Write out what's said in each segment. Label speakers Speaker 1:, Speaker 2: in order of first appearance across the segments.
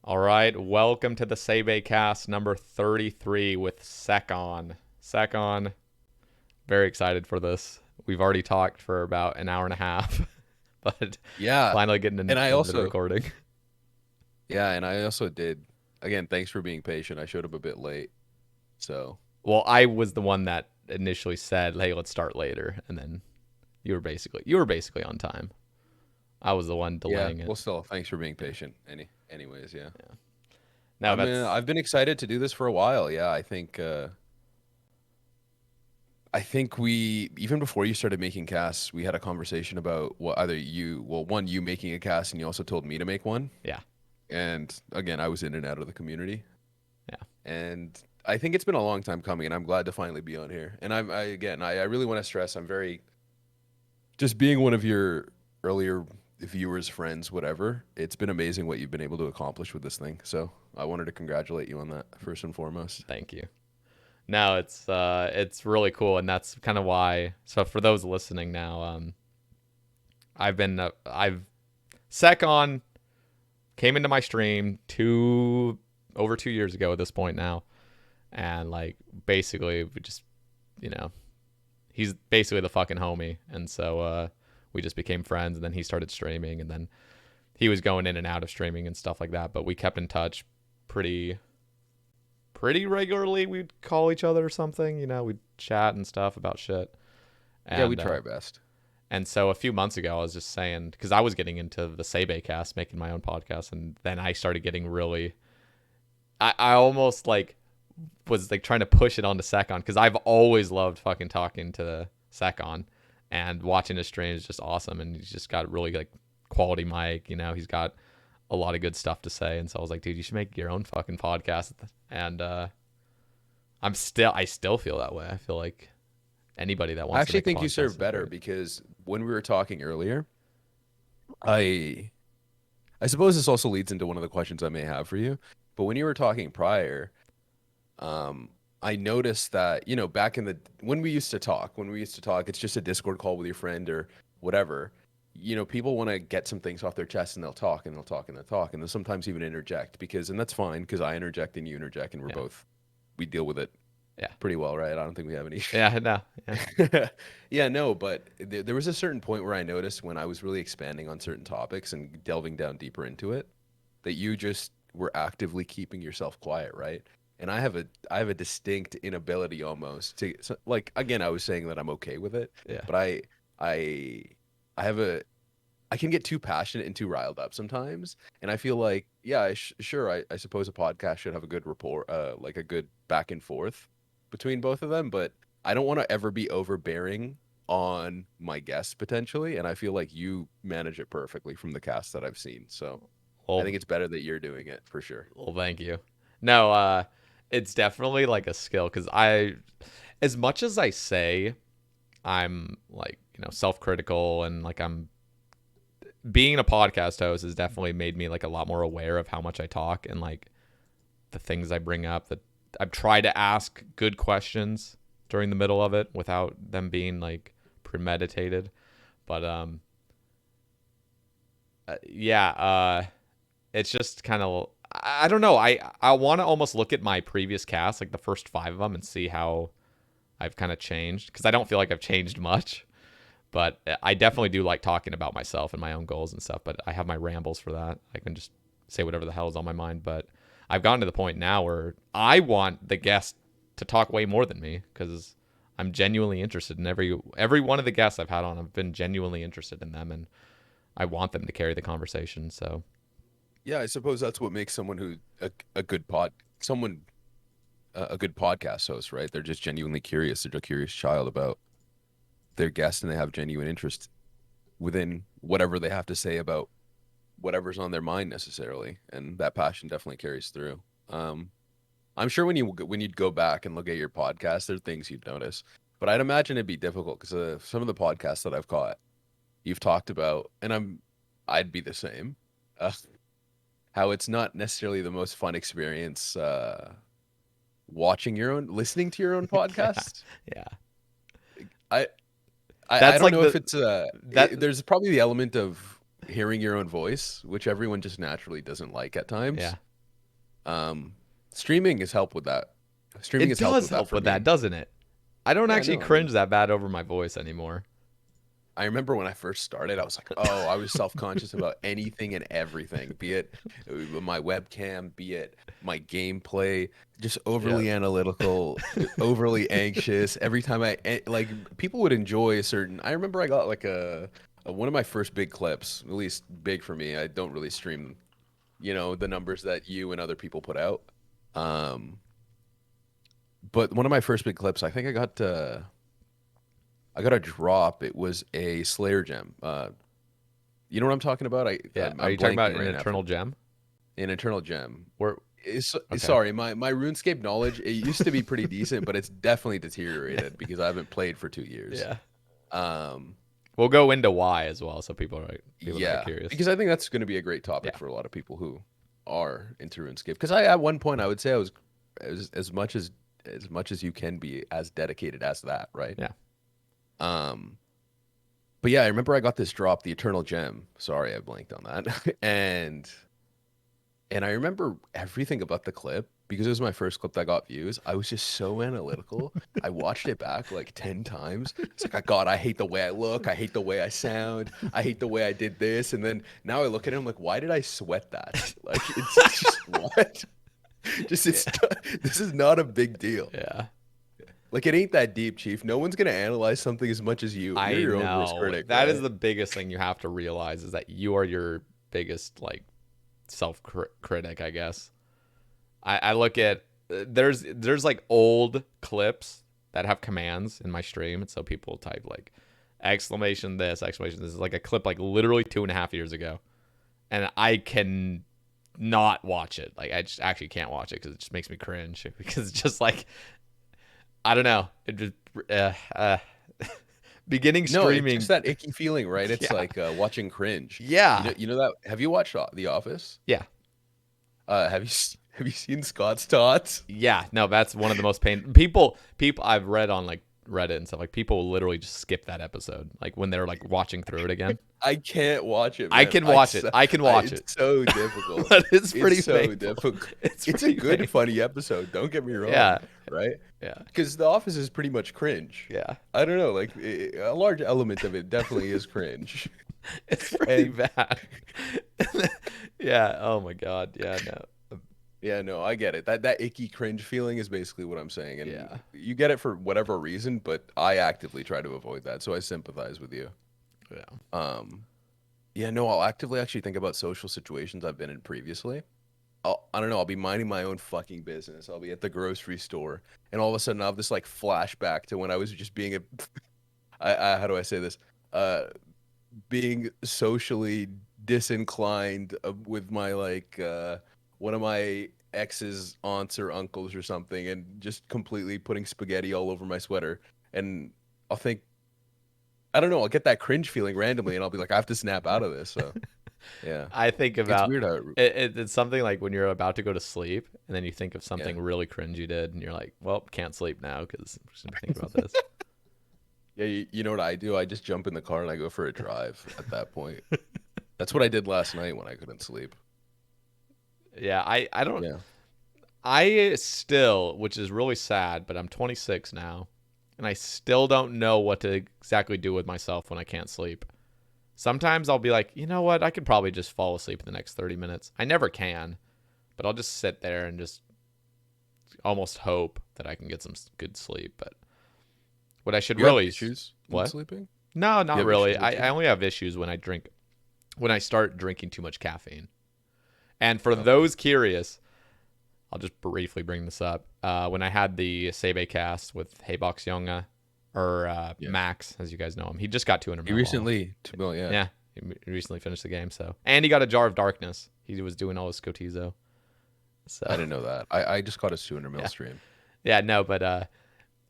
Speaker 1: All right, welcome to the Sae Bae Cast number 33 with Sekhon. Sekhon, very excited for this. We've already talked for about an hour and a half, but
Speaker 2: Yeah,
Speaker 1: finally getting
Speaker 2: and I
Speaker 1: into the
Speaker 2: also
Speaker 1: recording.
Speaker 2: did. Again, thanks for being patient. I showed up a bit late, so
Speaker 1: Well, I was the one that initially said, "Hey, let's start later," and then you were basically on time. I was the one
Speaker 2: yeah.
Speaker 1: delaying it.
Speaker 2: Well, still, thanks for being patient. Anyways, yeah.
Speaker 1: Yeah. No, that's
Speaker 2: I've been excited to do this for a while. Yeah, I think we even before you started making casts, we had a conversation about what either one, you making a cast, and you also told me to make one.
Speaker 1: yeah,
Speaker 2: And again, I was in and out of the community,
Speaker 1: yeah.
Speaker 2: and I think it's been a long time coming, and I'm glad to finally be on here. And I really want to stress, I'm very just being one of your earlier viewers, friends, whatever. It's been amazing what you've been able to accomplish with this thing. So I wanted to congratulate you on that first and foremost.
Speaker 1: Thank you. No, it's really cool, and that's kind of why. So for those listening now, I've Sekhon came into my stream over 2 years ago at this point now, and like basically we just you know he's basically the fucking homie, and so we just became friends, and then he started streaming, and then he was going in and out of streaming and stuff like that, but we kept in touch pretty regularly. We'd call each other or something, we'd chat and stuff about shit.
Speaker 2: Yeah, we
Speaker 1: And
Speaker 2: try our best.
Speaker 1: and so a few months ago, I was just saying, because I was getting into the Sae Bae Cast, making my own podcast, and then I started getting really, I almost like was like trying to push it onto Sekhon, because I've always loved fucking talking to Sekhon, and watching his stream is just awesome, and he's just got really like quality mic, he's got a lot of good stuff to say, and so I was like, dude, you should make your own fucking podcast. And I still feel that way. I feel like anybody that
Speaker 2: I
Speaker 1: wants to
Speaker 2: actually
Speaker 1: make a
Speaker 2: think you
Speaker 1: podcast
Speaker 2: serve
Speaker 1: is
Speaker 2: better
Speaker 1: great.
Speaker 2: because when we were talking earlier, I I suppose this also leads into one of the questions I may have for you. But when you were talking prior, um, I noticed that, back in the when we used to talk, it's just a Discord call with your friend or whatever. People want to get some things off their chest and they'll talk and they'll talk and they'll talk and they'll sometimes even interject and that's fine because I interject and you interject and
Speaker 1: Yeah,
Speaker 2: we deal with it
Speaker 1: yeah,
Speaker 2: pretty well, right? I don't think we have any.
Speaker 1: yeah. No, yeah,
Speaker 2: Yeah, no, but there was a certain point where I noticed when I was really expanding on certain topics and delving down deeper into it that you just were actively keeping yourself quiet, right? And I have a distinct inability almost to like again I was saying that I'm okay with it,
Speaker 1: yeah.
Speaker 2: but I I have a I can get too passionate and too riled up sometimes, and I feel like yeah, sure I suppose a podcast should have a good rapport, like a good back and forth between both of them, but I don't want to ever be overbearing on my guests potentially, and I feel like you manage it perfectly from the cast that I've seen. So I
Speaker 1: Well,
Speaker 2: think it's better that you're doing it for sure.
Speaker 1: well, thank you. No, it's definitely like a skill, because as much as I say I'm like self-critical, and like I'm being a podcast host has definitely made me like a lot more aware of how much I talk, and like the things I bring up, that I've tried to ask good questions during the middle of it without them being like premeditated. But yeah, it's just kind of, I don't know. I want to almost look at my previous cast, like the first 5 of them, and see how I've kind of changed, because I don't feel like I've changed much. But I definitely do like talking about myself and my own goals and stuff. But I have my rambles for that. I can just say whatever the hell is on my mind. But I've gotten to the point now where I want the guest to talk way more than me, because I'm genuinely interested in every one of the guests I've had on. I've been genuinely interested in them, and I want them to carry the conversation. So
Speaker 2: Yeah, I suppose that's what makes someone who a good pod someone a good podcast host, right? They're just genuinely curious. They're a curious child about their guest, and they have genuine interest within whatever they have to say about whatever's on their mind necessarily, and that passion definitely carries through. Um, I'm sure when you'd go back and look at your podcast, there are things you'd notice, but I'd imagine it'd be difficult because some of the podcasts that I've caught, you've talked about, and I'd be the same. Uh, how it's not necessarily the most fun experience listening to your own
Speaker 1: yeah,
Speaker 2: podcast.
Speaker 1: yeah.
Speaker 2: I I
Speaker 1: That's
Speaker 2: don't
Speaker 1: like
Speaker 2: know if it's
Speaker 1: that.
Speaker 2: there's probably the element of hearing your own voice, which everyone just naturally doesn't like at
Speaker 1: Yeah,
Speaker 2: times. Streaming has helped with that. Streaming
Speaker 1: It
Speaker 2: has helped
Speaker 1: does
Speaker 2: with that
Speaker 1: help
Speaker 2: for
Speaker 1: with
Speaker 2: me.
Speaker 1: that, doesn't it? I don't
Speaker 2: Yeah,
Speaker 1: actually
Speaker 2: no, I mean,
Speaker 1: cringe that bad over my voice anymore.
Speaker 2: I remember when I first started, I was like, oh, I was self-conscious about anything and everything, be it my webcam, be it my gameplay, just
Speaker 1: Yeah.
Speaker 2: overly analytical, overly anxious. Every time like people would enjoy a certain, I remember I got like one of my first big clips, at least big for me. I don't really stream, the numbers that you and other people put out. Um, but one of my first big clips, I think I got a drop. It was a Slayer gem. You know what I'm talking about?
Speaker 1: Yeah. Are
Speaker 2: I'm
Speaker 1: you talking about
Speaker 2: blanking
Speaker 1: an
Speaker 2: right now for
Speaker 1: eternal gem?
Speaker 2: an eternal gem.
Speaker 1: Or okay.
Speaker 2: Sorry, my RuneScape knowledge, it used to be pretty decent, but it's definitely deteriorated because I haven't played for 2 years.
Speaker 1: Yeah.
Speaker 2: Um,
Speaker 1: We'll go into why as well, so people that are
Speaker 2: yeah,
Speaker 1: curious.
Speaker 2: because I think that's going to be a great topic
Speaker 1: Yeah.
Speaker 2: for a lot of people who are into RuneScape. Because at one point I would say I was as much as you can be as dedicated as that, right?
Speaker 1: Yeah.
Speaker 2: Um, but yeah, I remember I got this drop, the Eternal Gem. Sorry, I blanked on that. And I remember everything about the clip because it was my first clip that got views. I was just so analytical. I watched it back like 10 times. It's like, God, I hate the way I look. I hate the way I sound. I hate the way I did this. And then now I look at it, I'm like, why did I sweat that? Like, it's just what? Just this is not a big deal.
Speaker 1: Yeah.
Speaker 2: Like, it ain't that deep, Chief. No one's gonna analyze something as much as you.
Speaker 1: I
Speaker 2: You're your own worst
Speaker 1: know.
Speaker 2: critic,
Speaker 1: That is
Speaker 2: right?
Speaker 1: the biggest thing you have to realize is that you are your biggest like self critic, I guess. I look at there's like old clips that have commands in my stream, and so people type like exclamation this, exclamation this is like a clip like literally 2.5 years ago, and I can not watch it. Like I just actually can't watch it because it just makes me cringe because it's just like I don't know. It just beginning
Speaker 2: No, it's
Speaker 1: streaming.
Speaker 2: just that icky feeling, right? It's
Speaker 1: Yeah.
Speaker 2: like watching cringe.
Speaker 1: Yeah.
Speaker 2: You know that? Have you watched The Office?
Speaker 1: Yeah.
Speaker 2: Have you seen Scott's tots?
Speaker 1: Yeah. No, that's one of the most people I've read on like Reddit and stuff. Like people will literally just skip that episode, like when they're like watching through it again.
Speaker 2: I can't watch it,
Speaker 1: I
Speaker 2: man.
Speaker 1: can watch it. I can watch it.
Speaker 2: It's so difficult.
Speaker 1: But it's pretty
Speaker 2: It's so
Speaker 1: painful.
Speaker 2: difficult.
Speaker 1: It's
Speaker 2: It's a
Speaker 1: pretty
Speaker 2: good,
Speaker 1: painful.
Speaker 2: funny episode. Don't get me wrong.
Speaker 1: Yeah.
Speaker 2: Right?
Speaker 1: Yeah.
Speaker 2: Because The Office is pretty much cringe.
Speaker 1: Yeah.
Speaker 2: I don't know. Like a large element of it definitely is cringe.
Speaker 1: It's pretty
Speaker 2: And
Speaker 1: bad. Yeah. Oh my God. Yeah. No.
Speaker 2: yeah, no, I get it. That icky cringe feeling is basically what I'm saying. And
Speaker 1: Yeah.
Speaker 2: you get it for whatever reason, but I actively try to avoid that. So I sympathize with you.
Speaker 1: Yeah.
Speaker 2: Yeah, no, I'll actively actually think about social situations I've been in previously. I don't know, I'll be minding my own fucking business. I'll be at the grocery store, and all of a sudden I'll have this like flashback to when I was just being how do I say this? Being socially disinclined with my like one of my ex's aunts or uncles or something, and just completely putting spaghetti all over my sweater. And I'll think, I don't know, I'll get that cringe feeling randomly, and I'll be like, I have to snap out of this. So, yeah,
Speaker 1: I think
Speaker 2: it's
Speaker 1: about
Speaker 2: weird how
Speaker 1: it's something like when you're about to go to sleep and then you think of something really cringe you did and you're like, well, can't sleep now because I'm just gonna think about this.
Speaker 2: yeah, you know what I do? I just jump in the car and I go for a drive at that point. That's what I did last night when I couldn't sleep.
Speaker 1: Yeah, I don't.
Speaker 2: Yeah.
Speaker 1: I still, which is really sad, but I'm 26 now, and I still don't know what to exactly do with myself when I can't sleep. Sometimes I'll be like, you know what? I could probably just fall asleep in the next 30 minutes. I never can, but I'll just sit there and just almost hope that I can get some good sleep. But what I should
Speaker 2: You have
Speaker 1: really
Speaker 2: issues with
Speaker 1: what?
Speaker 2: sleeping?
Speaker 1: No,
Speaker 2: You
Speaker 1: not
Speaker 2: have
Speaker 1: really.
Speaker 2: issues with
Speaker 1: I
Speaker 2: sleeping?
Speaker 1: only have issues when I start drinking too much caffeine. And for
Speaker 2: Okay.
Speaker 1: those curious, I'll just briefly bring this up. When I had the Sae Bae Cast with Haybox Yonga, or
Speaker 2: Yeah.
Speaker 1: Max, as you guys know him, he just got 200
Speaker 2: He
Speaker 1: mil off.
Speaker 2: recently, well, yeah.
Speaker 1: Yeah, he recently finished the game. So, and he got a Jar of Darkness. He was doing all his Scotizo. So
Speaker 2: I didn't know that. I just caught his 200 mil
Speaker 1: Yeah.
Speaker 2: stream.
Speaker 1: yeah, no, but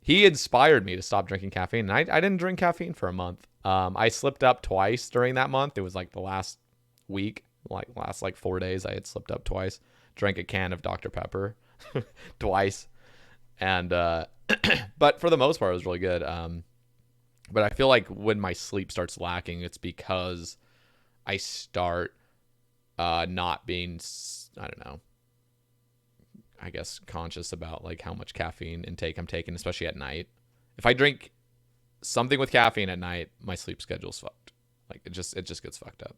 Speaker 1: he inspired me to stop drinking caffeine. And I didn't drink caffeine for a month. I slipped up twice during that month. It was like the last week, like last like 4 days. I had slipped up twice. Drank a can of Dr. Pepper twice, and but for the most part, it was really good. But I feel like when my sleep starts lacking, it's because I start not being, I don't know, I guess, conscious about like how much caffeine intake I'm taking, especially at night. If I drink something with caffeine at night, my sleep schedule's fucked. Like it just gets fucked up.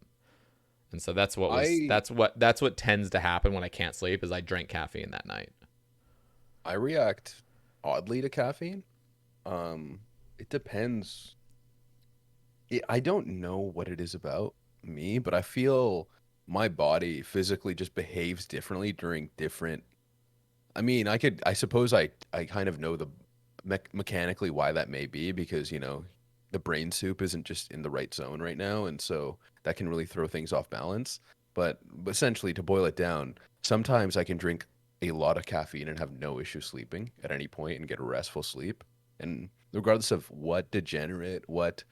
Speaker 1: And so
Speaker 2: I
Speaker 1: that's what tends to happen when I can't sleep is I drink caffeine that night.
Speaker 2: I react oddly to caffeine. It depends. I don't know what it is about me, but I feel my body physically just behaves differently during different. I mean, I suppose I kind of know the mechanically why that may be because, the brain soup isn't just in the right zone right now, and so that can really throw things off balance. But essentially, to boil it down, sometimes I can drink a lot of caffeine and have no issue sleeping at any point and get a restful sleep. And regardless of what degenerate, what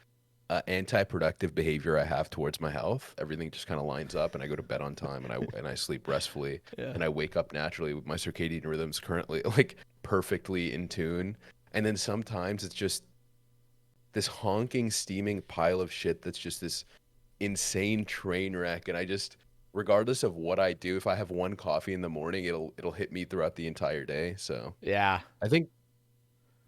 Speaker 2: anti-productive behavior I have towards my health, everything just kind of lines up, and I go to bed on time, and I sleep restfully,
Speaker 1: Yeah.
Speaker 2: and I wake up naturally with my circadian rhythms currently like perfectly in tune. And then sometimes it's just this honking, steaming pile of shit that's just this insane train wreck, and I just, regardless of what I do, if I have one coffee in the morning, it'll hit me throughout the entire day. So
Speaker 1: Yeah.
Speaker 2: I think,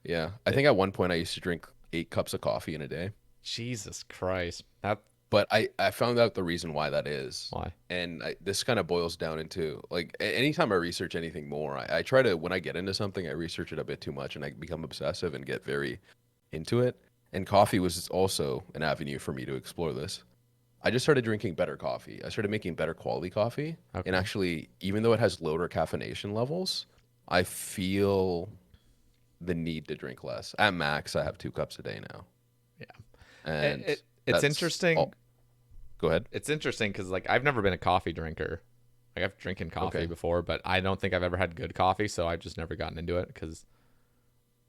Speaker 2: yeah, I think at one point I used to drink 8 cups of coffee in a day.
Speaker 1: Jesus Christ. That
Speaker 2: But I found out the reason why that is.
Speaker 1: why?
Speaker 2: And this kind of boils down into like anytime I research anything more, I try to, when I get into something, I research it a bit too much and I become obsessive and get very into it. And coffee was also an avenue for me to explore this. I just started drinking better coffee. I started making better quality coffee. And
Speaker 1: Okay.
Speaker 2: actually, even though it has lower caffeination levels, I feel the need to drink less. At max, I have 2 cups a day now.
Speaker 1: Yeah.
Speaker 2: And
Speaker 1: It's
Speaker 2: that's
Speaker 1: interesting.
Speaker 2: all. Go ahead.
Speaker 1: It's interesting because like I've never been a coffee drinker. Like I've drinking coffee
Speaker 2: Okay.
Speaker 1: before, but I don't think I've ever had good coffee, so I've just never gotten into it because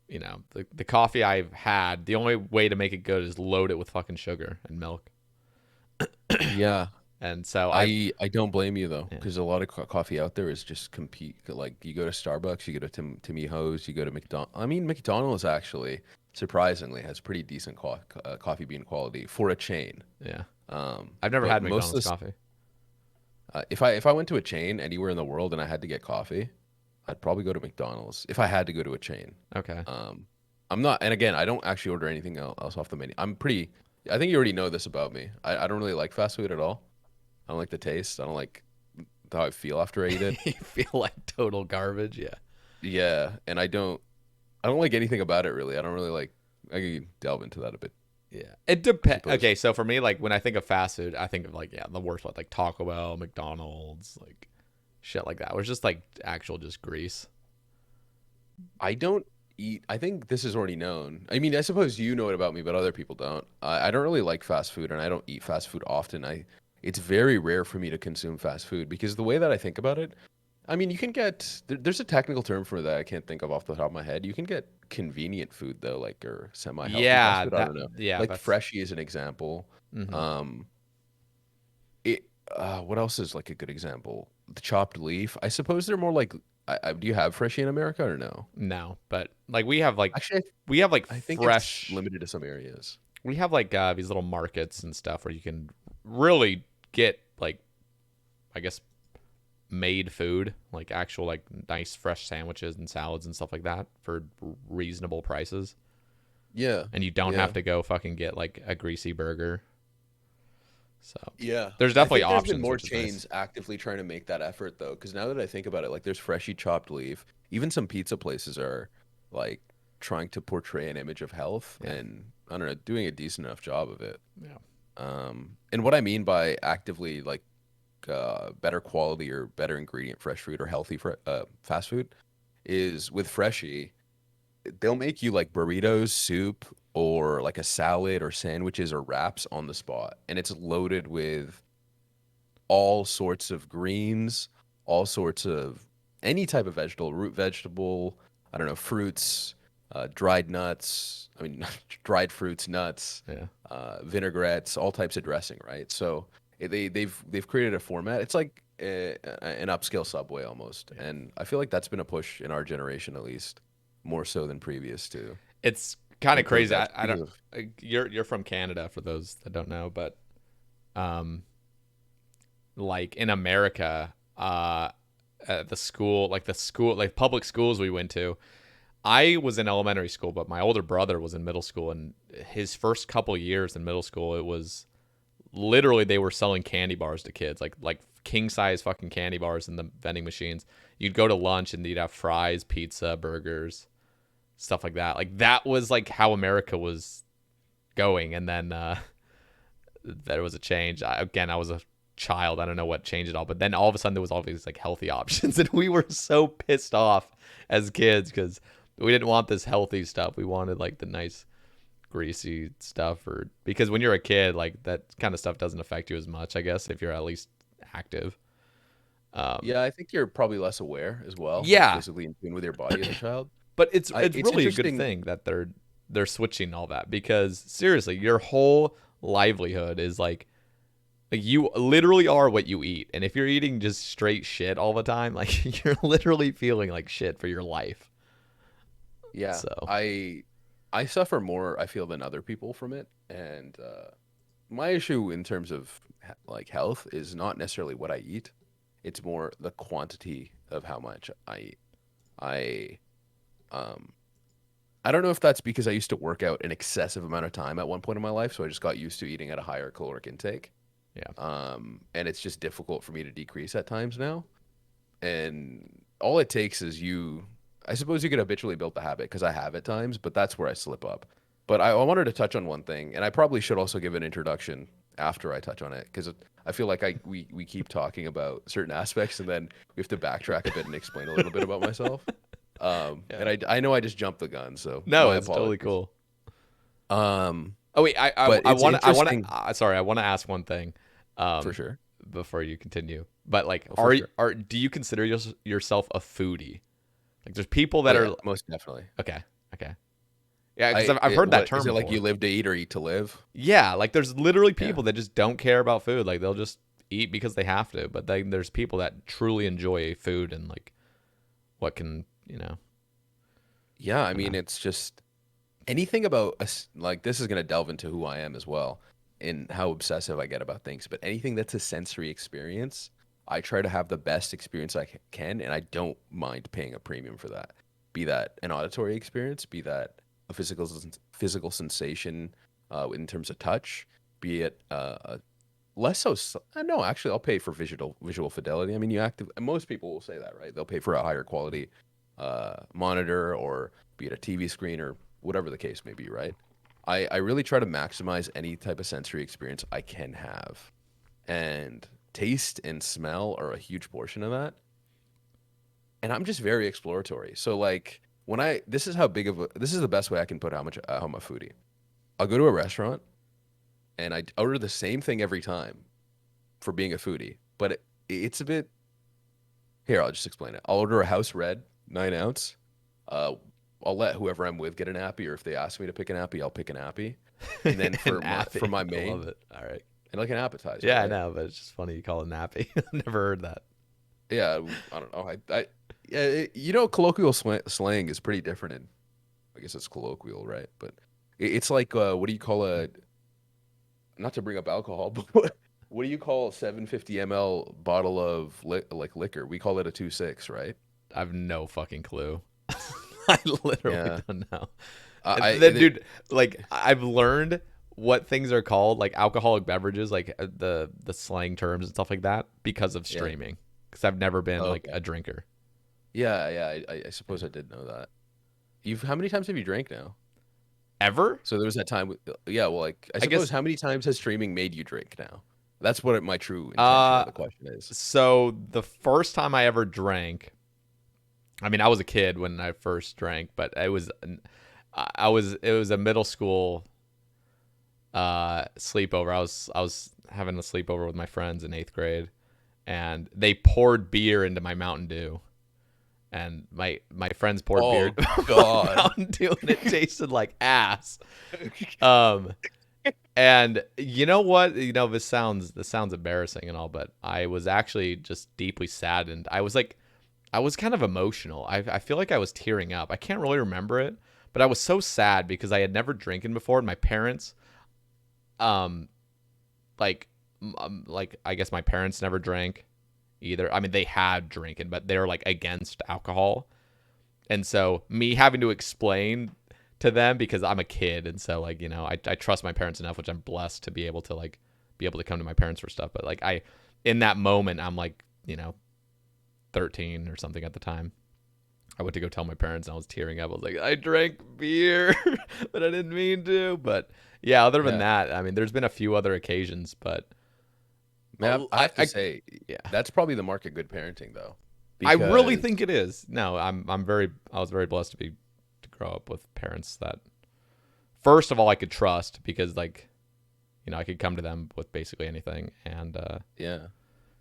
Speaker 1: the coffee I've had, the only way to make it good is load it with fucking sugar and milk.
Speaker 2: Yeah.
Speaker 1: And so
Speaker 2: I don't blame you though,
Speaker 1: yeah.
Speaker 2: because a lot of coffee out there is just compete. Like you go to Starbucks, you go to Timmy Ho's, you go to McDonald's. I mean, McDonald's actually surprisingly has pretty decent coffee bean quality for a chain.
Speaker 1: Yeah. I've never
Speaker 2: But
Speaker 1: had
Speaker 2: most of
Speaker 1: McDonald's
Speaker 2: this,
Speaker 1: coffee.
Speaker 2: if I went to a chain anywhere in the world and I had to get coffee, I'd probably go to McDonald's if I had to go to a chain.
Speaker 1: Okay.
Speaker 2: I'm not, and again, I don't actually order anything else off the menu. I think you already know this about me. I don't really like fast food at all. I don't like the taste. I don't like how I feel after I eat it.
Speaker 1: You feel like total garbage. Yeah.
Speaker 2: Yeah, and I don't like anything about it really. I don't really like. I can delve into that a bit.
Speaker 1: Yeah. It
Speaker 2: I
Speaker 1: depends.
Speaker 2: suppose.
Speaker 1: Okay, so for me, like when I think of fast food, I think of like the worst one, like Taco Bell, McDonald's, like shit like that. Where it's just like actual just grease.
Speaker 2: I don't eat. I think this is already known. I mean, I suppose you know it about me, but other people don't. I don't really like fast food, and I don't eat fast food often. It's very rare for me to consume fast food because the way that I think about it, I mean, you can get there's a technical term for that I can't think of off the top of my head. You can get convenient food though, like or semi-healthy fast
Speaker 1: Yeah,
Speaker 2: food. I don't know. Like
Speaker 1: that's
Speaker 2: Freshie is an example.
Speaker 1: hmm
Speaker 2: Um, it what else is like a good example? The chopped leaf. I suppose they're more like. Do you have Freshie in America or no?
Speaker 1: no, but like we have like
Speaker 2: Actually,
Speaker 1: we have like
Speaker 2: I think it's
Speaker 1: fresh
Speaker 2: limited to some areas.
Speaker 1: we have like these little markets and stuff where you can really get like I guess made food, like actual like nice fresh sandwiches and salads and stuff like that for reasonable prices.
Speaker 2: Yeah,
Speaker 1: And you don't
Speaker 2: yeah,
Speaker 1: have to go fucking get like a greasy burger. So
Speaker 2: yeah.
Speaker 1: there's
Speaker 2: I
Speaker 1: definitely
Speaker 2: think there's been
Speaker 1: options,
Speaker 2: more
Speaker 1: which is nice.
Speaker 2: chains actively trying to make that effort though, because now that I think about it, like there's Freshie chopped leaf. Even some pizza places are like trying to portray an image of health,
Speaker 1: Yeah.
Speaker 2: and I don't know, doing a decent enough job of it.
Speaker 1: Yeah.
Speaker 2: And what I mean by actively like better quality or better ingredient fresh food or healthy fast food is with Freshie. They'll make you like burritos, soup, or like a salad or sandwiches or wraps on the spot. And it's loaded with all sorts of greens, all sorts of any type of vegetable, root vegetable, I don't know, fruits, dried nuts, I mean, dried fruits, nuts,
Speaker 1: Yeah.
Speaker 2: vinaigrettes, all types of dressing, right? So they've created a format. It's like an upscale Subway almost.
Speaker 1: Yeah.
Speaker 2: And I feel like that's been a push in our generation, at least more so than previous to
Speaker 1: It's kind of
Speaker 2: improve
Speaker 1: crazy.
Speaker 2: that
Speaker 1: I
Speaker 2: because
Speaker 1: don't
Speaker 2: of
Speaker 1: you're from Canada for those that don't know, but um like in America, at the school, like public schools we went to. I was in elementary school, but my older brother was in middle school, and his first couple years in middle school, it was literally they were selling candy bars to kids, like king size fucking candy bars in the vending machines. You'd go to lunch and you'd have fries, pizza, burgers, stuff like that. Like that was like how America was going, and then there was a change. I was a child. I don't know what changed it all, but then all of a sudden there was all these like healthy options, and we were so pissed off as kids because we didn't want this healthy stuff. We wanted like the nice greasy stuff, or because when you're a kid, like that kind of stuff doesn't affect you as much, I guess, if you're at least active.
Speaker 2: Yeah, I think you're probably less aware as well. Like
Speaker 1: Yeah,
Speaker 2: physically in tune with your body as a child.
Speaker 1: but it's
Speaker 2: It's
Speaker 1: really a good
Speaker 2: interesting.
Speaker 1: thing that they're switching all that, because seriously, your whole livelihood is like you literally are what you eat, and if you're eating just straight shit all the time, like you're literally feeling like shit for your life.
Speaker 2: Yeah,
Speaker 1: So
Speaker 2: I suffer more, I feel, than other people from it, and my issue in terms of like health is not necessarily what I eat. It's more the quantity of how much I eat. I um I don't know if that's because I used to work out an excessive amount of time at one point in my life, so I just got used to eating at a higher caloric intake.
Speaker 1: yeah,
Speaker 2: And it's just difficult for me to decrease at times now. And all it takes is I suppose you could habitually build the habit because I have at times, but that's where I slip up. But I wanted to touch on one thing, and I probably should also give an introduction after I touch on it because I feel like we keep talking about certain aspects and then we have to backtrack a bit and explain a little bit about myself.
Speaker 1: yeah.
Speaker 2: And I know I just jumped the gun, so
Speaker 1: No,
Speaker 2: my
Speaker 1: it's totally
Speaker 2: apologies.
Speaker 1: cool.
Speaker 2: Um,
Speaker 1: Oh wait, I
Speaker 2: but
Speaker 1: I
Speaker 2: it's
Speaker 1: want to
Speaker 2: interesting
Speaker 1: sorry, I want to ask one thing,
Speaker 2: for
Speaker 1: um,
Speaker 2: sure.
Speaker 1: before you continue. But like,
Speaker 2: Oh, for sure.
Speaker 1: do you consider yourself a foodie? Like, there's people
Speaker 2: Oh
Speaker 1: that
Speaker 2: yeah,
Speaker 1: are
Speaker 2: most definitely.
Speaker 1: okay, okay, yeah, because I've heard that
Speaker 2: What is
Speaker 1: term
Speaker 2: it like? You
Speaker 1: before.
Speaker 2: live to eat or eat to live?
Speaker 1: Yeah, like there's literally
Speaker 2: Yeah.
Speaker 1: people that just don't care about food. Like they'll just eat because they have to. But then there's people that truly enjoy food and like what can
Speaker 2: Yeah, I
Speaker 1: I don't
Speaker 2: mean,
Speaker 1: know.
Speaker 2: it's just anything about us. Like, this is going to delve into who I am as well and how obsessive I get about things. But anything that's a sensory experience, I try to have the best experience I can, and I don't mind paying a premium for that. Be that an auditory experience, be that a physical sensation in terms of touch, be it less so. No, actually, I'll pay for visual fidelity. I mean, most people will say that, right? They'll pay for a higher quality monitor or be it a TV screen or whatever the case may be, right? I really try to maximize any type of sensory experience I can have. And taste and smell are a huge portion of that. And I'm just very exploratory. So like this is this is the best way I can put how I'm a foodie. I'll go to a restaurant and I order the same thing every time for being a foodie, but it's a bit here, I'll just explain it. I'll order a house red 9 ounce. Uh, I'll let whoever I'm with get an appy, or if they ask me to pick an appy, I'll pick an appy. And then
Speaker 1: An
Speaker 2: for
Speaker 1: nappy.
Speaker 2: my
Speaker 1: I love
Speaker 2: main,
Speaker 1: it. All right.
Speaker 2: and like an appetizer,
Speaker 1: Yeah, I
Speaker 2: right?
Speaker 1: know, but it's just funny you call it nappy. Never heard that.
Speaker 2: Yeah, I don't know. Yeah, colloquial slang is pretty different, and I guess it's colloquial, right? But it's like, what do you call not to bring up alcohol, but what do you call a 750 ml bottle of like liquor? We call it a 2.6, right?
Speaker 1: I have no fucking clue. I literally
Speaker 2: Yeah.
Speaker 1: don't know.
Speaker 2: I,
Speaker 1: And
Speaker 2: I
Speaker 1: then,
Speaker 2: the,
Speaker 1: dude, like I've learned what things are called, like alcoholic beverages, like the slang terms and stuff like that, because of
Speaker 2: yeah.
Speaker 1: streaming. Because I've never been like
Speaker 2: Okay.
Speaker 1: a drinker
Speaker 2: Yeah. I suppose I did know that. How many times have you drank now?
Speaker 1: ever.
Speaker 2: So there was that time. Yeah. Well, like I
Speaker 1: I
Speaker 2: suppose
Speaker 1: guess.
Speaker 2: how many times has streaming made you drink now? That's what my true intention of the question is.
Speaker 1: So the first time I ever drank, I mean, I was a kid when I first drank, but it was a middle school sleepover. I was having a sleepover with my friends in 8th grade, and they poured beer into my Mountain Dew, and my friends poured beer
Speaker 2: Oh
Speaker 1: into my
Speaker 2: God.
Speaker 1: Mountain Dew, and it tasted like ass. Um, and you know what? This sounds embarrassing and all, but I was actually just deeply saddened. I was kind of emotional. I feel like I was tearing up. I can't really remember it, but I was so sad because I had never drinking before, and my parents, um, like, like I guess my parents never drank, either. I mean, they had drinking, but they're like against alcohol. And so me having to explain to them, because I'm a kid, and so like, I trust my parents enough, which I'm blessed to be able to come to my parents for stuff. But like in that moment, I'm like, 13 or something at the time. I went to go tell my parents, and I was tearing up. I was like, I drank beer, but I didn't mean to. But yeah, other than that, I mean, there's been a few other occasions, but
Speaker 2: Man, I have to say,
Speaker 1: yeah,
Speaker 2: that's probably the mark of good parenting, though.
Speaker 1: I really think it is. No, I was very blessed to grow up with parents that, first of all, I could trust, because like, I could come to them with basically anything. And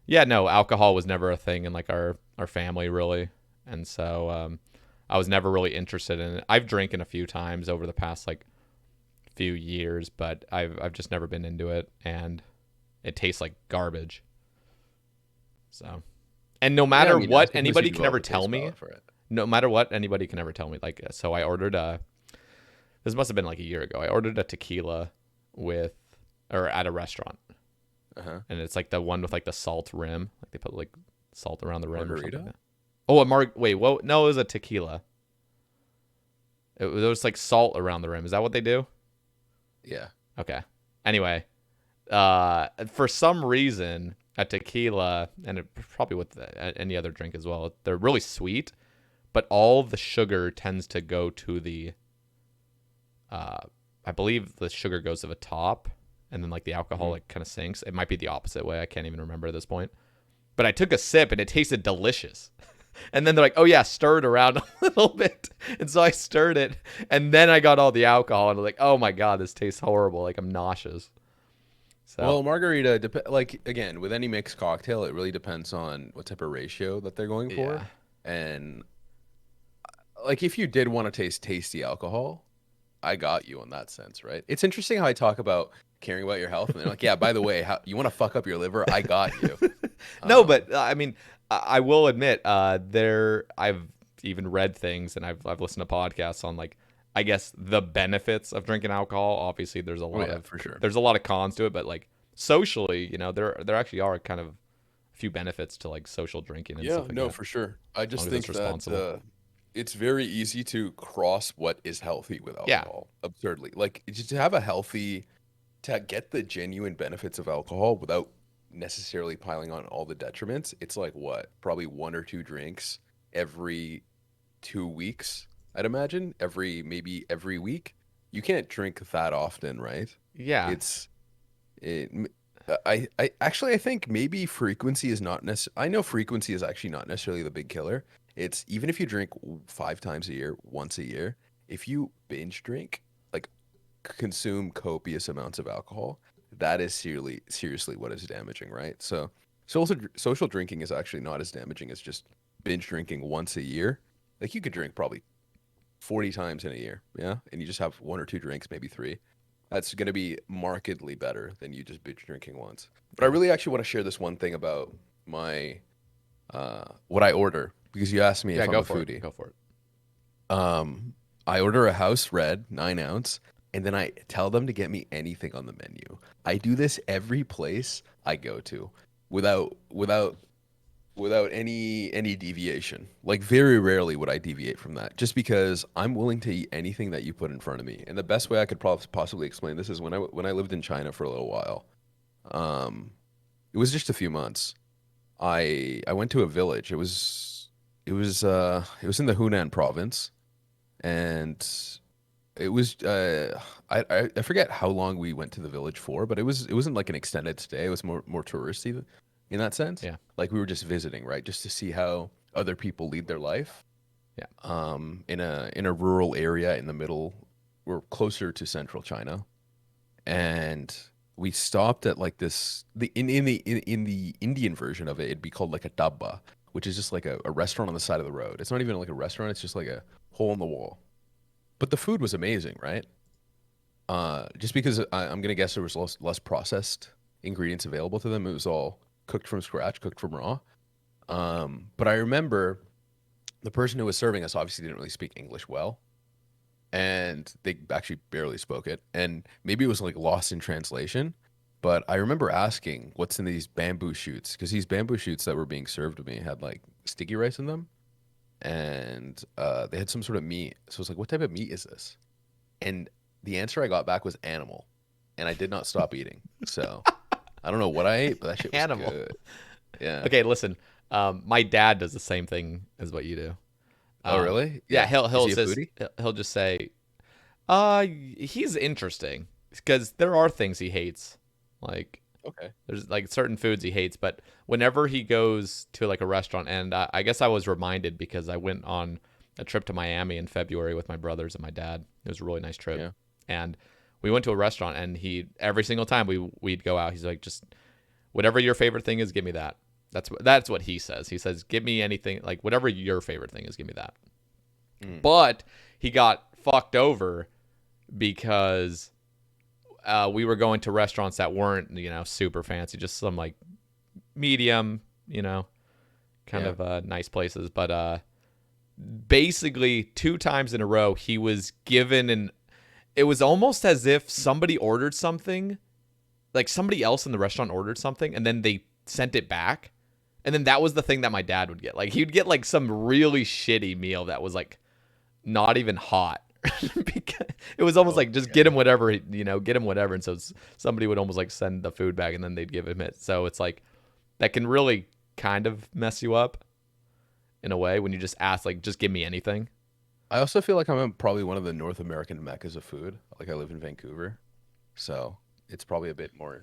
Speaker 1: no, alcohol was never a thing in like our family, really. And so I was never really interested in it. I've drinking a few times over the past like few years, but I've just never been into it, and it tastes like garbage. So, and no matter what anybody can ever tell me, like, so I ordered this must have been like a year ago. I ordered a tequila at a restaurant. And it's like the one with like the salt rim. Like they put like salt around the rim. Margarita? Or something like that. Oh, wait, whoa. No, it was a tequila. It was like salt around the rim. Is that what they do?
Speaker 2: Yeah.
Speaker 1: Okay. Anyway, for some reason, a tequila, and probably with any other drink as well, they're really sweet, but all the sugar tends to go to the, I believe the sugar goes to the top, and then like the alcohol like kind of sinks. It might be the opposite way. I can't even remember at this point. But I took a sip, and it tasted delicious. And then they're like, oh yeah, stir it around a little bit. And so I stirred it, and then I got all the alcohol, and I was like, oh my God, this tastes horrible. Like, I'm nauseous. So.
Speaker 2: Well, margarita, like, again, with any mixed cocktail, it really depends on what type of ratio that they're going for. And like, if you did want to taste tasty alcohol, I got you in that sense, right? It's interesting how I talk about caring about your health, and they're like, yeah, by the way, you want to fuck up your liver? I got you.
Speaker 1: No, but I mean, I will admit, I've even read things, and I've listened to podcasts on like, I guess, the benefits of drinking alcohol. Obviously, there's a lot there's a lot of cons to it, but like socially, there actually are kind of a few benefits to like social drinking. And stuff like that.
Speaker 2: For sure. I just think that it's very easy to cross what is healthy with alcohol. Absurdly, like just to have to get the genuine benefits of alcohol without necessarily piling on all the detriments. It's like probably 1 or 2 drinks every 2 weeks. I'd imagine maybe every week. You can't drink that often, right?
Speaker 1: Yeah.
Speaker 2: I think maybe frequency is not necessarily. I know frequency is actually not necessarily the big killer. It's even if you drink 5 times a year, once a year, if you binge drink, like consume copious amounts of alcohol, that is seriously what is damaging, right? So social drinking is actually not as damaging as just binge drinking once a year. Like you could drink probably 40 times in a year, yeah? And you just have 1 or 2 drinks, maybe 3. That's going to be markedly better than you just binge drinking once. But I really actually want to share this one thing about my, what I order, because you asked me if I'm a foodie.
Speaker 1: Go for it.
Speaker 2: I order a house red, 9 ounce, and then I tell them to get me anything on the menu. I do this every place I go to without any deviation. Like very rarely would I deviate from that, just because I'm willing to eat anything that you put in front of me. And the best way I could possibly explain this is when I lived in China for a little while. It was just a few months. I went to a village. It was in the Hunan province, and it was I forget how long we went to the village for, but it wasn't like an extended stay. It was more touristy in that sense.
Speaker 1: Yeah.
Speaker 2: Like we were just visiting, right? Just to see how other people lead their life.
Speaker 1: Yeah.
Speaker 2: In a rural area in the middle, we're closer to central China, and we stopped at like in the Indian version of it, it'd be called like a dabba, which is just like a restaurant on the side of the road. It's not even like a restaurant; it's just like a hole in the wall. But the food was amazing, right? Just because I'm gonna guess there was less processed ingredients available to them. It was all cooked from scratch, cooked from raw. But I remember the person who was serving us obviously didn't really speak English well, and they actually barely spoke it. And maybe it was like lost in translation, But I remember asking what's in these bamboo shoots because these bamboo shoots that were being served to me had like sticky rice in them, and they had some sort of meat. So I was like, "What type of meat is this?" And the answer I got back was animal, and I did not stop eating. So I don't know what I ate, but that shit was
Speaker 1: Animal.
Speaker 2: good. Yeah.
Speaker 1: Okay, listen. My dad does the same thing as what you do.
Speaker 2: Oh, really?
Speaker 1: Yeah,
Speaker 2: Yeah. Is he a
Speaker 1: says
Speaker 2: foodie?
Speaker 1: he'll just say, he's interesting because there are things he hates. Like
Speaker 2: Okay.
Speaker 1: there's like certain foods he hates, but whenever he goes to like a restaurant, and I guess I was reminded because I went on a trip to Miami in February with my brothers and my dad. It was a really nice trip,
Speaker 2: Yeah.
Speaker 1: and we went to a restaurant, and he every single time we'd go out, he's like, just whatever your favorite thing is, give me that. That's what he says. He says, give me anything, like whatever your favorite thing is, give me that. But he got fucked over because we were going to restaurants that weren't, super fancy, just some like medium, kind
Speaker 2: Yeah.
Speaker 1: of nice places. But basically 2 times in a row, he was given it was almost as if somebody ordered something, like somebody else in the restaurant ordered something, and then they sent it back. And then that was the thing that my dad would get. Like he'd get like some really shitty meal that was like not even hot. Because it was almost like just get him whatever, get him whatever. And so somebody would almost like send the food back and then they'd give him it. So it's like that can really kind of mess you up in a way when you just ask, like, just give me anything.
Speaker 2: I also feel like I'm probably one of the North American meccas of food. Like I live in Vancouver, so it's probably a bit more.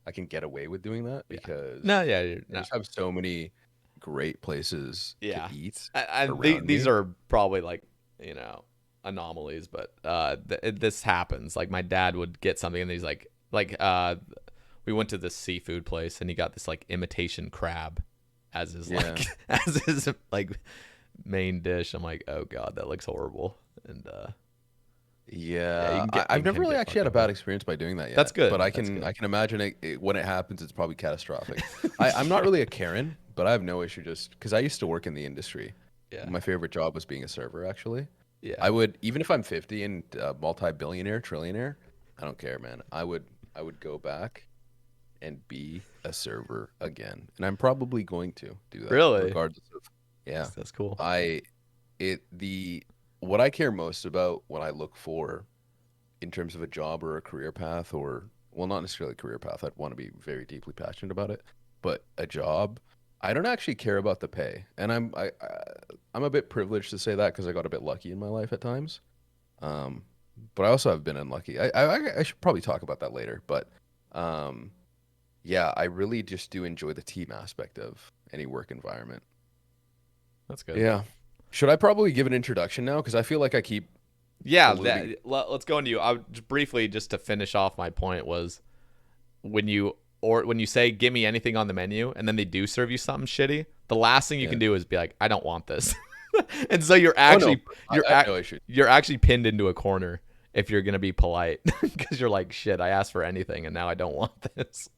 Speaker 2: I can get away with doing that because
Speaker 1: No, yeah,
Speaker 2: I just have so many great places to eat around
Speaker 1: these
Speaker 2: me.
Speaker 1: are probably like, anomalies, but this happens. Like my dad would get something and he's like we went to this seafood place and he got this like imitation crab as his like as his like main dish. I'm like, oh god, that looks horrible. And
Speaker 2: I've never really actually had a bad experience by doing that yet.
Speaker 1: That's good.
Speaker 2: But I can imagine when it happens, it's probably catastrophic. I'm not really a Karen, but I have no issue just because I used to work in the industry.
Speaker 1: Yeah.
Speaker 2: My favorite job was being a server, actually.
Speaker 1: Yeah.
Speaker 2: I would, even if I'm 50 and multi-billionaire, trillionaire, I don't care, man. I would go back and be a server again. And I'm probably going to do that.
Speaker 1: Really?
Speaker 2: Regardless of, yeah.
Speaker 1: That's cool.
Speaker 2: What I care most about when I look for in terms of a job or a career path, or well, not necessarily a career path, I'd want to be very deeply passionate about it, but a job, I don't actually care about the pay. And I'm a bit privileged to say that because I got a bit lucky in my life at times. But I also have been unlucky. I should probably talk about that later, but yeah, I really just do enjoy the team aspect of any work environment.
Speaker 1: That's good.
Speaker 2: Yeah. Should I probably give an introduction now? Because I feel like I keep.
Speaker 1: Yeah, let's go into you. I would briefly, just to finish off my point, was when you say give me anything on the menu and then they do serve you something shitty, the last thing you can do is be like, I don't want this. And so you're actually you're actually pinned into a corner if you're gonna be polite because you're like, shit, I asked for anything and now I don't want this.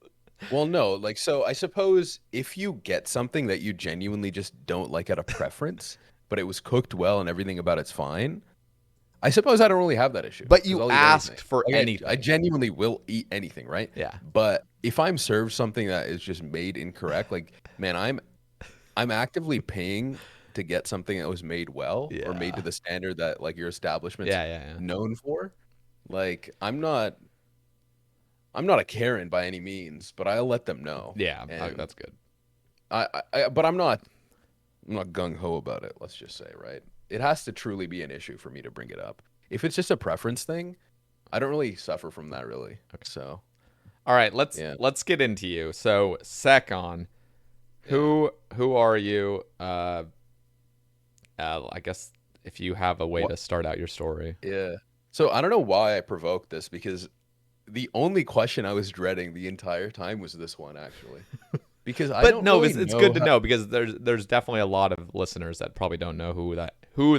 Speaker 2: Well, no, like, so I suppose if you get something that you genuinely just don't like out of preference, but it was cooked well and everything about it's fine, I suppose I don't really have that issue.
Speaker 1: But you asked for
Speaker 2: like,
Speaker 1: anything.
Speaker 2: I genuinely will eat anything, right?
Speaker 1: Yeah.
Speaker 2: But if I'm served something that is just made incorrect, like, man, I'm actively paying to get something that was made well or made to the standard that like your establishment's known for. Like, I'm not a Karen by any means, but I'll let them know.
Speaker 1: Yeah, that's good.
Speaker 2: But I'm not gung ho about it. Let's just say, right? It has to truly be an issue for me to bring it up. If it's just a preference thing, I don't really suffer from that really. Okay. So,
Speaker 1: all right, let's get into you. So, Sekhon, who are you? I guess if you have a way to start out your story.
Speaker 2: Yeah. So I don't know why I provoked this because the only question I was dreading the entire time was this one, actually. Because
Speaker 1: it's good to know because there's definitely a lot of listeners that probably don't know who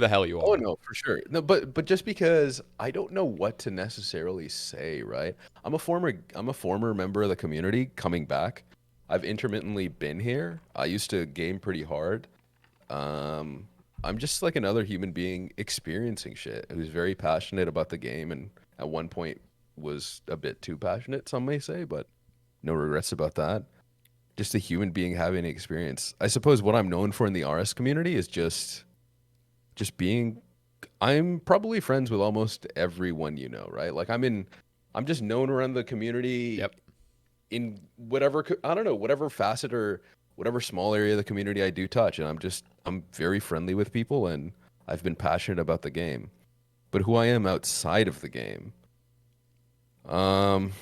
Speaker 1: the hell you are.
Speaker 2: Oh no, for sure. No, but just because I don't know what to necessarily say, right? I'm a former member of the community coming back. I've intermittently been here. I used to game pretty hard. I'm just like another human being experiencing shit who's very passionate about the game and at one point was a bit too passionate, some may say, but no regrets about that. Just a human being having an experience. I suppose what I'm known for in the RS community is just being. I'm probably friends with almost everyone you know, right? Like I'm just known around the community
Speaker 1: Yep.
Speaker 2: in whatever I don't know, whatever facet or whatever small area of the community I do touch, and I'm very friendly with people, and I've been passionate about the game. But who I am outside of the game, um,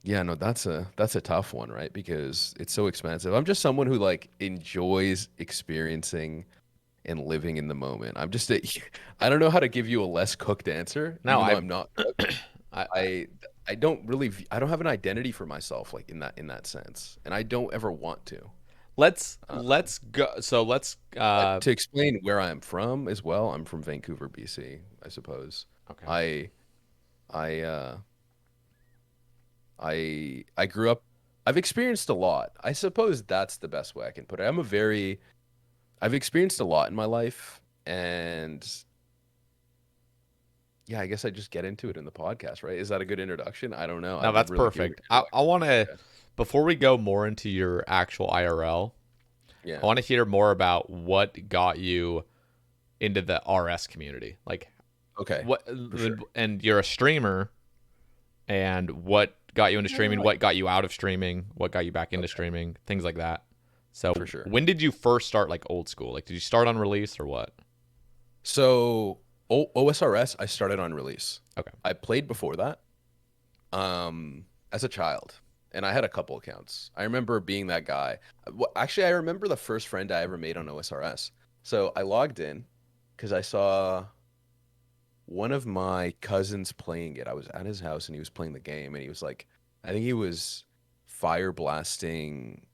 Speaker 2: yeah, no, that's a tough one, right? Because it's so expensive. I'm just someone who like enjoys experiencing and living in the moment. I don't know how to give you a less cooked answer,
Speaker 1: No,
Speaker 2: even though
Speaker 1: I,
Speaker 2: I'm not cooked.
Speaker 1: I
Speaker 2: I don't really I don't have an identity for myself like in that sense, and I don't ever want to.
Speaker 1: let's go. So let's
Speaker 2: To explain where I'm from as well, I'm from Vancouver, BC, I suppose.
Speaker 1: okay.
Speaker 2: I I uh I grew up I've experienced a lot. I suppose that's the best way I can put it. I've experienced a lot in my life, and yeah, I guess I just get into it in the podcast, right? Is that a good introduction? I don't know.
Speaker 1: No,
Speaker 2: I've
Speaker 1: that's
Speaker 2: never really given
Speaker 1: perfect.
Speaker 2: an
Speaker 1: I
Speaker 2: introduction.
Speaker 1: want to
Speaker 2: Yeah.
Speaker 1: before we go more into your actual IRL, I
Speaker 2: Yeah.
Speaker 1: want to hear more about what got you into the RS community. Like
Speaker 2: Okay.
Speaker 1: what
Speaker 2: For sure.
Speaker 1: and you're a streamer and what got you into
Speaker 2: Yeah,
Speaker 1: streaming, what got you out of streaming, what got you back into
Speaker 2: okay.
Speaker 1: streaming, things like that. So
Speaker 2: For sure.
Speaker 1: when did you first start like old school? Like did you start on release or what?
Speaker 2: So OSRS, I started on release.
Speaker 1: Okay.
Speaker 2: I played before that, as a child, and I had a couple accounts. I remember being that guy. Actually, I remember the first friend I ever made on OSRS. So I logged in because I saw one of my cousins playing it. I was at his house and he was playing the game, and he was like, I think he was fire blasting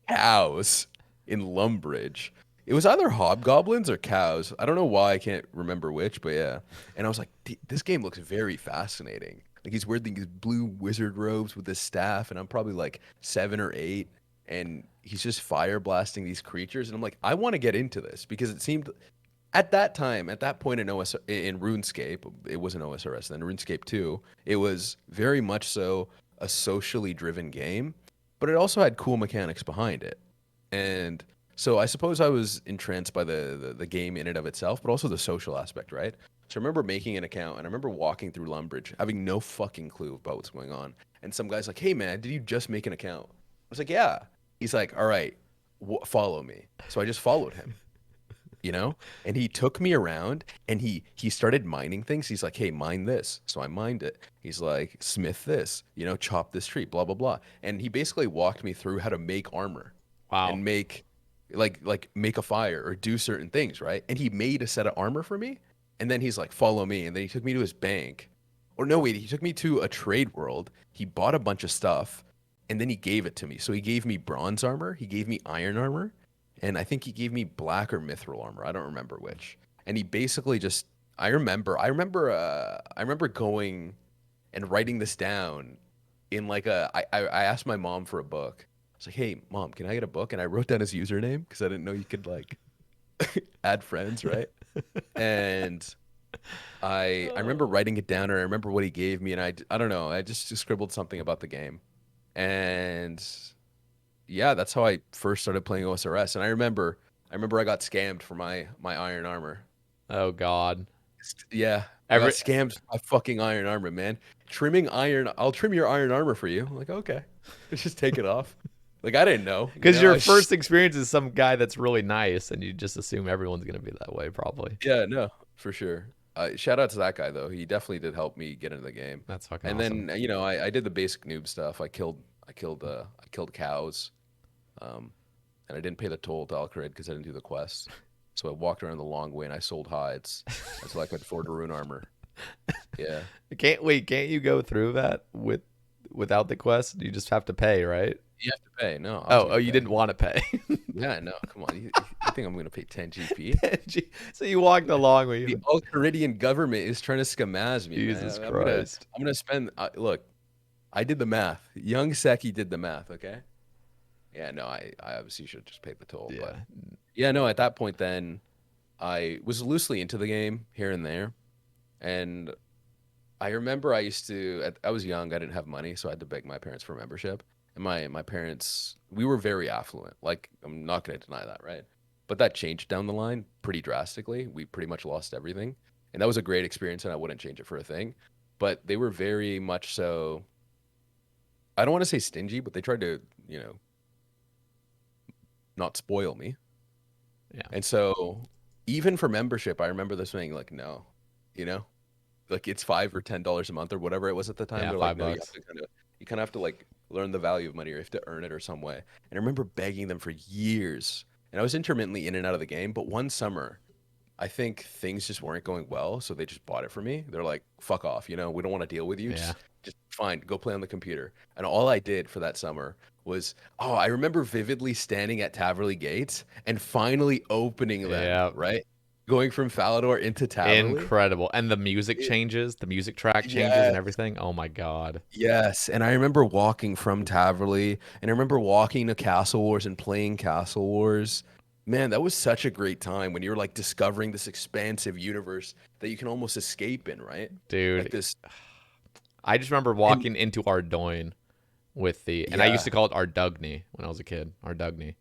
Speaker 2: cows in Lumbridge. It was either hobgoblins or cows. I don't know why, I can't remember which, but yeah. And I was like, This game looks very fascinating." Like he's wearing these blue wizard robes with his staff, and I'm probably like 7 or 8, and he's just fire blasting these creatures. And I'm like, I want to get into this because it seemed at that time, at that point in RuneScape, it wasn't OSRS then, RuneScape 2, it was very much so a socially driven game, but it also had cool mechanics behind it. And so I suppose I was entranced by the game in and of itself, but also the social aspect, right? So I remember making an account, and I remember walking through Lumbridge, having no fucking clue about what's going on. And some guy's like, "Hey man, did you just make an account?" I was like, "Yeah." He's like, "All right, follow me." So I just followed him, you know. And he took me around, and he started mining things. He's like, "Hey, mine this." So I mined it. He's like, "Smith this, chop this tree, blah blah blah." And he basically walked me through how to make armor
Speaker 1: Wow.
Speaker 2: and make a fire or do certain things, right? And he made a set of armor for me, and then he's like, "Follow me." And then he took me to his bank. Or no, wait, he took me to a trade world. He bought a bunch of stuff, and then he gave it to me. So he gave me bronze armor, he gave me iron armor, and I think he gave me black or mithril armor. I don't remember which. And he basically just I remember going and writing this down in like I asked my mom for a book. I was like, "Hey, mom, can I get a book?" And I wrote down his username because I didn't know you could like add friends, right? And I remember writing it down, and I remember what he gave me, and I don't know, I just scribbled something about the game, and yeah, that's how I first started playing OSRS. And I remember I got scammed for my iron armor.
Speaker 1: Oh God.
Speaker 2: Yeah, I got
Speaker 1: Every
Speaker 2: scammed for my fucking iron armor, man. Trimming iron, I'll trim your iron armor for you. I'm like, okay, just take it off. Like I didn't know,
Speaker 1: because
Speaker 2: I
Speaker 1: your
Speaker 2: just,
Speaker 1: first experience is some guy that's really nice, and you just assume everyone's gonna be that way, probably.
Speaker 2: yeah, no, for sure. Shout out to that guy though. He definitely did help me get into the game.
Speaker 1: That's fucking
Speaker 2: And
Speaker 1: awesome.
Speaker 2: then I did the basic noob stuff. I killed cows. Um, and I didn't pay the toll to Alcarid because I didn't do the quests. So I walked around the long way and I sold hides until I could afford the rune armor. Yeah.
Speaker 1: Can't you go through that without the quest? You just have to pay, right?
Speaker 2: You have to pay. No, I was
Speaker 1: Oh,
Speaker 2: gonna
Speaker 1: you
Speaker 2: pay.
Speaker 1: didn't want to pay.
Speaker 2: Yeah, no, come on. You think I'm gonna pay 10 GP?
Speaker 1: So you walked the long way.
Speaker 2: The Alcaridian government is trying to scamaz me, man.
Speaker 1: Jesus
Speaker 2: I'm gonna
Speaker 1: Christ.
Speaker 2: I'm gonna spend. Look, I did the math. Young Seki did the math. Okay. Yeah, no, I obviously should just pay the toll, but
Speaker 1: Yeah.
Speaker 2: yeah, no. At that point, then I was loosely into the game here and there, And I remember I was young, I didn't have money, so I had to beg my parents for membership. And my parents, we were very affluent. Like, I'm not going to deny that, right? But that changed down the line pretty drastically. We pretty much lost everything. And that was a great experience, and I wouldn't change it for a thing. But they were very much so, I don't want to say stingy, but they tried to, not spoil me.
Speaker 1: Yeah.
Speaker 2: And so even for membership, I remember this being like, no, you know, like it's $5 or $10 a month or whatever it was at the time.
Speaker 1: Yeah,
Speaker 2: They're like,
Speaker 1: five
Speaker 2: no, you have
Speaker 1: bucks.
Speaker 2: to you kind of have to like learn the value of money, or you have to earn it or some way. And I remember begging them for years. And I was intermittently in and out of the game, but one summer, I think things just weren't going well, so they just bought it for me. They're like, "Fuck off, we don't want to deal with you.
Speaker 1: Yeah.
Speaker 2: Just fine, go play on the computer." And all I did for that summer was, oh, I remember vividly standing at Taverley gates and finally opening them,
Speaker 1: Yeah.
Speaker 2: right? Going from Falador into Taverley.
Speaker 1: Incredible. And the music
Speaker 2: It,
Speaker 1: changes, the music track changes and
Speaker 2: yes,
Speaker 1: everything. Oh my God.
Speaker 2: yes. And I remember walking from Taverley, and I remember walking to Castle Wars and playing Castle Wars. Man, that was such a great time when you're like discovering this expansive universe that you can almost escape in, right? Like
Speaker 1: Dude,
Speaker 2: this,
Speaker 1: I just remember
Speaker 2: and
Speaker 1: walking into Ardoin and I used
Speaker 2: yeah,
Speaker 1: to call it Ardugny when I was a kid, Ardugny.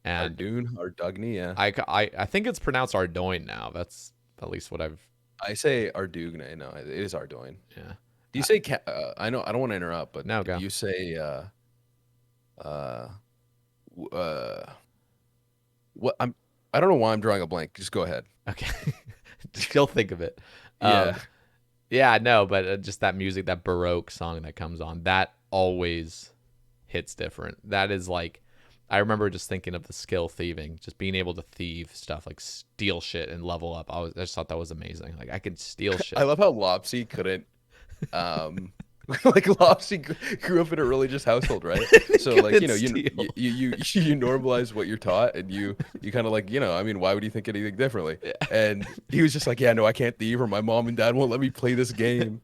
Speaker 1: And
Speaker 2: Ardoon, Ardugny, yeah.
Speaker 1: I think it's pronounced Ardoin now. That's at least what I've,
Speaker 2: I say Ardugne. No, it is Ardoin.
Speaker 1: yeah.
Speaker 2: Do you say I know I don't want to interrupt, but
Speaker 1: No,
Speaker 2: do
Speaker 1: go.
Speaker 2: you say uh w- uh what I don't know why I'm drawing a blank. Just go ahead.
Speaker 1: Okay. Still think of it.
Speaker 2: Yeah.
Speaker 1: Um, yeah, no, but just that music, that Baroque song that comes on, that always hits different. That is like, I remember just thinking of the skill thieving, just being able to thieve stuff, like steal shit and level up. I just thought that was amazing. Like I could steal
Speaker 2: I
Speaker 1: shit.
Speaker 2: love how Lopsy couldn't um like Lopsy grew up in a religious household, right? So like,
Speaker 1: Couldn't steal.
Speaker 2: you normalize what you're taught, and you kind of like, I mean, why would you think anything differently? And he was just like, yeah, no, I can't thieve, or my mom and dad won't let me play this game.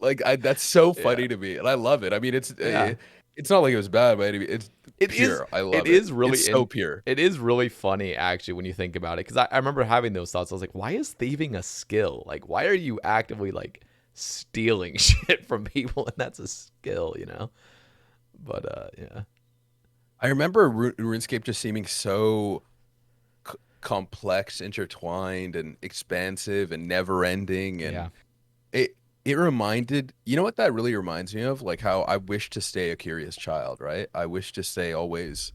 Speaker 2: Like that's so
Speaker 1: Yeah,
Speaker 2: funny to me, and I love it. I mean,
Speaker 1: yeah.
Speaker 2: it's not like it was bad by any means. It's
Speaker 1: It is.
Speaker 2: pure. I
Speaker 1: It
Speaker 2: love it.
Speaker 1: is really
Speaker 2: It's so pure.
Speaker 1: It is really funny actually when you think about it. Because I remember having those thoughts. I was like, why is thieving a skill? Like, why are you actively like stealing shit from people and that's a skill, you know? But yeah,
Speaker 2: I remember RuneScape just seeming so complex, intertwined, and expansive, and never-ending,
Speaker 1: yeah,
Speaker 2: and it reminded, what that really reminds me of, like how I wish to stay a curious child, right? I wish to stay always.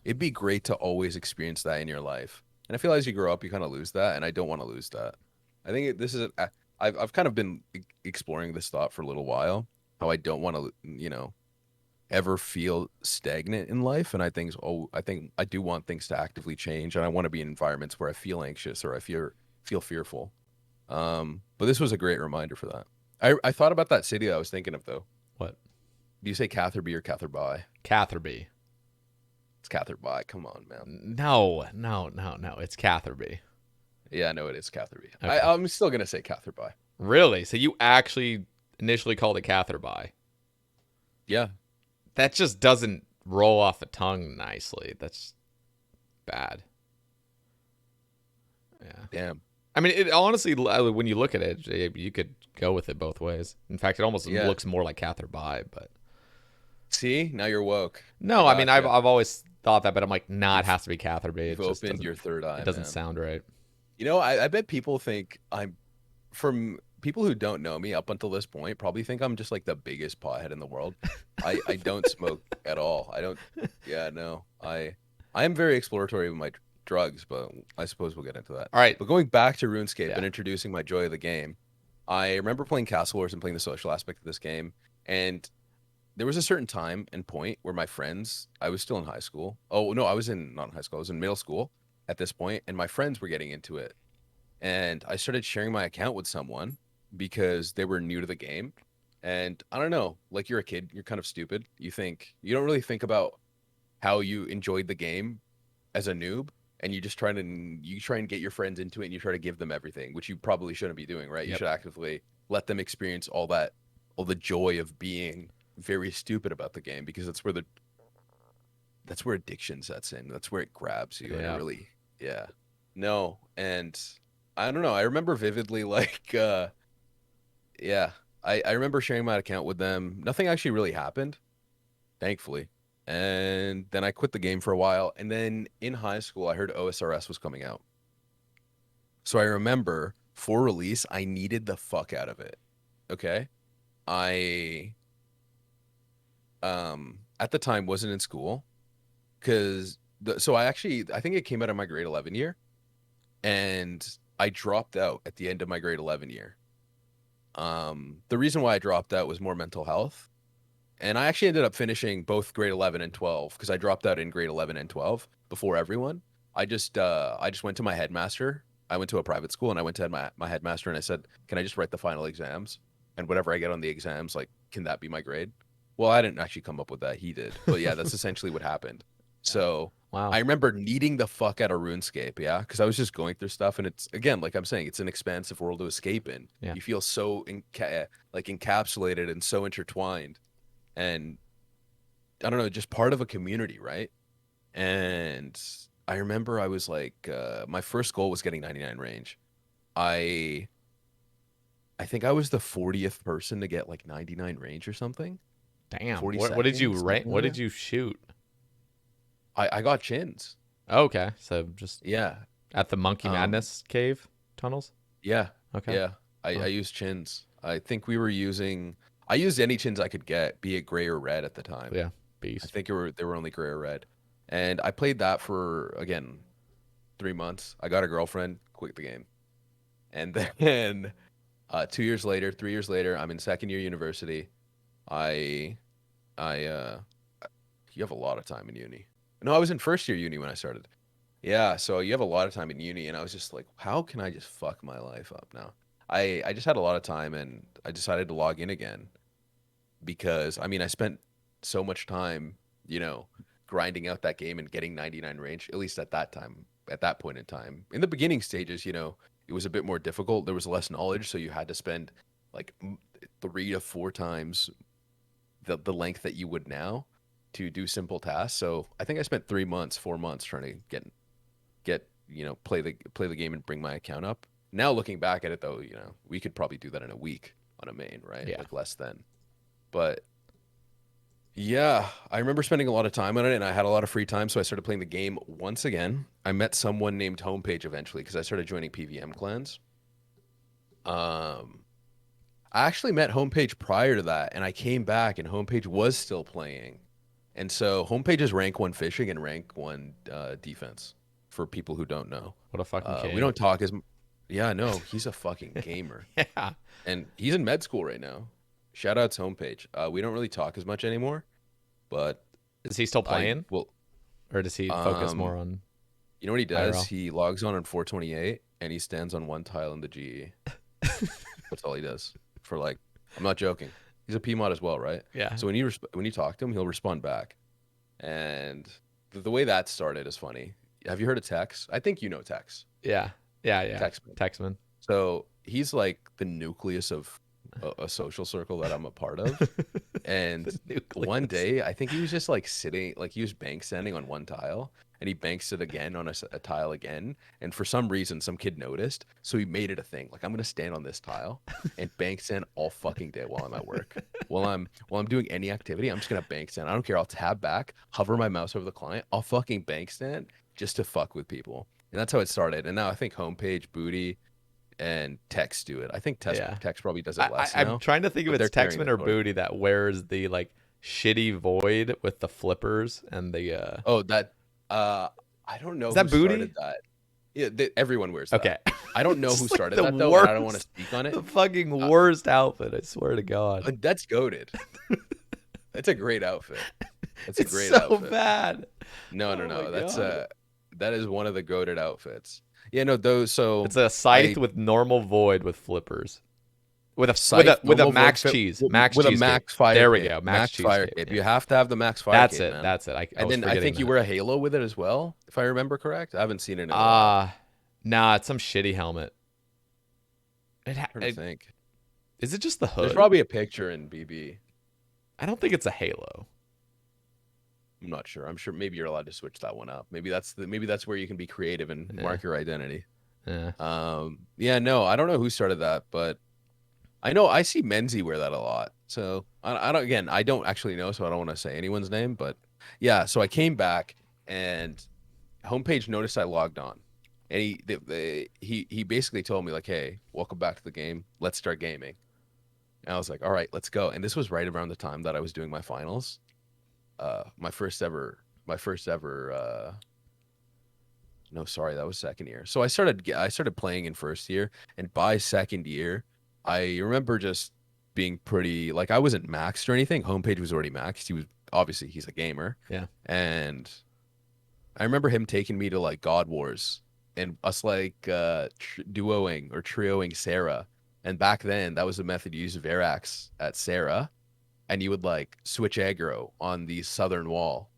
Speaker 2: It'd be great to always experience that in your life, and I feel as you grow up, you kind of lose that, and I don't want to lose that. I think this is I've kind of been exploring this thought for a little while, how I don't want to, ever feel stagnant in life, and I think I do want things to actively change, and I want to be in environments where I feel anxious or I feel fearful. But this was a great reminder for that. I thought about that city that I was thinking of, though.
Speaker 1: what?
Speaker 2: Do you say Catherby or Catherby?
Speaker 1: Catherby.
Speaker 2: It's Catherby. Come on, man.
Speaker 1: No, no, no, no. It's Catherby.
Speaker 2: Yeah, no, it is Catherby.
Speaker 1: Okay.
Speaker 2: I'm still gonna say Catherby.
Speaker 1: Really? So you actually initially called it Catherby?
Speaker 2: Yeah.
Speaker 1: That just doesn't roll off the tongue nicely. That's bad. Yeah.
Speaker 2: Damn.
Speaker 1: I mean, it honestly, when you look at it, you could go with it both ways. In fact, it almost
Speaker 2: Yeah.
Speaker 1: looks more like Catherby, but
Speaker 2: See, now you're woke. I
Speaker 1: no, I mean,
Speaker 2: got
Speaker 1: I've
Speaker 2: you.
Speaker 1: I've always thought that, but I'm like, nah, it
Speaker 2: You've
Speaker 1: has to be Catherby. It
Speaker 2: you've
Speaker 1: just
Speaker 2: opened
Speaker 1: doesn't.
Speaker 2: your third eye,
Speaker 1: It doesn't
Speaker 2: man.
Speaker 1: sound right.
Speaker 2: I bet people think from people who don't know me up until this point, probably think I'm just like the biggest pothead in the world. I don't smoke at all. I don't, yeah, no. I am very exploratory with my drugs, but I suppose we'll get into that.
Speaker 1: All right.
Speaker 2: But going back to RuneScape and
Speaker 1: Yeah.
Speaker 2: introducing my joy of the game, I remember playing Castle Wars and playing the social aspect of this game. And there was a certain time and point where my friends, I was still in high school. Oh, no, not in high school. I was in middle school at this point, and my friends were getting into it. And I started sharing my account with someone because they were new to the game. And I don't know, like you're a kid, you're kind of stupid. You don't really think about how you enjoyed the game as a noob, and you try and get your friends into it, and you try to give them everything, which you probably shouldn't be doing, right? You
Speaker 1: Yep.
Speaker 2: should actively let them experience all the joy of being very stupid about the game, because that's where addiction sets in. That's where it grabs you, and it
Speaker 1: Yeah.
Speaker 2: really, yeah. No, and I don't know. I remember vividly, like, yeah, I remember sharing my account with them. Nothing actually really happened, thankfully. And then I quit the game for a while. And then in high school, I heard OSRS was coming out. So I remember for release, I needed the fuck out of it. Okay. I at the time wasn't in school because so I think it came out of my grade 11 year, and I dropped out at the end of my grade 11 year. The reason why I dropped out was more mental health. And I actually ended up finishing both grade 11 and 12 because I dropped out in grade 11 and 12 before everyone. I just went to my headmaster. I went to a private school and I went to my headmaster and I said, "Can I just write the final exams? And whatever I get on the exams, like, can that be my grade?" Well, I didn't actually come up with that. He did. But yeah, that's essentially what happened. So
Speaker 1: Wow.
Speaker 2: I remember needing the fuck out of RuneScape, yeah, because I was just going through stuff, and it's, again, like I'm saying, it's an expansive world to escape in.
Speaker 1: Yeah.
Speaker 2: You feel so like encapsulated and so intertwined, and I don't know, just part of a community, right? And I remember I was like, my first goal was getting 99 range. I I think I was the 40th person to get like 99 range or something.
Speaker 1: Damn. What did
Speaker 2: 42nd,
Speaker 1: you rank?
Speaker 2: something
Speaker 1: What
Speaker 2: like
Speaker 1: did
Speaker 2: that.
Speaker 1: you shoot?
Speaker 2: I got chins.
Speaker 1: Okay, so just
Speaker 2: Yeah.
Speaker 1: at the Monkey
Speaker 2: Um,
Speaker 1: Madness cave tunnels.
Speaker 2: yeah.
Speaker 1: Okay.
Speaker 2: Yeah. I
Speaker 1: Huh.
Speaker 2: used chins. I think we were using, I used any chins I could get, be it gray or red at the time.
Speaker 1: Yeah.
Speaker 2: I
Speaker 1: Beast.
Speaker 2: think they were only gray or red. And I played that for, again, 3 months. I got a girlfriend, quit the game. And then 2 years later, 3 years later, I'm in second year university. I I you have a lot of time in uni. No, I was in first year uni when I started. Yeah, so you have a lot of time in uni, and I was just like, how can I just fuck my life up now? I just had a lot of time, and I decided to log in again because I mean I spent so much time, grinding out that game and getting 99 range, at least at that time, at that point in time. In the beginning stages, it was a bit more difficult. There was less knowledge, so you had to spend like 3 to 4 times the length that you would now to do simple tasks. So I think I spent 3 months, 4 months trying to get play the game and bring my account up. Now looking back at it though, we could probably do that in a week on a main, right?
Speaker 1: Yeah.
Speaker 2: Like less than. But yeah, I remember spending a lot of time on it and I had a lot of free time, so I started playing the game once again. I met someone named Homepage eventually because I started joining PVM clans. Um, I actually met Homepage prior to that, and I came back and Homepage was still playing. And so Homepage is rank one fishing and rank one defense for people who don't know.
Speaker 1: What a fucking
Speaker 2: We
Speaker 1: king.
Speaker 2: don't talk as yeah, no, he's a fucking gamer.
Speaker 1: Yeah.
Speaker 2: And he's in med school right now. Shout out to Homepage. We don't really talk as much anymore, but
Speaker 1: Is he still
Speaker 2: I
Speaker 1: playing,
Speaker 2: will
Speaker 1: or does he focus more
Speaker 2: um
Speaker 1: on
Speaker 2: you know what he does?
Speaker 1: IRL?
Speaker 2: He logs on 428 and he stands on one tile in the GE. That's all he does for, like, I'm not joking. He's a PMod as well, right?
Speaker 1: Yeah.
Speaker 2: So when you talk to him, he'll respond back. And the way that started is funny. Have you heard of Tex? I think you know Tex.
Speaker 1: Yeah. Yeah. Yeah.
Speaker 2: Texman.
Speaker 1: Texman.
Speaker 2: So he's like the nucleus of a social circle that I'm a part of. And
Speaker 1: The
Speaker 2: one
Speaker 1: nucleus.
Speaker 2: day, I think he was just like sitting, like he was bank standing on one tile, and he banks it again on a tile again. And for some reason, some kid noticed, so he made it a thing. Like, I'm gonna stand on this tile and bank stand all fucking day while I'm at work. While I'm doing any activity, I'm just gonna bank stand. I don't care. I'll tab back, hover my mouse over the client. I'll fucking bank stand just to fuck with people. And that's how it started. And now I think Homepage, Booty, and Tex do it. I think
Speaker 1: Yeah.
Speaker 2: Tex probably does it less
Speaker 1: I'm
Speaker 2: now,
Speaker 1: trying to think if
Speaker 2: but they're
Speaker 1: it's
Speaker 2: carrying
Speaker 1: Texman
Speaker 2: the
Speaker 1: or
Speaker 2: torch.
Speaker 1: Booty that wears the like shitty void with the flippers and the
Speaker 2: Oh, that I don't know
Speaker 1: Is
Speaker 2: who
Speaker 1: that Booty?
Speaker 2: started that. Yeah, everyone wears that.
Speaker 1: Okay.
Speaker 2: I don't know
Speaker 1: It's
Speaker 2: who
Speaker 1: like
Speaker 2: started
Speaker 1: the
Speaker 2: that though, and I don't want to
Speaker 1: worst,
Speaker 2: speak on it.
Speaker 1: the fucking
Speaker 2: Uh,
Speaker 1: worst outfit, I swear to God.
Speaker 2: That's goated. That's a great outfit. That's a
Speaker 1: It's
Speaker 2: great
Speaker 1: so
Speaker 2: outfit.
Speaker 1: bad.
Speaker 2: No, no,
Speaker 1: Oh my
Speaker 2: no. That's
Speaker 1: God.
Speaker 2: that is one of the goated outfits. Yeah, no, those. So
Speaker 1: It's a scythe
Speaker 2: I
Speaker 1: with normal void with flippers. With a
Speaker 2: scythe
Speaker 1: with a
Speaker 2: normal void
Speaker 1: max
Speaker 2: fit
Speaker 1: cheese. Max
Speaker 2: with a
Speaker 1: cheese cape.
Speaker 2: max fire
Speaker 1: There we
Speaker 2: cape.
Speaker 1: go. Max
Speaker 2: Max
Speaker 1: cheese
Speaker 2: fire
Speaker 1: cape.
Speaker 2: cape.
Speaker 1: Yeah.
Speaker 2: You have to have the max fire
Speaker 1: That's
Speaker 2: cape,
Speaker 1: it.
Speaker 2: man.
Speaker 1: That's it. I
Speaker 2: And
Speaker 1: was
Speaker 2: then I
Speaker 1: forgetting
Speaker 2: think you
Speaker 1: that.
Speaker 2: wear a halo with it as well, if I remember correct. I haven't seen it in a while.
Speaker 1: Nah, it's some shitty helmet.
Speaker 2: I'm trying to think.
Speaker 1: Is it just the
Speaker 2: There's
Speaker 1: hood?
Speaker 2: probably a picture in BB.
Speaker 1: I don't think it's a halo.
Speaker 2: I'm not sure. I'm sure maybe you're allowed to switch that one up. Maybe that's where you can be creative and
Speaker 1: Yeah.
Speaker 2: mark your identity.
Speaker 1: Yeah.
Speaker 2: Yeah, no, I don't know who started that, but I know I see Menzie wear that a lot. So I don't, again, I don't actually know, so I don't want to say anyone's name, but yeah. So I came back and homepage noticed I logged on, and he basically told me like, "Hey, welcome back to the game. Let's start gaming." And I was like, "All right, let's go." And this was right around the time that I was doing my finals, my first ever. No, sorry, that was second year. So I started playing in first year, and by second year, I remember just being pretty like I wasn't maxed or anything. Homepage was already maxed. He was obviously he's a gamer,
Speaker 1: Yeah.
Speaker 2: and I remember him taking me to like God Wars and us like duoing or trioing Sarah. And back then, that was the method you used Verax at Sarah, and you would like switch aggro on the southern wall,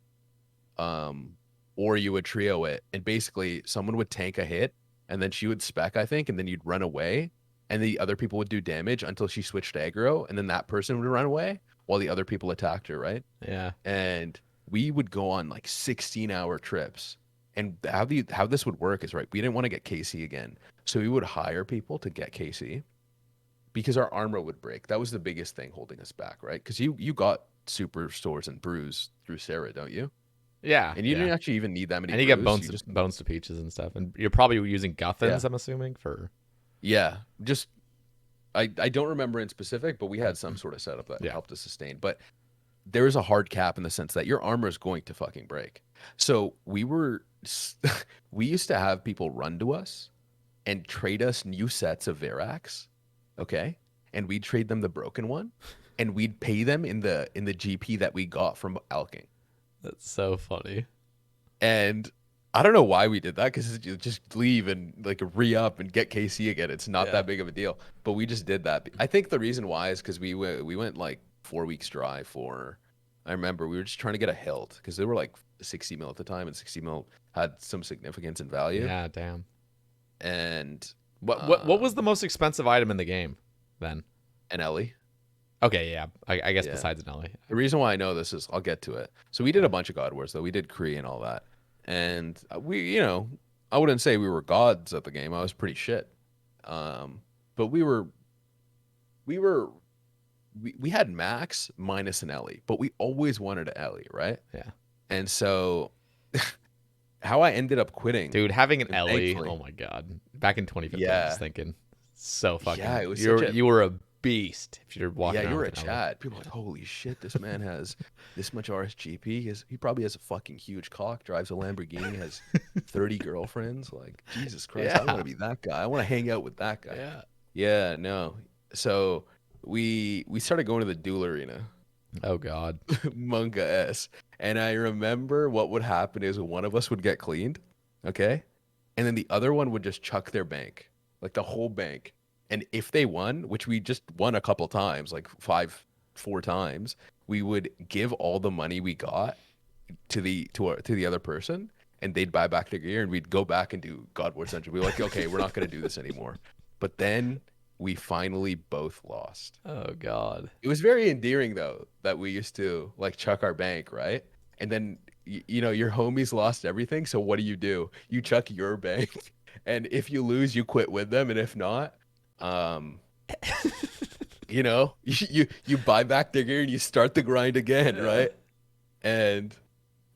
Speaker 2: um, or you would trio it, and basically someone would tank a hit, and then she would spec, I think, and then you'd run away, and the other people would do damage until she switched aggro, and then that person would run away while the other people attacked her, right?
Speaker 1: Yeah.
Speaker 2: And we would go on like 16-hour trips. And how this would work is right. We didn't want to get KC again, so we would hire people to get KC because our armor would break. That was the biggest thing holding us back, right? Because you got super stores and brews through Sarah, don't you?
Speaker 1: Yeah.
Speaker 2: And you
Speaker 1: Yeah.
Speaker 2: didn't actually even need that many
Speaker 1: And you get
Speaker 2: brews. You just
Speaker 1: bones to peaches and stuff, and you're probably using
Speaker 2: yeah
Speaker 1: Guthans, I'm assuming, for.
Speaker 2: yeah just I don't remember in specific, but we had some sort of setup that
Speaker 1: Yeah.
Speaker 2: helped us sustain. But there is a hard cap in the sense that your armor is going to fucking break. So we used to have people run to us and trade us new sets of Verax, okay? And we'd trade them the broken one, and we'd pay them in the GP that we got from alking.
Speaker 1: That's so funny.
Speaker 2: And I don't know why we did that because you just leave and like re-up and get KC again. It's not that big of a deal, but we just did that. I think the reason why is because we went like 4 weeks dry for. I remember we were just trying to get a hilt because they were like 60 mil at the time, and 60 mil had some significance and value.
Speaker 1: Yeah, damn.
Speaker 2: And
Speaker 1: What was the most expensive item in the game then?
Speaker 2: an Ellie.
Speaker 1: Okay, yeah. I guess
Speaker 2: Yeah.
Speaker 1: besides an Ellie.
Speaker 2: The reason why I know this is I'll get to it. So we did a bunch of God Wars though. We did Kree and all that, and I wouldn't say we were gods at the game. I was pretty shit. But we had Max minus an Ellie, but we always wanted an Ellie, right?
Speaker 1: Yeah.
Speaker 2: And so how I ended up quitting,
Speaker 1: Dude, having an Ellie,
Speaker 2: thankfully.
Speaker 1: oh my god. Back in 2015, I
Speaker 2: Yeah.
Speaker 1: was thinking, so fucking.
Speaker 2: Yeah, it was
Speaker 1: you were a beast if you're walking
Speaker 2: Yeah,
Speaker 1: around
Speaker 2: you were a
Speaker 1: with an Ellie.
Speaker 2: Chad. People are like, holy shit, this man has this much RSGP. He probably has a fucking huge cock, drives a Lamborghini, has 30 girlfriends. Like, Jesus Christ, I want
Speaker 1: Yeah.
Speaker 2: to be that guy. I want to hang out with that guy.
Speaker 1: Yeah.
Speaker 2: Yeah, no. So we started going to the duel arena,
Speaker 1: Oh god.
Speaker 2: Munga S. And I remember what would happen is one of us would get cleaned, okay? And then the other one would just chuck their bank, like the whole bank. And if they won, which we just won a couple times, like 4 times, we would give all the money we got to the other person, and they'd buy back their gear, and we'd go back and do God War Central. We'd be like, okay, we're not gonna do this anymore. But then we finally both lost.
Speaker 1: Oh god.
Speaker 2: It was very endearing though that we used to like chuck our bank, right? And then your homies lost everything. So what do? You chuck your bank, and if you lose, you quit with them, and if not, you buy back their gear and you start the grind again, right? And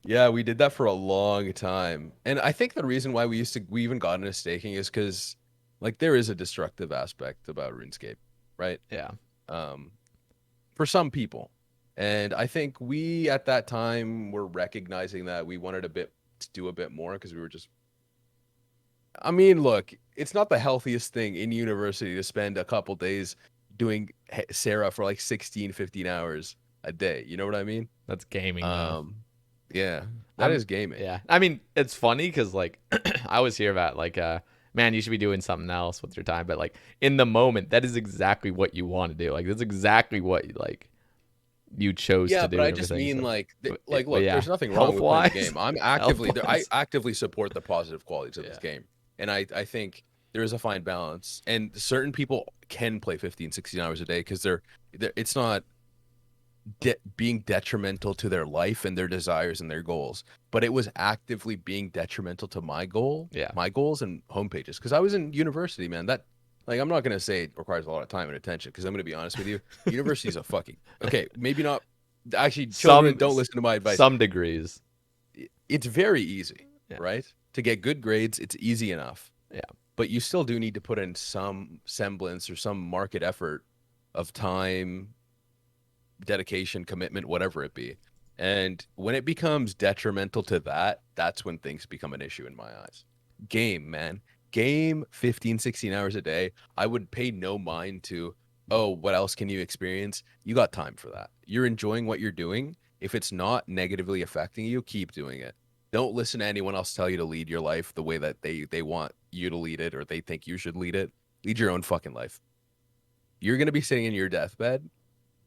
Speaker 2: yeah, we did that for a long time. And I think the reason why we even got into staking is because like there is a destructive aspect about RuneScape, right?
Speaker 1: Yeah.
Speaker 2: For some people. And I think we at that time were recognizing that we wanted to do a bit more because we were just I mean, look, it's not the healthiest thing in university to spend a couple days doing Sarah for like 16, 15 hours a day. You know what I mean?
Speaker 1: That's gaming though.
Speaker 2: Yeah, that is gaming.
Speaker 1: Yeah. I mean, it's funny because like I always hear about like man, you should be doing something else with your time, but like in the moment, that is exactly what you want to do. Like that's exactly what you chose to do.
Speaker 2: But I
Speaker 1: and
Speaker 2: just
Speaker 1: everything,
Speaker 2: mean
Speaker 1: so.
Speaker 2: look,
Speaker 1: yeah.
Speaker 2: there's nothing wrong with playing the
Speaker 1: Health-wise-
Speaker 2: game. I
Speaker 1: health-wise.
Speaker 2: actively support the positive qualities of this game. And I think there is a fine balance. And certain people can play 15, 16 hours a day because it's not being detrimental to their life and their desires and their goals, but it was actively being detrimental to
Speaker 1: Yeah.
Speaker 2: my goals and homepages. Because I was in university, man. That, like, I'm not gonna say it requires a lot of time and attention. Because I'm gonna be honest with you, university is a fucking okay. Maybe not. Actually, children,
Speaker 1: Some
Speaker 2: don't listen to my advice.
Speaker 1: some degrees.
Speaker 2: It's very easy,
Speaker 1: Yeah.
Speaker 2: right? To get good grades, it's easy enough.
Speaker 1: Yeah.
Speaker 2: But you still do need to put in some semblance or some market effort of time, dedication, commitment, whatever it be. And when it becomes detrimental to that, that's when things become an issue in my eyes. Game, man. Game 15, 16 hours a day. I would pay no mind to, oh, what else can you experience? You got time for that. You're enjoying what you're doing. If it's not negatively affecting you, keep doing it. Don't listen to anyone else tell you to lead your life the way that they want you to lead it or they think you should lead it. Lead your own fucking life. You're going to be sitting in your deathbed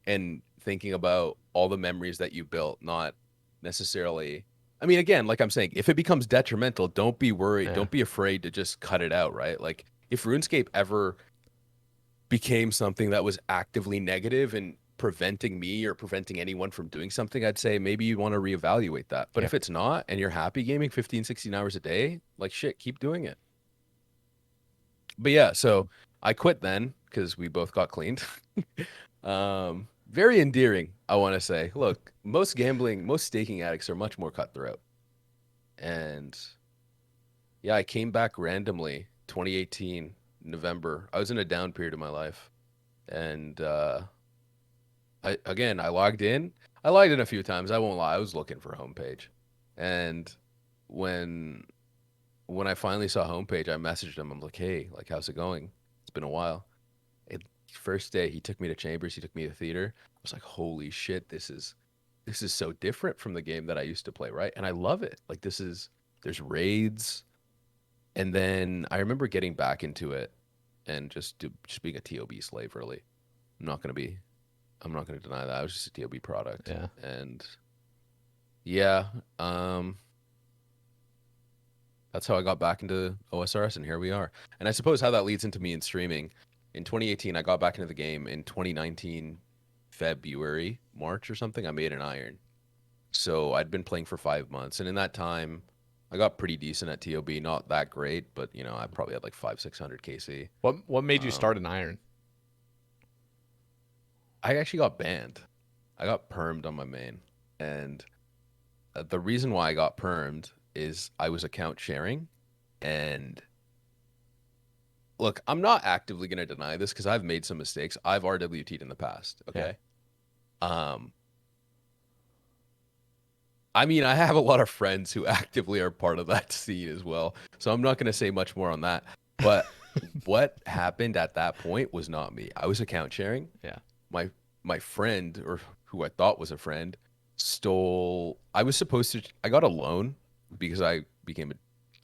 Speaker 2: and thinking about all the memories that you built, not necessarily. I mean, again, like I'm saying, if it becomes detrimental, don't be worried.
Speaker 1: Yeah.
Speaker 2: Don't be afraid to just cut it out, right? Like if RuneScape ever became something that was actively negative and preventing me or preventing anyone from doing something, I'd say maybe you want to reevaluate that. But
Speaker 1: Yeah.
Speaker 2: if it's not and you're happy gaming 15, 16 hours a day, like shit, keep doing it. But yeah, so I quit then because we both got cleaned. Very endearing, I want to say. Look, most staking addicts are much more cutthroat. And yeah, I came back randomly 2018 November. I was in a down period of my life. And I logged in. I logged in a few times. I won't lie. I was looking for a homepage. And when I finally saw homepage, I messaged him. I'm like, "Hey, like how's it going? It's been a while." First day he took me to Chambers, he took me to theater. I was like, holy shit, this is so different from the game that I used to play, right? And I love it. Like there's raids. And then I remember getting back into it and just being a TOB slave really. I'm not gonna deny that. I was just a TOB product.
Speaker 1: Yeah.
Speaker 2: And yeah, that's how I got back into OSRS, and here we are. And I suppose how that leads into me in streaming. In 2018, I got back into the game. In 2019, February, March or something, I made an iron. So I'd been playing for 5 months. And in that time, I got pretty decent at TOB. Not that great, but, you know, I probably had like 600 KC.
Speaker 1: What made you start an iron?
Speaker 2: I actually got banned. I got permed on my main. And the reason why I got permed is I was account sharing. And look, I'm not actively going to deny this because I've made some mistakes. I've RWT'd in the past. Okay. Yeah. I mean, I have a lot of friends who actively are part of that scene as well. So I'm not going to say much more on that. But what happened at that point was not me. I was account sharing.
Speaker 1: Yeah.
Speaker 2: My friend, or who I thought was a friend, stole. I got a loan because I became a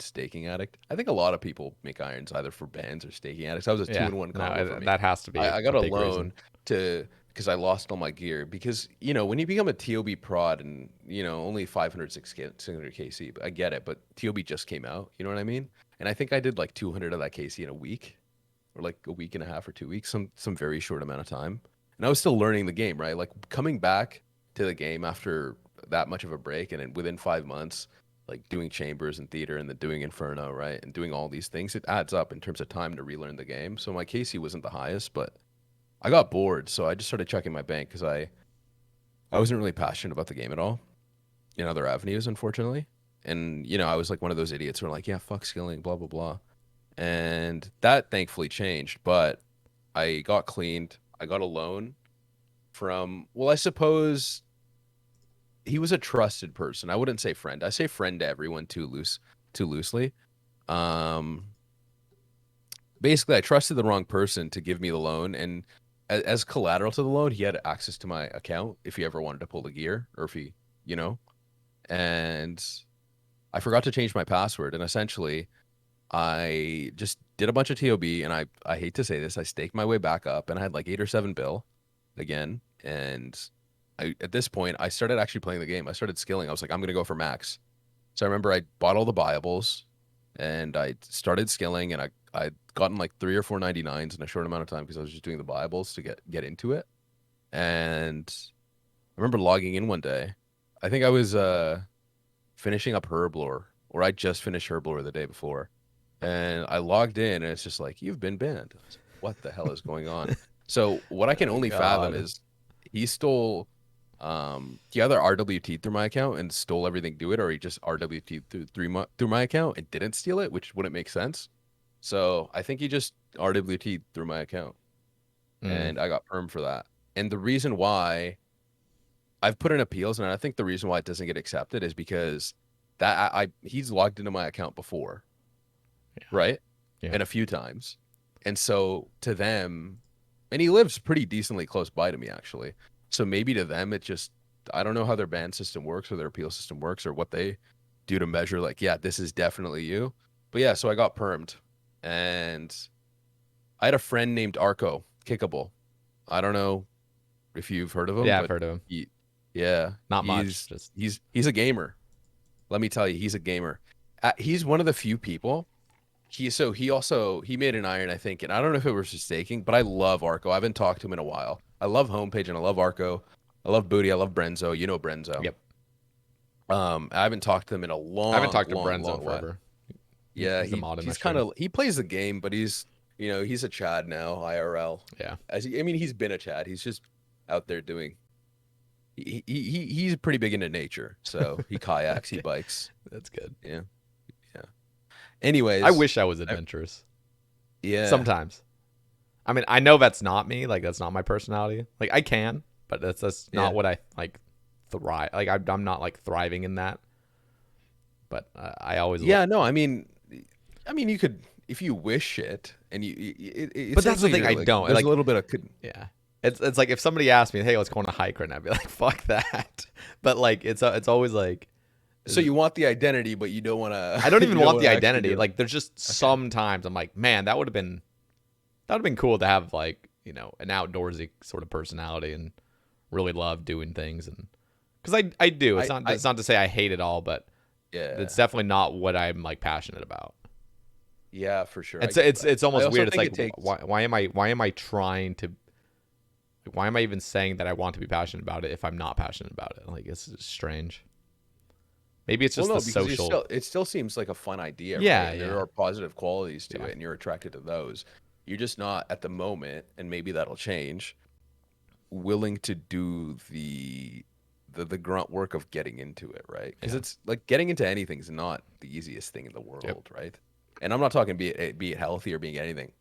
Speaker 2: staking addict. I think a lot of people make irons either for bans or staking addicts. I was a 2-in-1 combo for me.
Speaker 1: That has to be.
Speaker 2: I got a
Speaker 1: big
Speaker 2: loan
Speaker 1: reason.
Speaker 2: because I lost all my gear. Because you know when you become a TOB prod and you know only 500 600 KC, but I get it. But TOB just came out. You know what I mean? And I think I did like 200 of that KC in a week, or like a week and a half or 2 weeks, some very short amount of time. And I was still learning the game, right? Like coming back to the game after that much of a break, and then within 5 months, like doing Chambers and theater and then doing Inferno, right? And doing all these things, it adds up in terms of time to relearn the game. So my KC wasn't the highest, but I got bored. So I just started checking my bank because I wasn't really passionate about the game at all in other avenues, unfortunately. And, you know, I was like one of those idiots who are like, yeah, fuck skilling, blah, blah, blah. And that thankfully changed, but I got cleaned. I got a loan from, well, I suppose he was a trusted person. I wouldn't say friend. I say friend to everyone too loosely. Basically, I trusted the wrong person to give me the loan, and as collateral to the loan, he had access to my account if he ever wanted to pull the gear, or if he, you know. And I forgot to change my password, and essentially, I just did a bunch of TOB, and I hate to say this, I staked my way back up, and I had like 8 or 7 bill again, and at this point, I started actually playing the game. I started skilling. I was like, I'm going to go for max. So I remember I bought all the buyables and I started skilling, and I'd gotten like 3 or 4 99s in a short amount of time because I was just doing the buyables to get into it. And remember logging in one day. I think I was finishing up Herblore, or I just finished Herblore the day before, and I logged in, and it's just like, you've been banned. I was like, what the hell is going on? So what I can
Speaker 1: Oh
Speaker 2: only fathom
Speaker 1: God.
Speaker 2: is he stole. He either RWT through my account and stole everything to it, or he just RWT through my account and didn't steal it, which wouldn't make sense. So I think he just RWT through my account,
Speaker 1: Mm.
Speaker 2: and I got perm for that. And the reason why I've put in appeals, and I think the reason why it doesn't get accepted is because that he's logged into my account before,
Speaker 1: Yeah.
Speaker 2: right?
Speaker 1: Yeah.
Speaker 2: And a few times. And so to them, and he lives pretty decently close by to me actually. So maybe to them it just, I don't know how their ban system works or their appeal system works or what they do to measure like, yeah, this is definitely you. But yeah, so I got permed, and I had a friend named Arco Kickable. I don't know if you've heard of him,
Speaker 1: Yeah, I've
Speaker 2: but
Speaker 1: heard of him.
Speaker 2: yeah,
Speaker 1: Not much. Just
Speaker 2: he's a gamer. Let me tell you, he's a gamer. He's one of the few people. He made an iron, I think, and I don't know if it was mistaking, but I love Arco. I haven't talked to him in a while. I love Homepage and I love Arco. I love Booty. I love Brenzo. You know Brenzo.
Speaker 1: yep.
Speaker 2: I haven't talked to him in a
Speaker 1: I haven't
Speaker 2: long,
Speaker 1: talked to
Speaker 2: long,
Speaker 1: Brenzo
Speaker 2: long
Speaker 1: in
Speaker 2: while.
Speaker 1: forever.
Speaker 2: Yeah,
Speaker 1: He's a mod in my
Speaker 2: he's kind
Speaker 1: stream.
Speaker 2: of he plays the game, but he's a Chad now, IRL.
Speaker 1: Yeah.
Speaker 2: I mean, he's been a Chad. He's just out there doing. He's pretty big into nature, so he kayaks, he
Speaker 1: Okay.
Speaker 2: bikes.
Speaker 1: That's good.
Speaker 2: Yeah, yeah. Anyways,
Speaker 1: I wish I was adventurous.
Speaker 2: yeah,
Speaker 1: Sometimes. I mean, I know that's not me. Like, that's not my personality. Like, I can, but that's
Speaker 2: yeah.
Speaker 1: not what I like thrive. Like, I'm not like thriving in that. But I always.
Speaker 2: Yeah, no, I mean, you could if you wish it, and it
Speaker 1: But
Speaker 2: seems
Speaker 1: that's the
Speaker 2: like
Speaker 1: thing.
Speaker 2: you're
Speaker 1: I
Speaker 2: like
Speaker 1: don't
Speaker 2: there's
Speaker 1: like.
Speaker 2: a little bit of could.
Speaker 1: Yeah. It's like if somebody asked me, "Hey, let's go on a hike right now," I'd be like, "Fuck that." But like, it's always like.
Speaker 2: So you want the identity, but you don't want to.
Speaker 1: I don't even
Speaker 2: You don't
Speaker 1: want
Speaker 2: want
Speaker 1: the
Speaker 2: to actually
Speaker 1: identity.
Speaker 2: do it.
Speaker 1: Like, there's just
Speaker 2: Okay.
Speaker 1: sometimes I'm like, man, that would have been cool to have like an outdoorsy sort of personality and really love doing things and because I do. It's
Speaker 2: I
Speaker 1: not to say I hate it all, but
Speaker 2: yeah
Speaker 1: it's definitely not what I'm like passionate about.
Speaker 2: yeah for sure. I
Speaker 1: It's
Speaker 2: get
Speaker 1: it's
Speaker 2: that.
Speaker 1: it's
Speaker 2: I
Speaker 1: almost
Speaker 2: also
Speaker 1: weird. It's
Speaker 2: think
Speaker 1: like
Speaker 2: it takes.
Speaker 1: why am I trying to why am I even saying that I want to be passionate about it if I'm not passionate about it? Like it's strange. Maybe it's
Speaker 2: Well,
Speaker 1: just the
Speaker 2: no, because
Speaker 1: social.
Speaker 2: it still seems like a fun idea, right?
Speaker 1: Yeah,
Speaker 2: And there
Speaker 1: yeah,
Speaker 2: are positive qualities to
Speaker 1: yeah,
Speaker 2: it, and you're attracted to those. You're just not at the moment, and maybe that'll change. Willing to do the grunt work of getting into it, right? Because
Speaker 1: yeah.
Speaker 2: it's like getting into anything is not the easiest thing in the
Speaker 1: Yep.
Speaker 2: world, right? And I'm not talking be it healthy or being anything.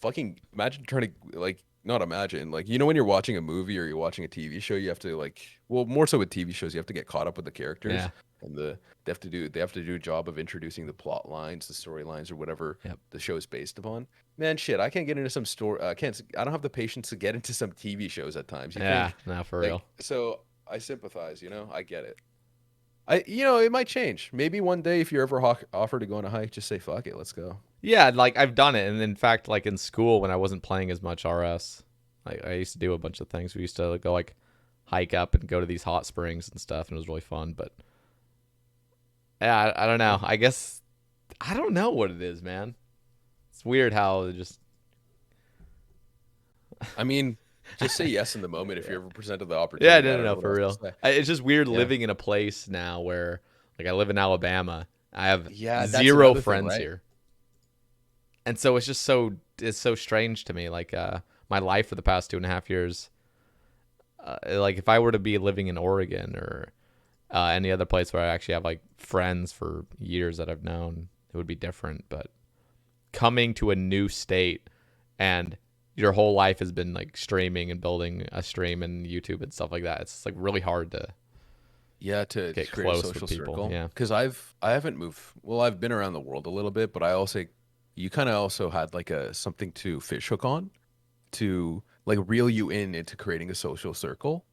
Speaker 2: Fucking imagine trying to like not imagine like when you're watching a movie or you're watching a TV show, you have to like more so with TV shows, you have to get caught up with the characters
Speaker 1: Yeah.
Speaker 2: and they have to do a job of introducing the plot lines, the storylines, or whatever
Speaker 1: Yep.
Speaker 2: the show is based upon. Man, shit, I can't get into some story. I don't have the patience to get into some TV shows at times. You
Speaker 1: Yeah.
Speaker 2: think
Speaker 1: No, for
Speaker 2: like
Speaker 1: real.
Speaker 2: so I sympathize, I get it. It might change. Maybe one day if you're ever offered to go on a hike, just say fuck it, let's go.
Speaker 1: Yeah, like I've done it, and in fact, like in school when I wasn't playing as much RS, like I used to do a bunch of things. We used to go like hike up and go to these hot springs and stuff, and it was really fun. But yeah, I don't know. I guess I don't know what it is, man. It's weird how it just
Speaker 2: I mean, just say yes in the moment if
Speaker 1: yeah.
Speaker 2: you're ever presented the
Speaker 1: Yeah,
Speaker 2: opportunity. I
Speaker 1: no, no,
Speaker 2: don't
Speaker 1: no,
Speaker 2: know what
Speaker 1: for
Speaker 2: else to
Speaker 1: real.
Speaker 2: say.
Speaker 1: It's just weird
Speaker 2: Yeah.
Speaker 1: living in a place now where like I live in Alabama. I have
Speaker 2: Yeah, that's
Speaker 1: zero
Speaker 2: another thing,
Speaker 1: friends
Speaker 2: right?
Speaker 1: here. And so it's so strange to me. Like my life for the past 2.5 years, like if I were to be living in Oregon or any other place where I actually have like friends for years that I've known, it would be different. But coming to a new state and your whole life has been like streaming and building a stream and YouTube and stuff like that, it's like really hard to
Speaker 2: Yeah, to
Speaker 1: get
Speaker 2: create a
Speaker 1: close
Speaker 2: social
Speaker 1: with people.
Speaker 2: circle.
Speaker 1: Yeah,
Speaker 2: Because I haven't moved. Well, I've been around the world a little bit, but I also you kind of also had like a something to fish hook on to like reel you into creating a social circle,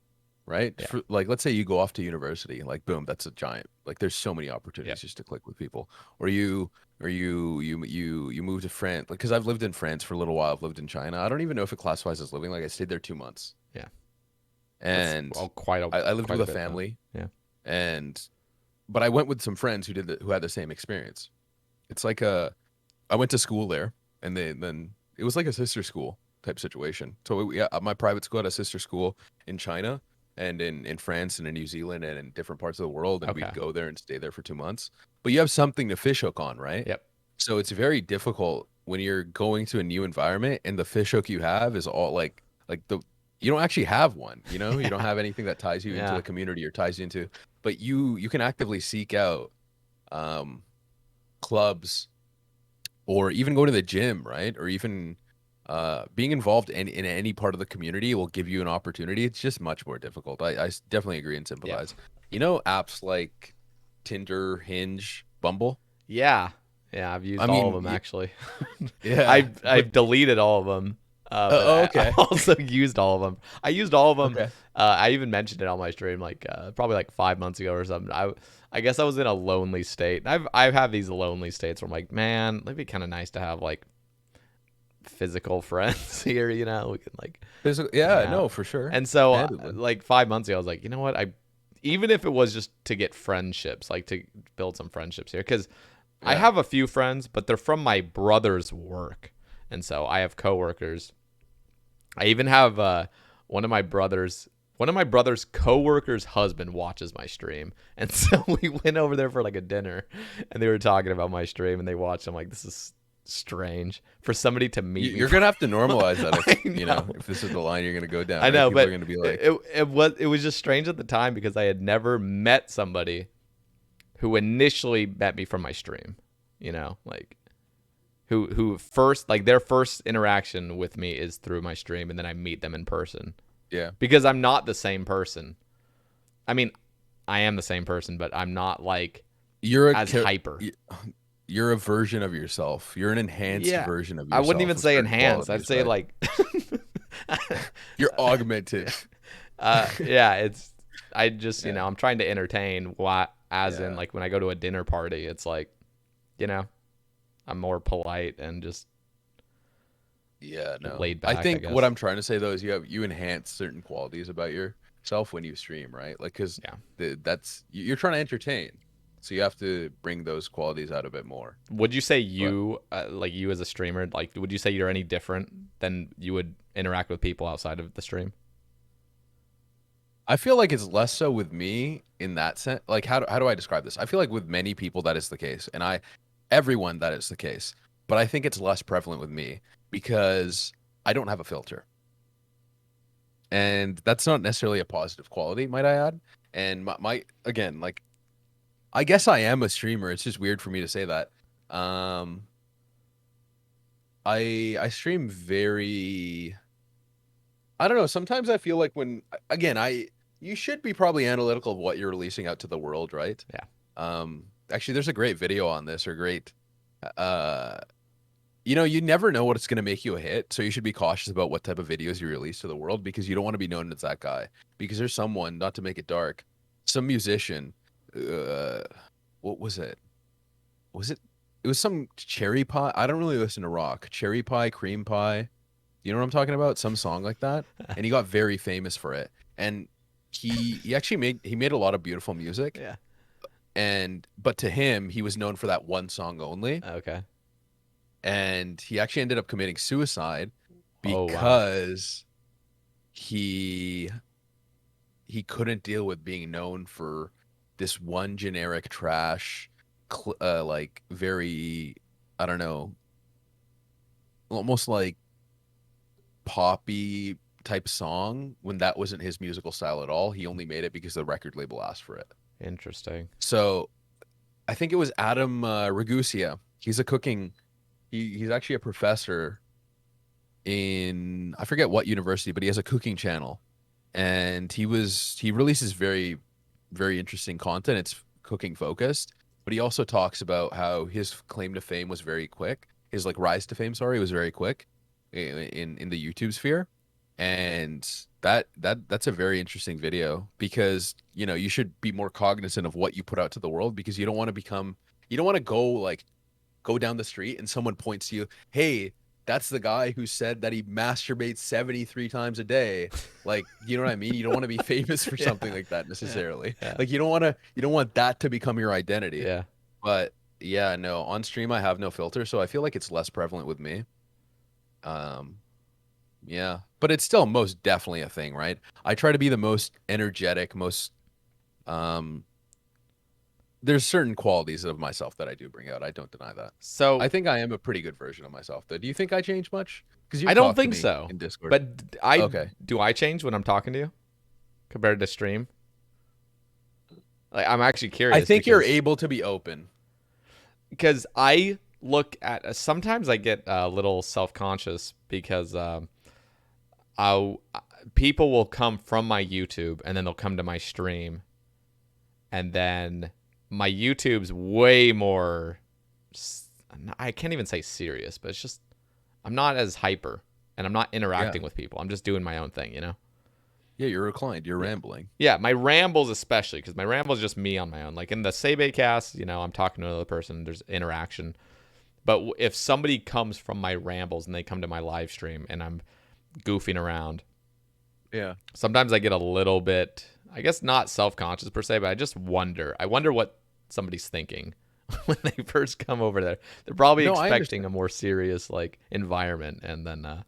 Speaker 2: right?
Speaker 1: yeah,
Speaker 2: Like let's say you go off to university, like boom, that's a giant. Like there's so many
Speaker 1: yeah,
Speaker 2: opportunities just to click with people. Or you move to France, like because I've lived in France for a little while. I've lived in China. I don't even know if it classifies as living. Like I stayed there 2 months,
Speaker 1: yeah. That's
Speaker 2: and I lived
Speaker 1: quite
Speaker 2: with
Speaker 1: a
Speaker 2: a
Speaker 1: bit though.
Speaker 2: family,
Speaker 1: Yeah,
Speaker 2: and but I went with some friends who had the same experience. It's like I went to school there, and then it was like a sister school type situation. So my private school had a sister school in China, and in France and in New Zealand and in different parts of the world, and
Speaker 1: Okay.
Speaker 2: we'd go there and stay there for 2 months. But you have something to fishhook on, right?
Speaker 1: Yep.
Speaker 2: So it's very difficult when you're going to a new environment and the fishhook you have is all like the you don't actually have one, you know? You don't have anything that ties you into
Speaker 1: Yeah.
Speaker 2: the community or ties you into, but you can actively seek out clubs or even go to the gym, right? Or even being involved in any part of the community will give you an opportunity. It's just much more difficult. I definitely agree and
Speaker 1: Yep.
Speaker 2: sympathize. You know, apps like Tinder, Hinge, Bumble.
Speaker 1: Yeah. Yeah. I've used
Speaker 2: I
Speaker 1: all of
Speaker 2: mean,
Speaker 1: them actually.
Speaker 2: yeah,
Speaker 1: I've deleted all of them. But
Speaker 2: oh,
Speaker 1: I
Speaker 2: okay,
Speaker 1: also used all of them. I used all of them.
Speaker 2: okay.
Speaker 1: I even mentioned it on my stream like probably like 5 months ago or something. I guess I was in a lonely state. I've had these lonely states where I'm like, man, it'd be kind of nice to have like physical friends here. You know, we can like hang
Speaker 2: Yeah,
Speaker 1: out.
Speaker 2: no, for sure.
Speaker 1: And so
Speaker 2: Handedly.
Speaker 1: like 5 months ago, I was like, you know what? Even if it was just to get friendships, like to build some friendships here, because I
Speaker 2: Yeah.
Speaker 1: have a few friends, but they're from my brother's work, and so I have coworkers. I even have one of my brother's coworkers' husband watches my stream, and so we went over there for like a dinner, and they were talking about my stream, and they watched. I'm like, this is strange for somebody to meet me.
Speaker 2: You're gonna have to normalize that
Speaker 1: I
Speaker 2: if you
Speaker 1: know.
Speaker 2: know if this is the line you're gonna go down,
Speaker 1: I
Speaker 2: right?
Speaker 1: know,
Speaker 2: People are
Speaker 1: but
Speaker 2: gonna be like,
Speaker 1: it was just strange at the time because I had never met somebody who initially met me from my stream. You know, like who first like their first interaction with me is through my stream, and then I meet them in person
Speaker 2: yeah,
Speaker 1: because I'm not the same person. I mean, I am the same person, but I'm not like
Speaker 2: you're a
Speaker 1: as hyper.
Speaker 2: you're a version of yourself. You're an enhanced
Speaker 1: Yeah,
Speaker 2: version of
Speaker 1: I wouldn't
Speaker 2: yourself
Speaker 1: even
Speaker 2: of
Speaker 1: say
Speaker 2: certain
Speaker 1: enhanced. I'd
Speaker 2: qualities,
Speaker 1: say
Speaker 2: right?
Speaker 1: like,
Speaker 2: You're augmented.
Speaker 1: yeah, it's I just
Speaker 2: Yeah,
Speaker 1: I'm trying to entertain. Why, as in
Speaker 2: yeah,
Speaker 1: like when I go to a dinner party, it's like, you know, I'm more polite and just
Speaker 2: yeah. No,
Speaker 1: laid
Speaker 2: I
Speaker 1: back, I
Speaker 2: think what
Speaker 1: guess.
Speaker 2: I'm trying to say though is you enhance certain qualities about yourself when you stream, right? Like, because
Speaker 1: Yeah.
Speaker 2: that's you're trying to entertain, so you have to bring those qualities out a bit more.
Speaker 1: Would you say
Speaker 2: But
Speaker 1: you, like you as a streamer, like would you say you're any different than you would interact with people outside of the stream?
Speaker 2: I feel like it's less so with me in that sense. Like, how do I describe this? I feel like with many people that is the case, and everyone that is the case. But I think it's less prevalent with me because I don't have a filter, and that's not necessarily a positive quality, might I add. And my again, like, I guess I am a streamer. It's just weird for me to say that. Um, I stream very. I don't know. Sometimes I feel like when again, you should be probably analytical of what you're releasing out to the world, right?
Speaker 1: Yeah.
Speaker 2: Actually, there's a great video on this, or great, uh, you never know what it's gonna make you a hit, so you should be cautious about what type of videos you release to the world because you don't want to be known as that guy. Because there's someone, not to make it dark, some musician, uh, what was it? Was it? It was some cherry pie. I don't really listen to rock. Cherry pie, cream pie. You know what I'm talking about? Some song like that. And he got very famous for it. And he actually made a lot of beautiful music.
Speaker 1: Yeah.
Speaker 2: And but to him, he was known for that one song only.
Speaker 1: Okay.
Speaker 2: And he actually ended up committing suicide
Speaker 1: Oh wow.
Speaker 2: because he he couldn't deal with being known for this one generic trash, like very, I don't know, almost like poppy type song when that wasn't his musical style at all. He only made it because the record label asked for it.
Speaker 1: Interesting.
Speaker 2: So I think it was Adam Ragusia. He's a cooking. He's actually a professor in I forget what university, but he has a cooking channel, and he releases very interesting content. It's cooking focused, but he also talks about how his claim to fame was very quick. His like rise to fame, sorry, was very quick in the YouTube sphere, and that's a very interesting video because you should be more cognizant of what you put out to the world because you don't want to go down the street and someone points to you, hey, that's the guy who said that he masturbates 73 times a day. Like, you know what I mean? You don't want to be famous for
Speaker 1: Yeah.
Speaker 2: something like that
Speaker 1: Yeah.
Speaker 2: necessarily.
Speaker 1: Yeah.
Speaker 2: Like, you don't want that to become your identity.
Speaker 1: Yeah.
Speaker 2: But yeah, no, on stream I have no filter, so I feel like it's less prevalent with me. Um, Yeah, but it's still most definitely a thing, right? I try to be the most energetic, most um there's certain qualities of myself that I do bring out. I don't deny that. I
Speaker 1: So
Speaker 2: think I am a pretty good version of myself, though. Do you think I change much? Because
Speaker 1: I
Speaker 2: you've
Speaker 1: don't
Speaker 2: talked to
Speaker 1: think
Speaker 2: me
Speaker 1: so.
Speaker 2: in Discord.
Speaker 1: But I
Speaker 2: Okay.
Speaker 1: do I change when I'm talking to you compared to stream? Like I'm actually
Speaker 2: I
Speaker 1: curious
Speaker 2: think you're
Speaker 1: because
Speaker 2: able to be open.
Speaker 1: I look at sometimes I get a little self-conscious because I people will come from my YouTube and then they'll come to my stream, and then my YouTube's way more. I can't even say serious, but it's just I'm not as hyper and I'm not
Speaker 2: Yeah.
Speaker 1: interacting with people. I'm just doing my own thing, you know?
Speaker 2: Yeah, you're reclined. You're
Speaker 1: Yeah.
Speaker 2: rambling.
Speaker 1: Yeah, my rambles especially, because my rambles is just me on my own. Like in the Sae Bae Cast, you know, I'm talking to another person. There's interaction. But if somebody comes from my rambles and they come to my live stream and I'm goofing around,
Speaker 2: Yeah.
Speaker 1: sometimes I get a little bit, I guess not self-conscious per se, but I just wonder. I wonder what somebody's thinking when they first come over there. They're probably
Speaker 2: No, I
Speaker 1: expecting
Speaker 2: understand.
Speaker 1: a more serious like environment, and then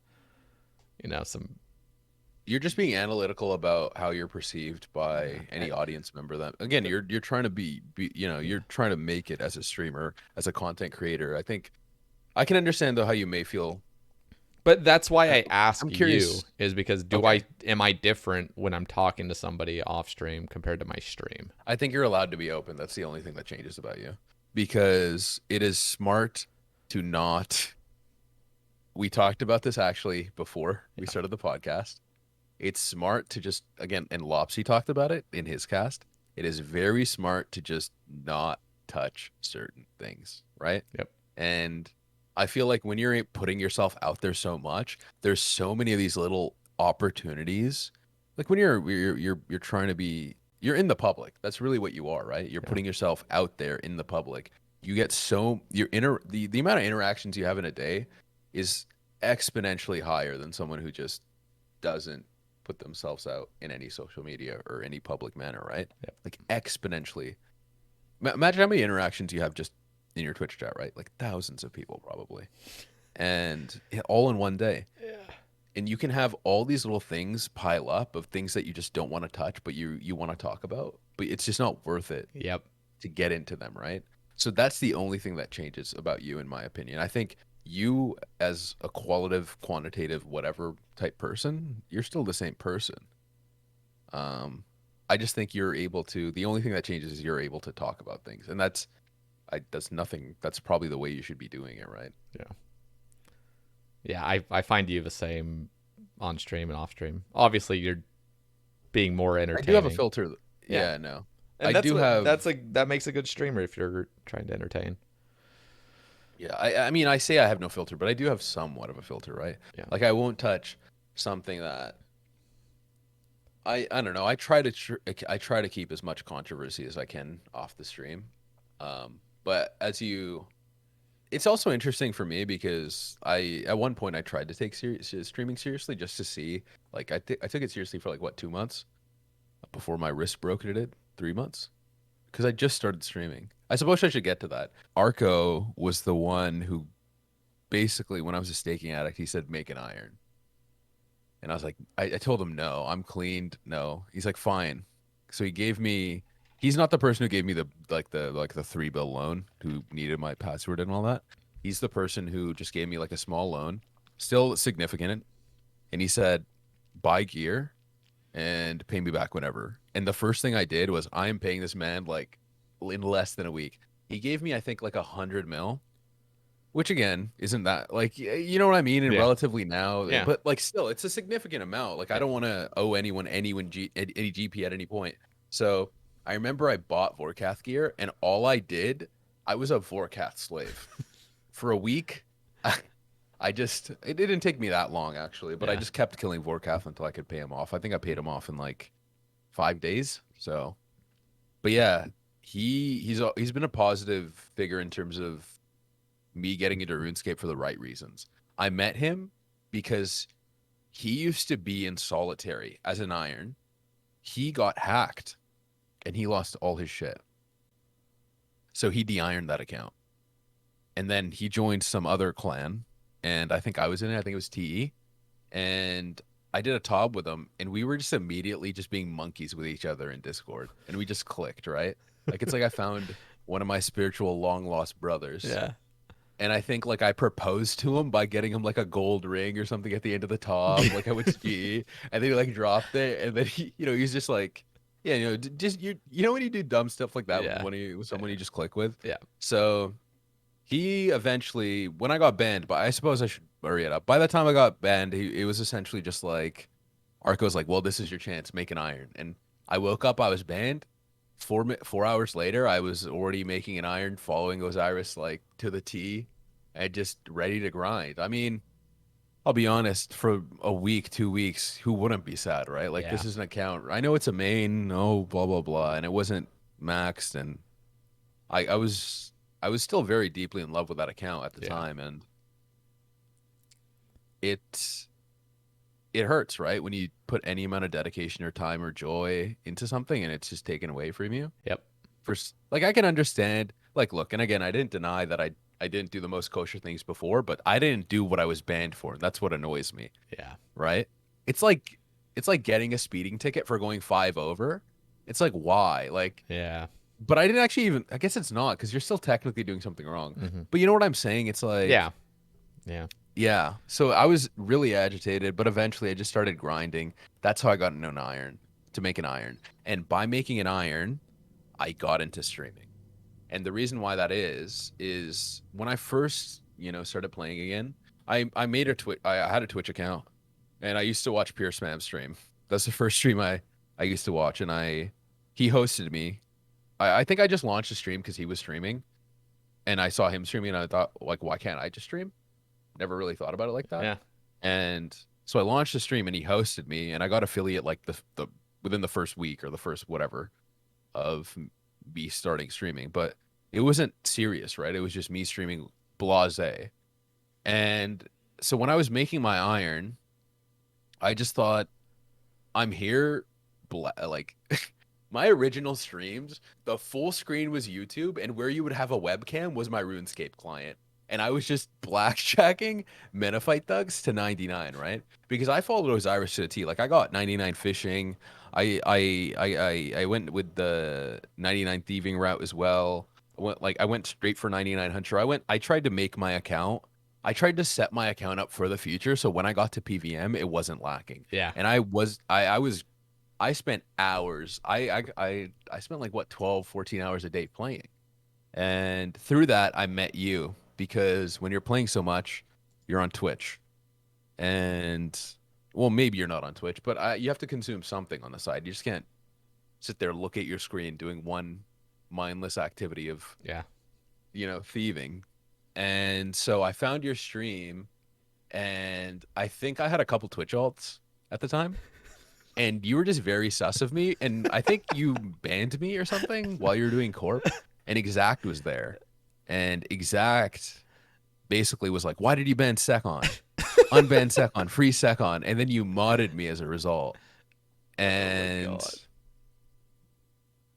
Speaker 1: you know, some
Speaker 2: You're just being analytical about how you're perceived by any audience member. That again, you're trying to be
Speaker 1: yeah.
Speaker 2: you're trying to make it as a streamer, as a content creator. I think I can understand though how you may feel.
Speaker 1: But that's why
Speaker 2: Uh,
Speaker 1: I ask
Speaker 2: I'm
Speaker 1: you
Speaker 2: curious.
Speaker 1: is because
Speaker 2: Okay,
Speaker 1: am I different when I'm talking to somebody off stream compared to my stream?
Speaker 2: I think you're allowed to be open. That's the only thing that changes about you, because it is smart to not. We talked about this actually before we
Speaker 1: Yeah.
Speaker 2: started the podcast. It's smart to just, again, and Lopsy talked about it in his cast. It is very smart to just not touch certain things, right?
Speaker 1: Yep.
Speaker 2: And I feel like when you're putting yourself out there so much, there's so many of these little opportunities. Like when you're trying to be, you're in the public. That's really what you are, right? You're
Speaker 1: Yeah.
Speaker 2: putting yourself out there in the public. You get so the amount of interactions you have in a day is exponentially higher than someone who just doesn't put themselves out in any social media or any public manner, right?
Speaker 1: Yep.
Speaker 2: Like exponentially. Imagine how many interactions you have just in your Twitch chat, right? Like thousands of people probably, and all in one day.
Speaker 1: Yeah.
Speaker 2: And you can have all these little things pile up of things that you just don't want to touch, but you want to talk about, but it's just not worth it
Speaker 1: Yep.
Speaker 2: to get into them, right? So that's the only thing that changes about you, in my opinion. I think you, as a qualitative, quantitative, whatever type person, you're still the same person. I just think you're able to. The only thing that changes is you're able to talk about things, and that's nothing. That's probably the way you should be doing it, right?
Speaker 1: Yeah. Yeah. I find you the same on stream and off stream. Obviously, you're being more
Speaker 2: I do have a
Speaker 1: entertaining.
Speaker 2: filter.
Speaker 1: Yeah.
Speaker 2: Yeah, no, I
Speaker 1: And
Speaker 2: do have.
Speaker 1: that makes a good streamer if you're trying to entertain.
Speaker 2: Yeah, I mean, I say I have no filter, but I do have somewhat of a filter, right?
Speaker 1: Yeah.
Speaker 2: Like I won't touch something that I don't know. I try to keep as much controversy as I can off the stream. But as you, it's also interesting for me because I at one point I tried to take streaming seriously just to see. Like I took it seriously for like what 2 months before my wrist broke. It did 3 months because I just started streaming. I suppose I should get to that. Arco was the one who basically, when I was a staking addict, he said make an iron. And I was like, I told him no, I'm cleaned. No. He's like, fine. So he gave me, he's not the person who gave me the 3 bill loan, who needed my password and all that. He's the person who just gave me like a small loan, still significant. And he said, buy gear and pay me back whenever. And the first thing I did was I am paying this man like in less than a week. He gave me, I think, like 100 mil, which again isn't that, like, you know what I mean, and
Speaker 1: Yeah.
Speaker 2: relatively now,
Speaker 1: Yeah.
Speaker 2: but like still it's a significant amount. Like I
Speaker 1: Yeah.
Speaker 2: don't want to owe anyone any GP at any point. So I remember I bought Vorkath gear, and all I did, I was a Vorkath slave for a week. I just, it didn't take me that long actually, but I
Speaker 1: Yeah.
Speaker 2: just kept killing Vorkath until I could pay him off. I think I paid him off in like 5 days. So, but yeah, he's been a positive figure in terms of me getting into RuneScape for the right reasons. I met him because he used to be in solitary as an iron. He got hacked and he lost all his shit. So he de-ironed that account. And then he joined some other clan. And I think I was in it. I think it was TE. and I did a TOB with him, and we were just immediately just being monkeys with each other in Discord, and we just clicked, right? Like it's like I found one of my spiritual long lost brothers.
Speaker 1: Yeah.
Speaker 2: And I think like I proposed to him by getting him like a gold ring or something at the end of the TOB, like I would ski, and then he like dropped it, and then he, he's just like, yeah, just you know when you do dumb stuff like that
Speaker 1: Yeah.
Speaker 2: with someone you just click with.
Speaker 1: Yeah.
Speaker 2: So he eventually, when I got banned, but I suppose I should hurry it up. By the time I got banned, it was essentially just like, Arco's like, well, this is your chance, make an iron. And I woke up, I was banned. 4 hours later, I was already making an iron, following Osiris like to the T, and just ready to grind. I mean, I'll be honest, for a week, 2 weeks, who wouldn't be sad, right? Like
Speaker 1: Yeah.
Speaker 2: this is an account. I know it's a main, no, blah blah blah, and it wasn't maxed, and I was still very deeply in love with that account at the
Speaker 1: Yeah.
Speaker 2: time, and it it hurts, right? When you put any amount of dedication or time or joy into something and it's just taken away from you.
Speaker 1: Yep.
Speaker 2: Like I can understand, like, look, and again, I didn't deny that I didn't do the most kosher things before, but I didn't do what I was banned for. That's what annoys me,
Speaker 1: Yeah.
Speaker 2: right? It's like getting a speeding ticket for going 5 over. It's like why? Like,
Speaker 1: Yeah.
Speaker 2: but I didn't actually even, I guess it's not, because you're still technically doing something wrong.
Speaker 1: Mhm.
Speaker 2: But you know what I'm saying? It's like,
Speaker 1: Yeah. Yeah.
Speaker 2: yeah. So I was really agitated, but eventually I just started grinding. That's how I got into an iron, to make an iron. And by making an iron, I got into streaming. And the reason why that is when I first, started playing again, I made a Twitch, I had a Twitch account, and I used to watch Pure Spam stream. That's the first stream I used to watch, and he hosted me. I think I just launched a stream because he was streaming, and I saw him streaming, and I thought, like, why can't I just stream? Never really thought about it like that.
Speaker 1: Yeah.
Speaker 2: And so I launched a stream, and he hosted me, and I got affiliate like the within the first week or the first whatever of me starting streaming. But it wasn't serious, right? It was just me streaming blase. And so when I was making my iron, I just thought, I'm here, like my original streams, the full screen was YouTube, and where you would have a webcam was my RuneScape client. And I was just blackjacking Menophyte thugs to 99, right? Because I followed Osiris to the T. Like I got 99 fishing. I went with the 99 thieving route as well. I went straight for 99 hunter. I tried to make my account. I tried to set my account up for the future, so when I got to PVM, it wasn't lacking.
Speaker 1: Yeah.
Speaker 2: And I spent hours. I spent like what 12, 14 hours a day playing. And through that I met you, because when you're playing so much, you're on Twitch. And well, maybe you're not on Twitch, but you have to consume something on the side. You just can't sit there, look at your screen doing one mindless activity of,
Speaker 1: Yeah.
Speaker 2: Thieving. And so I found your stream, and I think I had a couple Twitch alts at the time. And you were just very sus of me, and I think you banned me or something while you were doing Corp, and Exact was there. And Exact basically was like, why did you ban Sekhon? Unban Sekhon, free Sekhon. And then you modded me as a result. And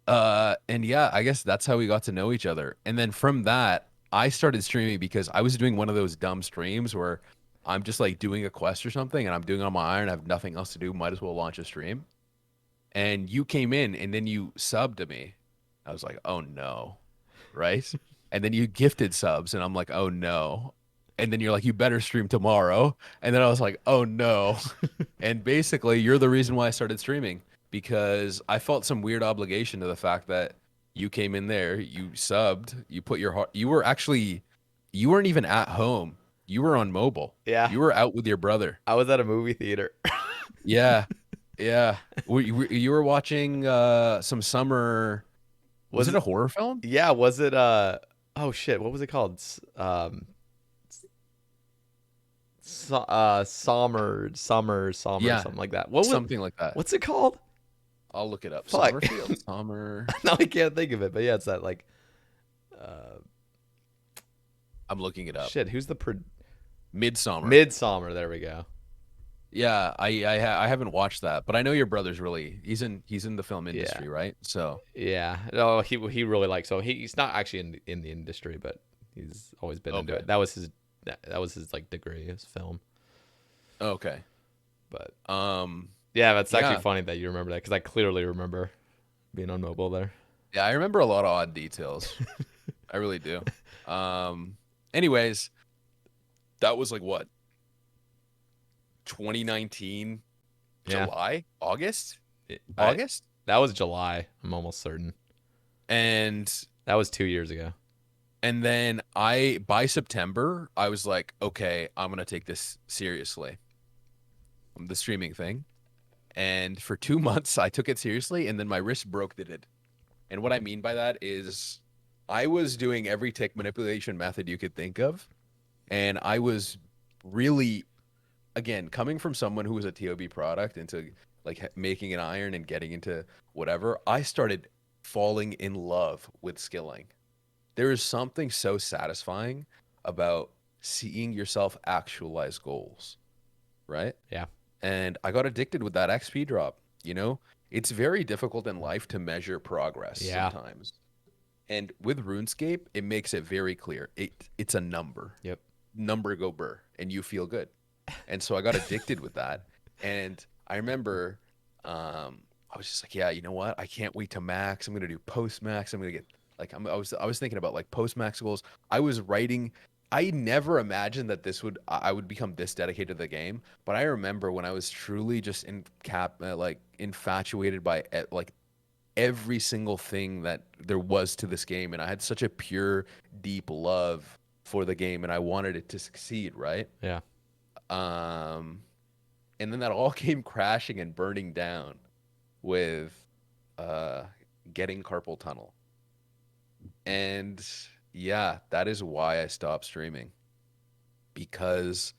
Speaker 2: and yeah, I guess that's how we got to know each other. And then from that, I started streaming because I was doing one of those dumb streams where I'm just like doing a quest or something, and I'm doing it on my iron. I have nothing else to do. Might as well launch a stream. And you came in, and then you subbed to me. I was like, oh no, right? And then you gifted subs, and I'm like, oh no. And then you're like, you better stream tomorrow. And then I was like, oh no. And basically, you're the reason why I started streaming, because I felt some weird obligation to the fact that you came in there, you subbed, you put your heart. You weren't even at home. You were on mobile.
Speaker 1: Yeah.
Speaker 2: You were out with your brother.
Speaker 1: I was at a movie theater.
Speaker 2: Yeah. Yeah. You were watching some summer. Was it a horror film?
Speaker 1: Yeah. Was it oh shit, what was it called? Summer,
Speaker 2: Yeah,
Speaker 1: something like that. What was
Speaker 2: something like that.
Speaker 1: What's it called?
Speaker 2: I'll look it up.
Speaker 1: Fuck.
Speaker 2: Summerfield, summer.
Speaker 1: Now I can't think of it, but yeah, it's that like
Speaker 2: I'm looking it up.
Speaker 1: shit, who's the
Speaker 2: Midsummer.
Speaker 1: Midsummer, there we go.
Speaker 2: Yeah, I haven't watched that, but I know your brother's really he's in the film industry, right? So
Speaker 1: Yeah. No, he really likes, so he's not actually in the industry, but he's always been into it. That was his like degree, his film.
Speaker 2: okay.
Speaker 1: But
Speaker 2: Um,
Speaker 1: yeah, that's actually
Speaker 2: yeah,
Speaker 1: funny that you remember that because I clearly remember being on mobile there.
Speaker 2: yeah, I remember a lot of odd details. I really do. Um, anyways, that was like what, 2019,
Speaker 1: Yeah,
Speaker 2: July, August,
Speaker 1: I
Speaker 2: August,
Speaker 1: that was July. I'm almost certain
Speaker 2: and
Speaker 1: that was 2 years ago.
Speaker 2: then by September, I was like, okay, I'm gonna take this seriously, the streaming thing. And for 2 months, I took it seriously, and then my wrist broke that it. And what I mean by that is I was doing every tick manipulation method you could think of. And I was really, again, coming from someone who was a TOB product into like making an iron and getting into whatever, I started falling in love with skilling. There is something so satisfying about seeing yourself actualize goals, right?
Speaker 1: Yeah,
Speaker 2: And I got addicted with that XP drop, you know? It's very difficult in life to measure progress
Speaker 1: yeah,
Speaker 2: sometimes. And with RuneScape, it makes it very clear. It's a number.
Speaker 1: yep.
Speaker 2: Number go burr, and you feel good. And so I got addicted with that. And I remember I was just like, yeah, you know what? I can't wait to max. I'm gonna do post max. I'm gonna get like I was thinking about like post max goals. I was writing. I never imagined that I would become this dedicated to the game. But I remember when I was truly just like infatuated by like every single thing that there was to this game, and I had such a pure, deep love for the game, and I wanted it to succeed, right?
Speaker 1: Yeah.
Speaker 2: Um, and then that all came crashing and burning down with uh getting carpal tunnel. And yeah, that is why I stopped streaming. Because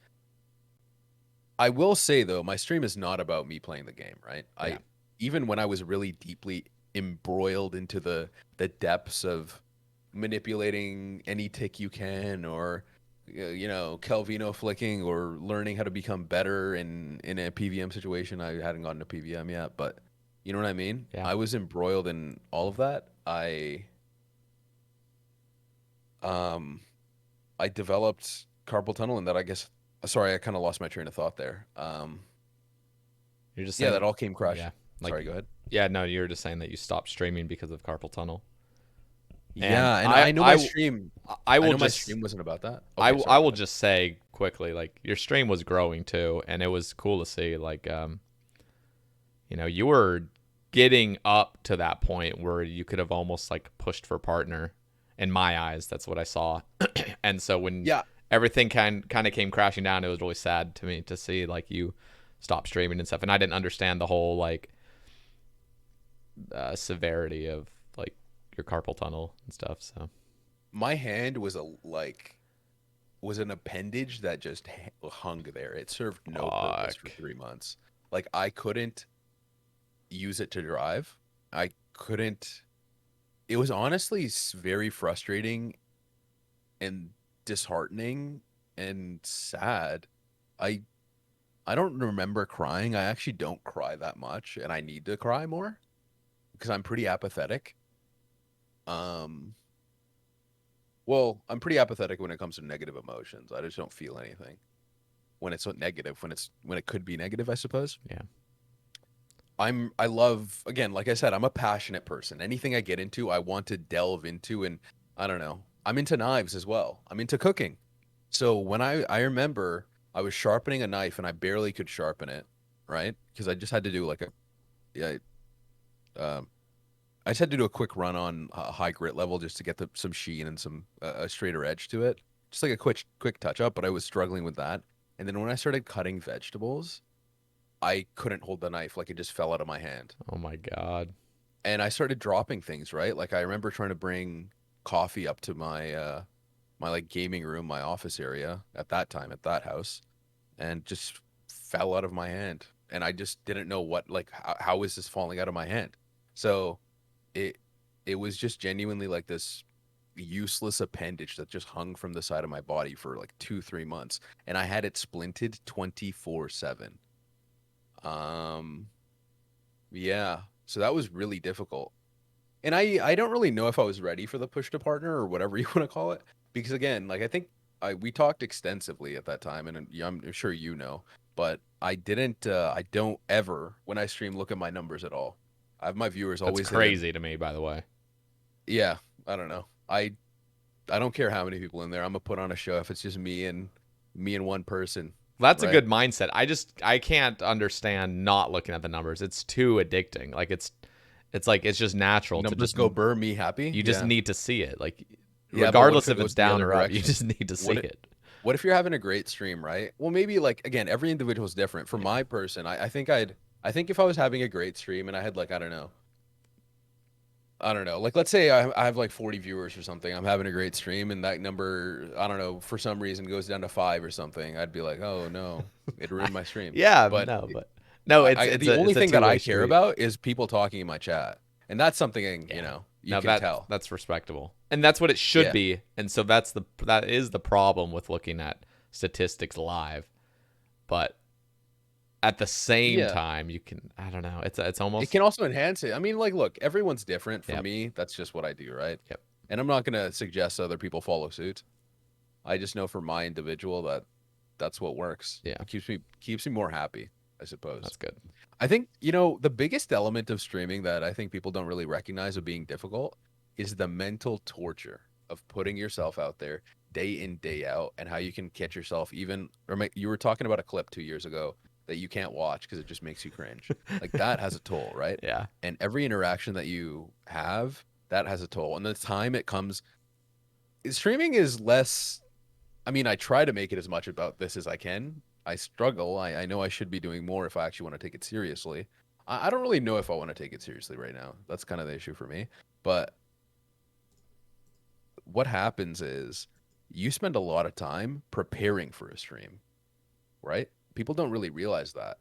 Speaker 2: I will say though, my stream is not about me playing the game, right?
Speaker 1: Yeah.
Speaker 2: I even when I was really deeply embroiled into the depths of manipulating any tick you can, or you know, Calvino flicking, or learning how to become better in a PVM situation. I hadn't gotten to PVM yet, but you know what I mean?
Speaker 1: Yeah.
Speaker 2: I was embroiled in all of that. Um I developed carpal tunnel, and that I guess sorry, I kind of lost my train of thought there.
Speaker 1: You're just
Speaker 2: Yeah,
Speaker 1: saying,
Speaker 2: that all came crash.
Speaker 1: yeah, like,
Speaker 2: Sorry, go ahead.
Speaker 1: yeah, no, you're just saying that you stopped streaming because of carpal tunnel. And
Speaker 2: Yeah, and I know my stream.
Speaker 1: I
Speaker 2: I
Speaker 1: will
Speaker 2: know my
Speaker 1: just
Speaker 2: stream wasn't about that.
Speaker 1: I
Speaker 2: Okay,
Speaker 1: will-
Speaker 2: sorry.
Speaker 1: I
Speaker 2: Go
Speaker 1: will
Speaker 2: ahead.
Speaker 1: just say quickly, like your stream was growing too, and it was cool to see. Like, you know, you were getting up to that point where you could have almost like pushed for partner. In my eyes, that's what I saw. And so when
Speaker 2: Yeah,
Speaker 1: everything kind of came crashing down, it was really sad to me to see like you stop streaming and stuff. And I didn't understand the whole like severity of like your carpal tunnel and stuff. So
Speaker 2: my hand was was an appendage that just hung there. It served no purpose for
Speaker 1: fuck.
Speaker 2: 3 months. Like I couldn't use it to drive. I couldn't. It was honestly very frustrating and disheartening and sad. I I don't remember crying. I actually don't cry that much, and I need to cry more because I'm pretty apathetic. Um, well, I'm pretty apathetic when it comes to negative emotions. I just don't feel anything when it's so negative, when it could be negative, I suppose.
Speaker 1: Yeah.
Speaker 2: I love, again, like I said, I'm a passionate person. Anything I get into, I want to delve into, and I don't know. I'm into knives as well. I'm into cooking. So when I remember I was sharpening a knife and I barely could sharpen it, right? Because I just had to do like a yeah, um I just had to do a quick run on a high grit level just to get some sheen and some a straighter edge to it. Just like a quick touch up, but I was struggling with that. And then when I started cutting vegetables, I couldn't hold the knife, like it just fell out of my hand.
Speaker 1: Oh my god.
Speaker 2: And I started dropping things, right? Like I remember trying to bring coffee up to my like gaming room, my office area at that time at that house, and just fell out of my hand. And I just didn't know what like how is this falling out of my hand? So it it was just genuinely like this useless appendage that just hung from the side of my body for like 2 3 months, and I had it splinted 24/7. Um, yeah, so that was really difficult. And I don't really know if I was ready for the push to partner or whatever you want to call it, because again, like I think we talked extensively at that time, and I'm sure you know, but I didn't. I don't ever when I stream look at my numbers at all. I have my viewers
Speaker 1: That's
Speaker 2: always hidden.
Speaker 1: crazy to me, by the way.
Speaker 2: Yeah, I don't know. I don't care how many people in there. I'm gonna put on a show if it's just me and one person.
Speaker 1: That's a
Speaker 2: Right?
Speaker 1: good mindset. I can't understand not looking at the numbers. It's too addicting. Like it's like it's just natural to
Speaker 2: Numbers
Speaker 1: just
Speaker 2: go burr, me happy.
Speaker 1: you just
Speaker 2: Yeah.
Speaker 1: need to see it. Like
Speaker 2: Yeah, but what
Speaker 1: regardless
Speaker 2: if it
Speaker 1: if it's
Speaker 2: goes the
Speaker 1: down
Speaker 2: other
Speaker 1: or up, you
Speaker 2: direction?
Speaker 1: just need to see
Speaker 2: What if,
Speaker 1: it.
Speaker 2: what if you're having a great stream, right? Well, maybe like again, every individual is different. For my person, I think if I was having a great stream and I had like I don't know. Like, let's say I have like 40 viewers or something. I'm having a great stream, and that number, I don't know, for some reason goes down to 5 or something. I'd be like, oh no, it ruined my stream.
Speaker 1: Yeah,
Speaker 2: But
Speaker 1: but no,
Speaker 2: the only
Speaker 1: it's a
Speaker 2: thing that
Speaker 1: two-way
Speaker 2: I care
Speaker 1: street.
Speaker 2: about is people talking in my chat, and that's something
Speaker 1: Yeah.
Speaker 2: you
Speaker 1: Now
Speaker 2: can tell.
Speaker 1: that's respectable. And that's what it should
Speaker 2: Yeah,
Speaker 1: be. And so that is the problem with looking at statistics live. But at the same
Speaker 2: yeah.
Speaker 1: time, you can I don't know. It's
Speaker 2: It
Speaker 1: almost
Speaker 2: can also enhance it. I mean, like, look, everyone's different. For
Speaker 1: yep.
Speaker 2: me, that's just what I do, right?
Speaker 1: Yep.
Speaker 2: And I'm not gonna suggest other people follow suit. I just know for my individual that that's what works.
Speaker 1: Yeah.
Speaker 2: It keeps me more happy, I suppose.
Speaker 1: That's good.
Speaker 2: I think, the biggest element of streaming that I think people don't really recognize of being difficult is the mental torture of putting yourself out there day in, day out, and how you can catch yourself you were talking about a clip 2 years ago that you can't watch because it just makes you cringe. Like that has a toll, right?
Speaker 1: Yeah.
Speaker 2: And every interaction that you have, that has a toll. And the time it comes, streaming is less. I mean, I try to make it as much about this as I can. I struggle. I know I should be doing more if I actually want to take it seriously. I don't really know if I want to take it seriously right now. That's kind of the issue for me. But what happens is you spend a lot of time preparing for a stream, right? People don't really realize that.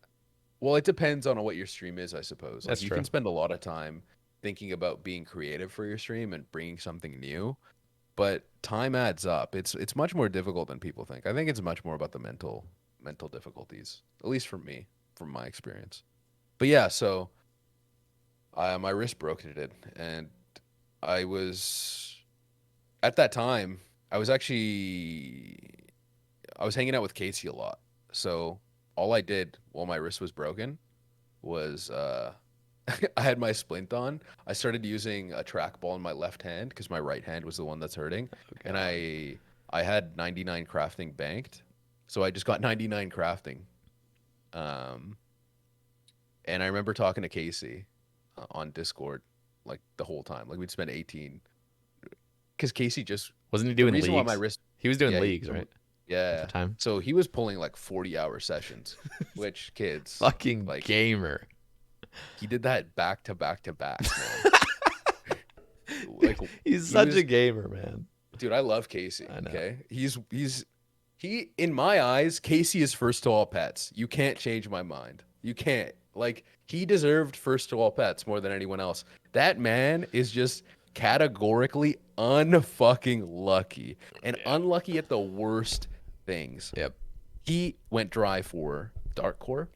Speaker 2: Well, it depends on what your stream is, I suppose. Like
Speaker 1: That's
Speaker 2: you
Speaker 1: true.
Speaker 2: can spend a lot of time thinking about being creative for your stream and bringing something new, but time adds up. It's much more difficult than people think. I think it's much more about the mental difficulties, at least for me, from my experience. But yeah, so my wrist broke it, and I was at that time. I was actually I was hanging out with Casey a lot. So all I did while my wrist was broken was I had my splint on. I started using a trackball in my left hand because my right hand was the one that's hurting, and
Speaker 1: God.
Speaker 2: I had 99 crafting banked, so I just got 99 crafting. Um, and I remember talking to Casey on Discord like the whole time. Like we'd spend 18 because Casey just
Speaker 1: Wasn't he
Speaker 2: the
Speaker 1: doing
Speaker 2: reason why my
Speaker 1: leagues?
Speaker 2: wrist
Speaker 1: He was doing
Speaker 2: yeah
Speaker 1: leagues, right? At
Speaker 2: yeah
Speaker 1: the time.
Speaker 2: so he was pulling like 40-hour sessions, which kids
Speaker 1: Fucking
Speaker 2: like
Speaker 1: gamer.
Speaker 2: he did that back to back to back, man. Like
Speaker 1: He's
Speaker 2: he
Speaker 1: such
Speaker 2: was
Speaker 1: a gamer, man.
Speaker 2: dude, I love Casey.
Speaker 1: I know.
Speaker 2: Okay. He in my eyes, Casey is first to all pets. You can't change my mind. You can't. Like he deserved first to all pets more than anyone else. That man is just categorically unfucking lucky and unlucky at the worst things.
Speaker 1: Yep.
Speaker 2: He went dry for Dark Core.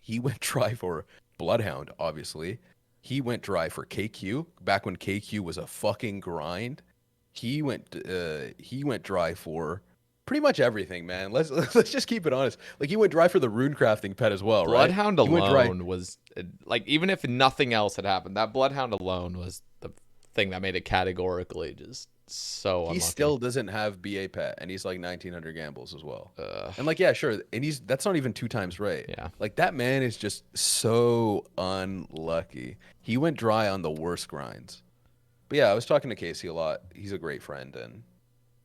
Speaker 2: He went dry for Bloodhound, obviously. He went dry for KQ back when KQ was a fucking grind. He went dry for pretty much everything, man. Let's just keep it honest. Like he went dry for the rune crafting pet as well, right?
Speaker 1: Bloodhound
Speaker 2: He went dry.
Speaker 1: alone was like even if nothing else had happened, that Bloodhound alone was the thing that made it categorically just so
Speaker 2: He
Speaker 1: unlucky.
Speaker 2: still doesn't have BA pet, and he's like 1900 gambles as well.
Speaker 1: Ugh.
Speaker 2: And like, yeah, sure, and that's not even 2 times right.
Speaker 1: Yeah.
Speaker 2: Like that man is just so unlucky. He went dry on the worst grinds. But yeah, I was talking to Casey a lot. He's a great friend, and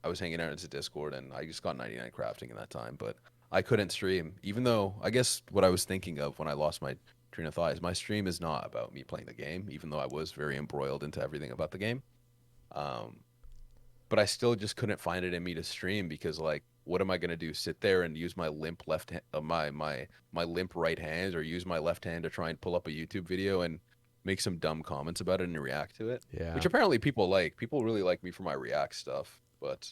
Speaker 2: I was hanging out in his Discord, and I just got 99 crafting in that time. But I couldn't stream, even though I guess what I was thinking of when I lost my train of thought is my stream is not about me playing the game, even though I was very embroiled into everything about the game. But I still just couldn't find it in me to stream because like what am I gonna do? Sit there and use my limp my limp right hand, or use my left hand to try and pull up a YouTube video and make some dumb comments about it and react to it?
Speaker 1: Yeah.
Speaker 2: Which apparently people like. People really like me for my react stuff, but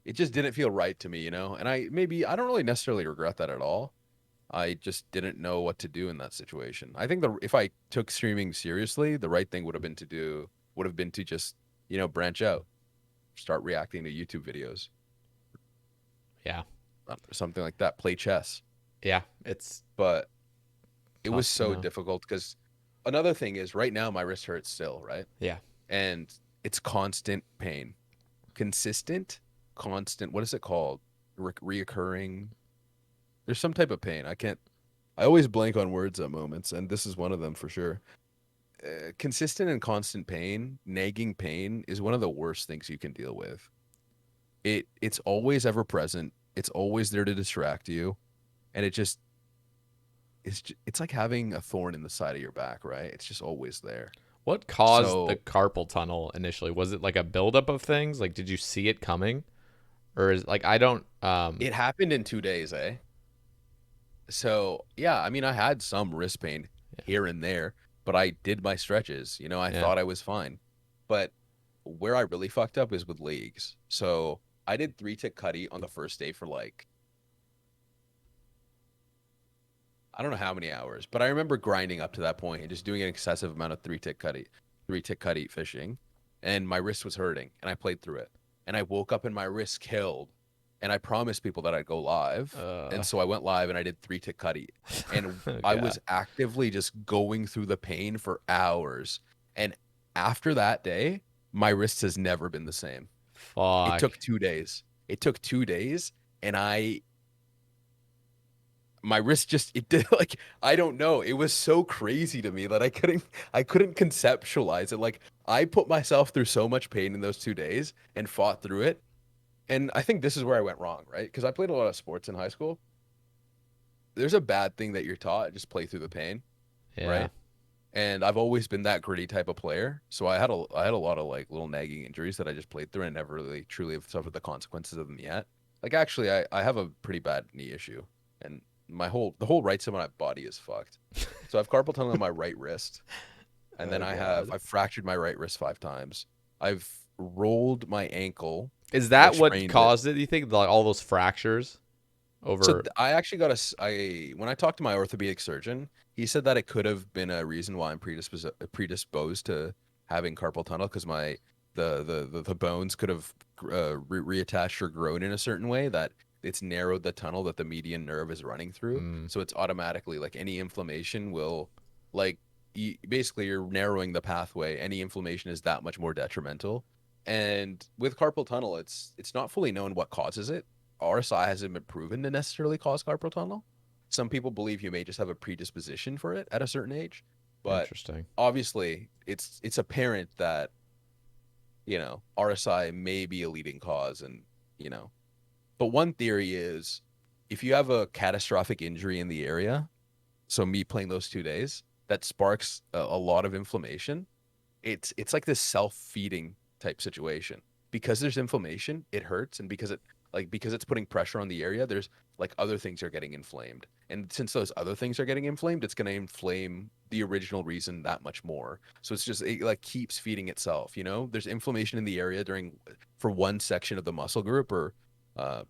Speaker 2: it just didn't feel right to me, And I don't really necessarily regret that at all. I just didn't know what to do in that situation. I think if I took streaming seriously, the right thing would have been to just branch out, start reacting to YouTube videos.
Speaker 1: Yeah.
Speaker 2: something like that, play chess.
Speaker 1: Yeah, it's
Speaker 2: But it was
Speaker 1: tough to
Speaker 2: so
Speaker 1: know.
Speaker 2: difficult because another thing is right now my wrist hurts still, right?
Speaker 1: Yeah.
Speaker 2: And it's constant pain, consistent, constant. What is it called? Reoccurring. There's some type of pain. I can't. I always blank on words at moments, and this is one of them for sure. Consistent and constant pain, nagging pain, is one of the worst things you can deal with. It's always ever present. It's always there to distract you, and it's like having a thorn in the side of your back, right? It's just always there.
Speaker 1: What caused the
Speaker 2: So
Speaker 1: carpal tunnel initially? Was it like a buildup of things? Like, did you see it coming, or is like I don't?
Speaker 2: it happened in 2 days, eh? So yeah, I mean, I had some wrist pain here and there, but I did my stretches. I
Speaker 1: Yeah.
Speaker 2: thought I was fine. But where I really fucked up is with leagues. So I did 3-tick cutty on the first day for like, I don't know how many hours, but I remember grinding up to that point and just doing an excessive amount of 3-tick cutty fishing. And my wrist was hurting and I played through it. And I woke up and my wrist killed. And I promised people that I'd go live. And
Speaker 1: Uh.
Speaker 2: so I went live and I did 3-tick cutty. And I
Speaker 1: Yeah.
Speaker 2: was actively just going through the pain for hours. And after that day, my wrist has never been the same. It
Speaker 1: Fuck.
Speaker 2: took 2 days. It took 2 days, and my wrist just it did like I don't know. It was so crazy to me that I couldn't conceptualize it. Like I put myself through so much pain in those 2 days and fought through it. And I think this is where I went wrong, right? Because I played a lot of sports in high school. There's a bad thing that you're taught, just play through the pain,
Speaker 1: Yeah.
Speaker 2: right? And I've always been that gritty type of player. So I had a lot of like little nagging injuries that I just played through and never really truly have suffered the consequences of them yet. Like actually I have a pretty bad knee issue and the whole right side of my body is fucked. So I have carpal tunnel in my right wrist. And then
Speaker 1: Oh god.
Speaker 2: I've fractured my right wrist 5 times. I've rolled my ankle,
Speaker 1: Is that
Speaker 2: like
Speaker 1: what
Speaker 2: sprained it.
Speaker 1: caused it? You think like all those fractures
Speaker 2: So
Speaker 1: over?
Speaker 2: I actually got I when I talked to my orthopedic surgeon, he said that it could have been a reason why I'm predisposed to having carpal tunnel because my the bones could have reattached or grown in a certain way that it's narrowed the tunnel that the median nerve is running through.
Speaker 1: Mm,
Speaker 2: So it's automatically like any inflammation will like basically you're narrowing the pathway. Any inflammation is that much more detrimental. And with carpal tunnel, it's not fully known what causes it. RSI hasn't been proven to necessarily cause carpal tunnel. Some people believe you may just have a predisposition for it at a certain age, but
Speaker 1: interesting.
Speaker 2: obviously it's apparent that RSI may be a leading cause, and you know. But one theory is if you have a catastrophic injury in the area, so me playing those 2 days, that sparks a lot of inflammation. It's like this self-feeding type situation. Because there's inflammation, it hurts, and because it's putting pressure on the area, there's like other things are getting inflamed. And since those other things are getting inflamed, it's going to inflame the original reason that much more. So it like keeps feeding itself. There's inflammation in the area for one section of the muscle group or uh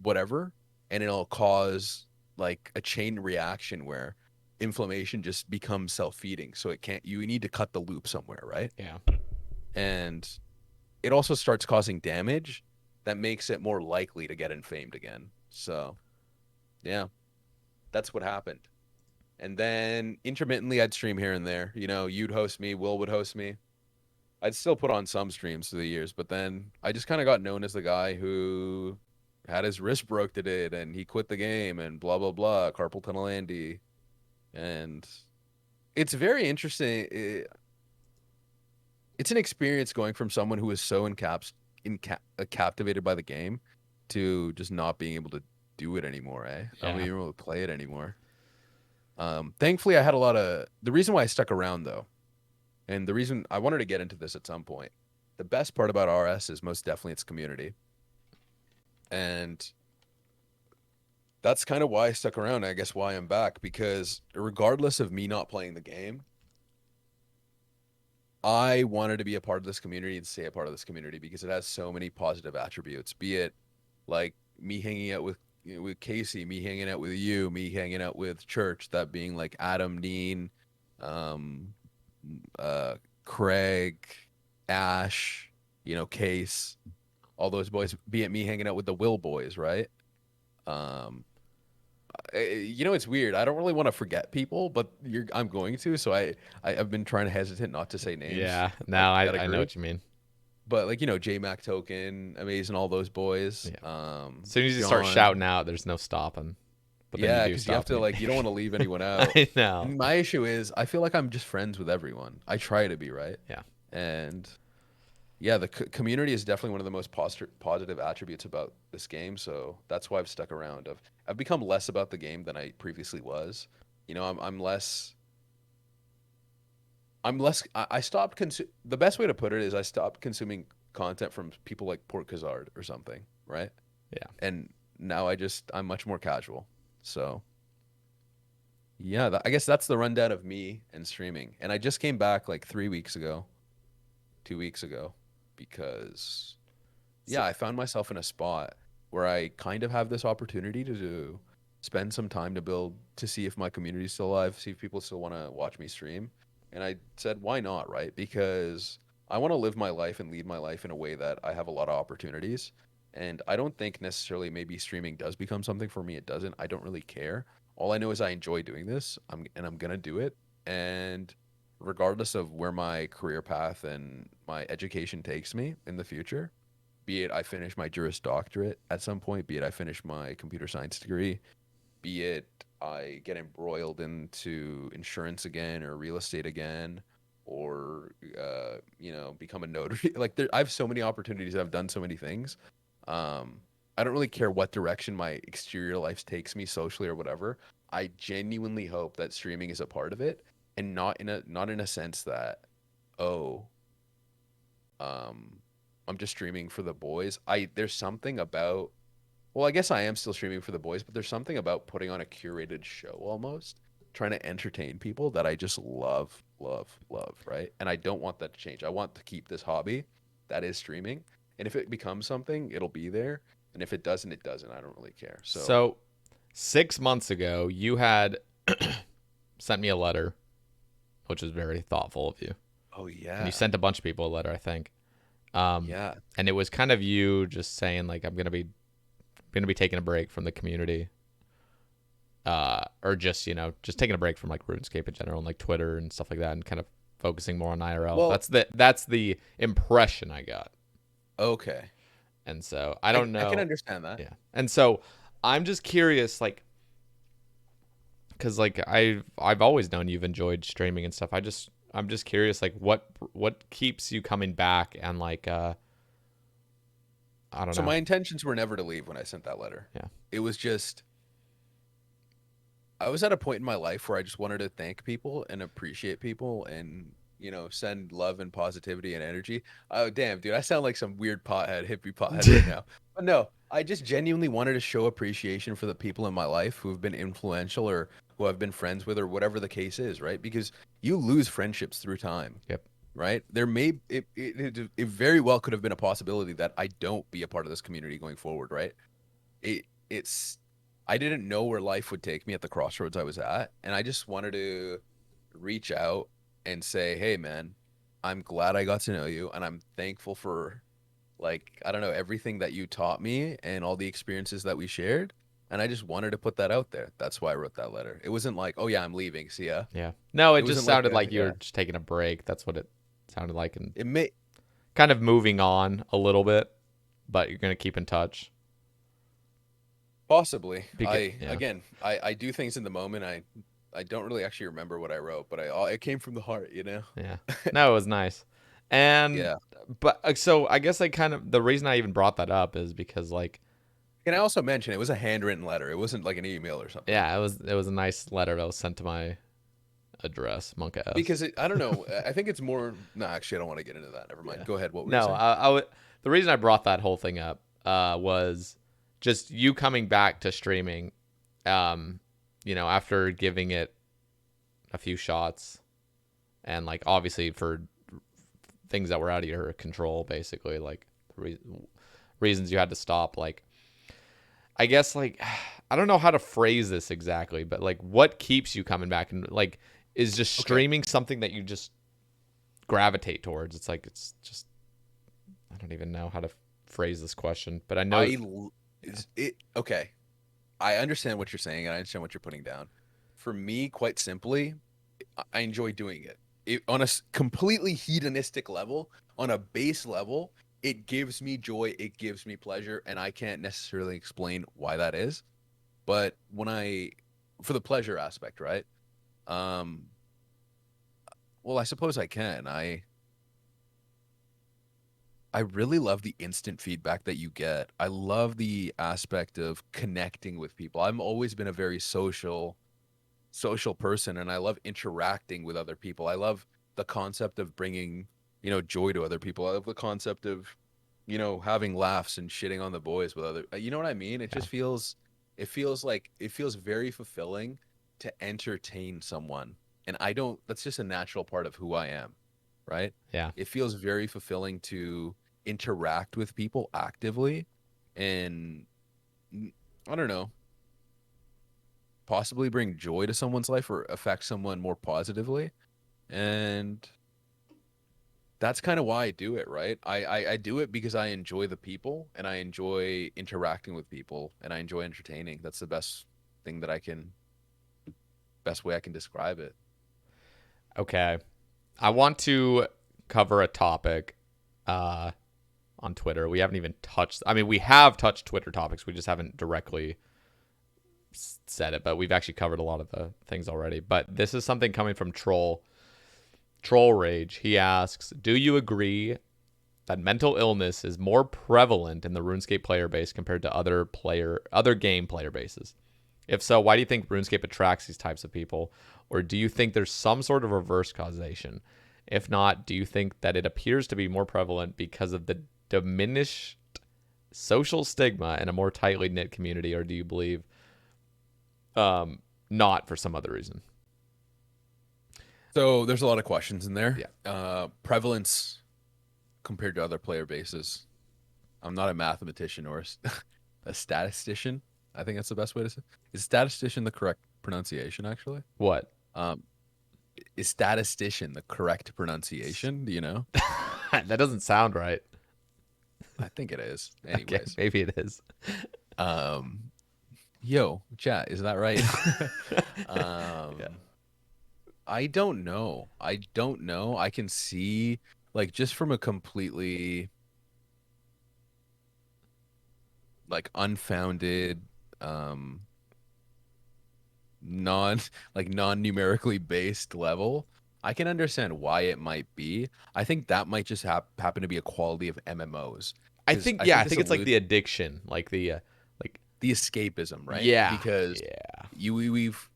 Speaker 2: whatever, and it'll cause like a chain reaction where inflammation just becomes self-feeding. So you need to cut the loop somewhere, right?
Speaker 1: Yeah.
Speaker 2: And it also starts causing damage that makes it more likely to get inflamed again. So, yeah, that's what happened. And then intermittently, I'd stream here and there. You'd host me, Will would host me. I'd still put on some streams through the years, but then I just kind of got known as the guy who had his wrist broke to it and he quit the game and blah, blah, blah, carpal tunnel Andy. And it's very interesting. It's an experience going from someone who is so captivated by the game to just not being able to do it anymore, eh? Not
Speaker 1: Yeah.
Speaker 2: being able to play it anymore. Thankfully, I had the reason why I stuck around though, and the reason I wanted to get into this at some point, the best part about RS is most definitely its community. And that's kind of why I stuck around. I guess why I'm back, because regardless of me not playing the game, I wanted to be a part of this community and stay a part of this community because it has so many positive attributes. Be it like me hanging out with Casey, me hanging out with you, me hanging out with Church, that being like Adam, Dean, um, Craig, Ash, Case, all those boys. Be it me hanging out with the Will boys, right? You know, it's weird. I don't really want to forget people, but I'm going to. So I've been trying to hesitant not to say names,
Speaker 1: Yeah.
Speaker 2: like
Speaker 1: Now
Speaker 2: at a
Speaker 1: I know
Speaker 2: group.
Speaker 1: what you mean.
Speaker 2: But like, you know, J Mac Token, Amazing, all those boys.
Speaker 1: Yeah. As soon as you start
Speaker 2: John.
Speaker 1: shouting out, there's no stopping. But then you
Speaker 2: Yeah,
Speaker 1: do
Speaker 2: because you have
Speaker 1: stop
Speaker 2: to
Speaker 1: and
Speaker 2: like, you don't want to leave anyone out.
Speaker 1: I know.
Speaker 2: And my issue is, I feel like I'm just friends with everyone. I try to be, right?
Speaker 1: Yeah.
Speaker 2: And yeah, the community is definitely one of the most positive attributes about this game. So that's why I've stuck around. I've become less about the game than I previously was. You know, I'm less. I stopped the best way to put it is I stopped consuming content from people like Port Kazard or something, right?
Speaker 1: Yeah.
Speaker 2: And now I'm much more casual. So yeah, I guess that's the rundown of me and streaming. And I just came back like 3 weeks ago, 2 weeks ago, because
Speaker 1: So,
Speaker 2: yeah, I found myself in a spot where I kind of have this opportunity to spend some time to see if my community's still alive, see if people still want to watch me stream. And I said, why not, right? Because I want to live my life and lead my life in a way that I have a lot of opportunities. And I don't think necessarily maybe streaming does become something for me. It doesn't. I don't really care. All I know is I enjoy doing this. I'm gonna do it. And regardless of where my career path and my education takes me in the future, be it I finish my Juris Doctorate at some point, be it I finish my computer science degree, be it I get embroiled into insurance again or real estate again, or you know, become a notary. Like I have so many opportunities. I've done so many things. Um, I don't really care what direction my exterior life takes me socially or whatever. I genuinely hope that streaming is a part of it, and not in a sense that, oh, um, I'm just streaming for the boys. There's something about, well, I guess I am still streaming for the boys, but there's something about putting on a curated show almost, trying to entertain people that I just love, love, love, right? And I don't want that to change. I want to keep this hobby that is streaming. And if it becomes something, it'll be there. And if it doesn't, it doesn't. I don't really care. So,
Speaker 1: so 6 months ago, you had sent me a letter, which was very thoughtful of you.
Speaker 2: oh
Speaker 1: And you
Speaker 2: yeah.
Speaker 1: sent a bunch of people a letter, I think.
Speaker 2: Yeah.
Speaker 1: And it was kind of you just saying like, I'm gonna be taking a break from the community, or just just taking a break from like RuneScape in general and like Twitter and stuff like that, and kind of focusing more on IRL.
Speaker 2: Well,
Speaker 1: That's the impression I got.
Speaker 2: okay.
Speaker 1: And so I don't
Speaker 2: I can
Speaker 1: know.
Speaker 2: understand that.
Speaker 1: Yeah. And so I'm just curious, like, because like I've always known you've enjoyed streaming and stuff. I'm just curious, like what keeps you coming back, and like I don't
Speaker 2: So
Speaker 1: know.
Speaker 2: my intentions were never to leave when I sent that letter.
Speaker 1: Yeah.
Speaker 2: It was just I was at a point in my life where I just wanted to thank people and appreciate people and, you know, send love and positivity and energy. Oh, damn, dude. I sound like some weird hippie pothead right now. But no, I just genuinely wanted to show appreciation for the people in my life who have been influential or who I've been friends with or whatever the case is, right? Because you lose friendships through time,
Speaker 1: Yep.
Speaker 2: right? It very well could have been a possibility that I don't be a part of this community going forward, right? It's I didn't know where life would take me at the crossroads I was at, and I just wanted to reach out and say, "Hey man, I'm glad I got to know you and I'm thankful for like I don't know everything that you taught me and all the experiences that we shared." And I just wanted to put that out there. That's why I wrote that letter. It wasn't like, "Oh yeah, I'm leaving. See ya."
Speaker 1: Yeah. No, it
Speaker 2: It
Speaker 1: just
Speaker 2: wasn't like
Speaker 1: sounded like you were
Speaker 2: yeah.
Speaker 1: just taking a break. That's what it sounded like, and
Speaker 2: It may
Speaker 1: kind of moving on a little bit, but you're gonna keep in touch.
Speaker 2: possibly.
Speaker 1: Yeah.
Speaker 2: I do things in the moment. I don't really actually remember what I wrote, but it came from the heart, you know?
Speaker 1: Yeah. No, it was nice. And
Speaker 2: Yeah.
Speaker 1: but so I guess I kind of the reason I even brought that up is because like
Speaker 2: Can I also mention it was a handwritten letter. It wasn't like an email or something.
Speaker 1: yeah, it was a nice letter that was sent to my address, Monk S.
Speaker 2: Because I don't know. I think it's more. No, actually, I don't want to get into that. Never mind.
Speaker 1: Yeah.
Speaker 2: Go ahead. What were you
Speaker 1: No,
Speaker 2: saying?
Speaker 1: I would. The reason I brought that whole thing up was just you coming back to streaming. After giving it a few shots, and like obviously for things that were out of your control, basically like reasons you had to stop. Like, I guess like I don't know how to phrase this exactly, but like what keeps you coming back, and like is just
Speaker 2: Okay.
Speaker 1: streaming something that you just gravitate towards? It's like it's just I don't even know how to phrase this question, but I know
Speaker 2: Is it okay? I understand what you're saying and I understand what you're putting down. For me, quite simply, I enjoy doing it. On a completely hedonistic level, on a base level, it gives me joy, it gives me pleasure, and I can't necessarily explain why that is. But for the pleasure aspect, right? Um, well, I suppose I can. I really love the instant feedback that you get. I love the aspect of connecting with people. I've always been a very social person, and I love interacting with other people. I love the concept of bringing, joy to other people. I love the concept of, having laughs and shitting on the boys with other, you know what I mean? It
Speaker 1: Yeah.
Speaker 2: just it feels very fulfilling to entertain someone. And that's just a natural part of who I am, right?
Speaker 1: Yeah.
Speaker 2: It feels very fulfilling to interact with people actively and I don't know, possibly bring joy to someone's life or affect someone more positively. And that's kind of why I do it, right? I do it because I enjoy the people and I enjoy interacting with people and I enjoy entertaining. That's the thing that best way I can describe it.
Speaker 1: Okay. I want to cover a topic on Twitter. We haven't even touched. I mean, we have touched Twitter topics. We just haven't directly said it, but we've actually covered a lot of the things already. But this is something coming from Troll Rage. He asks, "Do you agree that mental illness is more prevalent in the RuneScape player base compared to other game player bases? If so, why do you think RuneScape attracts these types of people? Or do you think there's some sort of reverse causation? If not, do you think that it appears to be more prevalent because of the diminished social stigma in a more tightly knit community, or do you believe not for some other reason?"
Speaker 2: So there's a lot of questions in there.
Speaker 1: Yeah.
Speaker 2: Prevalence compared to other player bases. I'm not a mathematician or a statistician. I think that's the best way to say. Is statistician the correct pronunciation, actually?
Speaker 1: What?
Speaker 2: Um, is statistician the correct pronunciation? Do you know?
Speaker 1: That doesn't sound right.
Speaker 2: I think it is.
Speaker 1: Okay,
Speaker 2: Anyways,
Speaker 1: maybe it is.
Speaker 2: um, yo, chat, is that right?
Speaker 1: Yeah.
Speaker 2: um, I don't know. I don't know. I can see, like, just from a completely like unfounded, um, non non-numerically based level, I can understand why it might be. I think that might just happen to be a quality of MMOs
Speaker 1: I
Speaker 2: because
Speaker 1: think
Speaker 2: I
Speaker 1: yeah,
Speaker 2: think
Speaker 1: I
Speaker 2: this
Speaker 1: think it's like
Speaker 2: alludes
Speaker 1: the addiction, like like
Speaker 2: the escapism, right?
Speaker 1: yeah,
Speaker 2: Because
Speaker 1: yeah.
Speaker 2: we've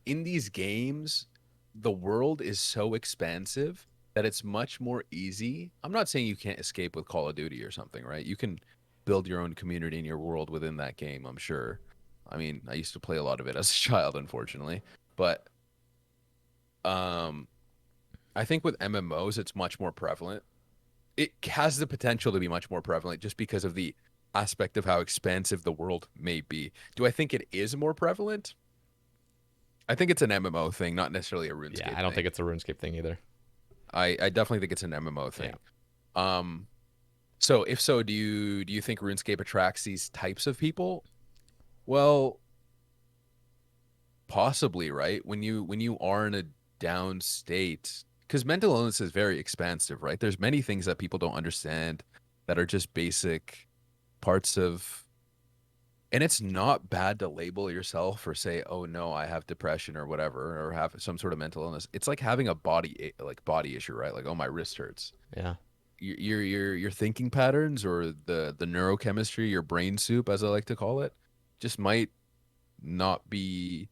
Speaker 2: in these games, the world is so expansive that it's much more easy. I'm not saying you can't escape with Call of Duty or something, right? You can build your own community in your world within that game, I'm sure. I mean, I used to play a lot of it as a child, unfortunately. But um I think with MMOs it's much more prevalent. It has the potential to be much more prevalent just because of the aspect of how expansive the world may be. Do I think it is more prevalent? I think it's an MMO thing, not necessarily a
Speaker 1: Yeah,
Speaker 2: RuneScape
Speaker 1: I don't
Speaker 2: thing.
Speaker 1: think it's a RuneScape thing either.
Speaker 2: I definitely think it's an MMO
Speaker 1: Yeah.
Speaker 2: thing. Um, so if so, do you think RuneScape attracts these types of people? Well, possibly, right? When you are in a down state, because mental illness is very expansive, right? There's many things that people don't understand that are just basic parts of, and it's not bad to label yourself or say, oh no, I have depression or whatever, or have some sort of mental illness. It's like having a body issue, right? Like, oh, my wrist hurts.
Speaker 1: Yeah.
Speaker 2: Your thinking patterns or the neurochemistry, your brain soup, as I like to call it, just might not be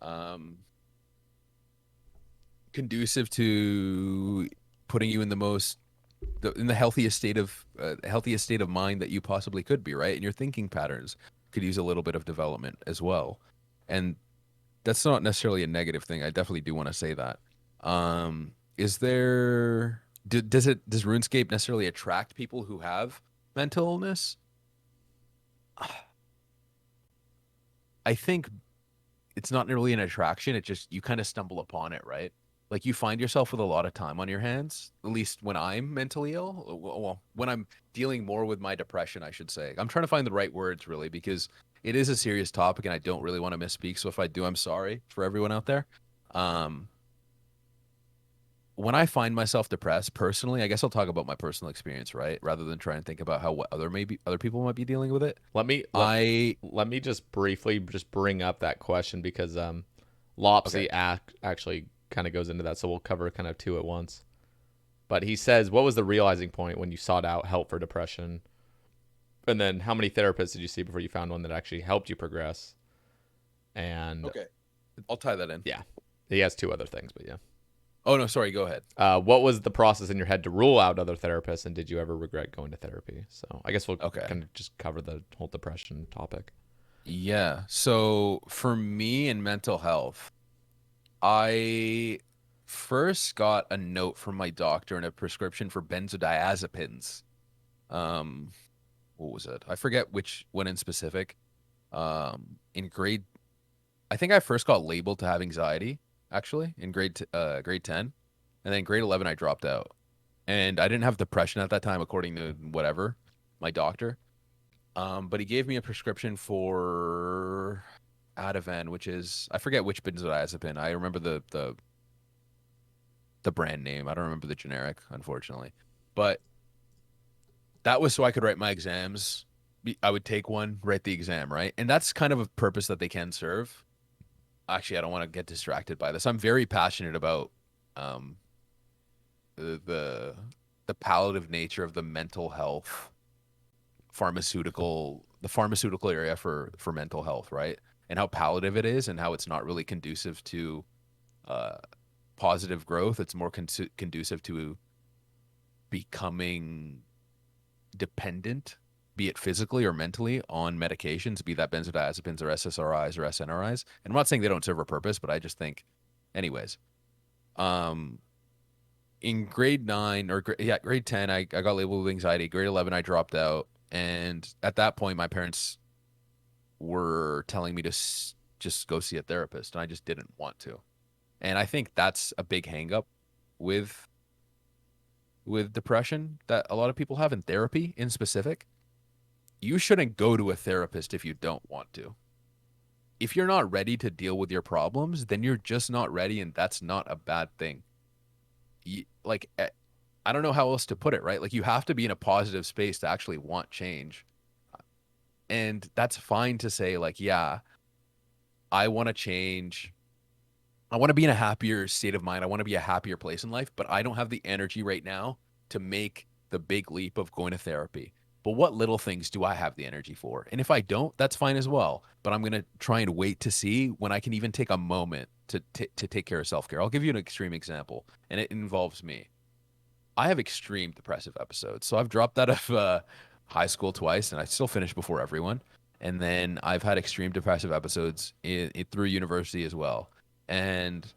Speaker 2: um, conducive to putting you in in the healthiest state of mind that you possibly could be, right? And your thinking patterns could use a little bit of development as well. And that's not necessarily a negative thing. I definitely do want to say that. Is there does RuneScape necessarily attract people who have mental illness? I think it's not really an attraction. It just you kind of stumble upon it, right? Like you find yourself with a lot of time on your hands. At least when I'm mentally ill, well, when I'm dealing more with my depression, I should say. I'm trying to find the right words really because it is a serious topic, and I don't really want to misspeak. So if I do, I'm sorry for everyone out there. Um, when I find myself depressed personally, I guess I'll talk about my personal experience, right? Rather than try and think about how what other people might be dealing with it.
Speaker 1: Let me
Speaker 2: I
Speaker 1: let me just briefly just bring up that question because
Speaker 2: Okay.
Speaker 1: Lopsy actually kind of goes into that, so we'll cover kind of two at once. But he says, what was the realizing point when you sought out help for depression? And then how many therapists did you see before you found one that actually helped you progress? And
Speaker 2: Okay. I'll tie that in.
Speaker 1: yeah, he has two other things, but yeah.
Speaker 2: Oh no, sorry, go ahead.
Speaker 1: What was the process in your head to rule out other therapists, and did you ever regret going to therapy? So I guess we'll
Speaker 2: Okay.
Speaker 1: kind of just cover the whole depression topic.
Speaker 2: Yeah. So for me in mental health, I first got a note from my doctor and a prescription for benzodiazepines. Um, what was it? I forget which one in specific. In grade, I think I first got labeled to have anxiety actually in grade 10, and then grade 11 I dropped out. And I didn't have depression at that time, according to whatever my doctor. But he gave me a prescription for Ativan, which is I forget which benzodiazepine. I remember the brand name. I don't remember the generic, unfortunately. But that was so I could write my exams. I would take one, write the exam, right? And that's kind of a purpose that they can serve. Actually, I don't want to get distracted by this. I'm very passionate about um, the the palliative nature of the mental health the pharmaceutical area for mental health, right? And how palliative it is, and how it's not really conducive to uh, positive growth. It's more conducive to becoming dependent, be it physically or mentally, on medications, be that benzodiazepines or SSRIs or SNRIs. And I'm not saying they don't serve a purpose, but I just think, anyways, um, in grade 9 or grade 10, I got labeled with anxiety. Grade 11, I dropped out. And at that point, my parents were telling me to just go see a therapist. And I just didn't want to. And I think that's a big hang up with depression that a lot of people have in therapy in specific. You shouldn't go to a therapist if you don't want to. If you're not ready to deal with your problems, then you're just not ready, and that's not a bad thing. Like, I don't know how else to put it, right? Like, you have to be in a positive space to actually want change. And that's fine to say, like, yeah, I want to change. I want to be in a happier state of mind. I want to be a happier place in life, but I don't have the energy right now to make the big leap of going to therapy. But what little things do I have the energy for? And if I don't, that's fine as well. But I'm going to try and wait to see when I can even take a moment to take care of self-care. I'll give you an extreme example, and it involves me. I have extreme depressive episodes. So I've dropped out of high school twice, and I still finished before everyone. And then I've had extreme depressive episodes through university as well. And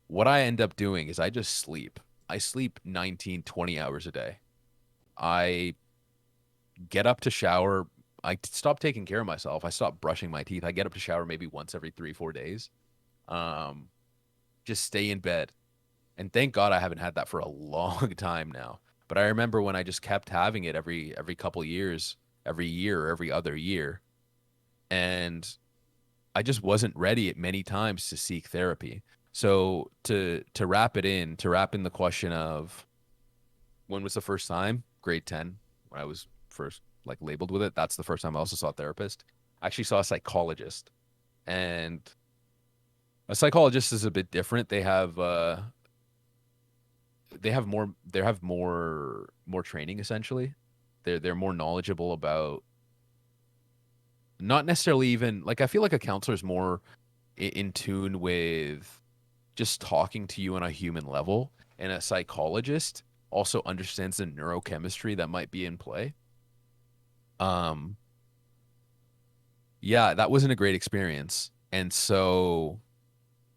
Speaker 2: what I end up doing is I just sleep. I sleep 19, 20 hours a day. I get up to shower. I stop taking care of myself. I stop brushing my teeth. I get up to shower maybe once every 3, 4 days. Um, just stay in bed. And thank God I haven't had that for a long time now. But I remember when I just kept having it every couple years, every year or every other year. And I just wasn't ready at many times to seek therapy. So to wrap in the question of when was the first time? Grade 10, when I was first like labeled with it. That's the first time I also saw a therapist. I actually saw a psychologist. And a psychologist is a bit different. They have more training essentially. They're more knowledgeable about not necessarily even like I feel like a counselor is more in tune with just talking to you on a human level, and a psychologist also understands the neurochemistry that might be in play. Um, yeah, that wasn't a great experience, and so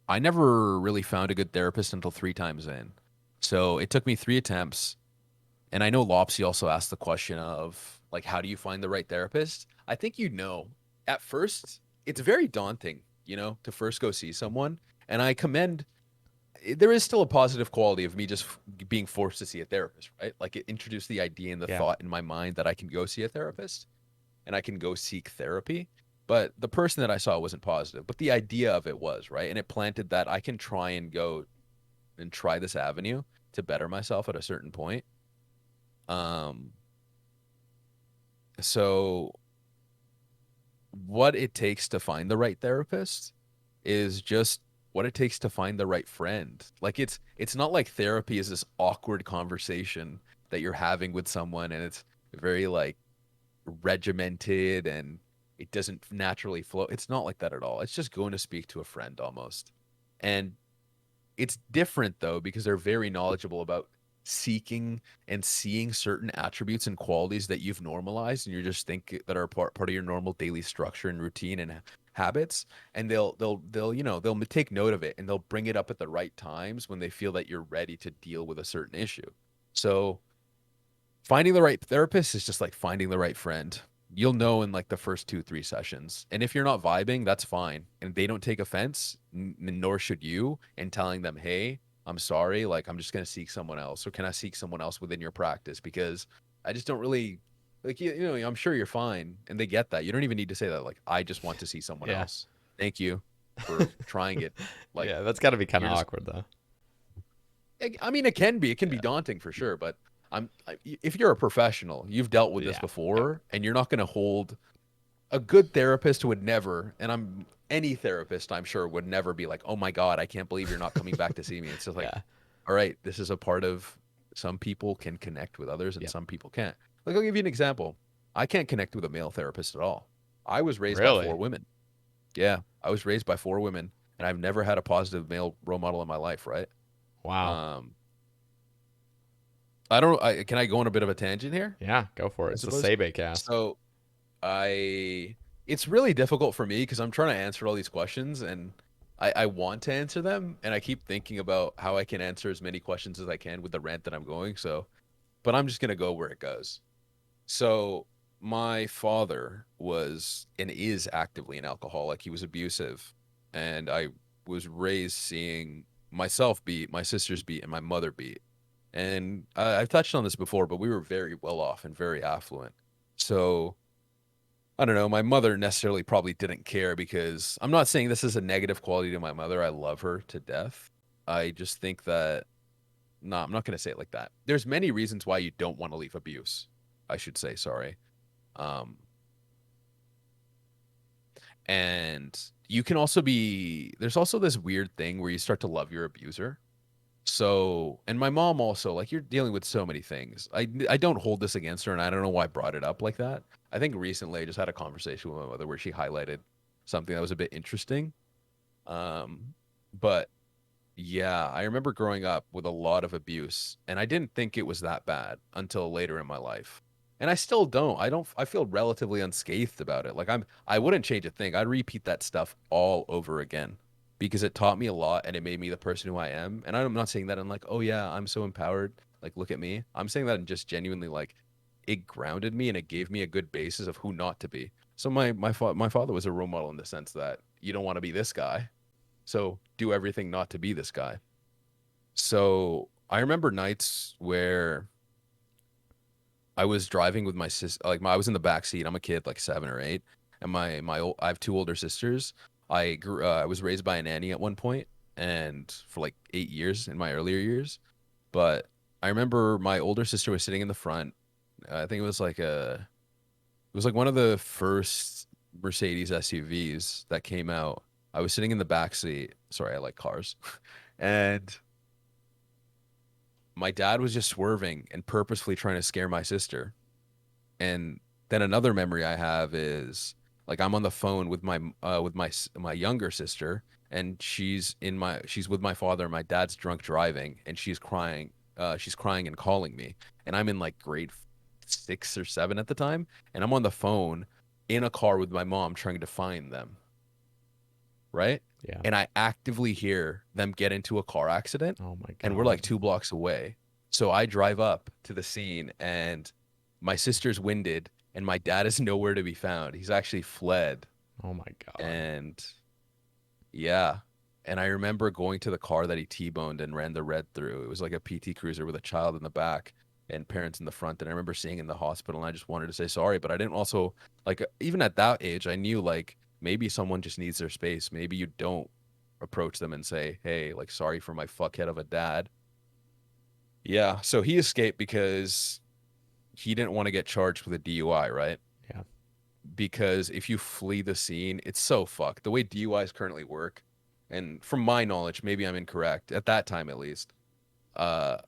Speaker 2: I never really found a good therapist until 3 times in. So it took me 3 attempts, and I know Lopsy also asked the question of like, how do you find the right therapist? I think at first it's very daunting, to first go see someone, and I commend there is still a positive quality of me just being forced to see a therapist, right? Like it introduced the idea and the
Speaker 1: Yeah.
Speaker 2: thought in my mind that I can go see a therapist and I can go seek therapy. But the person that I saw wasn't positive. But the idea of it was, right? And it planted that I can try and go and try this avenue to better myself at a certain point. Um, so what it takes to find the right therapist is just what it takes to find the right friend. Like it's not like therapy is this awkward conversation that you're having with someone and it's very like regimented and it doesn't naturally flow. It's not like that at all. It's just going to speak to a friend almost. And it's different though because they're very knowledgeable about seeking and seeing certain attributes and qualities that you've normalized and you just think that are part of your normal daily structure and routine and habits, and they'll they'll take note of it and they'll bring it up at the right times when they feel that you're ready to deal with a certain issue. So finding the right therapist is just like finding the right friend. You'll know in like the first 2 3 sessions, and if you're not vibing, that's fine, and they don't take offense, nor should you, in telling them, hey, I'm sorry, like I'm just going to seek someone else, or can I seek someone else within your practice, because I just don't really like I'm sure you're fine, and they get that. You don't even need to say that, like I just want to see someone
Speaker 1: Yeah.
Speaker 2: else, thank you for trying it. Like
Speaker 1: Yeah, that's got to be kind of
Speaker 2: you're just
Speaker 1: awkward though.
Speaker 2: I mean, it can be
Speaker 1: Yeah.
Speaker 2: daunting for sure, but if you're a professional, you've dealt with this
Speaker 1: Yeah. Yep.
Speaker 2: before, and you're not going to hold a good therapist would never, and any therapist I'm sure would never be like, oh my God, I can't believe you're not coming back to see me. It's just like,
Speaker 1: Yeah.
Speaker 2: all right, this is a part of some people can connect with others and
Speaker 1: Yep.
Speaker 2: some people can't. Like, I'll give you an example. I can't connect with a male therapist at all. I was raised by
Speaker 1: Really?
Speaker 2: 4 women. Yeah, I was raised by 4 women, and I've never had a positive male role model in my life, right?
Speaker 1: Wow.
Speaker 2: Um, I don't. Can I go on a bit of a tangent here?
Speaker 1: Yeah, go for it.
Speaker 2: I
Speaker 1: It's the
Speaker 2: suppose.
Speaker 1: Sae Bae Cast.
Speaker 2: So I, it's really difficult for me because I'm trying to answer all these questions and I want to answer them and I keep thinking about how I can answer as many questions as I can with the rant that I'm going. So, but I'm just gonna go where it goes. So my father was and is actively an alcoholic. He was abusive, and I was raised seeing myself beat, my sisters beat, and my mother beat. And I've touched on this before, but we were very well off and very affluent. So I don't know. My mother necessarily probably didn't care because I'm not saying this is a negative quality to my mother. I love her to death. I just think that, no, I'm not going to say it like that. There's many reasons why you don't want to leave abuse. I should say, sorry. Um, and you can also there's also this weird thing where you start to love your abuser. So, and my mom also, like, you're dealing with so many things. I don't hold this against her, and I don't know why I brought it up like that. I think recently I just had a conversation with my mother where she highlighted something that was a bit interesting. Um, but yeah, I remember growing up with a lot of abuse, and I didn't think it was that bad until later in my life. And I still don't. I feel relatively unscathed about it. Like I wouldn't change a thing. I'd repeat that stuff all over again because it taught me a lot and it made me the person who I am. And I'm not saying that in like, oh yeah, I'm so empowered. Like look at me. I'm saying that in just genuinely like it grounded me and it gave me a good basis of who not to be. So my father was a role model in the sense that you don't want to be this guy. So do everything not to be this guy. So I remember nights where I was driving with my sis, I was in the back seat. I'm a kid, like 7 or 8, and I have 2 older sisters. I was raised by a nanny at one point, and for like 8 years in my earlier years. But I remember my older sister was sitting in the front. I think it was like one of the first Mercedes SUVs that came out. I was sitting in the back seat. Sorry, I like cars. And my dad was just swerving and purposefully trying to scare my sister. And then another memory I have is like I'm on the phone with my younger sister, and she's with my father. My dad's drunk driving, and she's crying and calling me, and I'm in like grade 6 or 7 at the time, and I'm on the phone in a car with my mom trying to find them, right?
Speaker 1: Yeah.
Speaker 2: And I actively hear them get into a car accident,
Speaker 1: Oh my
Speaker 2: and we're like
Speaker 1: God.
Speaker 2: 2 blocks away. So I drive up to the scene, and my sister's winded, and my dad is nowhere to be found. He's actually fled.
Speaker 1: Oh my God.
Speaker 2: And yeah. And I remember going to the car that he T-boned and ran the red through. It was like a PT Cruiser with a child in the back. and parents in the front that I remember seeing in the hospital, and I just wanted to say sorry, but I didn't also like even at that age, I knew like maybe someone just needs their space. Maybe you don't approach them and say, "Hey, like sorry for my fuckhead of a dad." Yeah, so he escaped because he didn't want to get charged with a DUI, right?
Speaker 1: Yeah.
Speaker 2: Because if you flee the scene, it's so fucked. The way DUIs currently work, and from my knowledge, maybe I'm incorrect, at that time at least, uh,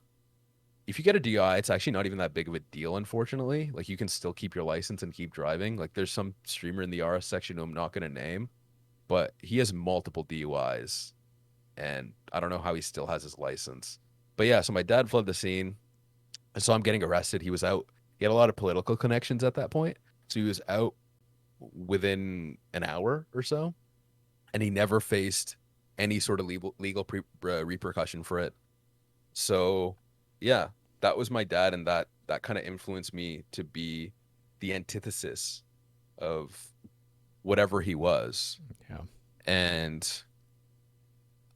Speaker 2: if you get a DUI, it's actually not even that big of a deal, unfortunately. Like you can still keep your license and keep driving. Like there's some streamer in the RS section who I'm not gonna name, but he has multiple DUIs, and I don't know how he still has his license. But yeah, so my dad fled the scene. I saw him getting arrested. He was out. He had a lot of political connections at that point, so he was out within an hour or so, and he never faced any sort of repercussion for it. So, yeah, that was my dad, and that kind of influenced me to be the antithesis of whatever he was.
Speaker 1: Yeah.
Speaker 2: And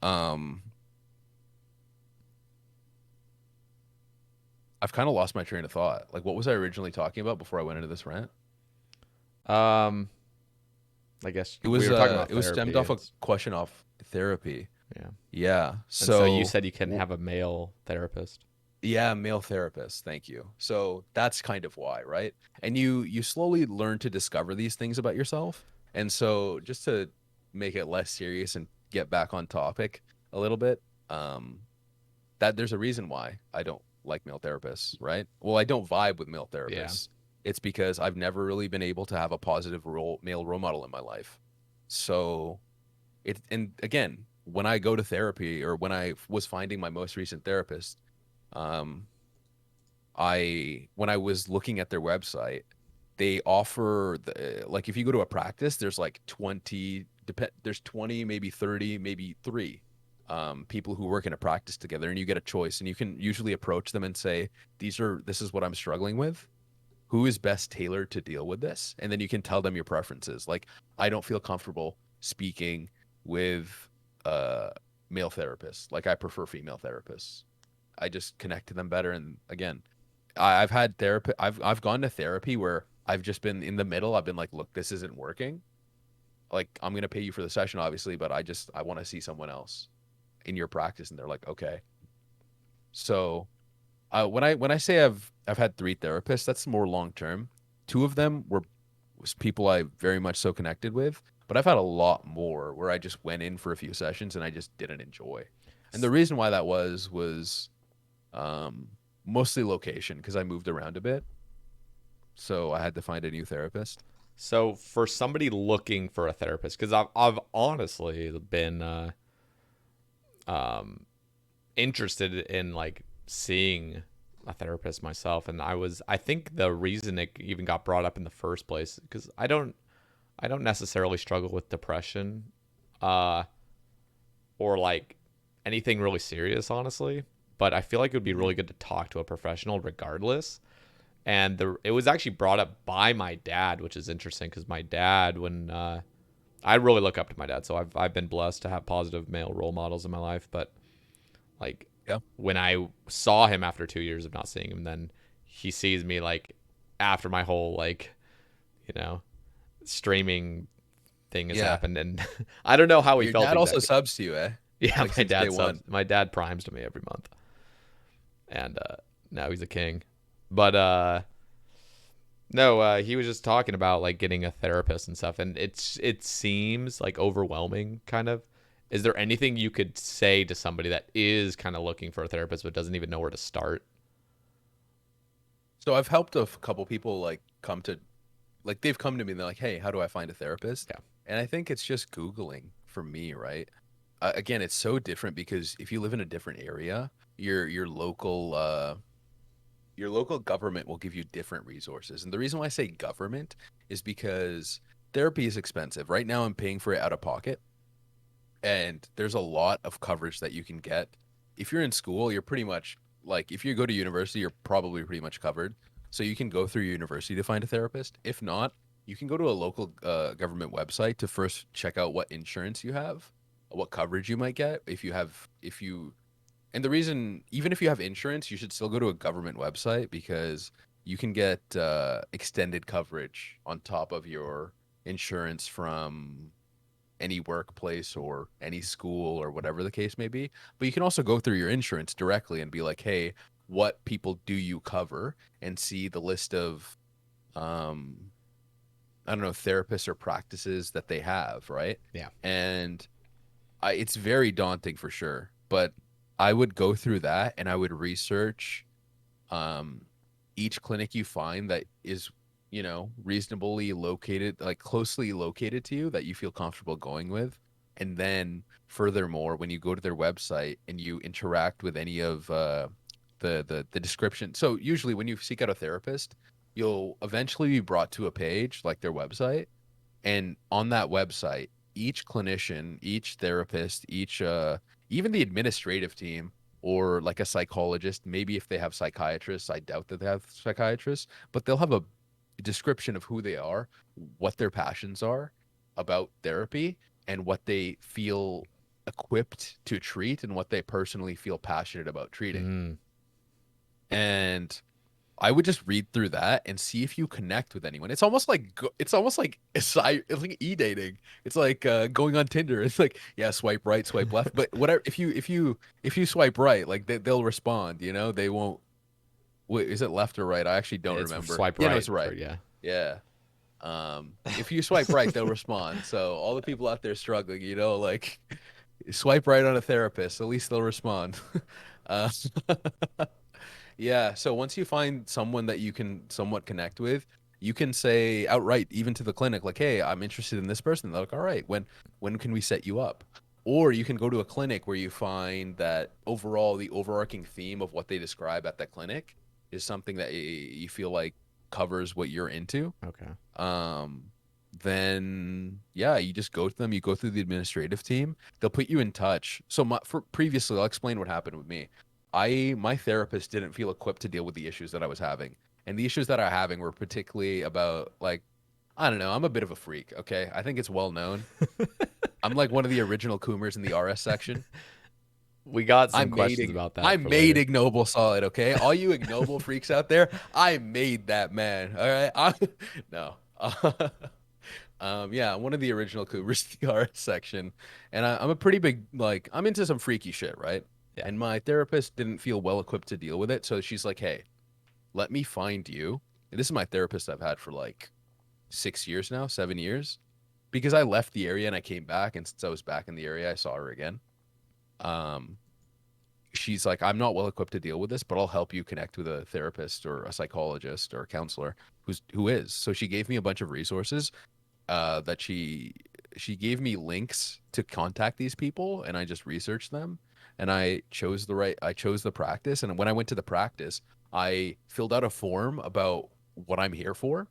Speaker 2: um I've kind of lost my train of thought. Like what was I originally talking about before I went into this rant?
Speaker 1: Um, I guess
Speaker 2: It
Speaker 1: we
Speaker 2: was
Speaker 1: were talking about
Speaker 2: it was stemmed
Speaker 1: therapy.
Speaker 2: off a question off therapy.
Speaker 1: Yeah.
Speaker 2: Yeah.
Speaker 1: And so you
Speaker 2: So
Speaker 1: said you can have a male therapist.
Speaker 2: yeah, male therapist. Thank you. So that's kind of why, right? And you slowly learn to discover these things about yourself. And so just to make it less serious and get back on topic a little bit, that there's a reason why I don't like male therapists, right? Well, I don't vibe with male
Speaker 1: Yeah.
Speaker 2: therapists. It's because I've never really been able to have a positive male role model in my life. So and again, when I go to therapy or when I was finding my most recent therapist, um, when I was looking at their website, they offer like if you go to a practice, there's like 20 there's 20, maybe 30, maybe 3 people who work in a practice together, and you get a choice, and you can usually approach them and say, this is what I'm struggling with. Who is best tailored to deal with this? And then you can tell them your preferences. Like, I don't feel comfortable speaking with uh male therapists. Like I prefer female therapists. I just connect to them better. And again, I've had therapy. I've gone to therapy where I've just been in the middle. I've been like, look, this isn't working. Like I'm gonna pay you for the session, obviously, but I want to see someone else in your practice. And they're like, okay. So when I say I've had 3 therapists, that's more long term. 2 of them was people I very much so connected with, but I've had a lot more where I just went in for a few sessions and I just didn't enjoy. And the reason why that was um, mostly location because I moved around a bit, so I had to find a new therapist.
Speaker 1: So for somebody looking for a therapist, because I've honestly been um, interested in like seeing a therapist myself, and I think the reason it even got brought up in the first place because I don't necessarily struggle with depression, uh, or like anything really serious, honestly. But I feel like it would be
Speaker 2: Mhm.
Speaker 1: really good to talk to a professional regardless. And it was actually brought up by my dad, which is interesting because my dad, when I really look up to my dad, so I've been blessed to have positive male role models in my life. But like
Speaker 2: Yeah.
Speaker 1: when I saw him after 2 years of not seeing him, then he sees me like after my whole like you know streaming thing has
Speaker 2: Yeah.
Speaker 1: happened, and I don't know how he
Speaker 2: Your
Speaker 1: felt
Speaker 2: dad also
Speaker 1: exactly.
Speaker 2: subs to you, eh?
Speaker 1: Yeah,
Speaker 2: Like since day one.
Speaker 1: my dad primes to me every month, and now he's a king. But no, he was just talking about like getting a therapist and stuff, and it seems like overwhelming, kind of. Is there anything you could say to somebody that is kind of looking for a therapist but doesn't even know where to start?
Speaker 2: So I've helped a couple people like come to like they've come to me and they're like, "Hey, how do I find a therapist?"
Speaker 1: Yeah.
Speaker 2: And I think it's just Googling for me, right? Again, it's so different because if you live in a different area, your local government will give you different resources. And the reason why I say government is because therapy is expensive. Right now, I'm paying for it out of pocket, and there's a lot of coverage that you can get. If you're in school, you're pretty much like if you go to university, you're probably pretty much covered. So you can go through university to find a therapist. If not, you can go to a local government website to first check out what insurance you have, what coverage you might get if you And the reason, even if you have insurance, you should still go to a government website because you can get extended coverage on top of your insurance from any workplace or any school or whatever the case may be. But you can also go through your insurance directly and be like, hey, what people do you cover? And see the list of, I don't know, therapists or practices that they have, right?
Speaker 1: Yeah.
Speaker 2: And it's very daunting for sure. But I would go through that and I would research um, each clinic you find that is, reasonably located, like closely located to you that you feel comfortable going with. And then furthermore, when you go to their website and you interact with any of the description. So usually when you seek out a therapist, you'll eventually be brought to a page like their website. And on that website, each clinician, each therapist, each even the administrative team or like a psychologist, maybe if they have psychiatrists, I doubt that they have psychiatrists, but they'll have a description of who they are, what their passions are about therapy, and what they feel equipped to treat and what they personally feel passionate about treating.
Speaker 1: Mm.
Speaker 2: And I would just read through that and see if you connect with anyone. It's like e-dating. It's like going on Tinder. It's like, yeah, swipe right, swipe left. But whatever, if you swipe right, like they'll respond. They won't. Wait, is it left or right? I actually don't
Speaker 1: It's
Speaker 2: remember.
Speaker 1: swipe
Speaker 2: Yeah,
Speaker 1: right.
Speaker 2: no, it's right.
Speaker 1: Yeah.
Speaker 2: Yeah. If you swipe right, they'll respond. So all the people out there struggling, like swipe right on a therapist. At least they'll respond. uh, Yeah, so once you find someone that you can somewhat connect with, you can say outright, even to the clinic, like, "Hey, I'm interested in this person." They're like, "All right, when can we set you up?" Or you can go to a clinic where you find that overall the overarching theme of what they describe at that clinic is something that you feel like covers what you're into.
Speaker 1: Okay.
Speaker 2: Um, then yeah, you just go to them. You go through the administrative team. They'll put you in touch. So previously, I'll explain what happened with me. My therapist didn't feel equipped to deal with the issues that I was having. And the issues that I'm having were particularly about like, I don't know, I'm a bit of a freak, okay? I think it's well known. I'm like one of the original Coomers in the RS section.
Speaker 1: We got
Speaker 2: I
Speaker 1: some
Speaker 2: made
Speaker 1: questions about
Speaker 2: I
Speaker 1: that for
Speaker 2: made
Speaker 1: later.
Speaker 2: ignoble solid, okay? All you ignoble freaks out there, I made that man. All right. No. Yeah, I'm one of the original Coomers in the RS section. And I'm a pretty big like I'm into some freaky shit, right?
Speaker 1: Yeah.
Speaker 2: And my therapist didn't feel well equipped to deal with it. So she's like, hey, let me find you. And this is my therapist I've had for like 6 years now, 7 years. Because I left the area and I came back. And since I was back in the area, I saw her again. Um, she's like, I'm not well equipped to deal with this, but I'll help you connect with a therapist or a psychologist or a counselor who is. So she gave me a bunch of resources that she gave me links to contact these people and I just researched them and I chose the practice. And when I went to the practice, I filled out a form about what I'm here for.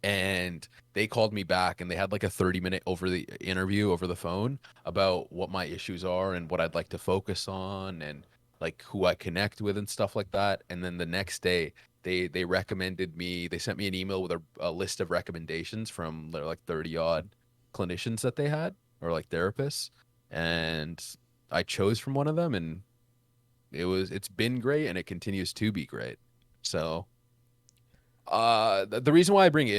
Speaker 2: And they called me back and they had like a 30-minute over the interview over the phone about what my issues are and what I'd like to focus on and like who I connect with and stuff like that. And then the next day they recommended me, they sent me an email with a list of recommendations from their like 30 odd clinicians that they had or like therapists. And I chose from one of them and it's been great and it continues to be great. So the reason why I bring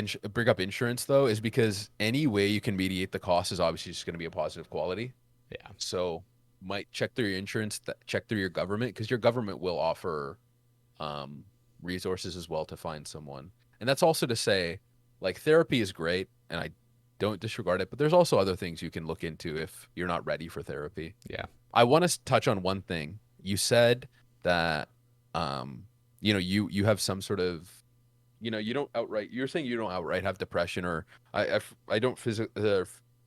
Speaker 2: up insurance though is because any way you can mediate the cost is obviously just going to be a positive quality.
Speaker 1: Yeah.
Speaker 2: So might check through your insurance, check through your government because your government will offer um, resources as well to find someone. And that's also to say, like therapy is great, and I don't disregard it, but there's also other things you can look into if you're not ready for therapy.
Speaker 1: Yeah.
Speaker 2: I want to touch on one thing. You said that you have some sort of you don't outright. You're saying you don't outright have depression, or I don't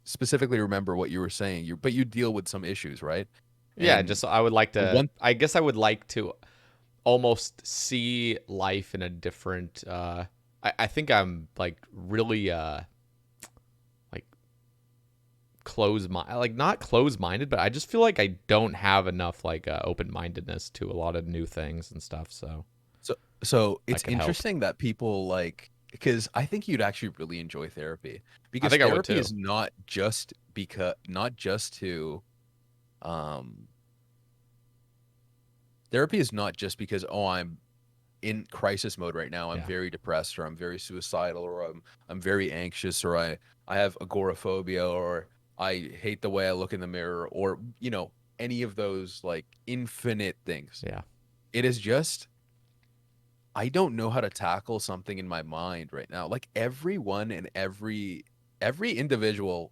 Speaker 2: specifically remember what you were saying. But you deal with some issues, right?
Speaker 1: Yeah,
Speaker 2: And
Speaker 1: just I would like to
Speaker 2: one,
Speaker 1: I guess I would like to almost see life in a different I think I'm like really like not close minded, but I just feel like I don't have enough like open mindedness to a lot of new things and stuff. So
Speaker 2: so
Speaker 1: that
Speaker 2: it's
Speaker 1: could help.
Speaker 2: interesting that people like because I think you'd actually really enjoy therapy
Speaker 1: I
Speaker 2: because
Speaker 1: think I would
Speaker 2: therapy
Speaker 1: too.
Speaker 2: is not just to um therapy is not just because, oh, I'm in crisis mode right now. I'm
Speaker 1: Yeah.
Speaker 2: very depressed, or I'm very suicidal, or I'm very anxious, or I have agoraphobia, or I hate the way I look in the mirror, or any of those like infinite things.
Speaker 1: Yeah.
Speaker 2: It is just I don't know how to tackle something in my mind right now. Like everyone and every individual,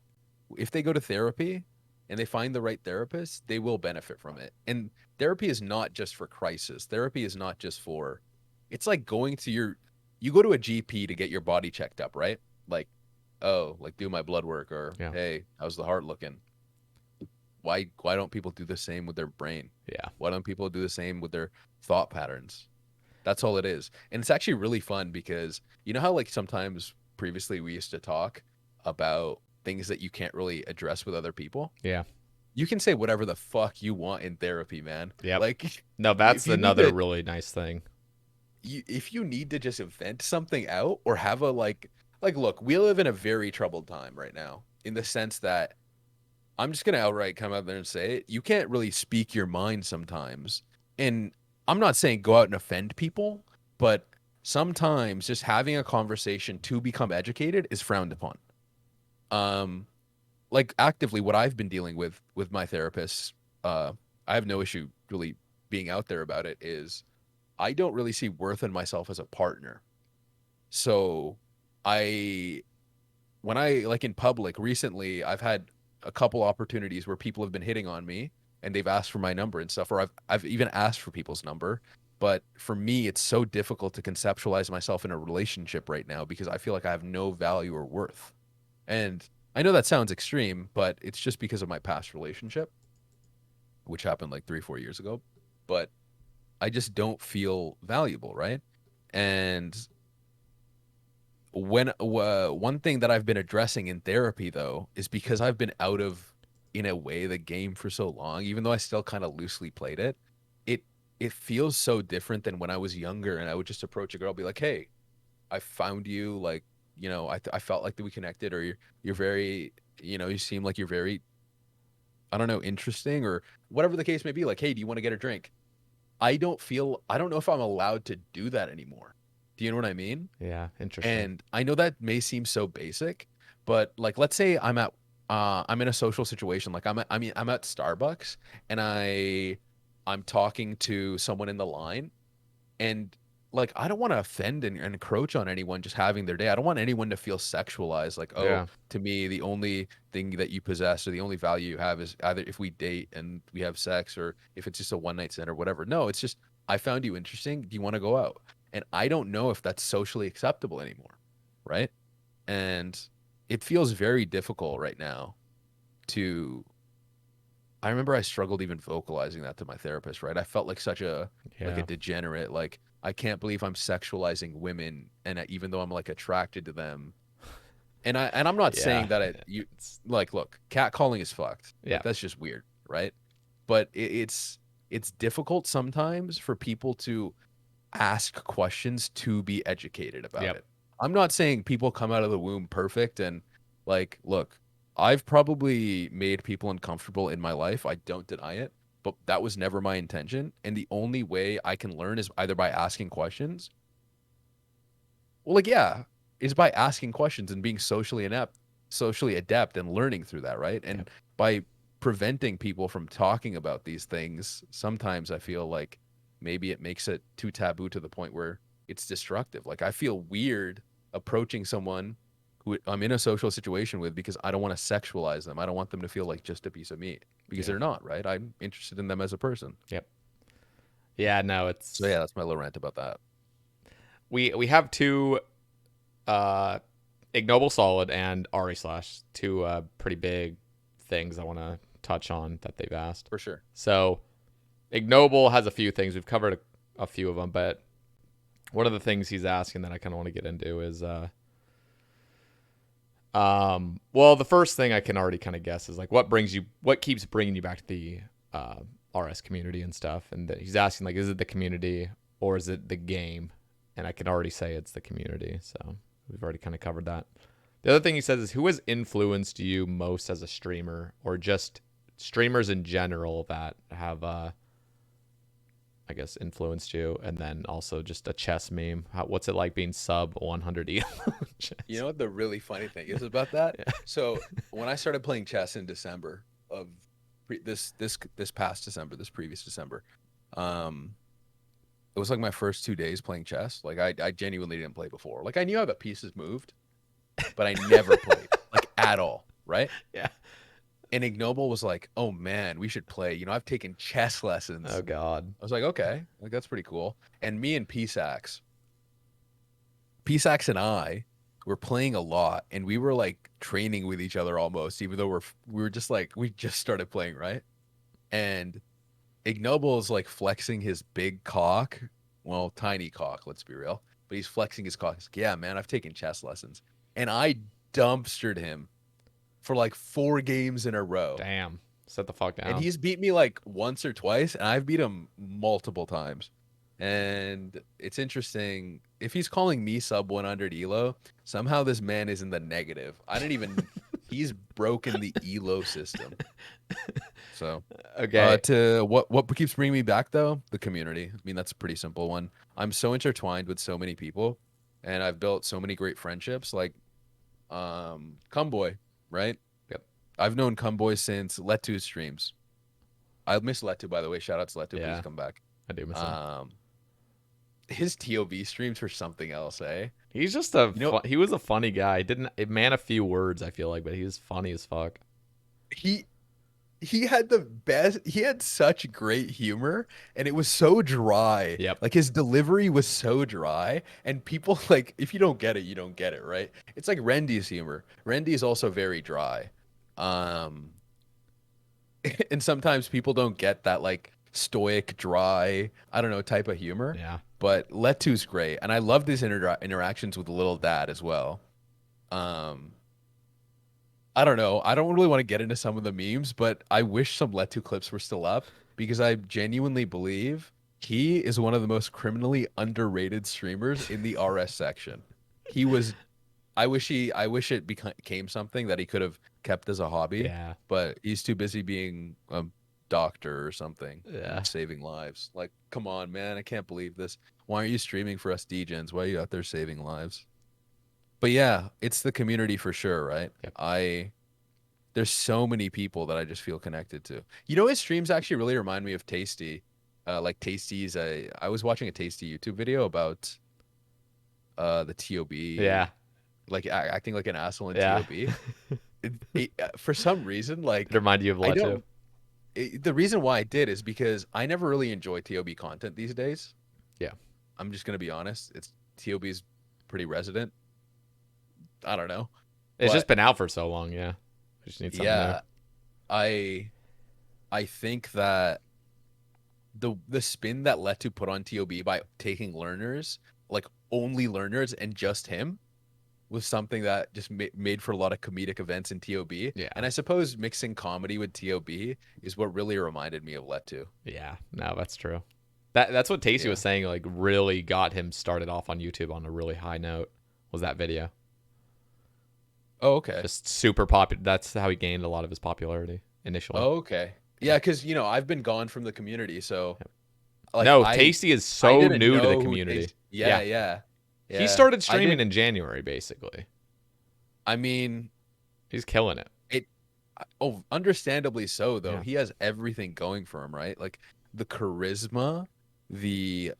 Speaker 2: if they go to therapy and they find the right therapist, they will benefit from it. And therapy is not just for crisis. Therapy is not just for it's like going to you go to a GP to get your body checked up, right? Like, oh, like do my blood work, or
Speaker 1: Yeah.
Speaker 2: hey, how's the heart looking? Why don't people do the same with their brain?
Speaker 1: Yeah.
Speaker 2: Why don't people do the same with their thought patterns? That's all it is. And it's actually really fun because you know how like sometimes previously we used to talk about things that you can't really address with other people?
Speaker 1: Yeah.
Speaker 2: You can say whatever the fuck you want in therapy, man.
Speaker 1: Yep.
Speaker 2: Like
Speaker 1: No,
Speaker 2: if
Speaker 1: that's
Speaker 2: you need
Speaker 1: another
Speaker 2: to
Speaker 1: really nice thing.
Speaker 2: if you need to just vent something out or have a like look, we live in a very troubled time right now in the sense that I'm just gonna outright come out there and say it. You can't really speak your mind sometimes. And I'm not saying go out and offend people, but sometimes just having a conversation to become educated is frowned upon. Um, like actively what I've been dealing with my therapist, I have no issue really being out there about it, is I don't really see worth in myself as a partner. So I when I like in public recently, I've had a couple opportunities where people have been hitting on me and they've asked for my number and stuff, or I've even asked for people's number. But for me, it's so difficult to conceptualize myself in a relationship right now because I feel like I have no value or worth. And I know that sounds extreme, but it's just because of my past relationship, which happened like 3, 4 years ago. But I just don't feel valuable, right? And one thing that I've been addressing in therapy though is because I've been out of in a way the game for so long, even though I still kind of loosely played it, it it feels so different than when I was younger and I would just approach a girl, be like, "Hey, I found you, like, I felt like that we connected, or you're very, you seem like you're very, I don't know, interesting, or whatever the case may be. Like, hey, do you want to get a drink?" I don't know if I'm allowed to do that anymore. Do you know what I mean?
Speaker 1: Yeah. Interesting.
Speaker 2: And I know that may seem so basic, but like let's say I'm in a social situation, like I'm at Starbucks and I'm talking to someone in the line, and like I don't want to offend and encroach on anyone just having their day. I don't want anyone to feel sexualized, like, oh,
Speaker 1: Yeah.
Speaker 2: to me the only thing that you possess or the only value you have is either if we date and we have sex, or if it's just a one night stand or whatever. No, it's just I found you interesting. Do you want to go out? And I don't know if that's socially acceptable anymore, right? And it feels very difficult right now to I remember I struggled even vocalizing that to my therapist, right? I felt like such a
Speaker 1: Yeah.
Speaker 2: degenerate, like I can't believe I'm sexualizing women, and even though I'm like attracted to them. And I'm not
Speaker 1: Yeah.
Speaker 2: saying that like look, catcalling is fucked.
Speaker 1: Yeah.
Speaker 2: Like that's just weird, right? But it's difficult sometimes for people to ask questions to be educated about
Speaker 1: Yep.
Speaker 2: it. I'm not saying people come out of the womb perfect and like, look, I've probably made people uncomfortable in my life. I don't deny it, but that was never my intention. And the only way I can learn is either by asking questions. Well, like, yeah, is by asking questions and being socially adept and learning through that, right?
Speaker 1: Yep.
Speaker 2: And by preventing people from talking about these things, sometimes I feel like maybe it makes it too taboo to the point where it's destructive. Like I feel weird approaching someone who I'm in a social situation with because I don't want to sexualize them. I don't want them to feel like just a piece of meat because
Speaker 1: Yeah.
Speaker 2: they're not, right? I'm interested in them as a person.
Speaker 1: Yep. Yeah. No,
Speaker 2: So yeah, that's my little rant about that.
Speaker 1: we have two uh ignoble solid and Ari slash, two pretty big things I want to touch on that they've asked.
Speaker 2: For sure.
Speaker 1: So ignoble has a few things. We've covered a few of them, but one of the things he's asking that I kind of want to get into is well, the first thing I can already kind of guess is like what keeps bringing you back to the RS community and stuff. And he's asking like, is it the community or is it the game? And I can already say it's the community. So we've already kind of covered that. The other thing he says is, who has influenced you most as a streamer, or just streamers in general that have I guess, influenced you, and then also just a chess meme. What's it like being sub 100 elo?
Speaker 2: You know what the really funny thing is about that?
Speaker 1: Yeah.
Speaker 2: So when I started playing chess in December of this past December, this previous December, it was like my first 2 days playing chess. Like I genuinely didn't play before. Like I knew how the pieces moved, but I never played like at all, right?
Speaker 1: Yeah.
Speaker 2: And Ignoble was like, "Oh man, we should play. You know, I've taken chess lessons."
Speaker 1: Oh God.
Speaker 2: I was like, "Okay, like that's pretty cool." And me and P-Sax and I were playing a lot, and we were like training with each other almost, even though we were just like we just started playing, right? And Ignoble is like flexing his big cock, well, tiny cock, let's be real, but he's flexing his cock. He's like, "Yeah, man, I've taken chess lessons," and I dumpstered him for like 4 games in a row.
Speaker 1: Damn. Set the fuck
Speaker 2: And
Speaker 1: down.
Speaker 2: he's beat me like once or twice, and I've beat him multiple times. And it's interesting. If he's calling me sub 100 elo, somehow this man is in the negative. I didn't even. He's broken the elo system. So,
Speaker 1: Okay.
Speaker 2: to what keeps bringing me back though, the community. I mean, that's a pretty simple one. I'm so intertwined with so many people, and I've built so many great friendships. Like, Cumboy, right?
Speaker 1: Yep.
Speaker 2: I've known Cumboy since Letu's streams. I miss Letu, by the way. Shout out to Letu.
Speaker 1: Yeah.
Speaker 2: Please come back.
Speaker 1: I do miss him.
Speaker 2: His TOB streams were something else, eh?
Speaker 1: He's just he was a funny guy. It man a few words, I feel like, but he was funny as fuck.
Speaker 2: He had the best. He had such great humor, and it was so dry.
Speaker 1: Yep.
Speaker 2: Like his delivery was so dry, and people like, if you don't get it, you don't get it, right? It's like Rendy's humor. Rendy is also very dry. And sometimes people don't get that like stoic, dry, I don't know, type of humor.
Speaker 1: Yeah.
Speaker 2: But Letu's great, and I love these interactions with Little Dad as well. I don't know. I don't really want to get into some of the memes, but I wish some Letu clips were still up because I genuinely believe he is one of the most criminally underrated streamers in the RS section. He was. I wish it became something that he could have kept as a hobby.
Speaker 1: Yeah.
Speaker 2: But he's too busy being a doctor or something.
Speaker 1: Yeah.
Speaker 2: Saving lives. Like, come on, man. I can't believe this. Why aren't you streaming for us degens? Why are you out there saving lives? But yeah, it's the community for sure, right?
Speaker 1: Yep.
Speaker 2: There's so many people that I just feel connected to. You know, his streams actually really remind me of Tasty. Like Tasty's I was watching a Tasty YouTube video about the TOB.
Speaker 1: Yeah.
Speaker 2: Like acting like an asshole in
Speaker 1: Yeah.
Speaker 2: TOB. For some reason, like
Speaker 1: It reminded you of Leto.
Speaker 2: The reason why I did is because I never really enjoy TOB content these days.
Speaker 1: Yeah.
Speaker 2: I'm just gonna be honest. TOB's pretty resident. I don't know.
Speaker 1: It's just been out for so long, yeah. We just need something new.
Speaker 2: I think that the spin that Leto put on TOB by taking learners, like only learners and just him, was something that just made for a lot of comedic events in TOB.
Speaker 1: Yeah.
Speaker 2: And I suppose mixing comedy with TOB is what really reminded me of Leto.
Speaker 1: Yeah, no, that's true. That's what Tasty was saying, like really got him started off on YouTube on a really high note, was that video.
Speaker 2: Oh, okay.
Speaker 1: Just super popular. That's how he gained a lot of his popularity initially.
Speaker 2: Oh, okay. Yeah, because, you know, I've been gone from the community, so...
Speaker 1: Like, no, Tasty is so new to the community.
Speaker 2: Yeah.
Speaker 1: He started streaming in January, basically.
Speaker 2: I mean...
Speaker 1: He's killing it.
Speaker 2: Understandably so, though.
Speaker 1: Yeah.
Speaker 2: He has everything going for him, right? Like, the charisma, the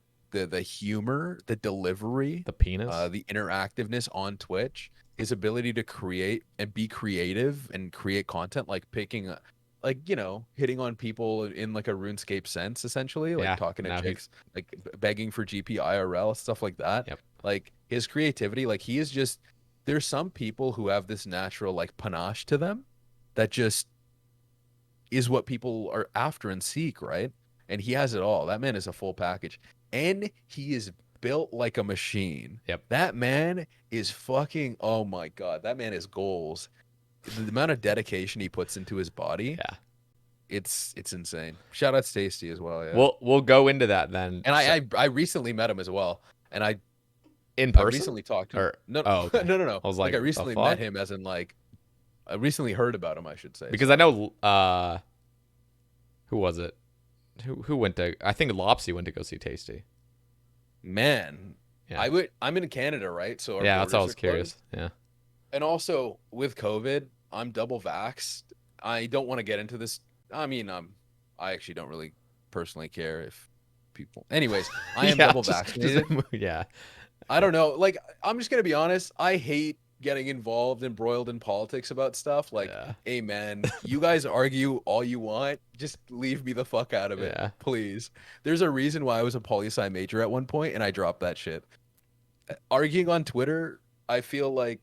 Speaker 2: humor, the delivery...
Speaker 1: The penis.
Speaker 2: The interactiveness on Twitch... His ability to create and be creative and create content, like picking, like, you know, hitting on people in like a RuneScape sense, essentially, like talking to chicks, like begging for GP IRL, stuff like that.
Speaker 1: Yep.
Speaker 2: Like his creativity, like he is just, there's some people who have this natural like panache to them that just is what people are after and seek, right? And he has it all. That man is a full package. And he is built like a machine.
Speaker 1: Yep.
Speaker 2: That man is fucking, oh my God, that man is goals. The amount of dedication he puts into his body.
Speaker 1: Yeah.
Speaker 2: It's insane. Shout out to Tasty as well. Yeah.
Speaker 1: We'll go into that then.
Speaker 2: And I recently met him as well. And
Speaker 1: in person?
Speaker 2: I recently talked to him. No.
Speaker 1: Okay.
Speaker 2: No.
Speaker 1: I was like,
Speaker 2: I recently met him as in like, I recently heard about him, I should say.
Speaker 1: Because I know, who was it? Who went to? I think Lopsy went to go see Tasty.
Speaker 2: Man,
Speaker 1: Yeah.
Speaker 2: I'm in Canada, right? So our
Speaker 1: Yeah, that's all I
Speaker 2: borders
Speaker 1: was
Speaker 2: are closed.
Speaker 1: curious. Yeah.
Speaker 2: And also with COVID, I'm double vaxxed. I don't want to get into this. I mean, I actually don't really personally care if people. Anyways, I am
Speaker 1: Yeah,
Speaker 2: double
Speaker 1: just
Speaker 2: vaccinated.
Speaker 1: yeah.
Speaker 2: I don't know. Like, I'm just gonna be honest. I hate getting involved and embroiled in politics about stuff. Like,
Speaker 1: Yeah.
Speaker 2: hey man, you guys argue all you want. Just leave me the fuck out of it,
Speaker 1: Yeah.
Speaker 2: please. There's a reason why I was a poli-sci major at one point and I dropped that shit. Arguing on Twitter, I feel like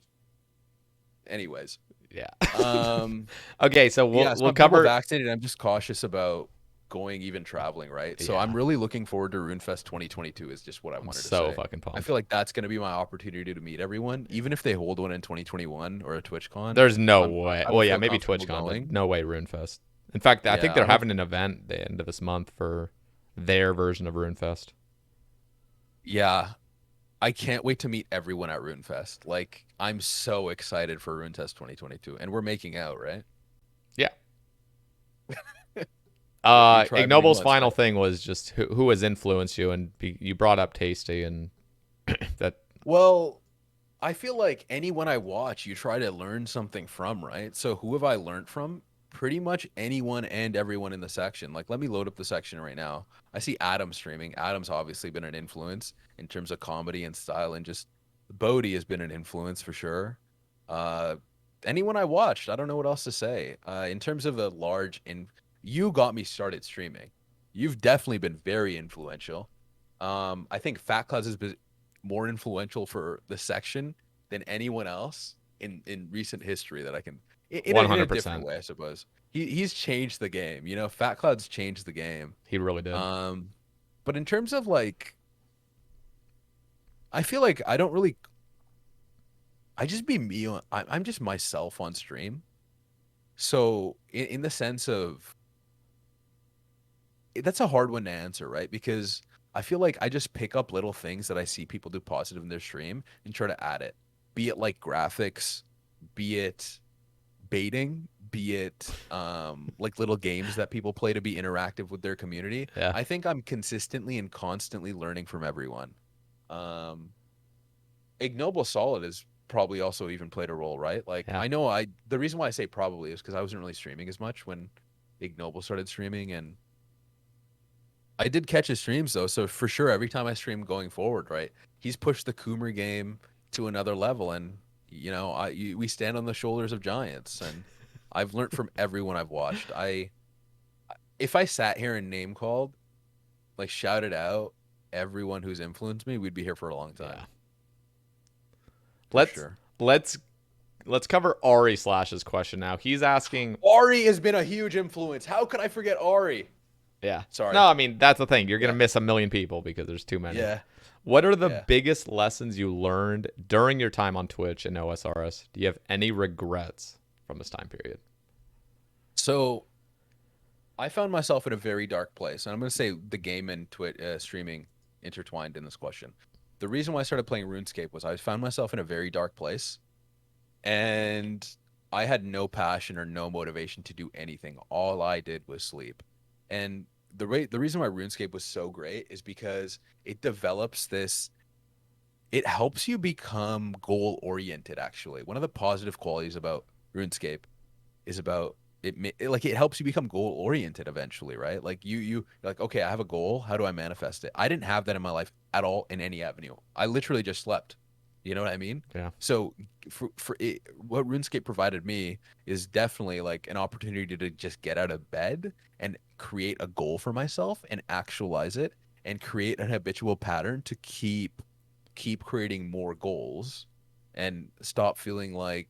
Speaker 2: anyways.
Speaker 1: Yeah.
Speaker 2: Um
Speaker 1: Okay, so
Speaker 2: yeah, so
Speaker 1: we'll
Speaker 2: I'm double
Speaker 1: cover.
Speaker 2: vaccinated. I'm just cautious about going even traveling, right? So
Speaker 1: Yeah.
Speaker 2: I'm really looking forward to RuneFest 2022 is just what I
Speaker 1: I'm
Speaker 2: wanted to
Speaker 1: so
Speaker 2: say.
Speaker 1: fucking
Speaker 2: I
Speaker 1: pumped.
Speaker 2: feel like that's going to be my opportunity to meet everyone, even if they hold one in 2021 or a TwitchCon.
Speaker 1: There's no
Speaker 2: I'm
Speaker 1: way.
Speaker 2: I
Speaker 1: Well,
Speaker 2: would
Speaker 1: yeah,
Speaker 2: feel
Speaker 1: maybe
Speaker 2: comfortable
Speaker 1: TwitchCon, but
Speaker 2: going.
Speaker 1: no way RuneFest. In fact, I think
Speaker 2: Yeah,
Speaker 1: they're
Speaker 2: I don't
Speaker 1: having an event the end of this month for their version of RuneFest.
Speaker 2: yeah, I can't wait to meet everyone at RuneFest. Like I'm so excited for RuneFest 2022 and we're making out, right?
Speaker 1: Yeah.
Speaker 2: We tried many
Speaker 1: Ignoble's
Speaker 2: months,
Speaker 1: final
Speaker 2: right?
Speaker 1: thing was just who has influenced you, and you brought up Tasty, and that
Speaker 2: Well, I feel like anyone I watch, you try to learn something from, right? So who have I learned from? Pretty much anyone and everyone in the section. Like, let me load up the section right now. I see Adam streaming. Adam's obviously been an influence in terms of comedy and style, and just Bodhi has been an influence for sure. Uh, anyone I watched, I don't know what else to say. In terms of a large you got me started streaming. You've definitely been very influential. I think Fat Clouds has been more influential for the section than anyone else in recent history that I can in a different
Speaker 1: 100%.
Speaker 2: way, I suppose. He's changed the game. You know, Fat Cloud's changed the game.
Speaker 1: He really did.
Speaker 2: Um, but in terms of like, I feel like I don't really. I just be me. I'm just myself on stream. So in the sense of that's a hard one to answer, right? Because I feel like I just pick up little things that I see people do positive in their stream and try to add it. Be it like graphics, be it baiting, be it like little games that people play to be interactive with their community.
Speaker 1: Yeah.
Speaker 2: I think I'm consistently and constantly learning from everyone. Um Ignoble Solid has probably also even played a role, right? Like
Speaker 1: Yeah.
Speaker 2: I know the reason why I say probably is because I wasn't really streaming as much when Ignoble started streaming, and I did catch his streams though, so for sure every time I stream going forward, right, he's pushed the Coomer game to another level, and you know, we stand on the shoulders of giants, and I've learned from everyone I've watched. If I sat here and name called, like shouted out everyone who's influenced me, we'd be here for a long
Speaker 1: Yeah.
Speaker 2: time, for
Speaker 1: Let's
Speaker 2: sure.
Speaker 1: let's let's cover Ari Slash's question now. He's asking.
Speaker 2: Ari has been a huge influence. How could I forget Ari?
Speaker 1: Yeah.
Speaker 2: Sorry.
Speaker 1: No, I mean that's the thing. You're gonna
Speaker 2: Yeah.
Speaker 1: miss a million people because there's too many.
Speaker 2: Yeah.
Speaker 1: What are the
Speaker 2: Yeah.
Speaker 1: biggest lessons you learned during your time on Twitch and OSRS? Do you have any regrets from this time period?
Speaker 2: So I found myself in a very dark place, and I'm going to say the game and streaming intertwined in this question. The reason why I started playing RuneScape was I found myself in a very dark place, and I had no passion or no motivation to do anything. All I did was sleep. And the reason why RuneScape was so great is because it develops this. It helps you become goal oriented. Actually, one of the positive qualities about RuneScape is about like it helps you become goal oriented eventually, right? Like you're like, okay, I have a goal, how do I manifest it? I didn't have that in my life at all in any avenue. I literally just slept. You know what I mean?
Speaker 1: Yeah.
Speaker 2: So for it, what RuneScape provided me is definitely like an opportunity to just get out of bed and create a goal for myself and actualize it and create an habitual pattern to keep creating more goals and stop feeling like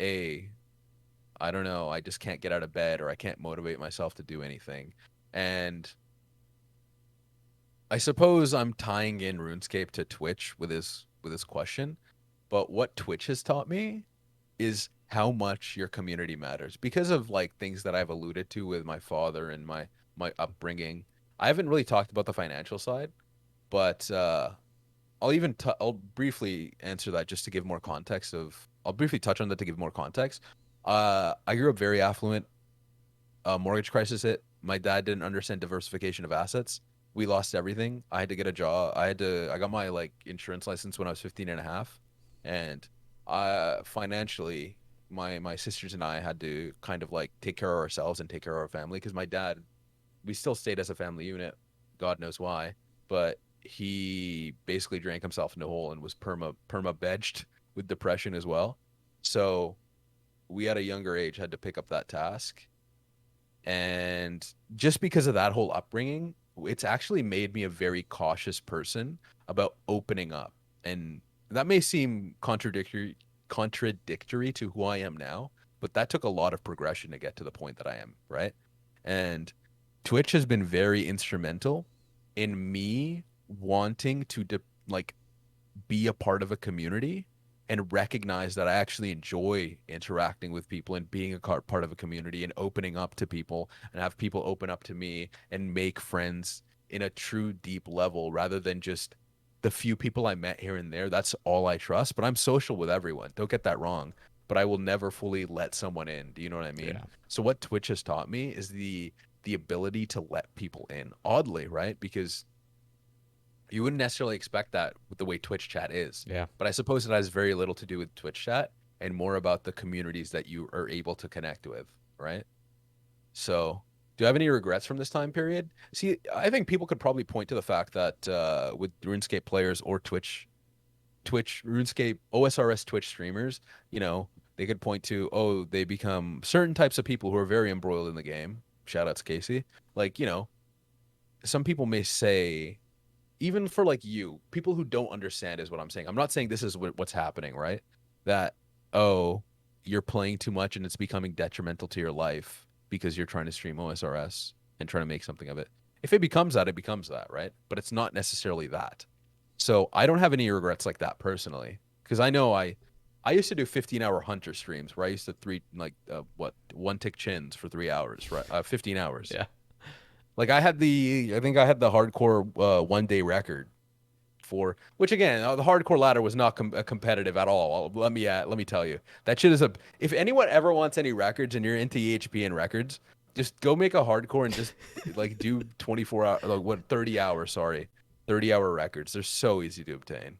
Speaker 2: a I don't know, I just can't get out of bed or I can't motivate myself to do anything. And I suppose I'm tying in RuneScape to Twitch with his question, but what Twitch has taught me is how much your community matters because of like things that I've alluded to with my father and my upbringing. I haven't really talked about the financial side, but I'll briefly answer that just to give more context of I'll briefly touch on that to give more context. I grew up very affluent. Mortgage crisis hit. My dad didn't understand diversification of assets. We lost everything. I had to get a job. I got my like insurance license when I was 15 and a half. And financially, my sisters and I had to kind of like take care of ourselves and take care of our family because my dad, we still stayed as a family unit. God knows why, but he basically drank himself into a hole and was perma benched with depression as well. So we at a younger age had to pick up that task. And just because of that whole upbringing, it's actually made me a very cautious person about opening up. And that may seem contradictory to who I am now, but that took a lot of progression to get to the point that I am, right? And Twitch has been very instrumental in me wanting to like be a part of a community and recognize that I actually enjoy interacting with people and being a part of a community and opening up to people and have people open up to me and make friends in a true deep level rather than just the few people I met here and there. That's all I trust, but I'm social with everyone. Don't get that wrong, but I will never fully let someone in. Do you know what I mean?
Speaker 1: Yeah.
Speaker 2: So what Twitch has taught me is the ability to let people in. Oddly, right? Because you wouldn't necessarily expect that with the way Twitch chat is.
Speaker 1: Yeah.
Speaker 2: But I suppose it has very little to do with Twitch chat and more about the communities that you are able to connect with, right? So, do you have any regrets from this time period? See, I think people could probably point to the fact that with RuneScape players or RuneScape, OSRS Twitch streamers, you know, they could point to, oh, they become certain types of people who are very embroiled in the game. Shout out to Casey. Like, you know, some people may say, even for like you, people who don't understand is what I'm saying. I'm not saying this is what's happening, right? That, oh, you're playing too much and it's becoming detrimental to your life because you're trying to stream OSRS and trying to make something of it. If it becomes that, it becomes that, right? But it's not necessarily that. So I don't have any regrets like that personally, because I know I used to do 15-hour hunter streams where I used to one tick chins for 3 hours, right? 15 hours.
Speaker 1: Yeah.
Speaker 2: Like I think I had the hardcore 1 day record for, which again, the hardcore ladder was not competitive at all. Let me tell you, that shit is if anyone ever wants any records and you're into EHPN records, just go make a hardcore and just like do 24 hour, like 30 hours, sorry, 30-hour records. They're so easy to obtain.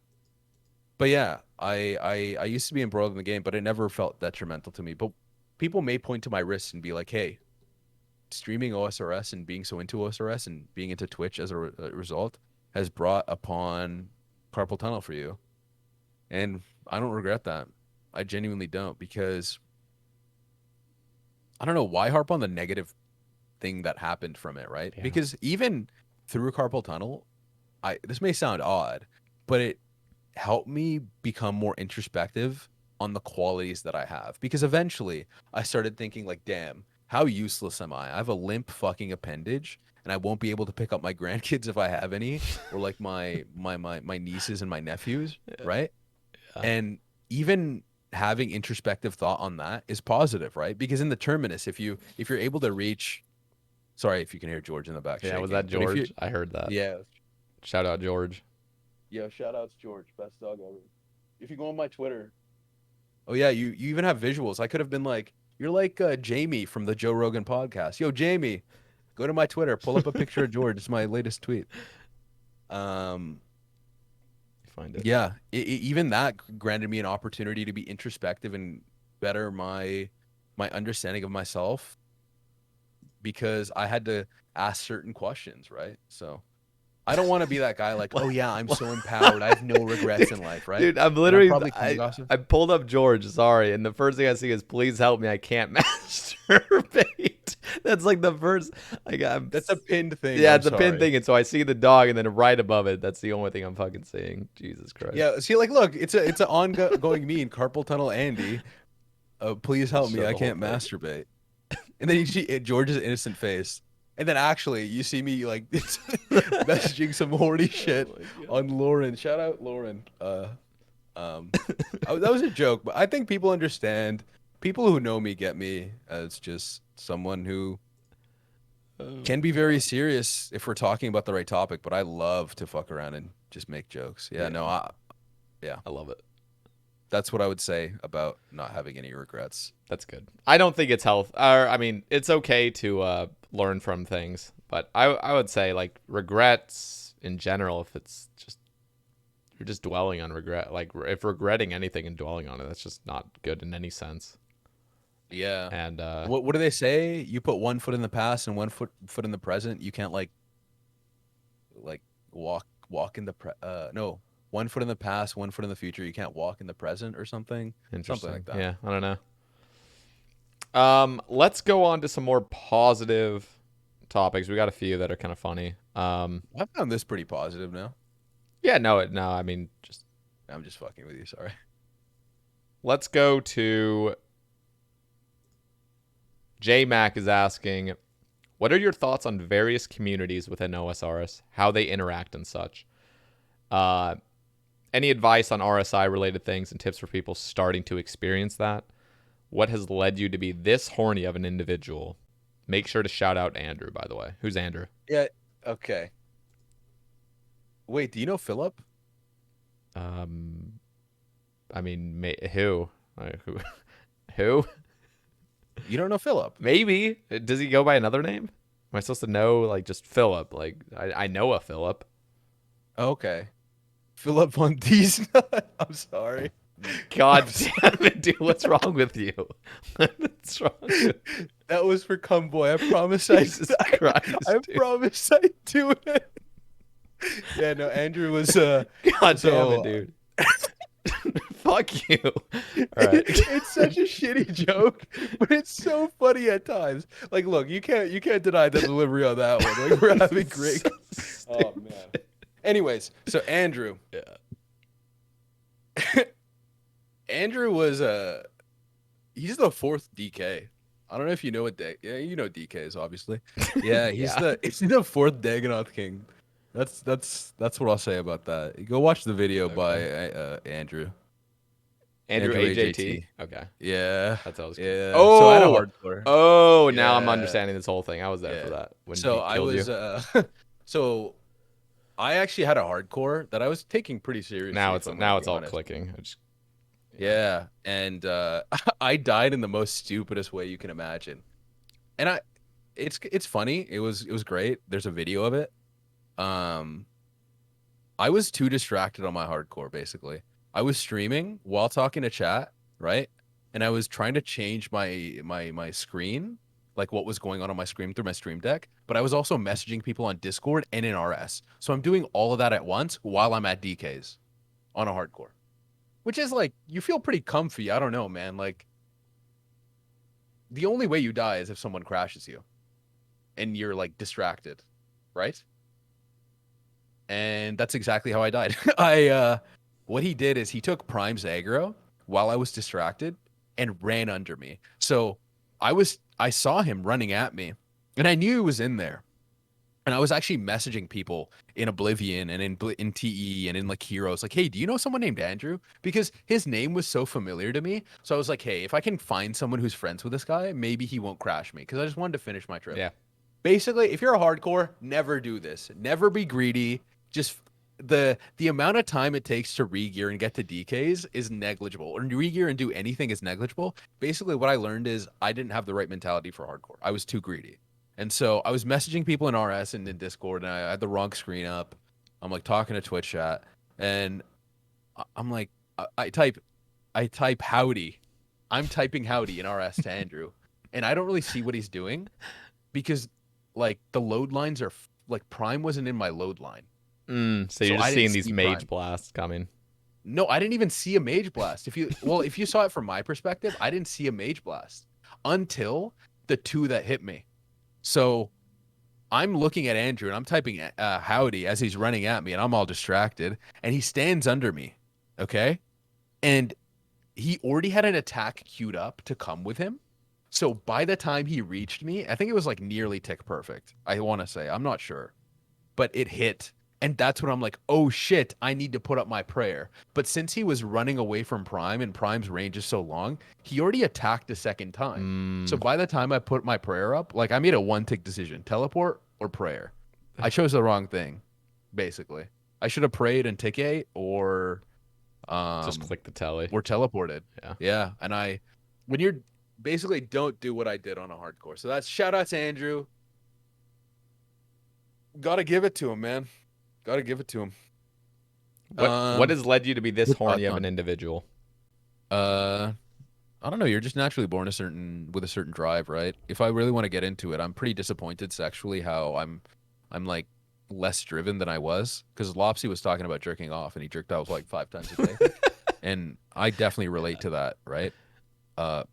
Speaker 2: But yeah, I used to be embroiled in the game, but it never felt detrimental to me. But people may point to my wrists and be like, hey, streaming OSRS and being so into OSRS and being into Twitch as a result has brought upon carpal tunnel for you. And I don't regret that. I genuinely don't, because I don't know why harp on the negative thing that happened from it, right?
Speaker 1: Yeah.
Speaker 2: Because even through carpal tunnel, this may sound odd, but it helped me become more introspective on the qualities that I have. Because eventually I started thinking like, damn, how useless am I? I have a limp fucking appendage and I won't be able to pick up my grandkids if I have any, or like my nieces and my nephews, right?
Speaker 1: Yeah.
Speaker 2: And even having introspective thought on that is positive, right? Because in the terminus, if you're able to reach, sorry if you can hear George in the back.
Speaker 1: Yeah,
Speaker 2: shaking,
Speaker 1: was that George? I heard that.
Speaker 2: Yeah.
Speaker 1: Shout out George.
Speaker 2: Yeah, shout outs George, best dog ever. If you go on my Twitter, oh yeah, you even have visuals. I could have been like, you're like Jamie from the Joe Rogan podcast. Yo, Jamie, go to my Twitter, pull up a picture of George. It's my latest tweet.
Speaker 1: Find it.
Speaker 2: Yeah, even that granted me an opportunity to be introspective and better my understanding of myself, because I had to ask certain questions, right? So I don't want to be that guy like, oh yeah, I'm so empowered. I have no regrets in life, right?
Speaker 1: Dude, I'm literally,
Speaker 2: probably
Speaker 1: I pulled up George, sorry, and the first thing I see is, please help me, I can't masturbate. That's like the first,
Speaker 2: that's a pinned thing.
Speaker 1: Yeah, it's a pinned thing, and so I see the dog, and then right above it, that's the only thing I'm fucking seeing. Jesus Christ.
Speaker 2: Yeah, see, like, look, it's an ongoing meme, carpal tunnel Andy. Please help me, I can't masturbate. And then you see George's innocent face. And then actually, you see me like messaging some horny shit on Lauren. Shout out Lauren. That was a joke, but I think people understand. People who know me get me as just someone who can be very serious if we're talking about the right topic. But I love to fuck around and just make jokes. Yeah. No,
Speaker 1: I love it.
Speaker 2: that's what I would say about not having any regrets.
Speaker 1: That's good. I don't think it's health. Or I mean, it's okay to learn from things, but I would say like regrets in general. If it's just you're just dwelling on regret, like if regretting anything and dwelling on it, that's just not good in any sense.
Speaker 2: Yeah.
Speaker 1: And
Speaker 2: What do they say? You put one foot in the past and one foot in the present. You can't like walk in the no, one foot in the past, one foot in the future. You can't walk in the present or something.
Speaker 1: interesting.
Speaker 2: Something like that.
Speaker 1: Yeah, I don't know. Let's go on to some more positive topics. We got a few that are kind of funny.
Speaker 2: I found this pretty positive now.
Speaker 1: Yeah, no. I mean, just
Speaker 2: I'm just fucking with you. Sorry.
Speaker 1: let's go to J Mac is asking, what are your thoughts on various communities within OSRS, how they interact and such? Any advice on RSI related things and tips for people starting to experience that? What has led you to be this horny of an individual? Make sure to shout out Andrew, by the way. Who's Andrew?
Speaker 2: Yeah. Okay. Wait, do you know Philip?
Speaker 1: I mean, who? Who? Who?
Speaker 2: You don't know Philip?
Speaker 1: Maybe. Does he go by another name? Am I supposed to know, like, just Philip? Like, I know a Philip.
Speaker 2: Okay. Philip on these. I'm sorry.
Speaker 1: God damn it, dude. What's wrong with you? What's wrong with you?
Speaker 2: That was for Cum Boy. I promise I promise I do it. Yeah, no, Andrew was
Speaker 1: God damn it, dude. Fuck you. All right.
Speaker 2: It's such a shitty joke, but it's so funny at times. Like, look, you can't deny the delivery on that one. Like, we're having great. Oh man. Anyways, so Andrew.
Speaker 1: Yeah.
Speaker 2: Andrew was he's the fourth DK. I don't know if you know what yeah, you know DKs obviously. Yeah, he's the fourth Dagonoth King. That's what I'll say about that. Go watch the video by Andrew.
Speaker 1: Andrew AJT. Okay.
Speaker 2: Yeah.
Speaker 1: That's always good.
Speaker 2: Yeah.
Speaker 1: Oh,
Speaker 2: so I had a hardcore.
Speaker 1: Oh, now I'm understanding this whole thing. I was there for that. When
Speaker 2: so
Speaker 1: he
Speaker 2: I
Speaker 1: killed
Speaker 2: was
Speaker 1: you.
Speaker 2: so I actually had a hardcore that I was taking pretty seriously.
Speaker 1: Now it's all clicking.
Speaker 2: Yeah, and I died in the most stupidest way you can imagine. And it's funny. It was great. There's a video of it. I was too distracted on my hardcore basically. I was streaming while talking to chat, right? And I was trying to change my screen, like what was going on my screen through my stream deck, but I was also messaging people on Discord and in RS. So I'm doing all of that at once while I'm at DKs on a hardcore. Which is like, you feel pretty comfy. I don't know, man. Like, the only way you die is if someone crashes you and you're like distracted, right? And that's exactly how I died. What he did is he took Prime's aggro while I was distracted and ran under me. So I saw him running at me and I knew he was in there. And I was actually messaging people in Oblivion and in TE and in like Heroes, like, hey, do you know someone named Andrew? Because his name was so familiar to me. So I was like, hey, if I can find someone who's friends with this guy, maybe he won't crash me. Because I just wanted to finish my trip.
Speaker 1: Yeah.
Speaker 2: Basically, if you're a hardcore, never do this. Never be greedy. Just the amount of time it takes to re-gear and get to DKs is negligible. Or re-gear and do anything is negligible. Basically, what I learned is I didn't have the right mentality for hardcore. I was too greedy. And so I was messaging people in RS and in Discord, and I had the wrong screen up. I'm like talking to Twitch chat, and I'm like, I type howdy. I'm typing howdy in RS to Andrew, and I don't really see what he's doing because like the load lines are like Prime wasn't in my load line.
Speaker 1: So you're just seeing these mage blasts coming.
Speaker 2: No, I didn't even see a mage blast. If you saw it from my perspective, I didn't see a mage blast until the two that hit me. So I'm looking at Andrew and I'm typing howdy as he's running at me and I'm all distracted and he stands under me. Okay. And he already had an attack queued up to come with him. So by the time he reached me, I think it was like nearly tick perfect. I want to say, I'm not sure, but it hit. And that's when I'm like, oh shit, I need to put up my prayer. But since he was running away from Prime and Prime's range is so long, he already attacked a second time. So by the time I put my prayer up, like I made a one tick decision, teleport or prayer. I chose the wrong thing, basically. I should have prayed and tick or
Speaker 1: Just click the telly.
Speaker 2: We're teleported.
Speaker 1: Yeah.
Speaker 2: Yeah. And when you're basically don't do what I did on a hardcore. So that's shout out to Andrew. Gotta give it to him, man. Gotta give it to him.
Speaker 1: What has led you to be this
Speaker 2: Your
Speaker 1: horny
Speaker 2: thoughts
Speaker 1: of an
Speaker 2: on
Speaker 1: individual?
Speaker 2: I don't know. You're just naturally born with a certain drive, right? If I really want to get into it, I'm pretty disappointed sexually how I'm like less driven than I was. Because Lopsy was talking about jerking off, and he jerked off like 5 times a day, and I definitely relate to that, right?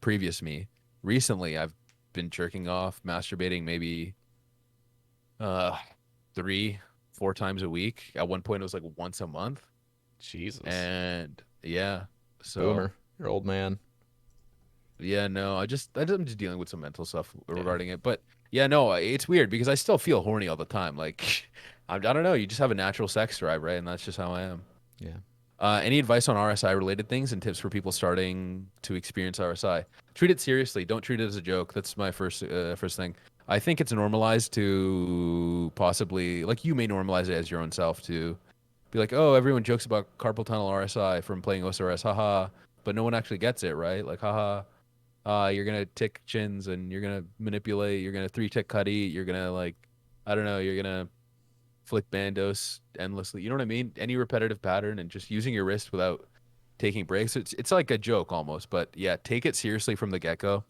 Speaker 2: Previous me, recently I've been jerking off, masturbating maybe 3, 4 times a week. At one point, it was like once a month,
Speaker 1: Jesus.
Speaker 2: and yeah, so.
Speaker 1: Boomer. You're old man.
Speaker 2: Yeah, no, I'm just dealing with some mental stuff regarding it. But yeah, no, it's weird because I still feel horny all the time. Like, I don't know, you just have a natural sex drive, right? And that's just how I am.
Speaker 1: Yeah.
Speaker 2: Any advice on RSI related things and tips for people starting to experience RSI? Treat it seriously. Don't treat it as a joke. That's my first thing. I think it's normalized to possibly, like, you may normalize it as your own self to be like, oh, everyone jokes about carpal tunnel RSI from playing OSRS, haha. But no one actually gets it, right? Like, haha. You're gonna tick chins and you're gonna manipulate. You're gonna 3-tick cutty. You're gonna like, I don't know. You're gonna flick bandos endlessly. You know what I mean? Any repetitive pattern and just using your wrist without taking breaks. It's like a joke almost. But yeah, take it seriously from the get go.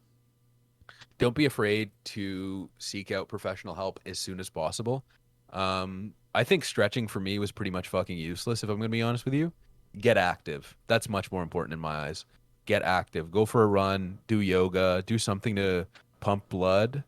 Speaker 2: Don't be afraid to seek out professional help as soon as possible. I think stretching for me was pretty much fucking useless. If I'm gonna be honest with you, get active. That's much more important in my eyes. Get active, go for a run, do yoga, do something to pump blood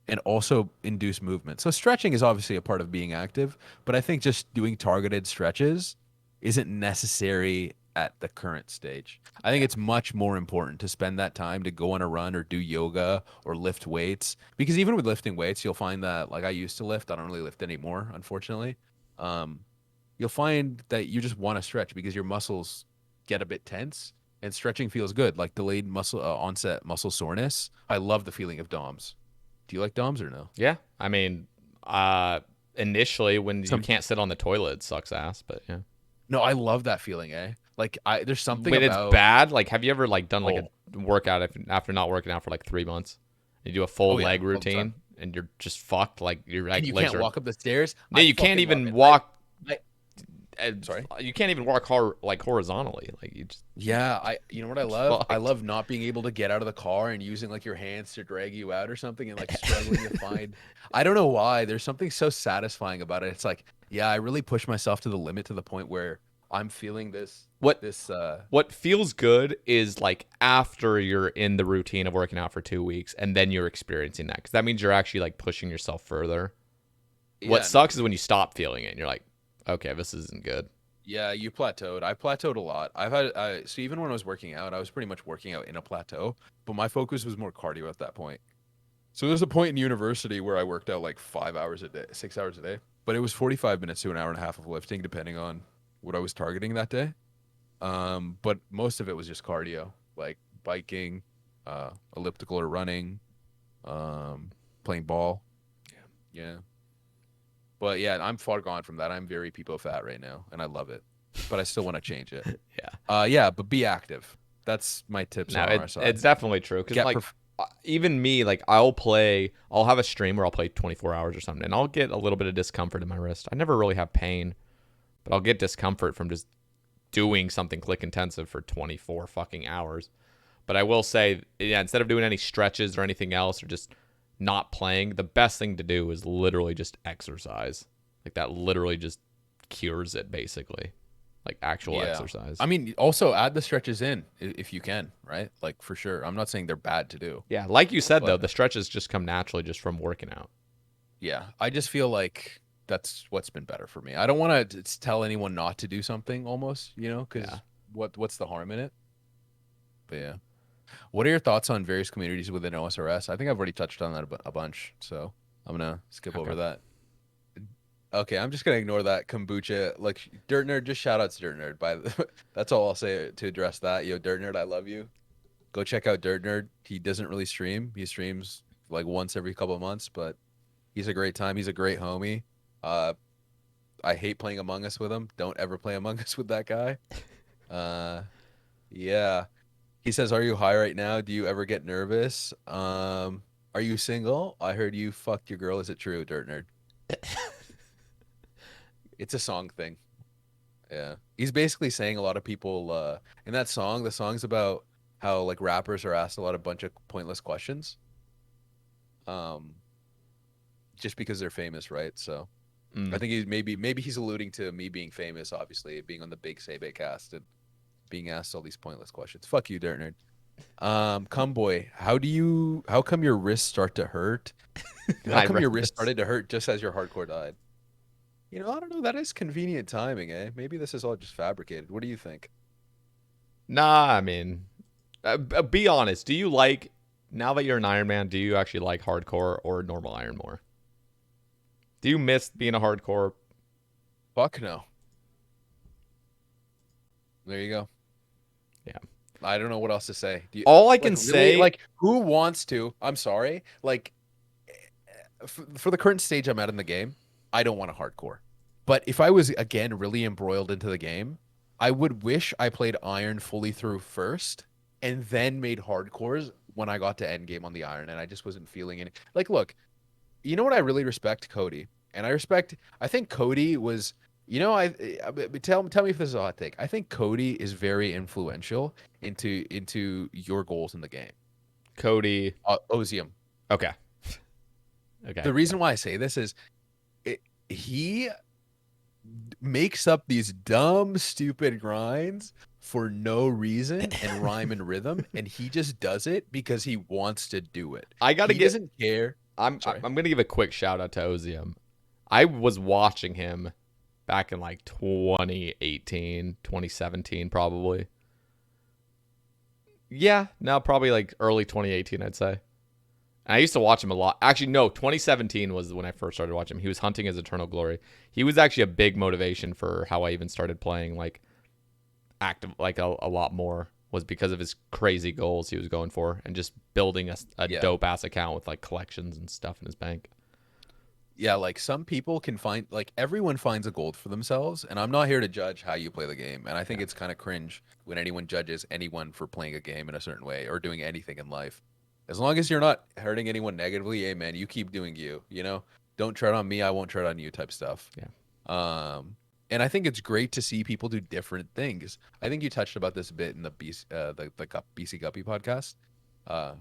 Speaker 2: and also induce movement. So stretching is obviously a part of being active, but I think just doing targeted stretches isn't necessary at the current stage. I think it's much more important to spend that time to go on a run or do yoga or lift weights, because even with lifting weights, you'll find that, like, I used to lift, I don't really lift anymore, unfortunately. You'll find that you just want to stretch because your muscles get a bit tense. And stretching feels good, like delayed muscle onset muscle soreness. I love the feeling of DOMS. Do you like DOMS or no?
Speaker 1: Yeah. I mean, initially when you can't sit on the toilet, it sucks ass, but yeah.
Speaker 2: No, I love that feeling, eh? Like there's something
Speaker 1: When
Speaker 2: about
Speaker 1: it's bad, like have you ever like done like a workout after not working out for like 3 months? You do a full leg routine and you're just fucked, like your
Speaker 2: and you
Speaker 1: legs
Speaker 2: can't walk up the stairs.
Speaker 1: No, you can't even walk.
Speaker 2: Sorry,
Speaker 1: you can't even walk like horizontally. Like you just.
Speaker 2: Yeah, you know what I love?
Speaker 1: Fucked.
Speaker 2: I love not being able to get out of the car and using like your hands to drag you out or something and like struggling to find. I don't know why. There's something so satisfying about it. It's like, yeah, I really push myself to the limit to the point where I'm feeling this. What
Speaker 1: feels good is like after you're in the routine of working out for 2 weeks and then you're experiencing that, because that means you're actually like pushing yourself further. What sucks is when you stop feeling it and you're like, okay, this isn't good.
Speaker 2: Yeah, you plateaued. I plateaued a lot. So even when I was working out, I was pretty much working out in a plateau, but my focus was more cardio at that point. So there's a point in university where I worked out like 5 hours a day, 6 hours a day, but it was 45 minutes to an hour and a half of lifting, depending on what I was targeting that day. But most of it was just cardio, like biking, elliptical or running, playing ball. Yeah. But yeah, I'm far gone from that. I'm very pepo fat right now, and I love it. But I still want to change it. Yeah, but be active. That's my tips on our side.
Speaker 1: It's definitely true. Because like even me, like I'll have a stream where I'll play 24 hours or something, and I'll get a little bit of discomfort in my wrist. I never really have pain, but I'll get discomfort from just doing something click intensive for 24 fucking hours. But I will say, yeah, instead of doing any stretches or anything else or just not playing, the best thing to do is literally just exercise. Like that literally just cures it, basically. Like actual exercise.
Speaker 2: I mean, also add the stretches in if you can, right? Like for sure. I'm not saying they're bad to do.
Speaker 1: Yeah, like you said, though, the stretches just come naturally just from working out.
Speaker 2: Yeah, I just feel like that's what's been better for me. I don't want to tell anyone not to do something almost, you know, because what's the harm in it? But yeah. What are your thoughts on various communities within OSRS? I think I've already touched on that a bunch, so I'm going to skip over that. Okay, I'm just going to ignore that kombucha. Like, Dirt Nerd, just shout out to Dirt Nerd. That's all I'll say to address that. Yo, Dirt Nerd, I love you. Go check out Dirt Nerd. He doesn't really stream. He streams like once every couple of months, but he's a great time. He's a great homie. I hate playing Among Us with him. Don't ever play Among Us with that guy. Uh, yeah. He says, "Are you high right now? Do you ever get nervous? Are you single? I heard you fucked your girl. Is it true, Dirt Nerd?" It's a song thing. Yeah. He's basically saying a lot of people in that song, the song's about how like rappers are asked a lot of bunch of pointless questions. Um, just because they're famous, right? So I
Speaker 1: Mm.
Speaker 2: think he's maybe he's alluding to me being famous, obviously, being on the big Sae Bae Cast and being asked all these pointless questions. Fuck you, Dirt Nerd. Cumboy, how come your wrists start to hurt? How
Speaker 1: I
Speaker 2: come
Speaker 1: read
Speaker 2: your wrist
Speaker 1: this.
Speaker 2: started to hurt just as your hardcore died? I don't know. That is convenient timing, eh? Maybe this is all just fabricated. What do you think?
Speaker 1: Nah, I mean, be honest. Do you like, now that you're an Iron Man, do you actually like hardcore or normal Iron more? Do you miss being a hardcore?
Speaker 2: Fuck no. There you go.
Speaker 1: Yeah.
Speaker 2: I don't know what else to say. Do you
Speaker 1: All I
Speaker 2: like
Speaker 1: can
Speaker 2: really
Speaker 1: say,
Speaker 2: like who wants to? I'm sorry. Like for the current stage I'm at in the game, I don't want a hardcore. But if I was again really embroiled into the game, I would wish I played Iron fully through first and then made hardcores when I got to end game on the Iron and I just wasn't feeling it. Like, look, you know what I really respect Cody, and I think Cody was, tell me if this is a hot take. I think Cody is very influential into your goals in the game.
Speaker 1: Cody.
Speaker 2: Ozium.
Speaker 1: Okay. Okay.
Speaker 2: The reason why I say this is he makes up these dumb, stupid grinds for no reason and rhyme and rhythm, and he just does it because he wants to do it.
Speaker 1: I gotta
Speaker 2: He
Speaker 1: get.
Speaker 2: doesn't care.
Speaker 1: I'm
Speaker 2: Sorry.
Speaker 1: gonna give a quick shout out to Ozium. I was watching him back in like 2018, 2017, probably. Yeah, no, probably like early 2018, I'd say. I used to watch him a lot. Actually, no, 2017 was when I first started watching him. He was hunting his eternal glory. He was actually a big motivation for how I even started playing like active, like a lot more, was because of his crazy goals he was going for and just building a
Speaker 2: Yeah.
Speaker 1: dope ass account with like collections and stuff in his bank.
Speaker 2: Yeah, like some people can find like everyone finds a gold for themselves, and I'm not here to judge how you play the game. And I think
Speaker 1: Yeah.
Speaker 2: it's kind of cringe when anyone judges anyone for playing a game in a certain way or doing anything in life. As long as you're not hurting anyone negatively, hey man, you keep doing you, you know? Don't tread on me, I won't tread on you type stuff.
Speaker 1: Yeah.
Speaker 2: And I think it's great to see people do different things. I think you touched about this a bit in the BC Guppy podcast. Uh,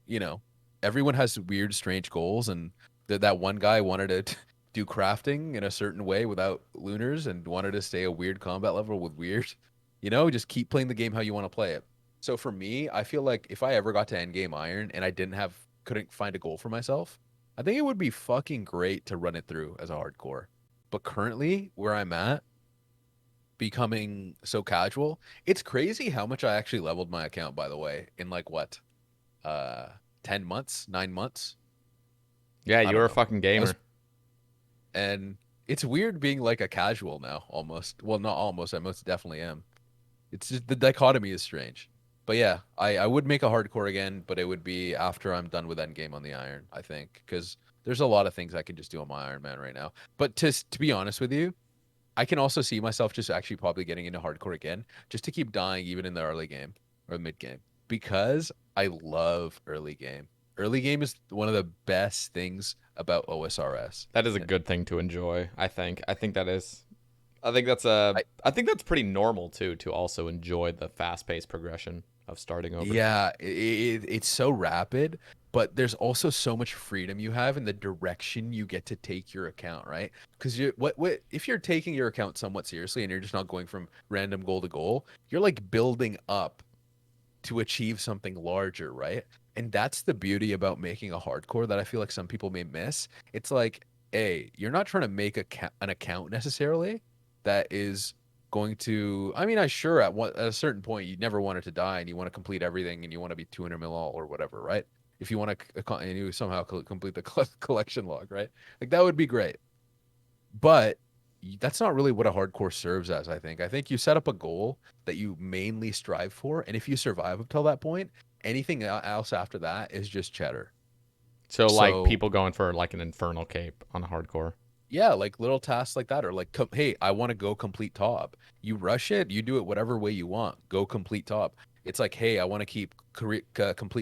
Speaker 2: you know, everyone has weird, strange goals, and that one guy wanted to do crafting in a certain way without lunars and wanted to stay a weird combat level with weird, just keep playing the game how you want to play it. So for me, I feel like if I ever got to end game iron and I couldn't find a goal for myself, I think it would be fucking great to run it through as a hardcore. But currently, where I'm at, becoming so casual, it's crazy how much I actually leveled my account, by the way, in like what, uh, 10 months, 9 months.
Speaker 1: Yeah,
Speaker 2: I
Speaker 1: you're
Speaker 2: don't
Speaker 1: a
Speaker 2: know.
Speaker 1: fucking
Speaker 2: I
Speaker 1: gamer.
Speaker 2: was, and it's weird being like a casual now, almost. Well, not almost. I most definitely am. It's just the dichotomy is strange. But yeah, I would make a hardcore again, but it would be after I'm done with Endgame on the Iron, I think, because there's a lot of things I can just do on my Iron Man right now. But to be honest with you, I can also see myself just actually probably getting into hardcore again, just to keep dying even in the early game or mid game, because I love early game. Early game is one of the best things about OSRS.
Speaker 1: That is a good thing to enjoy, I think. I think that's a
Speaker 2: I
Speaker 1: I think that's pretty normal too, to also enjoy the fast-paced progression of starting over.
Speaker 2: Yeah, it's so rapid, but there's also so much freedom you have in the direction you get to take your account, right? Because what if you're taking your account somewhat seriously and you're just not going from random goal to goal, you're like building up to achieve something larger, right? And that's the beauty about making a hardcore that I feel like some people may miss. It's like, hey, you're not trying to make an account necessarily that is going to. I mean, I sure at a certain point you never want it to die and you want to complete everything and you want to be 200 mil all or whatever, right? If you want to and you somehow complete the collection log, right? Like that would be great. But that's not really what a hardcore serves as, I think. I think you set up a goal that you mainly strive for, and if you survive up till that point, anything else after that is just cheddar.
Speaker 1: So like
Speaker 2: So,
Speaker 1: people going for like an infernal cape on a hardcore.
Speaker 2: Yeah, like little tasks like that, or like, hey, I want to go complete top. You rush it, you do it whatever way you want. Go complete top. It's like, hey, I want to keep complete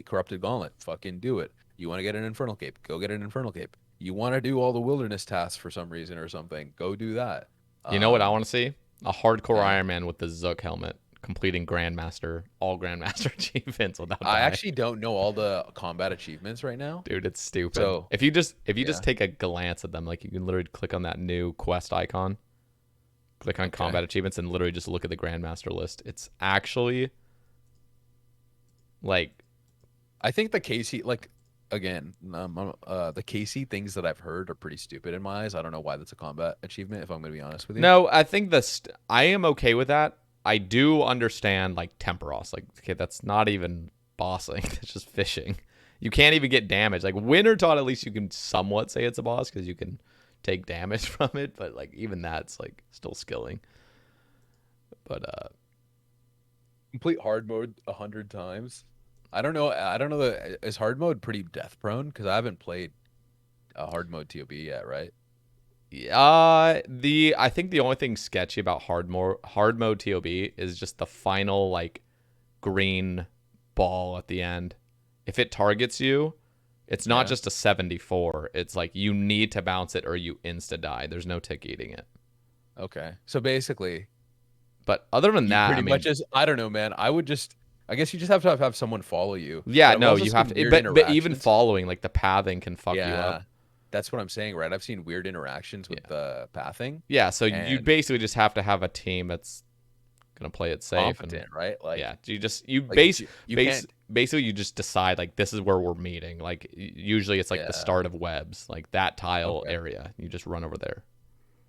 Speaker 2: corrupted gauntlet. Fucking do it. You want to get an infernal cape? Go get an infernal cape. You want to do all the wilderness tasks for some reason or something? Go do that.
Speaker 1: You know what I
Speaker 2: Um,
Speaker 1: want to see? A hardcore
Speaker 2: yeah.
Speaker 1: Iron Man with the Zook helmet, completing all Grandmaster achievements without
Speaker 2: I
Speaker 1: dying.
Speaker 2: actually don't know all the combat achievements right now.
Speaker 1: Dude, it's stupid.
Speaker 2: So
Speaker 1: If you just
Speaker 2: yeah.
Speaker 1: take a glance at them, like you can literally click on that new quest icon, click on
Speaker 2: Okay.
Speaker 1: combat achievements, and literally just look at the Grandmaster list. It's actually like,
Speaker 2: I think the Casey, like, again, the Casey things that I've heard are pretty stupid in my eyes. I don't know why that's a combat achievement, if I'm going to be honest with you.
Speaker 1: no, I think I am okay with that. I do understand like Temperos. Like, okay, that's not even bossing. It's just fishing. You can't even get damage. Like Wintertod, at least you can somewhat say it's a boss because you can take damage from it. But like even that's like still skilling. But
Speaker 2: Complete hard mode 100 times. I don't know. I don't know. Is hard mode pretty death prone? Because I haven't played a hard mode TOB yet, right?
Speaker 1: I think the only thing sketchy about hard mode TOB is just the final like green ball at the end. If it targets you, it's not
Speaker 2: Yeah.
Speaker 1: just a 74. It's like you need to bounce it or you insta die. There's no tick eating it.
Speaker 2: Okay. So basically,
Speaker 1: But other than
Speaker 2: you
Speaker 1: that, I
Speaker 2: pretty much
Speaker 1: mean,
Speaker 2: just, I don't know, man. I would just, I guess you just have to have someone follow you. But
Speaker 1: yeah,
Speaker 2: I've
Speaker 1: no,
Speaker 2: also
Speaker 1: you have
Speaker 2: seen
Speaker 1: to.
Speaker 2: weird
Speaker 1: But even
Speaker 2: interactions.
Speaker 1: following, like the pathing can fuck you
Speaker 2: Yeah.
Speaker 1: up.
Speaker 2: That's what I'm saying, right? I've seen weird interactions with
Speaker 1: Yeah,
Speaker 2: the pathing
Speaker 1: yeah. So you
Speaker 2: and
Speaker 1: basically just have to have a team that's gonna play it safe and
Speaker 2: competent, right?
Speaker 1: yeah. You
Speaker 2: Like you
Speaker 1: base
Speaker 2: can't.
Speaker 1: basically you just decide like this is where we're meeting. Like usually it's like the
Speaker 2: Yeah.
Speaker 1: start of webs, like that tile
Speaker 2: Okay.
Speaker 1: area. You just run over there.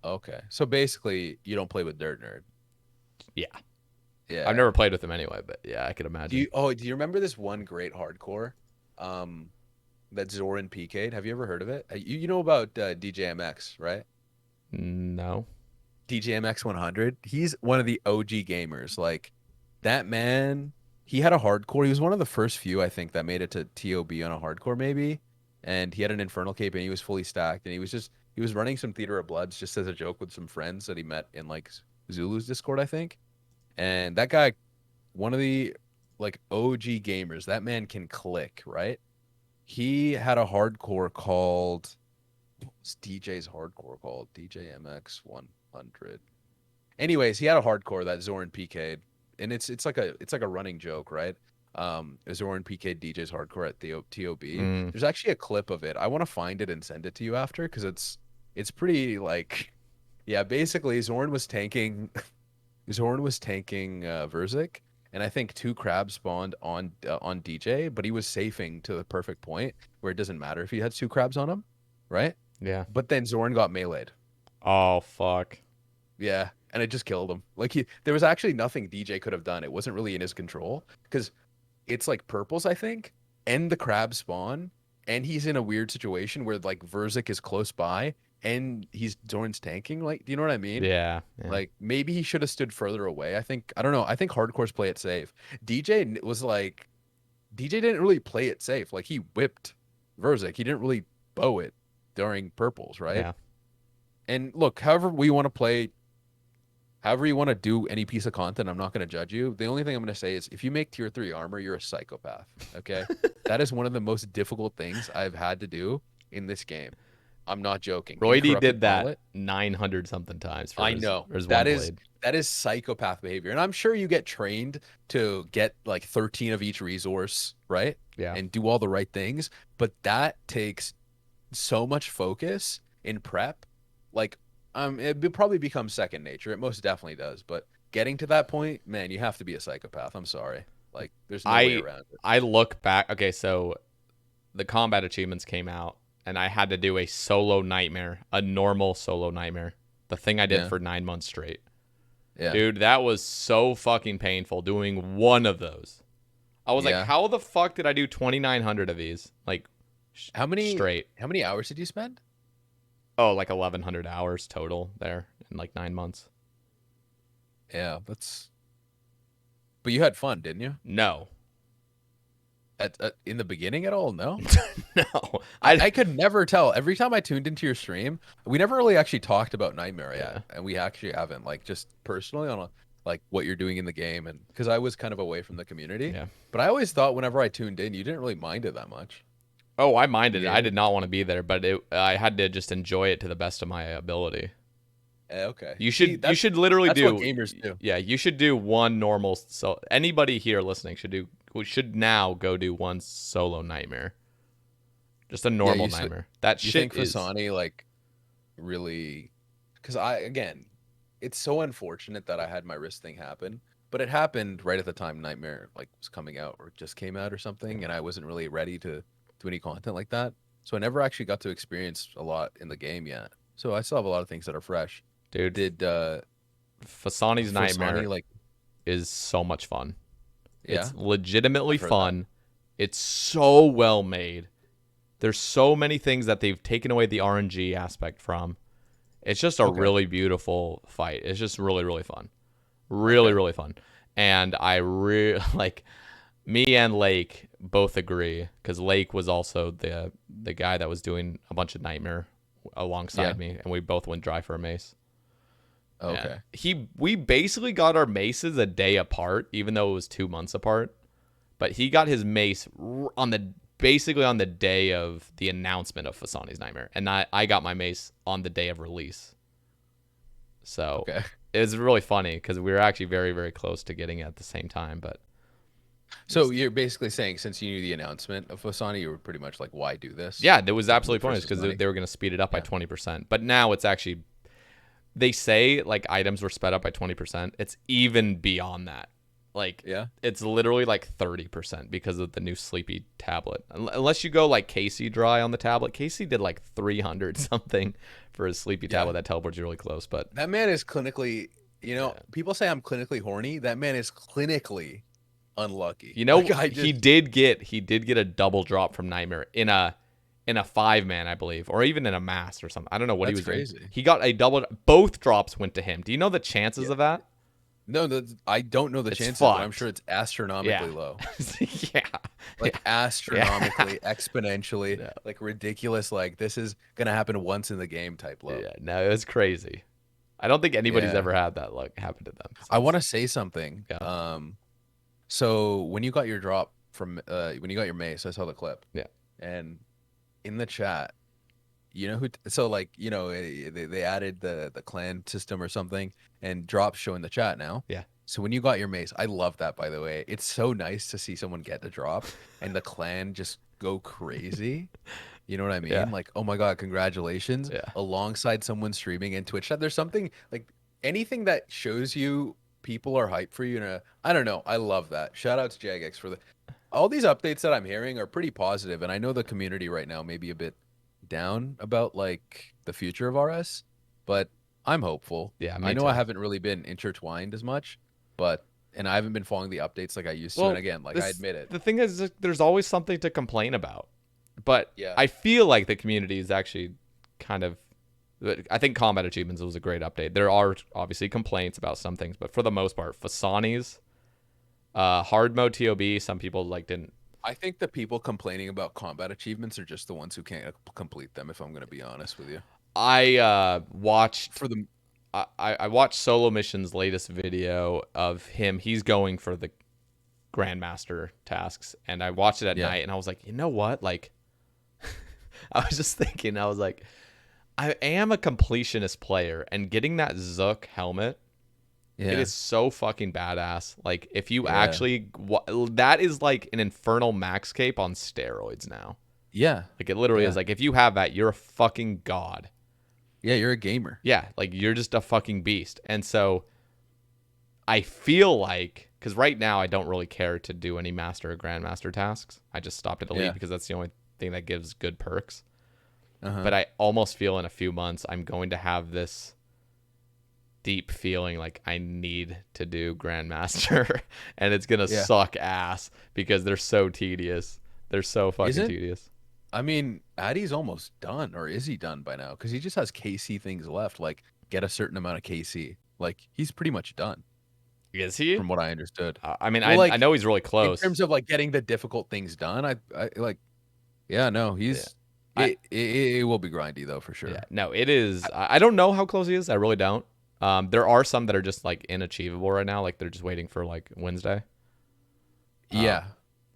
Speaker 2: Okay. So basically, you don't play with Dirt Nerd.
Speaker 1: Yeah, I've
Speaker 2: Yeah.
Speaker 1: never played with them anyway, but yeah, I could imagine.
Speaker 2: Do you remember this one great hardcore, um, that Zoran PK'd? Have you ever heard of it? You know about DJMX, right?
Speaker 1: No.
Speaker 2: DJMX 100. He's one of the OG gamers. Like that man, he had a hardcore. He was one of the first few, I think, that made it to TOB on a hardcore, maybe. And he had an infernal cape and he was fully stacked. And he was running some Theater of Bloods just as a joke with some friends that he met in like Zulu's Discord, I think. And that guy, one of the like OG gamers, that man can click, right? He had a hardcore called, what's DJ's hardcore called? DJMX 100. Anyways, he had a hardcore that Zoran PK'd, and it's like a running joke, right? Zoran PK DJ's hardcore at the TOB.
Speaker 1: Mm,
Speaker 2: There's actually a clip of it. I want to find it and send it to you after because it's pretty like, yeah. Basically, Zorn was tanking Verzik, and I think two crabs spawned on DJ, but he was safing to the perfect point where it doesn't matter if he had two crabs on him, right?
Speaker 1: yeah.
Speaker 2: But then Zorn got meleeed.
Speaker 1: Oh fuck.
Speaker 2: Yeah, and it just killed him. Like there was actually nothing DJ could have done. It wasn't really in his control because it's like purples, I think, and the crab spawn, and he's in a weird situation where like Verzik is close by, and he's Zorn's tanking. Like, do you know what I mean?
Speaker 1: Yeah. Yeah.
Speaker 2: Like maybe he should have stood further away. I don't know. I think hardcores play it safe. DJ was like DJ didn't really play it safe. Like he whipped Verzik. He didn't really bow it during purples, right?
Speaker 1: Yeah.
Speaker 2: And look, however you want to do any piece of content, I'm not going to judge you. The only thing I'm going to say is if you make tier 3 armor, you're a psychopath, okay? That is one of the most difficult things I've had to do in this game. I'm not joking.
Speaker 1: Roydy
Speaker 2: Incorrupted
Speaker 1: did that
Speaker 2: Gauntlet.
Speaker 1: 900 something times
Speaker 2: I know.
Speaker 1: for his one
Speaker 2: That is
Speaker 1: blade.
Speaker 2: that is psychopath behavior. And I'm sure you get trained to get like 13 of each resource, right?
Speaker 1: Yeah.
Speaker 2: And do all the right things, but that takes so much focus in prep. Like it would probably become second nature. It most definitely does, but getting to that point, man, you have to be a psychopath. I'm sorry. Like there's no way
Speaker 1: I
Speaker 2: around it.
Speaker 1: I look back. Okay, so the combat achievements came out, and I had to do a solo nightmare, a normal solo nightmare. The thing I did
Speaker 2: Yeah.
Speaker 1: for 9 months straight.
Speaker 2: Yeah.
Speaker 1: Dude, that was so fucking painful doing one of those. I was like,
Speaker 2: Yeah.
Speaker 1: how the fuck did I do 2,900 of these? Like,
Speaker 2: How many
Speaker 1: straight.
Speaker 2: how many hours did you spend?
Speaker 1: Oh, like 1,100 hours total there in like 9 months.
Speaker 2: Yeah, but you had fun, didn't you?
Speaker 1: No.
Speaker 2: In the beginning at all? No.
Speaker 1: No,
Speaker 2: I could never tell. Every time I tuned into your stream, we never really actually talked about Nightmare yet,
Speaker 1: Yeah.
Speaker 2: and we actually haven't, like, just personally on like what you're doing in the game, and because I was kind of away from the community.
Speaker 1: Yeah.
Speaker 2: But I always thought whenever I tuned in, you didn't really mind it that much.
Speaker 1: Oh, I minded it. I
Speaker 2: Yeah.
Speaker 1: did not want to be there, but I had to just enjoy it to the best of my ability.
Speaker 2: Okay.
Speaker 1: You
Speaker 2: See,
Speaker 1: should literally
Speaker 2: that's
Speaker 1: do
Speaker 2: what gamers do.
Speaker 1: Yeah, you should do one normal. So anybody here listening should now go do one solo Nightmare. Just a normal Nightmare. That
Speaker 2: You
Speaker 1: shit
Speaker 2: think
Speaker 1: is.
Speaker 2: Fasani, like, really? Because again, it's so unfortunate that I had my wrist thing happen, but it happened right at the time Nightmare like was coming out or just came out or something, and I wasn't really ready to do any content like that. So I never actually got to experience a lot in the game yet. So I still have a lot of things that are fresh.
Speaker 1: Dude,
Speaker 2: Did
Speaker 1: Fasani's Nightmare
Speaker 2: like,
Speaker 1: is so much fun.
Speaker 2: yeah,
Speaker 1: It's legitimately
Speaker 2: I've heard
Speaker 1: fun. It's so well made. There's so many things that they've taken away the RNG aspect from. It's just a really beautiful fight. It's just really, really fun. Really, really fun. And like me and Lake both agree, because Lake was also the guy that was doing a bunch of Nightmare alongside me, and we both went dry for a mace.
Speaker 2: Okay.
Speaker 1: We basically got our maces a day apart, even though it was 2 months apart. But he got his mace basically on the day of the announcement of Fasani's Nightmare, and I got my mace on the day of release. So it was really funny because we were actually very, very close to getting it at the same time. But
Speaker 2: so you're basically saying, since you knew the announcement of Fasani, you were pretty much like, why do this?
Speaker 1: yeah, it was absolutely pointless because they were going to speed it up by 20%. But now it's actually, they say like items were sped up by 20%. It's even beyond that. Like, it's literally like 30% because of the new Sleepy tablet. Unless you go like Casey dry on the tablet. Casey did like 300 something for his Sleepy tablet that teleports you really close. But
Speaker 2: that man is clinically, people say I'm clinically horny. That man is clinically unlucky.
Speaker 1: You know, like, he did get a double drop from Nightmare in a 5-man, I believe, or even in a mass or something. I don't know what he was
Speaker 2: crazy.
Speaker 1: doing. He got a double. Both drops went to him. Do you know the chances of that?
Speaker 2: No, I don't know the chances, but I'm sure it's astronomically low. Like astronomically, exponentially, like ridiculous. Like, this is gonna happen once in the game type low.
Speaker 1: Yeah, no, it was crazy. I don't think anybody's ever had that luck happen to them.
Speaker 2: I want to say something.
Speaker 1: Yeah.
Speaker 2: So when you got your drop from when you got your mace, I saw the clip.
Speaker 1: Yeah.
Speaker 2: And in the chat, you know who? So like, they added the clan system or something, and drops show in the chat now.
Speaker 1: Yeah.
Speaker 2: So when you got your mace, I love that, by the way. It's so nice to see someone get the drop and the clan just go crazy. You know what I mean?
Speaker 1: Yeah.
Speaker 2: Like, oh my God, congratulations.
Speaker 1: Yeah.
Speaker 2: Alongside someone streaming in Twitch chat. There's something like anything that shows you people are hyped for you. And I don't know. I love that. Shout out to Jagex for all these updates that I'm hearing are pretty positive. And I know the community right now may be a bit down about like the future of RS, but I'm hopeful.
Speaker 1: Yeah,
Speaker 2: I know I haven't really been intertwined as much, and I haven't been following the updates like I used to. And again, like, I admit it.
Speaker 1: The thing is, there's always something to complain about. But
Speaker 2: yeah,
Speaker 1: I feel like the community is actually kind of, I think Combat Achievements was a great update. There are obviously complaints about some things, but for the most part, Fasani's hard mode TOB, some people like didn't.
Speaker 2: I think the people complaining about combat achievements are just the ones who can't complete them, if I'm going to be honest with you.
Speaker 1: I watched I watched Solo Mission's latest video of him. He's going for the Grandmaster tasks, and I watched it at night, and I was like, you know what? Like, I was just thinking, I was like, I am a completionist player, and getting that Zook helmet, it is so fucking badass. Like, if you actually, that is like an Infernal Max Cape on steroids now.
Speaker 2: Yeah.
Speaker 1: Like, it literally is. Like, if you have that, you're a fucking god.
Speaker 2: Yeah, you're a gamer.
Speaker 1: Yeah, like, you're just a fucking beast. And so, I feel like, because right now I don't really care to do any Master or Grandmaster tasks. I just stopped at Elite because that's the only thing that gives good perks. But I almost feel in a few months I'm going to have this deep feeling like I need to do Grandmaster, and it's gonna suck ass because they're so tedious. They're so fucking tedious.
Speaker 2: I mean, Addy's almost done, or is he done by now? Because he just has KC things left, like get a certain amount of KC. Like, he's pretty much done.
Speaker 1: Is he?
Speaker 2: from what I understood.
Speaker 1: I mean,
Speaker 2: Well,
Speaker 1: I
Speaker 2: like
Speaker 1: know he's really
Speaker 2: in
Speaker 1: close.
Speaker 2: terms of like getting the difficult things done, I like, yeah, no,
Speaker 1: Yeah.
Speaker 2: he's
Speaker 1: I
Speaker 2: it will be grindy though for
Speaker 1: yeah.
Speaker 2: sure.
Speaker 1: No, it is. I don't know how close he is. I really don't. There are some that are just like inachievable right now. Like they're just waiting for like Wednesday.
Speaker 2: Yeah.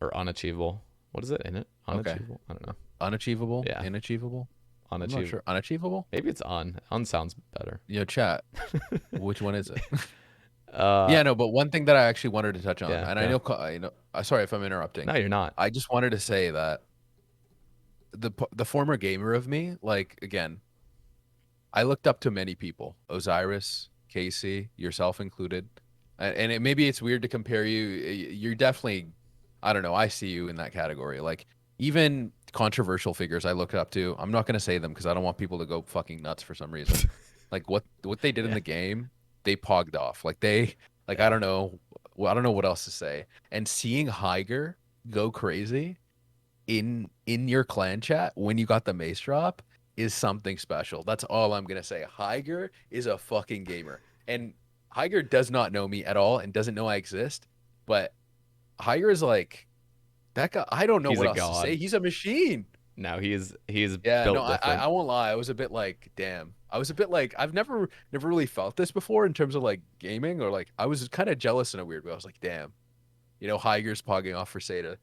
Speaker 1: Or unachievable. What is it in it?
Speaker 2: Okay.
Speaker 1: Unachievable? I don't know.
Speaker 2: Unachievable.
Speaker 1: Yeah.
Speaker 2: Inachievable. I'm not
Speaker 1: Unachievable.
Speaker 2: sure. Unachievable.
Speaker 1: Maybe it's un. Un sounds better.
Speaker 2: Chat. Which one is it?
Speaker 1: uh
Speaker 2: Yeah, no, but one thing that I actually wanted to touch on,
Speaker 1: yeah,
Speaker 2: and
Speaker 1: yeah.
Speaker 2: I know, sorry if I'm interrupting.
Speaker 1: No, you're not.
Speaker 2: I just wanted to say that the former gamer of me, like again, I looked up to many people, Osiris, Casey, yourself included, and maybe it's weird to compare you. You're definitely, I don't know, I see you in that category. Like even controversial figures I look up to. I'm not gonna say them because I don't want people to go fucking nuts for some reason. Like what they did in
Speaker 1: Yeah.
Speaker 2: the game, they pogged off. Like they like
Speaker 1: Yeah.
Speaker 2: I don't know, I don't know what else to say. And seeing Higer go crazy in your clan chat when you got the mace drop is something special. That's all I'm gonna say. Higer is a fucking gamer, and Higer does not know me at all and doesn't know I exist. But Higer is like that guy. I don't know
Speaker 1: He's
Speaker 2: what
Speaker 1: a
Speaker 2: else to say.
Speaker 1: god.
Speaker 2: He's a machine.
Speaker 1: No, he is
Speaker 2: Yeah, no,
Speaker 1: built different.
Speaker 2: I won't lie. I was a bit like, damn. I was a bit like, I've never really felt this before in terms of like gaming, or like I was kind of jealous in a weird way. I was like, damn, Higer's pogging off for Seda.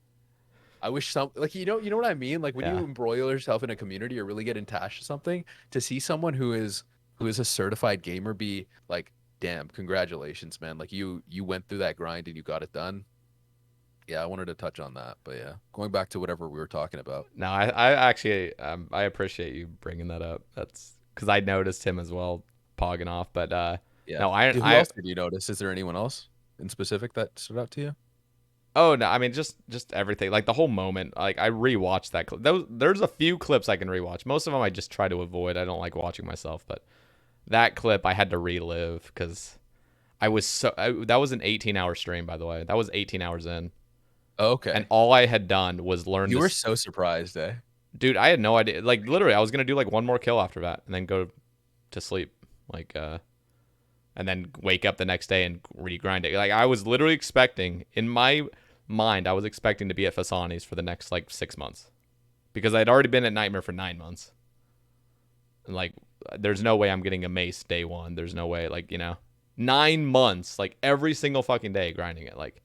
Speaker 2: I wish some like you know what I mean? Like when you
Speaker 1: Yeah.
Speaker 2: embroil yourself in a community or really get attached to something, to see someone who is a certified gamer be like, damn, congratulations, man. Like you went through that grind and you got it done. Yeah, I wanted to touch on that. But yeah, going back to whatever we were talking about.
Speaker 1: No, I actually I appreciate you bringing that up. That's because I noticed him as well pogging off. But
Speaker 2: Yeah.
Speaker 1: no, I
Speaker 2: Who
Speaker 1: I
Speaker 2: else did you notice? Is there anyone else in specific that stood out to you?
Speaker 1: oh no, I mean just everything. Like the whole moment. Like I rewatched that clip. There's a few clips I can rewatch. Most of them I just try to avoid. I don't like watching myself, but that clip I had to relive because that was an 18-hour stream, by the way. That was 18 hours in.
Speaker 2: Oh,
Speaker 1: And
Speaker 2: okay.
Speaker 1: all I had done was learn
Speaker 2: You were
Speaker 1: this.
Speaker 2: so surprised, eh?
Speaker 1: Dude, I had no idea. Like literally, I was gonna do like one more kill after that, and then go to sleep. Like, and then wake up the next day and regrind it. Like I was literally expecting, in my mind, I was expecting to be at Fasani's for the next like 6 months, because I'd already been at Nightmare for 9 months. And like, there's no way I'm getting a mace day one. There's no way, like 9 months, like every single fucking day grinding it. Like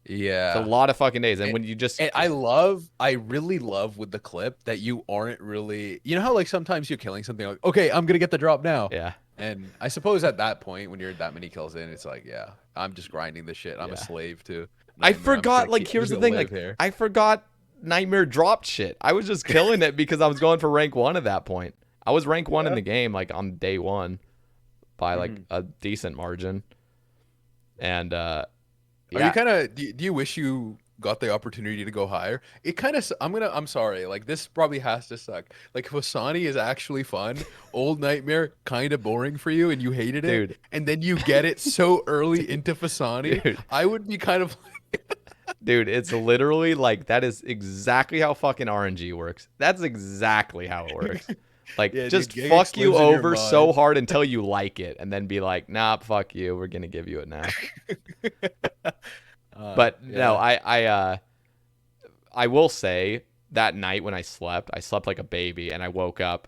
Speaker 1: it's a
Speaker 2: Yeah.
Speaker 1: lot of fucking days. And when you just
Speaker 2: And I really love with the clip that you aren't really, you know how like sometimes you're killing something like, okay, I'm gonna get the drop now.
Speaker 1: yeah.
Speaker 2: And I suppose at that point when you're that many kills in, it's like, yeah, I'm just grinding this shit. I'm a
Speaker 1: Yeah.
Speaker 2: slave to
Speaker 1: I
Speaker 2: Nightmare.
Speaker 1: forgot. Like,
Speaker 2: I'm
Speaker 1: here's
Speaker 2: just
Speaker 1: the
Speaker 2: gonna
Speaker 1: thing.
Speaker 2: live
Speaker 1: Like,
Speaker 2: here.
Speaker 1: I forgot Nightmare dropped shit. I was just killing it because I was going for rank one at that point. I was rank one in
Speaker 2: Yeah.
Speaker 1: the game, like on day one, by like
Speaker 2: Mhm.
Speaker 1: a decent margin. And
Speaker 2: Are
Speaker 1: yeah,
Speaker 2: you kind of do you wish you got the opportunity to go higher? It kind of I'm sorry, like this probably has to suck. Like Wasani is actually fun. Old Nightmare kind of boring for you and you hated it,
Speaker 1: dude,
Speaker 2: and then you get it so early into Fasani.
Speaker 1: dude,
Speaker 2: I would be kind of
Speaker 1: dude. It's literally like that is exactly how fucking RNG works. That's exactly how it works. Like,
Speaker 2: yeah, dude,
Speaker 1: just
Speaker 2: Gigax
Speaker 1: fuck you
Speaker 2: lives in your
Speaker 1: over so
Speaker 2: mind.
Speaker 1: hard until you like it, and then be like, nah, fuck you. We're gonna give you it now. But no,
Speaker 2: Yeah.
Speaker 1: I will say that night when I slept like a baby, and I woke up,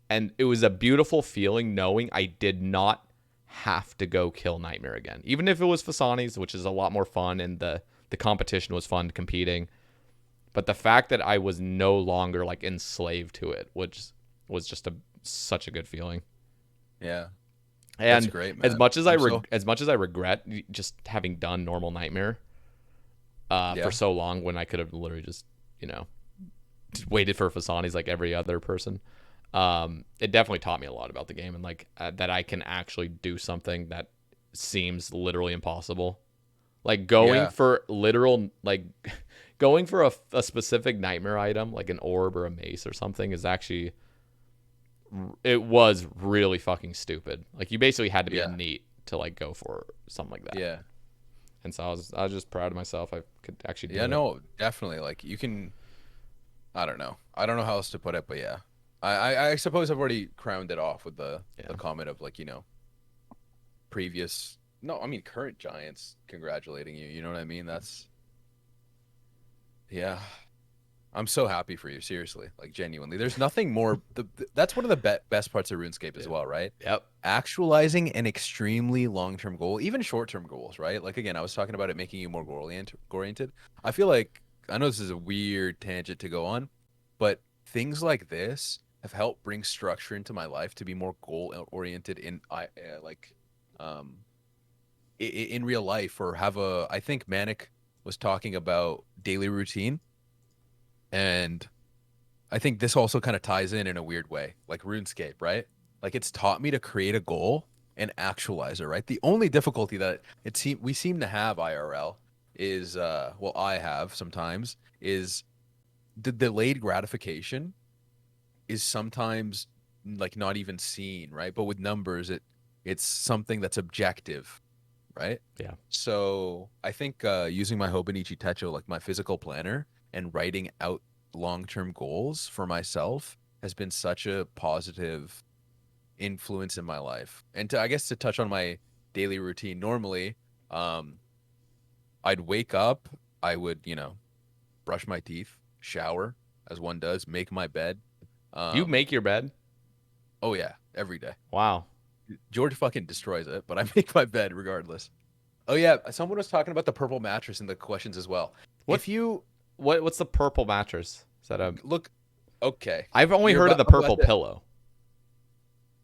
Speaker 1: and it was a beautiful feeling knowing I did not have to go kill Nightmare again. Even if it was Fasani's, which is a lot more fun, and the competition was fun competing. But the fact that I was no longer like enslaved to it, which was just such a good feeling.
Speaker 2: Yeah. That's
Speaker 1: And
Speaker 2: great,
Speaker 1: as
Speaker 2: man.
Speaker 1: much as
Speaker 2: I'm so
Speaker 1: as much as I regret just having done normal Nightmare for
Speaker 2: yeah.
Speaker 1: so long, when I could have literally just just waited for Fasani's like every other person. It definitely taught me a lot about the game, and like that I can actually do something that seems literally impossible. Like going
Speaker 2: Yeah.
Speaker 1: for literal, like going for a specific Nightmare item, like an orb or a mace or something, is actually, it was really fucking stupid. Like you basically had to be a
Speaker 2: Yeah.
Speaker 1: neat to like go for something like that.
Speaker 2: Yeah.
Speaker 1: And so I was just proud of myself. I could actually do
Speaker 2: Yeah,
Speaker 1: it.
Speaker 2: no, definitely. Like you can I don't know. I don't know how else to put it, but yeah. I suppose I've already crowned it off with the
Speaker 1: Yeah.
Speaker 2: comment of like, previous No, I mean current giants congratulating you. You know what I mean? Yeah. I'm so happy for you, seriously, like genuinely. There's nothing more. That's one of the best parts of RuneScape as
Speaker 1: Yeah.
Speaker 2: well, right?
Speaker 1: Yep.
Speaker 2: Actualizing an extremely long-term goal, even short-term goals, right? Like again, I was talking about it making you more goal-oriented. I feel like I know this is a weird tangent to go on, but things like this have helped bring structure into my life to be more goal-oriented like um in real life or have a. I think Manic was talking about daily routine, and I think this also kind of ties in a weird way, like RuneScape, right? Like it's taught me to create a goal and actualize it, right? The only difficulty that we seem to have IRL is well, I have sometimes is the delayed gratification is sometimes like not even seen, right? But with numbers, it's something that's objective, right?
Speaker 1: Yeah.
Speaker 2: So I think using my Hobonichi Techo, like my physical planner, and writing out long-term goals for myself has been such a positive influence in my life. And I guess to touch on my daily routine, normally, um, I'd wake up, I would, brush my teeth, shower, as one does, make my bed.
Speaker 1: You
Speaker 2: Um,
Speaker 1: make your bed?
Speaker 2: oh yeah, every day.
Speaker 1: Wow.
Speaker 2: George fucking destroys it, but I make my bed regardless. Oh yeah, someone was talking about the purple mattress in the questions as well.
Speaker 1: What
Speaker 2: If you
Speaker 1: what's the purple mattress? Is that a
Speaker 2: look, okay,
Speaker 1: I've only
Speaker 2: you're
Speaker 1: heard of
Speaker 2: about,
Speaker 1: the
Speaker 2: I'm about
Speaker 1: purple
Speaker 2: to,
Speaker 1: pillow.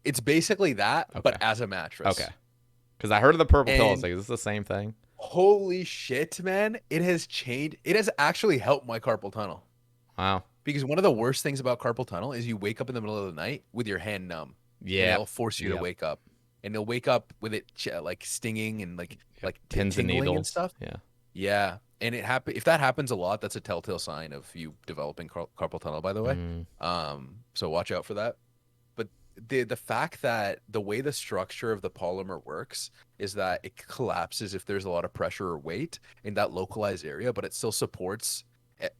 Speaker 2: it's basically that,
Speaker 1: Okay.
Speaker 2: but as a
Speaker 1: Okay.
Speaker 2: mattress.
Speaker 1: Because I heard of the purple pillow. It's
Speaker 2: And
Speaker 1: like, is this the same thing?
Speaker 2: holy shit, man, it has changed. It has actually helped my carpal tunnel.
Speaker 1: Wow.
Speaker 2: Because one of the worst things about carpal tunnel is you wake up in the middle of the night with your hand numb, and
Speaker 1: Yep.
Speaker 2: it'll force you to
Speaker 1: Yep.
Speaker 2: wake up, and you'll wake up with it like stinging and
Speaker 1: Yep.
Speaker 2: like
Speaker 1: Pins and
Speaker 2: tingling and
Speaker 1: needles.
Speaker 2: stuff.
Speaker 1: Yeah.
Speaker 2: Yeah, and if that happens a lot, that's a telltale sign of you developing carpal tunnel, by the way.
Speaker 1: Mm.
Speaker 2: So watch out for that. But the fact that the way the structure of the polymer works is that it collapses if there's a lot of pressure or weight in that localized area, but it still supports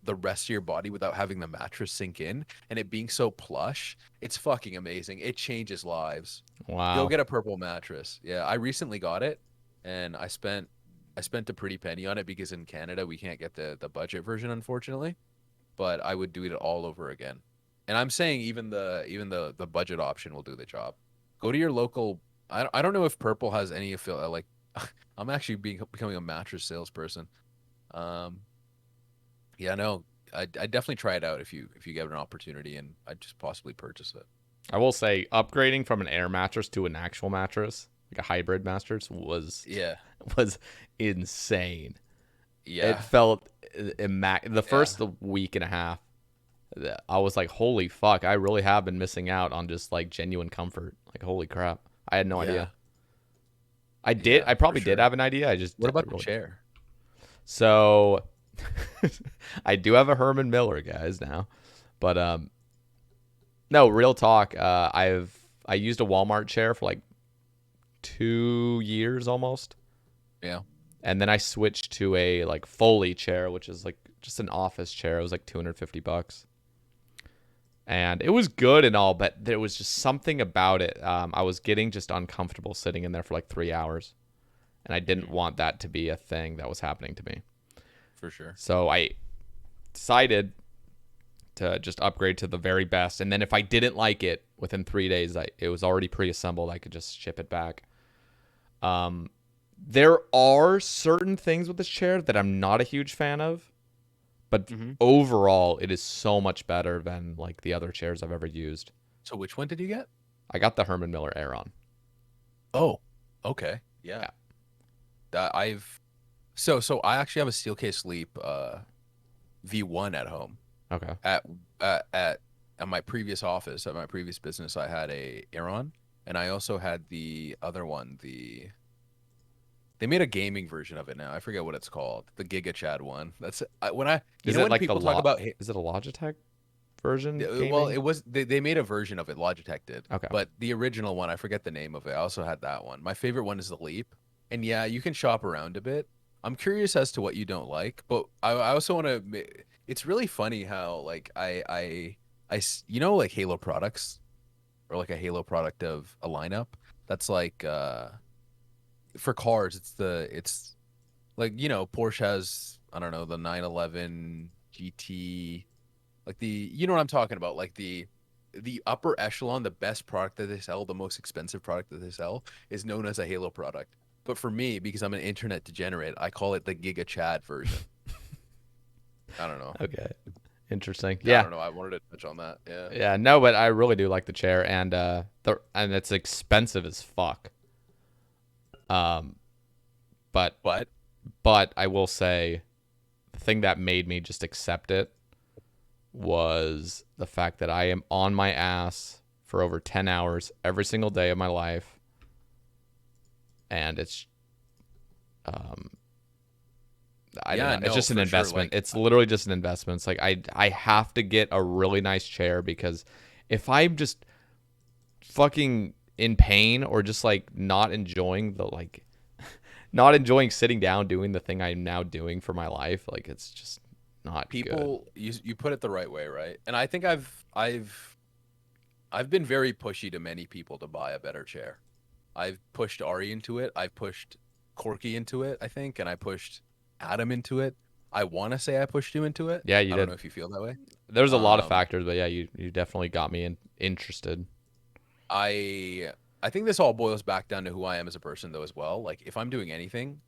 Speaker 2: the rest of your body without having the mattress sink in, and it being so plush, it's fucking amazing. It changes lives. Go
Speaker 1: Wow.
Speaker 2: get a purple mattress. Yeah, I recently got it, and I spent a pretty penny on it because in Canada we can't get the budget version, unfortunately. But I would do it all over again. And I'm saying even the budget option will do the job. Go to your local. I don't know if Purple has any affiliate. Like, I'm actually becoming a mattress salesperson. Um, yeah, no, I definitely try it out if you get an opportunity, and I'd just possibly purchase it.
Speaker 1: I will say upgrading from an air mattress to an actual mattress, like a hybrid mattress, was
Speaker 2: Yeah,
Speaker 1: was insane. It
Speaker 2: yeah,
Speaker 1: felt the
Speaker 2: yeah,
Speaker 1: first week and a half. I was like, holy fuck, I really have been missing out on just like genuine comfort. Like, holy crap. I had no
Speaker 2: yeah,
Speaker 1: idea. I did.
Speaker 2: yeah,
Speaker 1: I
Speaker 2: for
Speaker 1: probably did
Speaker 2: sure.
Speaker 1: have an idea. I just
Speaker 2: What about the
Speaker 1: really.
Speaker 2: chair?
Speaker 1: So I do have a Herman Miller, guys, now. But no, real talk. I used a Walmart chair for like 2 years almost.
Speaker 2: Yeah,
Speaker 1: And then I switched to a like Foley chair, which is like just an office chair. It was like $250. And it was good and all, but there was just something about it. I was getting just uncomfortable sitting in there for like 3 hours, and I didn't want that to be a thing that was happening to me.
Speaker 2: for sure.
Speaker 1: So I decided to just upgrade to the very best, and then if I didn't like it within 3 days, it was already pre-assembled. I could just ship it back. There are certain things with this chair that I'm not a huge fan of, but
Speaker 2: Hmm.
Speaker 1: overall, it is so much better than like the other chairs I've ever used.
Speaker 2: So which one did you get?
Speaker 1: I got the Herman Miller Aeron.
Speaker 2: Oh, okay. Yeah.
Speaker 1: Yeah.
Speaker 2: That I've so I actually have a Steelcase Leap V1 at home.
Speaker 1: Okay.
Speaker 2: At at my previous office, at my previous business, I had a Aeron, and I also had the other one, they made a gaming version of it now. I forget what it's called. The Giga Chad one. That's when I
Speaker 1: Is it
Speaker 2: when
Speaker 1: like the
Speaker 2: people talk about
Speaker 1: is it a Logitech version
Speaker 2: well,
Speaker 1: gaming?
Speaker 2: it was they made a version of it. Logitech did,
Speaker 1: Okay.
Speaker 2: but the original one, I forget the name of it. I also had that one. My favorite one is the Leap, and yeah, you can shop around a bit. I'm curious as to what you don't like, but I also want to. It's really funny how like like Halo products or like a Halo product of a lineup that's like for cars, it's like, you know, Porsche has, I don't know, the 911 GT, like you know what I'm talking about, like the upper echelon, the best product that they sell, the most expensive product that they sell is known as a Halo product. But for me, because I'm an internet degenerate, I call it the Giga Chad version. I don't know.
Speaker 1: Okay. Interesting.
Speaker 2: I
Speaker 1: Yeah.
Speaker 2: don't know. I wanted to touch on that. Yeah.
Speaker 1: Yeah, no, but I really do like the chair, and and it's expensive as fuck. Um, but
Speaker 2: But
Speaker 1: I will say the thing that made me just accept it was the fact that I am on my ass for over 10 hours every single day of my life, and it's um I don't
Speaker 2: yeah,
Speaker 1: know. It's
Speaker 2: no,
Speaker 1: just an
Speaker 2: for sure.
Speaker 1: investment.
Speaker 2: Like,
Speaker 1: It's literally just an investment. It's like I have to get a really nice chair because if I'm just fucking in pain or just like not enjoying the like not enjoying sitting down doing the thing I'm now doing for my life, like it's just not good.
Speaker 2: people, you put it the right way, right? And I think I've been very pushy to many people to buy a better chair. I've pushed Ari into it. I've pushed Corky into it, I think, and I pushed Adam into it. I want to say I pushed you into it.
Speaker 1: Yeah, you
Speaker 2: I don't know
Speaker 1: did.
Speaker 2: if you feel that way.
Speaker 1: There's a lot of
Speaker 2: Um,
Speaker 1: factors, but yeah, you definitely got me interested.
Speaker 2: I I think this all boils back down to who I am as a person, though, as well. Like, if I'm doing anything,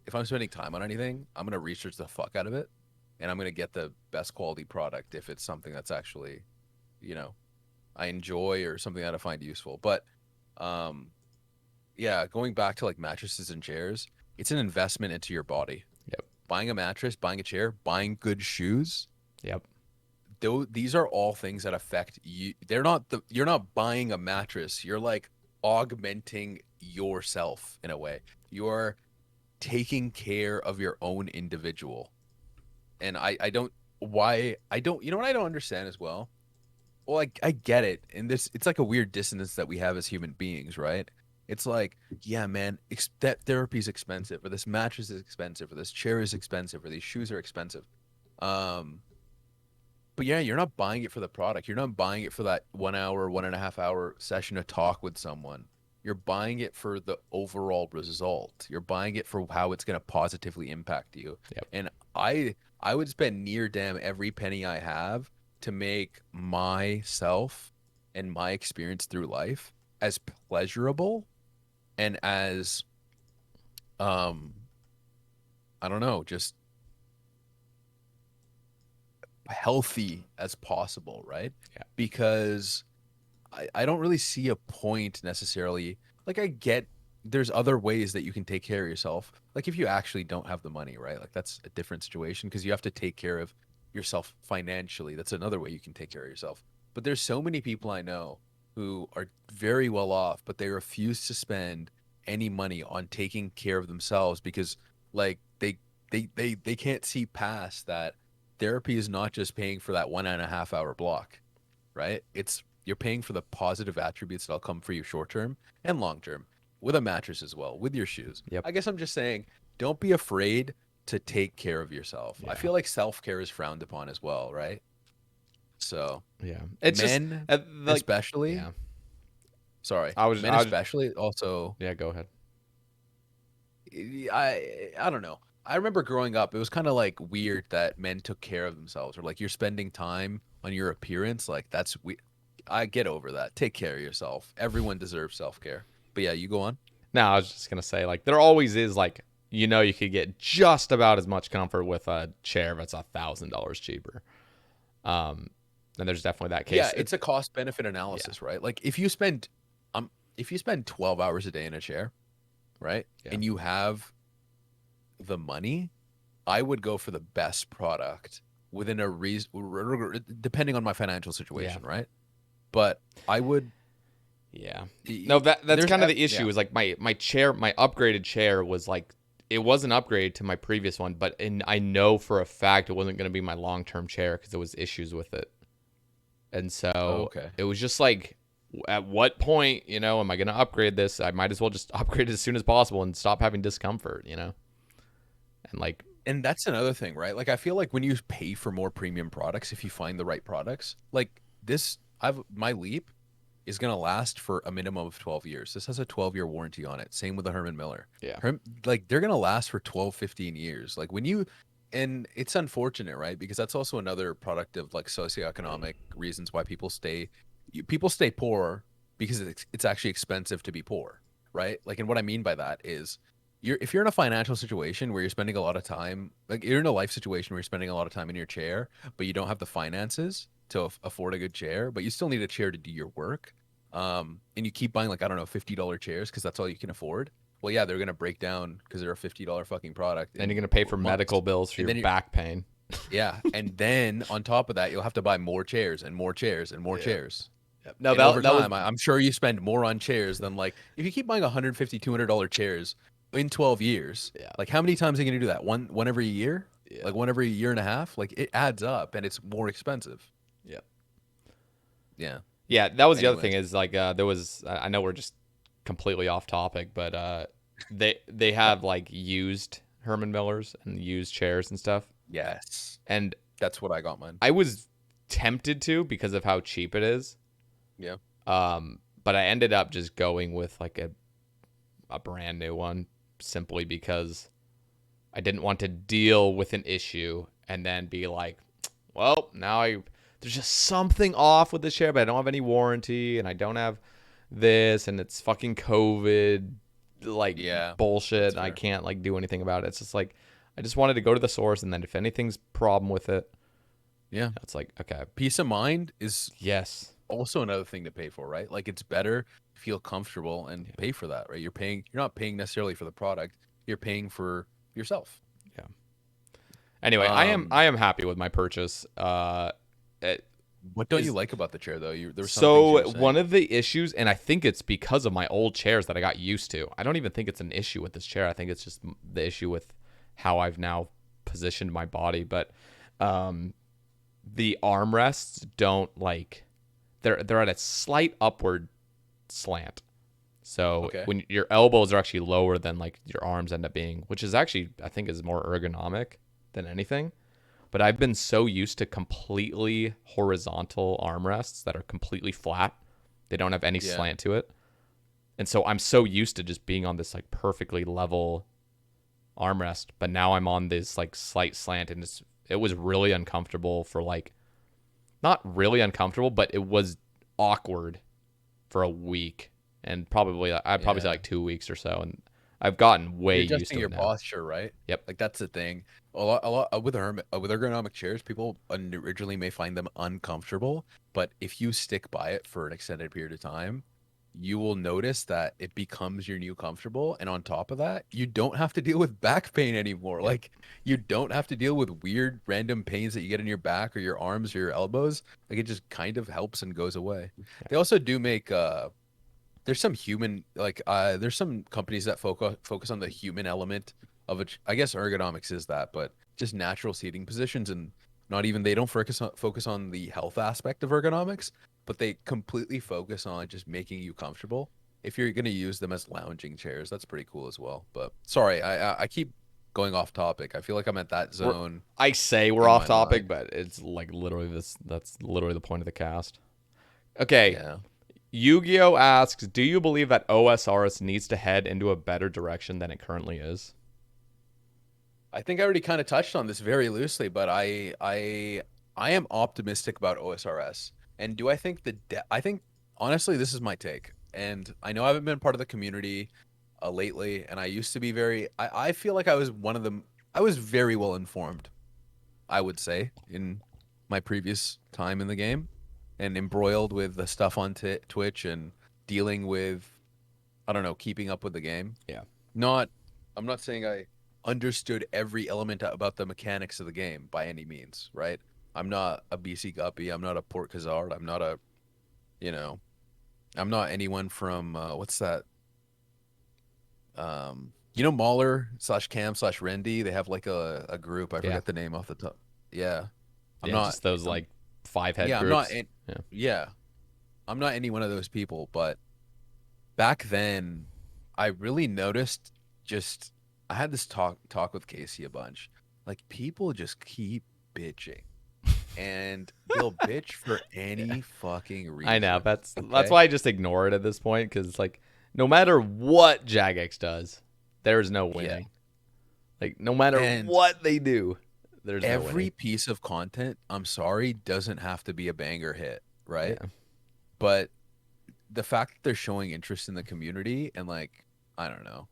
Speaker 2: if I'm spending time on anything, I'm gonna research the fuck out of it, and I'm gonna get the best quality product if it's something that's actually, you know, I enjoy or something that I find useful. But um, yeah, going back to like mattresses and chairs, it's an investment into your body.
Speaker 1: Yep.
Speaker 2: Buying a mattress, buying a chair, buying good shoes,
Speaker 1: Yep.
Speaker 2: though these are all things that affect you. You're not buying a mattress. You're like augmenting yourself in a way. You're taking care of your own individual. And I don't why I don't you know what I don't understand as well? Well, I get it. And this it's like a weird dissonance that we have as human beings, right? It's like, yeah, man, that therapy is expensive, or this mattress is expensive, or this chair is expensive, or these shoes are expensive. Um, but yeah, you're not buying it for the product. You're not buying it for that 1 hour, 1.5 hour session to talk with someone. You're buying it for the overall result. You're buying it for how it's going to positively impact you.
Speaker 1: Yep.
Speaker 2: And I would spend near damn every penny I have to make myself and my experience through life as pleasurable and as um I don't know, just healthy as possible, right?
Speaker 1: Yeah.
Speaker 2: Because I don't really see a point necessarily. Like, I get there's other ways that you can take care of yourself. Like, if you actually don't have the money, right? Like, that's a different situation because you have to take care of yourself financially. That's another way you can take care of yourself. But there's so many people I know who are very well off, but they refuse to spend any money on taking care of themselves because, like, they can't see past that therapy is not just paying for that 1.5 hour block, right? It's you're paying for the positive attributes that'll come for you short term and long term with a mattress as well, with your shoes.
Speaker 1: Yep.
Speaker 2: I guess I'm just saying, don't be afraid to take care of yourself. I
Speaker 1: Yeah.
Speaker 2: feel like self care is frowned upon as well, right? So,
Speaker 1: Yeah. It's just
Speaker 2: men
Speaker 1: like
Speaker 2: especially,
Speaker 1: yeah.
Speaker 2: sorry, men
Speaker 1: I was
Speaker 2: especially also,
Speaker 1: yeah, go ahead.
Speaker 2: I don't know. I remember growing up, it was kind of like weird that men took care of themselves, or like you're spending time on your appearance. Like that's we, I get over that. Take care of yourself. Everyone deserves self care. But yeah, you go on.
Speaker 1: No, I was just gonna say like there always is like you could get just about as much comfort with a chair that's $1,000 cheaper. Um, and there's definitely that
Speaker 2: Yeah,
Speaker 1: case.
Speaker 2: it's a cost benefit
Speaker 1: Yeah,
Speaker 2: analysis, right? Like if you spend 12 hours a day in a chair, right?
Speaker 1: yeah,
Speaker 2: And you have the money, I would go for the best product within a reason, depending on my financial
Speaker 1: yeah,
Speaker 2: situation, right? But I would,
Speaker 1: yeah. No, that's kind of the
Speaker 2: yeah,
Speaker 1: issue. Is like my chair, my upgraded chair was like it was an upgrade to my previous one, but I know for a fact it wasn't going to be my long term chair because there was issues with it, and
Speaker 2: oh,
Speaker 1: so
Speaker 2: okay.
Speaker 1: it was just like. At what point, am I going to upgrade this? I might as well just upgrade it as soon as possible and stop having discomfort. And like,
Speaker 2: And that's another thing, right? Like I feel like when you pay for more premium products, if you find the right products, like this, I've my Leap. is going to last for a minimum of 12 years. This has a 12-year warranty on it. Same with the Herman Miller.
Speaker 1: Yeah.
Speaker 2: Like they're going to last for 12, 15 years. Like when you, and it's unfortunate, right? Because that's also another product of like socioeconomic reasons why people stay poor because it's actually expensive to be poor, right? Like, and what I mean by that is if you're in a financial situation where you're spending a lot of time, like you're in a life situation where you're spending a lot of time in your chair, but you don't have the finances to afford a good chair, but you still need a chair to do your work. And you keep buying like, I don't know, $50 chairs because that's all you can afford. Well, yeah, they're going to break down because they're a $50 fucking product.
Speaker 1: Then you're going to pay for
Speaker 2: months.
Speaker 1: medical bills for your back pain.
Speaker 2: Yeah. And then on top of that, you'll have to buy more chairs and more chairs and more chairs.
Speaker 1: Yep. No,
Speaker 2: over time, I'm sure you spend more on chairs than like, if you keep buying $150, $200 chairs in 12 years, like how many times are you going to do that? One every year? Yeah. Like one every year and a half? Like it adds up and it's more expensive.
Speaker 1: Yep.
Speaker 2: Yeah.
Speaker 1: Yeah, that was the other thing is like there was, I know we're just completely off topic, but they have like used Herman Millers and used chairs and stuff.
Speaker 2: Yes.
Speaker 1: And
Speaker 2: that's what I got mine.
Speaker 1: I was tempted to because of how cheap it is.
Speaker 2: Yeah.
Speaker 1: But I ended up just going with like a brand new one simply because I didn't want to deal with an issue and then be like, well, now there's just something off with this chair, but I don't have any warranty and I don't have this and it's fucking COVID bullshit. I can't like do anything about it. It's just like I just wanted to go to the source and then if anything's problem with it, it's like, okay.
Speaker 2: Peace of mind is
Speaker 1: also
Speaker 2: another thing to pay for, right? Like it's better to feel comfortable and pay for that, right? You're not paying necessarily for the product, you're paying for yourself.
Speaker 1: Yeah. Anyway, I am happy with my purchase.
Speaker 2: What don't you like about the chair though?
Speaker 1: One of the issues, and I think it's because of my old chairs that I got used to. I don't even think it's an issue with this chair. I think it's just the issue with how I've now positioned my body. But the armrests don't like they're at a slight upward slant. So when your elbows are actually lower than like your arms end up being, which is actually I think is more ergonomic than anything. But I've been so used to completely horizontal armrests that are completely flat. They don't have any slant to it. And so I'm so used to just being on this like perfectly level armrest. But now I'm on this like slight slant and it was really uncomfortable for like, not really uncomfortable, but it was awkward for a week. And probably, I'd probably say like 2 weeks or so. And I've gotten way used to it
Speaker 2: your
Speaker 1: now.
Speaker 2: Posture, right?
Speaker 1: Yep.
Speaker 2: Like that's the thing. A lot with ergonomic chairs, people originally may find them uncomfortable, but if you stick by it for an extended period of time, you will notice that it becomes your new comfortable. And on top of that, you don't have to deal with back pain anymore. Yep. Like you don't have to deal with weird random pains that you get in your back or your arms or your elbows. Like it just kind of helps and goes away. Yeah. They also do make there's some human there's some companies that focus on the human element of it. I guess ergonomics is that, but just natural seating positions and they don't focus on the health aspect of ergonomics, but they completely focus on just making you comfortable. If you're going to use them as lounging chairs, that's pretty cool as well. But sorry, I keep going off topic. I feel like I'm at that zone.
Speaker 1: I say we're off topic, but it's like literally that's literally the point of the cast. Okay.
Speaker 2: Yeah.
Speaker 1: Yu-Gi-Oh asks, do you believe that OSRS needs to head into a better direction than it currently is?
Speaker 2: I think I already kind of touched on this very loosely, but I am optimistic about OSRS. And do I think I think honestly this is my take. And I know I haven't been part of the community lately, and I used to be I feel like I was one of them. I was very well informed, I would say, in my previous time in the game, and embroiled with the stuff on Twitch and dealing with, I don't know, keeping up with the game.
Speaker 1: Yeah.
Speaker 2: I'm not saying I understood every element about the mechanics of the game by any means, right? I'm not a BC Guppy. I'm not a Port Khazard. I'm not I'm not anyone from, what's that? Mauler/Cam/Rendy, they have like a group. I forget the name off the top. Yeah.
Speaker 1: I'm not just those like 5-head groups.
Speaker 2: I'm not any one of those people, but back then I really noticed I had this talk with Casey a bunch. Like people just keep bitching and they'll bitch for any fucking
Speaker 1: I know.
Speaker 2: reason.
Speaker 1: That's
Speaker 2: Okay.
Speaker 1: why I just ignore it at this point, because it's like, no matter what Jagex does, there's no
Speaker 2: Yeah.
Speaker 1: winning. Like, no matter
Speaker 2: And
Speaker 1: what they do, there's no
Speaker 2: every
Speaker 1: winning.
Speaker 2: piece of content, I'm sorry, doesn't have to be a banger hit, right?
Speaker 1: Yeah.
Speaker 2: But the fact that they're showing interest in the community and like, I don't know.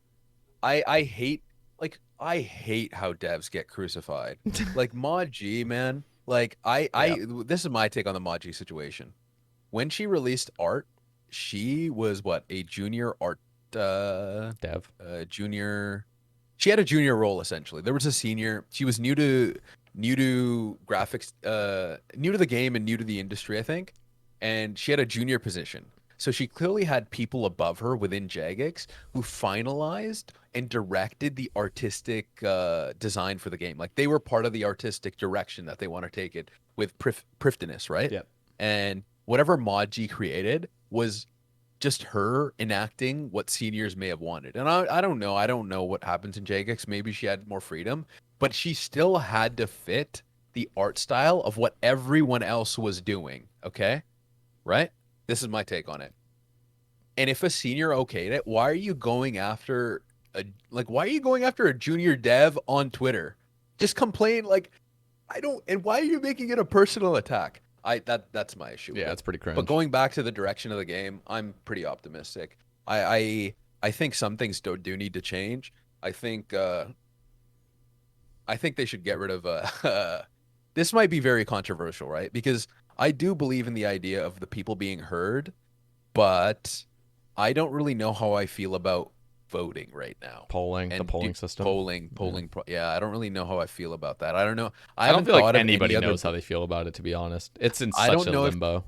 Speaker 2: I hate I hate how devs get crucified. Like Mod G, man. Like
Speaker 1: Yeah.
Speaker 2: this is my take on the Mod G situation. When she released art, she was what, a junior art
Speaker 1: Dev.
Speaker 2: junior, she had a junior role essentially. There was a senior. She was new to graphics, new to the game and new to the industry, I think. And she had a junior position. So she clearly had people above her within Jagex who finalized and directed the artistic design for the game. Like they were part of the artistic direction that they want to take it with Priftiness, right?
Speaker 1: Yep.
Speaker 2: And whatever Mod G created was just her enacting what seniors may have wanted. And I don't know. I don't know what happens in Jagex. Maybe she had more freedom, but she still had to fit the art style of what everyone else was doing. Okay. Right? This is my take on it. And if a senior okayed it, why are you going after why are you going after a junior dev on Twitter? Just complain like I don't, and why are you making it a personal attack? That's my issue with
Speaker 1: Yeah,
Speaker 2: it.
Speaker 1: it's pretty
Speaker 2: But
Speaker 1: cringe.
Speaker 2: going back to the direction of the game, I'm pretty optimistic. I think some things do need to change. I think they should get rid of this might be very controversial, right? Because I do believe in the idea of the people being heard, but I don't really know how I feel about voting right now.
Speaker 1: Polling, the
Speaker 2: And
Speaker 1: polling system.
Speaker 2: polling,
Speaker 1: Yeah.
Speaker 2: yeah, I don't really know how I feel about that. I don't know. I
Speaker 1: I don't
Speaker 2: haven't
Speaker 1: feel like
Speaker 2: thought of any
Speaker 1: anybody
Speaker 2: other.
Speaker 1: knows how they feel about it, to be honest. It's in
Speaker 2: I
Speaker 1: such
Speaker 2: don't
Speaker 1: a
Speaker 2: know if,
Speaker 1: limbo.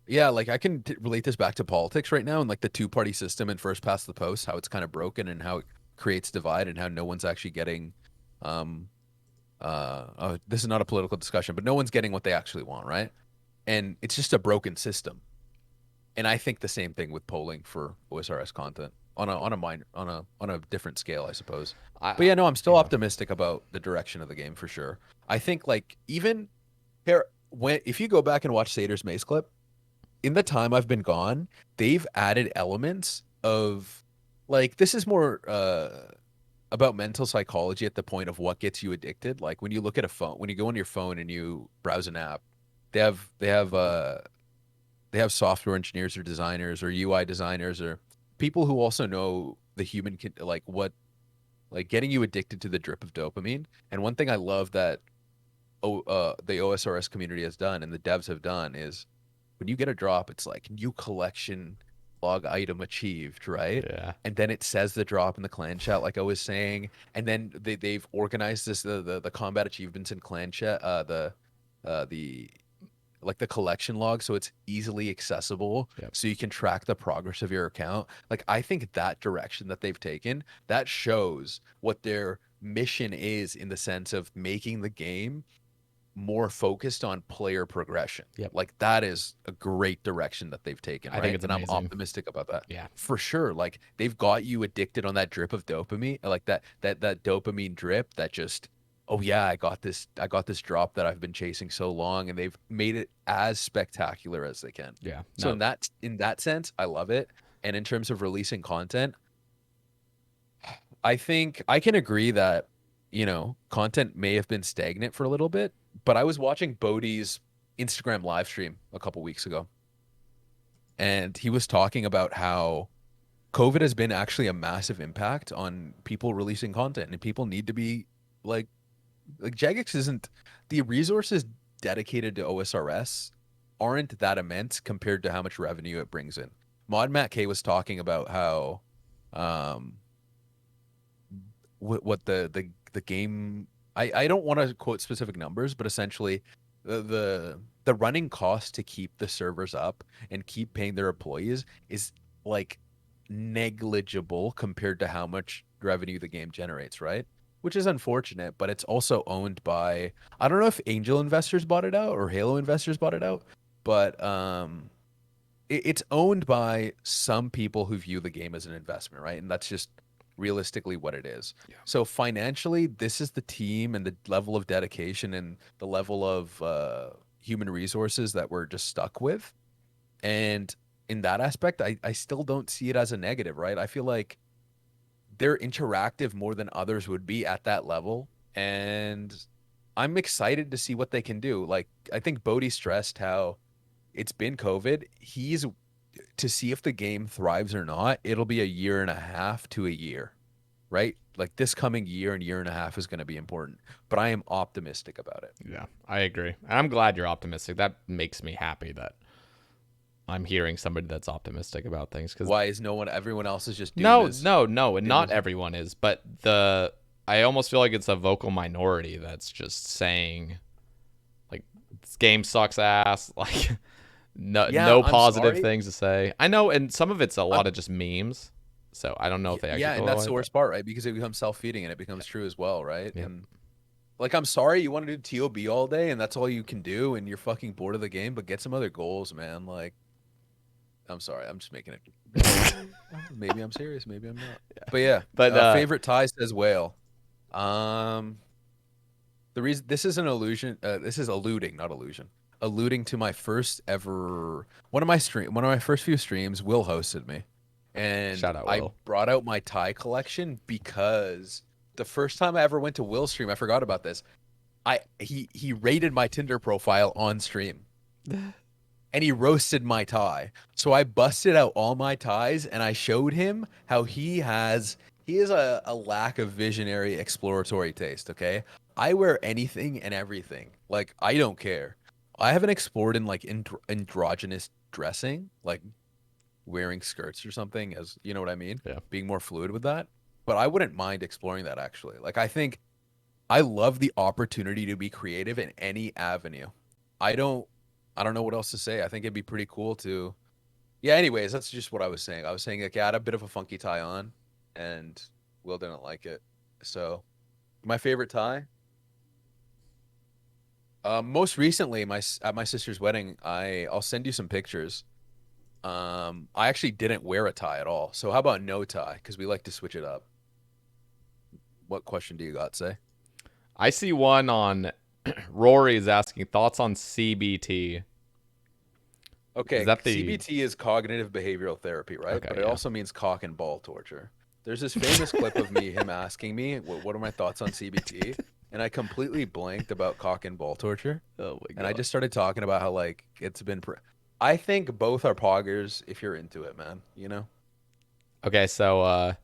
Speaker 2: yeah, like I can relate this back to politics right now and like the two-party system and first past the post, how it's kind of broken and how it creates divide and how no one's actually getting, um, this is not a political discussion, but no one's getting what they actually want, right? And it's just a broken system. And I think the same thing with polling for OSRS content on a different scale, I suppose. But
Speaker 1: I
Speaker 2: yeah, no, I'm still
Speaker 1: yeah.
Speaker 2: optimistic about the direction of the game for sure. I think like even here when if you go back and watch Sater's Mace clip, in the time I've been gone, they've added elements of like this is more about mental psychology at the point of what gets you addicted. Like when you look at a phone, when you go on your phone and you browse an app, they have software engineers or designers or UI designers or people who also know the human like what like getting you addicted to the drip of dopamine. And one thing I love that the OSRS community has done and the devs have done is when you get a drop, it's like new collection log item achieved, right?
Speaker 1: Yeah.
Speaker 2: And then it says the drop in the clan chat, like I was saying, and then they've organized this the combat achievements in clan chat, the like the collection log so it's easily accessible
Speaker 1: Yep.
Speaker 2: so you can track the progress of your account. Like I think that direction that they've taken, that shows what their mission is in the sense of making the game more focused on player progression.
Speaker 1: Yep.
Speaker 2: Like that is a great direction that they've taken,
Speaker 1: I
Speaker 2: right?
Speaker 1: think it's
Speaker 2: And I'm
Speaker 1: amazing.
Speaker 2: optimistic about that.
Speaker 1: Yeah.
Speaker 2: For sure. Like they've got you addicted on that drip of dopamine, like that dopamine drip that just, oh yeah, I got this drop that I've been chasing so long, and they've made it as spectacular as they can.
Speaker 1: Yeah.
Speaker 2: So
Speaker 1: No.
Speaker 2: in that sense, I love it. And in terms of releasing content, I think I can agree that, you know, content may have been stagnant for a little bit, but I was watching Bodhi's Instagram live stream a couple weeks ago, and he was talking about how COVID has been actually a massive impact on people releasing content, and people need to be like Jagex isn't the resources dedicated to OSRS aren't that immense compared to how much revenue it brings in. Mod Matt K was talking about how um what the game, I don't want to quote specific numbers, but essentially the running cost to keep the servers up and keep paying their employees is like negligible compared to how much revenue the game generates, right? Which is unfortunate, but it's also owned by, I don't know if angel investors bought it out or Halo investors bought it out, but it's owned by some people who view the game as an investment, right? And that's just realistically what it is.
Speaker 1: Yeah.
Speaker 2: So financially, this is the team and the level of dedication and the level of human resources that we're just stuck with. And in that aspect, I still don't see it as a negative, right? I feel like they're interactive more than others would be at that level. And I'm excited to see what they can do. Like, I think Bodhi stressed how it's been COVID. He's to see if the game thrives or not, it'll be a year and a half to a year, right? Like this coming year and year and a half is going to be important, but I am optimistic about it.
Speaker 1: Yeah, I agree. I'm glad you're optimistic. That makes me happy that I'm hearing somebody that's optimistic about things. Because
Speaker 2: why is everyone else is just doing
Speaker 1: no,
Speaker 2: this?
Speaker 1: no, and not everyone is, but I almost feel like it's a vocal minority that's just saying, like, this game sucks ass, like, no positive things to say. I know, and some of it's a lot of just memes, so I don't know if they actually
Speaker 2: and that's the worst part, right? Because it becomes self-feeding and it becomes true as well, right?
Speaker 1: Yep.
Speaker 2: And like, I'm sorry you want to do TOB all day and that's all you can do and you're fucking bored of the game, but get some other goals, man. Like, I'm sorry, I'm just making it. Maybe I'm serious, maybe I'm not. Yeah. But yeah, favorite tie says whale. The reason this is an illusion, this is alluding, not illusion, alluding to my first ever one of my first few streams. Will hosted me, and
Speaker 1: shout out Will.
Speaker 2: I brought out my tie collection because the first time I ever went to Will's stream, I forgot about this. He rated my Tinder profile on stream. And he roasted my tie. So I busted out all my ties and I showed him how he has a lack of visionary exploratory taste, okay? I wear anything and everything. Like, I don't care. I haven't explored in like androgynous dressing, like wearing skirts or something, as you know what I mean?
Speaker 1: Yeah. Being
Speaker 2: more fluid with that. But I wouldn't mind exploring that actually. Like, I think I love the opportunity to be creative in any avenue. I don't know what else to say. I think it'd be pretty cool to, yeah. Anyways, that's just what I was saying. I was saying like, I had a bit of a funky tie on, and Will didn't like it. So, my favorite tie. Most recently, at my sister's wedding, I'll send you some pictures. I actually didn't wear a tie at all. So how about no tie? Because we like to switch it up. What question do you got, Say?
Speaker 1: I see one on. Rory is asking thoughts on CBT.
Speaker 2: Okay, is that CBT is cognitive behavioral therapy, right?
Speaker 1: Okay,
Speaker 2: but it also means cock and ball torture. There's this famous clip of him asking me, what are my thoughts on CBT? And I completely blanked about cock and ball torture.
Speaker 1: Oh my God.
Speaker 2: And I just started talking about how, like, it's been... I think both are poggers if you're into it, man. You know?
Speaker 1: Okay, so...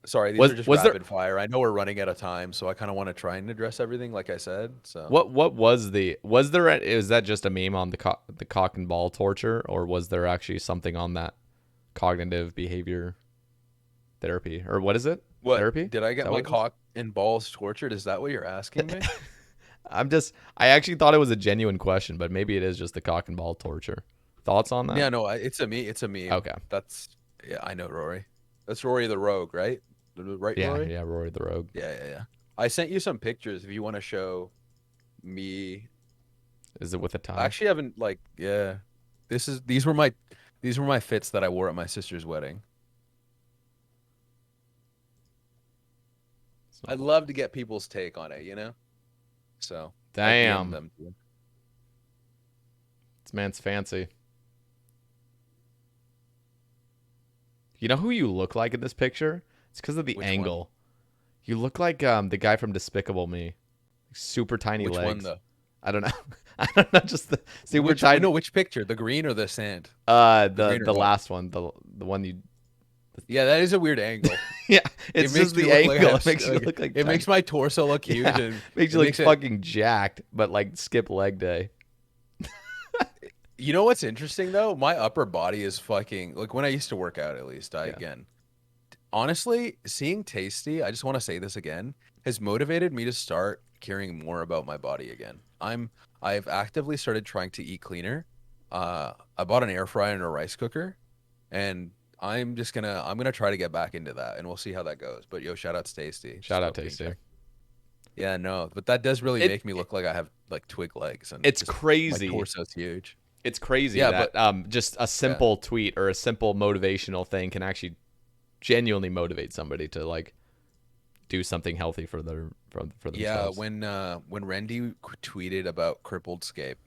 Speaker 2: Sorry, these are just rapid fire. I know we're running out of time, so I kind of want to try and address everything, like I said. So
Speaker 1: what was that just a meme on the cock and ball torture, or was there actually something on that cognitive behavior therapy, or what is it?
Speaker 2: What
Speaker 1: therapy?
Speaker 2: Did I get my cock and balls tortured? Is that what you're asking me?
Speaker 1: I actually thought it was a genuine question, but maybe it is just the cock and ball torture. Thoughts on that?
Speaker 2: Yeah, no, it's a meme.
Speaker 1: Okay,
Speaker 2: I know Rory. That's Rory the Rogue, right? Right,
Speaker 1: yeah,
Speaker 2: Rory?
Speaker 1: Yeah, Rory the Rogue.
Speaker 2: Yeah. I sent you some pictures if you want to show me.
Speaker 1: Is it with a tie?
Speaker 2: I actually haven't, like, yeah. These were my fits that I wore at my sister's wedding. I'd love to get people's take on it, you know? So
Speaker 1: damn. This man's fancy. You know who you look like in this picture? It's because of the angle. One? You look like the guy from Despicable Me. Super tiny legs. Which one, though? I don't know. I don't know. Just the super tiny.
Speaker 2: No, which picture? The green or the sand?
Speaker 1: The last one. The one you.
Speaker 2: Yeah, that is a weird angle.
Speaker 1: Yeah, it's just the angle. It makes you look like.
Speaker 2: It makes my torso look huge. Yeah, and
Speaker 1: makes you look fucking jacked, but like skip leg day.
Speaker 2: You know what's interesting though? My upper body is fucking like when I used to work out. At least again, honestly, seeing Tasty, I just want to say this again, has motivated me to start caring more about my body again. I've actively started trying to eat cleaner. I bought an air fryer and a rice cooker, and I'm gonna try to get back into that, and we'll see how that goes. But yo, shout out to Tasty.
Speaker 1: Shout out Tasty.
Speaker 2: Yeah, no, but that does really make me look like I have like twig legs, and
Speaker 1: it's crazy.
Speaker 2: My torso's huge.
Speaker 1: It's crazy that just a simple tweet or a simple motivational thing can actually genuinely motivate somebody to like do something healthy for themselves.
Speaker 2: Yeah, when Randy tweeted about crippled scape,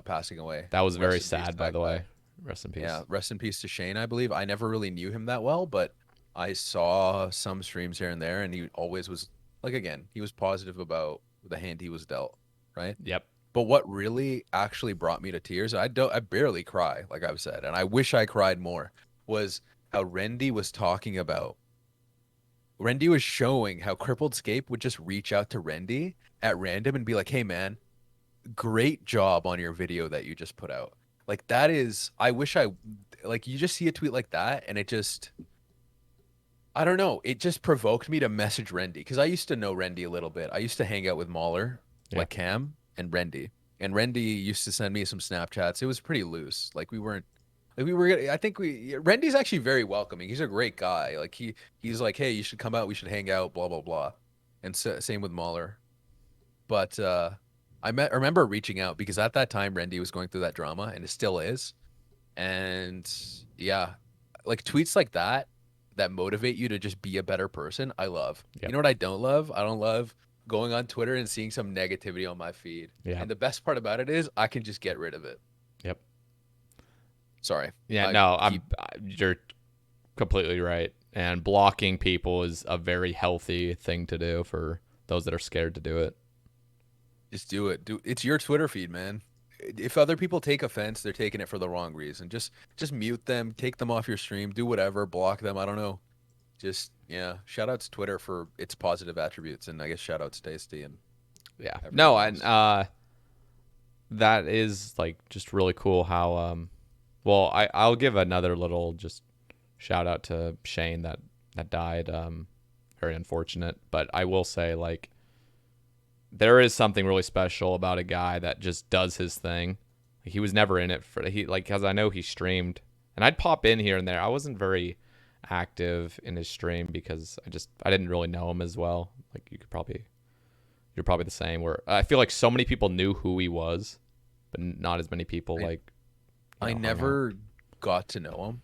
Speaker 2: passing away.
Speaker 1: That was very
Speaker 2: Rest in peace,
Speaker 1: sad, by
Speaker 2: that
Speaker 1: the
Speaker 2: guy.
Speaker 1: way. Rest in
Speaker 2: Yeah,
Speaker 1: peace.
Speaker 2: rest in peace to Shane, I believe. I never really knew him that well, but I saw some streams here and there, and he always was like, again, he was positive about the hand he was dealt, right?
Speaker 1: Yep.
Speaker 2: But what really actually brought me to tears, I barely cry, like I've said, and I wish I cried more, was how Rendy was showing how Crippled Scape would just reach out to Rendy at random and be like, "Hey man, great job on your video that you just put out." Like that is, I wish I like you just see a tweet like that and it just I don't know, it just provoked me to message Rendy because I used to know Rendy a little bit. I used to hang out with Mahler,
Speaker 1: Yeah.
Speaker 2: like Cam and Rendy. And Rendy used to send me some Snapchats. It was pretty loose. Like we weren't like we were I think we Rendy's actually very welcoming. He's a great guy. Like he's like, "Hey, you should come out. We should hang out, blah blah blah." And same with Mahler. But I remember reaching out because at that time Rendy was going through that drama and it still is. And yeah, like tweets like that that motivate you to just be a better person, I love. You
Speaker 1: Yep.
Speaker 2: know what I don't love? I don't love going on Twitter and seeing some negativity on my feed.
Speaker 1: Yeah.
Speaker 2: And the best part about it is I can just get rid of it.
Speaker 1: Yep.
Speaker 2: Sorry.
Speaker 1: Yeah,
Speaker 2: I
Speaker 1: no,
Speaker 2: keep
Speaker 1: you're completely right. And blocking people is a very healthy thing to do for those that are scared to do it.
Speaker 2: just do it. It's your Twitter feed, man. If other people take offense, they're taking it for the wrong reason. Just mute them, take them off your stream, do whatever, block them. I don't know. Just yeah. Shout out to Twitter for its positive attributes, and I guess shout out to Tasty and
Speaker 1: Yeah. No,
Speaker 2: everyone
Speaker 1: and
Speaker 2: else.
Speaker 1: that is like just really cool how well, I'll give another little just shout out to Shane that died. Very unfortunate, but I will say like there is something really special about a guy that just does his thing. He was never in it for he like because I know he streamed and I'd pop in here and there. I wasn't very active in his stream because I didn't really know him as well. Like you're probably the same. Where I feel like so many people knew who he was, but not as many people
Speaker 2: I,
Speaker 1: like.
Speaker 2: I
Speaker 1: Hung out.
Speaker 2: never got to know him,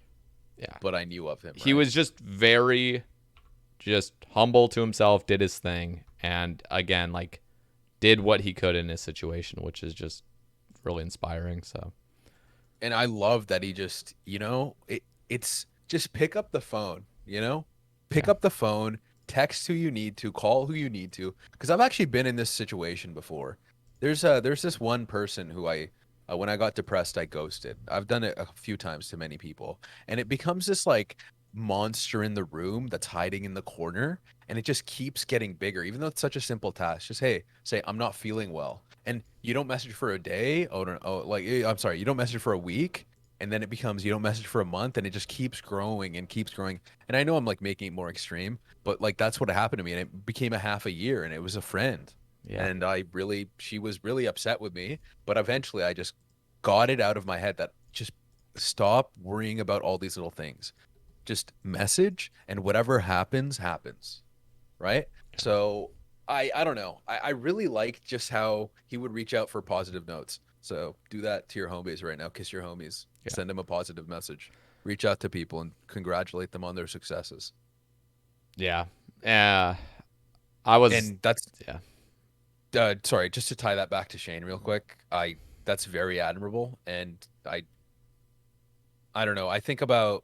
Speaker 1: Yeah,
Speaker 2: but I knew of him.
Speaker 1: he
Speaker 2: Right?
Speaker 1: was just very, just humble to himself, did his thing, and again like did what he could in his situation, which is just really inspiring. So
Speaker 2: And I love that he just, it's just pick up the phone, pick
Speaker 1: yeah,
Speaker 2: up the phone, text who you need to, call who you need to. Because I've actually been in this situation before. There's this one person who when I got depressed, I ghosted. I've done it a few times to many people, and it becomes this like monster in the room that's hiding in the corner, and it just keeps getting bigger, even though it's such a simple task. Just hey, say I'm not feeling well, and you don't message for a day. Oh, no, oh, like I'm sorry, you don't message for a week, and then it becomes you don't message for a month, and it just keeps growing and keeps growing. And I know I'm like making it more extreme, but like that's what happened to me, and it became a half a year, and it was a friend,
Speaker 1: yeah,
Speaker 2: and she was really upset with me, but eventually I just got it out of my head that just stop worrying about all these little things, just message, and whatever happens happens, right?
Speaker 1: yeah,
Speaker 2: So I don't know. I really like just how he would reach out for positive notes. So do that to your homies right now. Kiss your homies.
Speaker 1: yeah.
Speaker 2: Send them a positive message. Reach out to people and congratulate them on their successes.
Speaker 1: Yeah. I was
Speaker 2: And that's
Speaker 1: yeah.
Speaker 2: sorry, just to tie that back to Shane real quick. I That's very admirable, and I don't know. I think about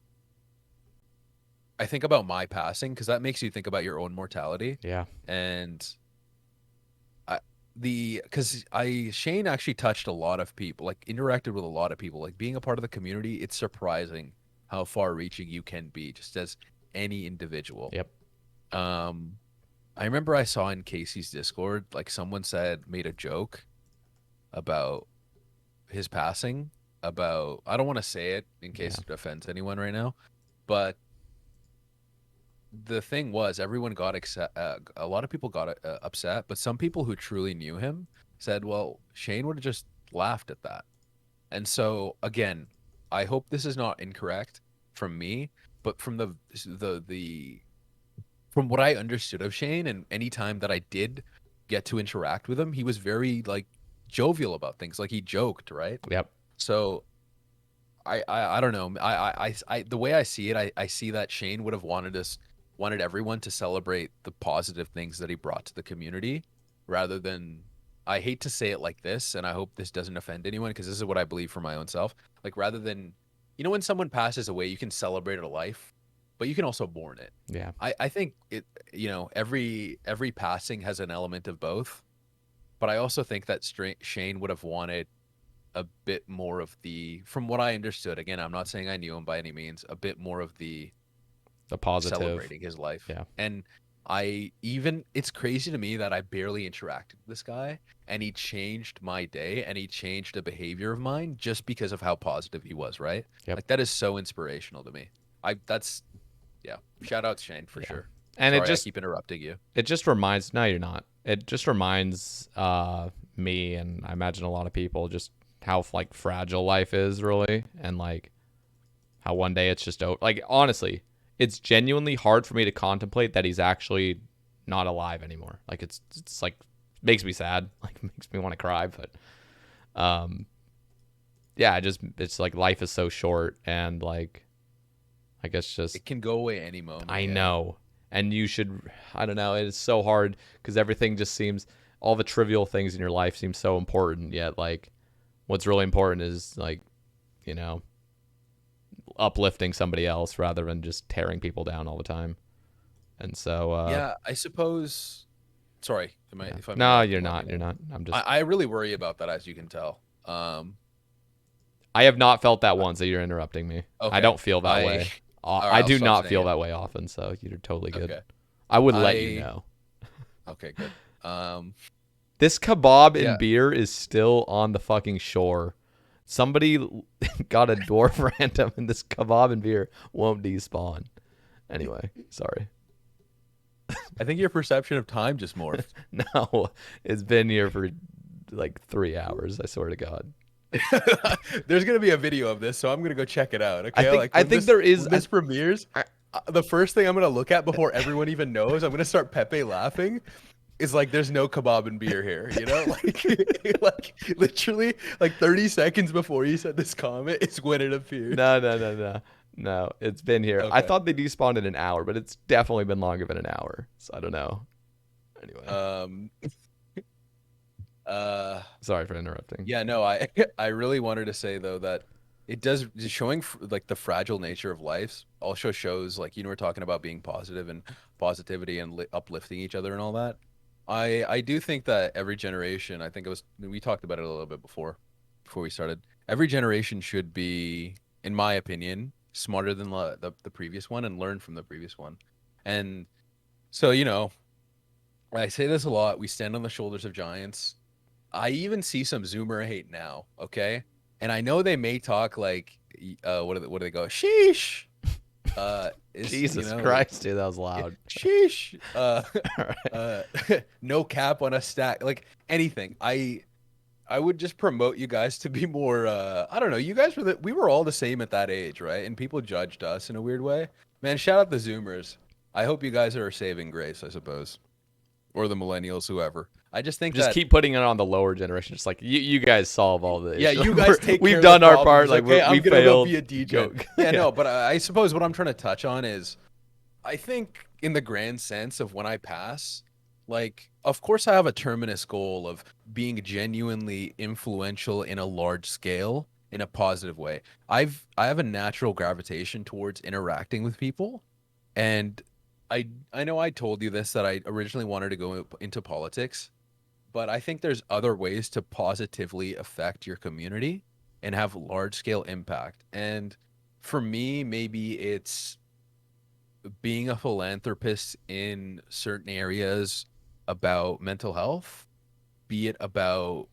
Speaker 2: my passing because that makes you think about your own mortality.
Speaker 1: Yeah.
Speaker 2: And because I Shane actually touched a lot of people, like interacted with a lot of people, like being a part of the community. It's surprising how far reaching you can be just as any individual.
Speaker 1: Yep.
Speaker 2: Um, I remember I saw in Casey's Discord, like someone made a joke about his passing. About I don't want to say it in case
Speaker 1: Yeah.
Speaker 2: it offends anyone right now, but the thing was everyone got a lot of people got upset, but some people who truly knew him said, well, Shane would have just laughed at that. And so again, I hope this is not incorrect from me, but from the from what I understood of Shane, and any time that I did get to interact with him, he was very like jovial about things, like he joked, right?
Speaker 1: Yep.
Speaker 2: So I don't know. The way I see it, I see that Shane would have wanted everyone to celebrate the positive things that he brought to the community rather than I hate to say it like this, and I hope this doesn't offend anyone because this is what I believe for my own self. Like rather than, when someone passes away, you can celebrate a life, but you can also mourn it.
Speaker 1: Yeah.
Speaker 2: I think it, every passing has an element of both, but I also think that Shane would have wanted a bit more of the, from what I understood, again, I'm not saying I knew him by any means, a bit more of the
Speaker 1: positive.
Speaker 2: celebrating his life.
Speaker 1: Yeah.
Speaker 2: And it's crazy to me that I barely interacted with this guy and he changed my day and he changed a behavior of mine just because of how positive he was, right?
Speaker 1: Yep.
Speaker 2: Like that is so inspirational to me. Yeah. Shout out to Shane for sure.
Speaker 1: And
Speaker 2: Sorry, I keep interrupting you.
Speaker 1: It just reminds, no, you're not. It just reminds me, and I imagine a lot of people, just how like fragile life is really, and like how one day it's just over. Like honestly, it's genuinely hard for me to contemplate that he's actually not alive anymore. Like it's like makes me sad, like makes me want to cry. But yeah, it's like life is so short, and like I guess just
Speaker 2: it can go away any moment.
Speaker 1: I know. And you should, I don't know, it's so hard because everything just seems, all the trivial things in your life seem so important, yet like what's really important is like, uplifting somebody else rather than just tearing people down all the time. And so
Speaker 2: yeah, I suppose, sorry, if I'm
Speaker 1: no, you're not. I'm just
Speaker 2: I really worry about that, as you can tell.
Speaker 1: I have not felt that once that you're interrupting me.
Speaker 2: Okay.
Speaker 1: I don't feel that way. I do not feel that way often, so you're totally good. Okay. I would let you know.
Speaker 2: Okay, good.
Speaker 1: This kebab and beer is still on the fucking shore. Somebody got a dwarf random, and this kebab and beer won't despawn. Anyway, sorry.
Speaker 2: I think your perception of time just morphed.
Speaker 1: No, it's been here for like 3 hours. I swear to God.
Speaker 2: There's gonna be a video of this, so I'm gonna go check it out. Okay,
Speaker 1: I think there is.
Speaker 2: When this premieres, the first thing I'm gonna look at before everyone even knows, I'm gonna start Pepe laughing. Is like there's no kebab and beer here, like literally like 30 seconds before you said this comment is when it appeared.
Speaker 1: No, it's been here. Okay. I thought they despawned in an hour, but it's definitely been longer than an hour. So I don't know. Anyway. Sorry for interrupting.
Speaker 2: Yeah, no, I really wanted to say though that it does, showing like the fragile nature of life also shows, like, we're talking about being positive and positivity and uplifting each other and all that. I do think that every generation, I think we talked about it a little bit before we started. Every generation should be, in my opinion, smarter than the previous one and learn from the previous one. And so, I say this a lot. We stand on the shoulders of giants. I even see some Zoomer hate now, okay? And I know they may talk like, what do they go? Sheesh.
Speaker 1: Jesus Christ, dude, that was loud.
Speaker 2: Sheesh. No cap on a stack, like anything. I would just promote you guys to be more. I don't know. You guys we were all the same at that age, right? And people judged us in a weird way. Man, shout out the Zoomers. I hope you guys are saving grace, I suppose, or the millennials, whoever. I just think
Speaker 1: keep putting it on the lower generation. Just like you guys solve all the issues.
Speaker 2: Yeah, you guys take.
Speaker 1: We've done our part. Like
Speaker 2: okay,
Speaker 1: we failed.
Speaker 2: Be a DJ. Yeah, no, but I suppose what I'm trying to touch on is, I think in the grand sense of when I pass, like, of course I have a terminus goal of being genuinely influential in a large scale in a positive way. I have a natural gravitation towards interacting with people, and I know I told you this, that I originally wanted to go into politics. But I think there's other ways to positively affect your community and have large-scale impact. And for me, maybe it's being a philanthropist in certain areas about mental health, be it about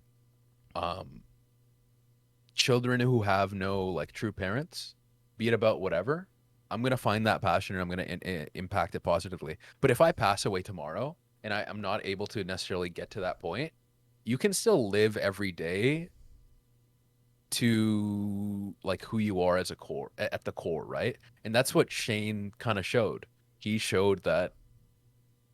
Speaker 2: children who have no like true parents, be it about whatever. I'm going to find that passion and I'm going to impact it positively. But if I pass away tomorrow, and I'm not able to necessarily get to that point, you can still live every day to like who you are as a core, at the core, right? And that's what Shane kind of showed. He showed that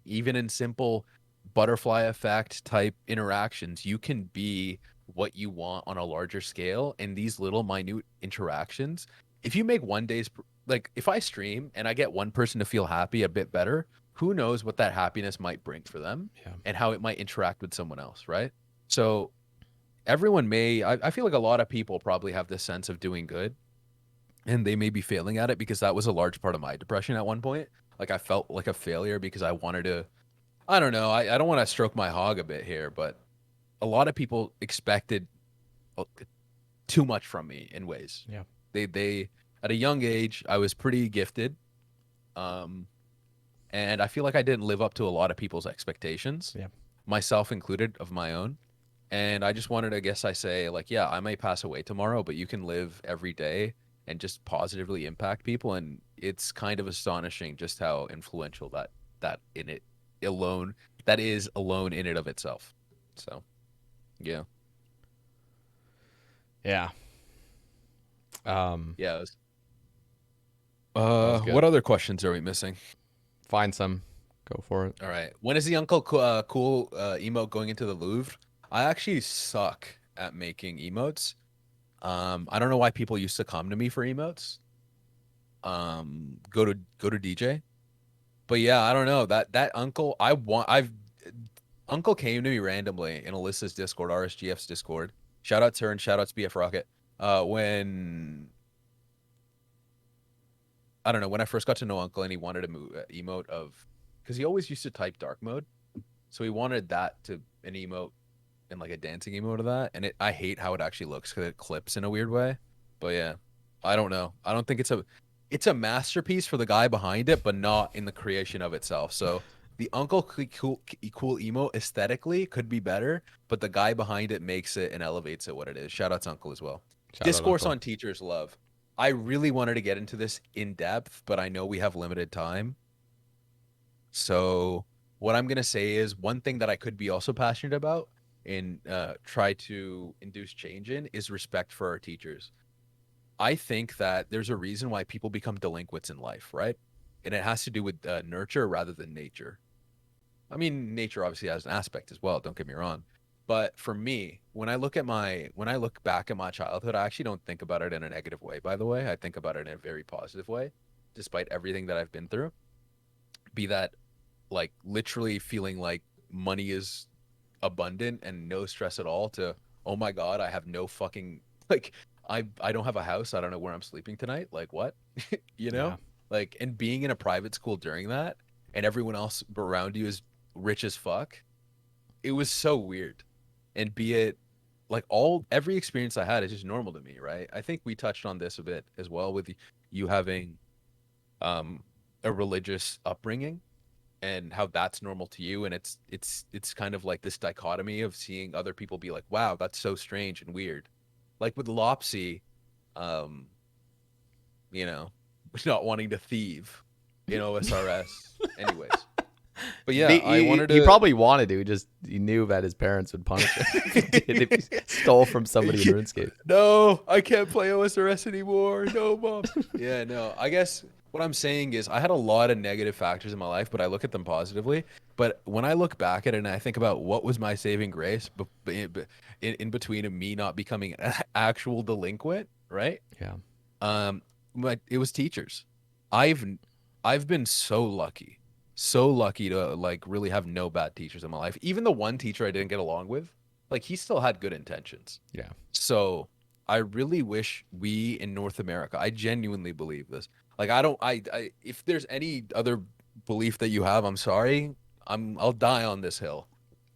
Speaker 2: even in simple butterfly effect type interactions, you can be what you want on a larger scale. And these little minute interactions, if you make one day's, like if I stream and I get one person to feel happy a bit better, who knows what that happiness might bring for them and how it might interact with someone else, right? So everyone I feel like a lot of people probably have this sense of doing good, and they may be failing at it, because that was a large part of my depression at one point. Like I felt like a failure because I wanted to, I don't know, I don't want to stroke my hog a bit here, but a lot of people expected too much from me in ways.
Speaker 1: Yeah.
Speaker 2: They at a young age, I was pretty gifted. And I feel like I didn't live up to a lot of people's expectations,
Speaker 1: Yeah.
Speaker 2: myself included, of my own. And I just wanted to, guess I say, like, yeah, I may pass away tomorrow, but you can live every day and just positively impact people. And it's kind of astonishing just how influential that in it alone, that is alone in it of itself. So, yeah.
Speaker 1: Yeah.
Speaker 2: Yeah. It was,
Speaker 1: That was good.
Speaker 2: what other questions are we missing?
Speaker 1: Find some. Go for it.
Speaker 2: All right. When is the Uncle Cool emote going into the Louvre? I actually suck at making emotes. I don't know why people used to come to me for emotes. Go to DJ. But yeah, I don't know. That uncle, Uncle came to me randomly in Alyssa's Discord, RSGF's Discord. Shout out to her and shout out to BF Rocket. When I don't know, when I first got to know Uncle and he wanted a emote of, because he always used to type dark mode, so he wanted that to an emote and like a dancing emote of that, and I hate how it actually looks because it clips in a weird way. But yeah, I don't know. I don't think it's a masterpiece for the guy behind it, but not in the creation of itself. So the Uncle cool emote aesthetically could be better, but the guy behind it makes it and elevates it what it is. Shout out to Uncle as well.
Speaker 1: Shout out,
Speaker 2: Discourse
Speaker 1: Uncle.
Speaker 2: on teachers' love. I really wanted to get into this in depth, but I know we have limited time. So what I'm gonna say is one thing that I could be also passionate about and try to induce change in is respect for our teachers. I think that there's a reason why people become delinquents in life, right? And it has to do with nurture rather than nature. I mean, nature obviously has an aspect as well, don't get me wrong. But for me, when I look back at my childhood, I actually don't think about it in a negative way, by the way. I think about it in a very positive way, despite everything that I've been through. Be that like literally feeling like money is abundant and no stress at all, to, oh my God, I have no fucking, like, I don't have a house. I don't know where I'm sleeping tonight. Like what? You know?
Speaker 1: Yeah.
Speaker 2: Like, and being in a private school during that and everyone else around you is rich as fuck. It was so weird. And be it like every experience I had is just normal to me, right? I think we touched on this a bit as well with you having um a religious upbringing and how that's normal to you, and it's kind of like this dichotomy of seeing other people be like, wow, that's so strange and weird. Like with Lopsy, um you know, not wanting to thieve in OSRS. Anyways, but yeah, I wanted to.
Speaker 1: He probably wanted to. He knew that his parents would punish him if he stole from somebody in RuneScape.
Speaker 2: No, I can't play OSRS anymore. No, mom. Yeah, no. I guess what I'm saying is I had a lot of negative factors in my life, but I look at them positively. But when I look back at it and I think about what was my saving grace in between of me not becoming an actual delinquent, right?
Speaker 1: Yeah.
Speaker 2: But it was teachers. I've been so lucky to like really have no bad teachers in my life. Even the one teacher I didn't get along with, like he still had good intentions.
Speaker 1: Yeah.
Speaker 2: So I really wish we in North America, I genuinely believe this. Like I if there's any other belief that you have, I'm sorry. I'll die on this hill.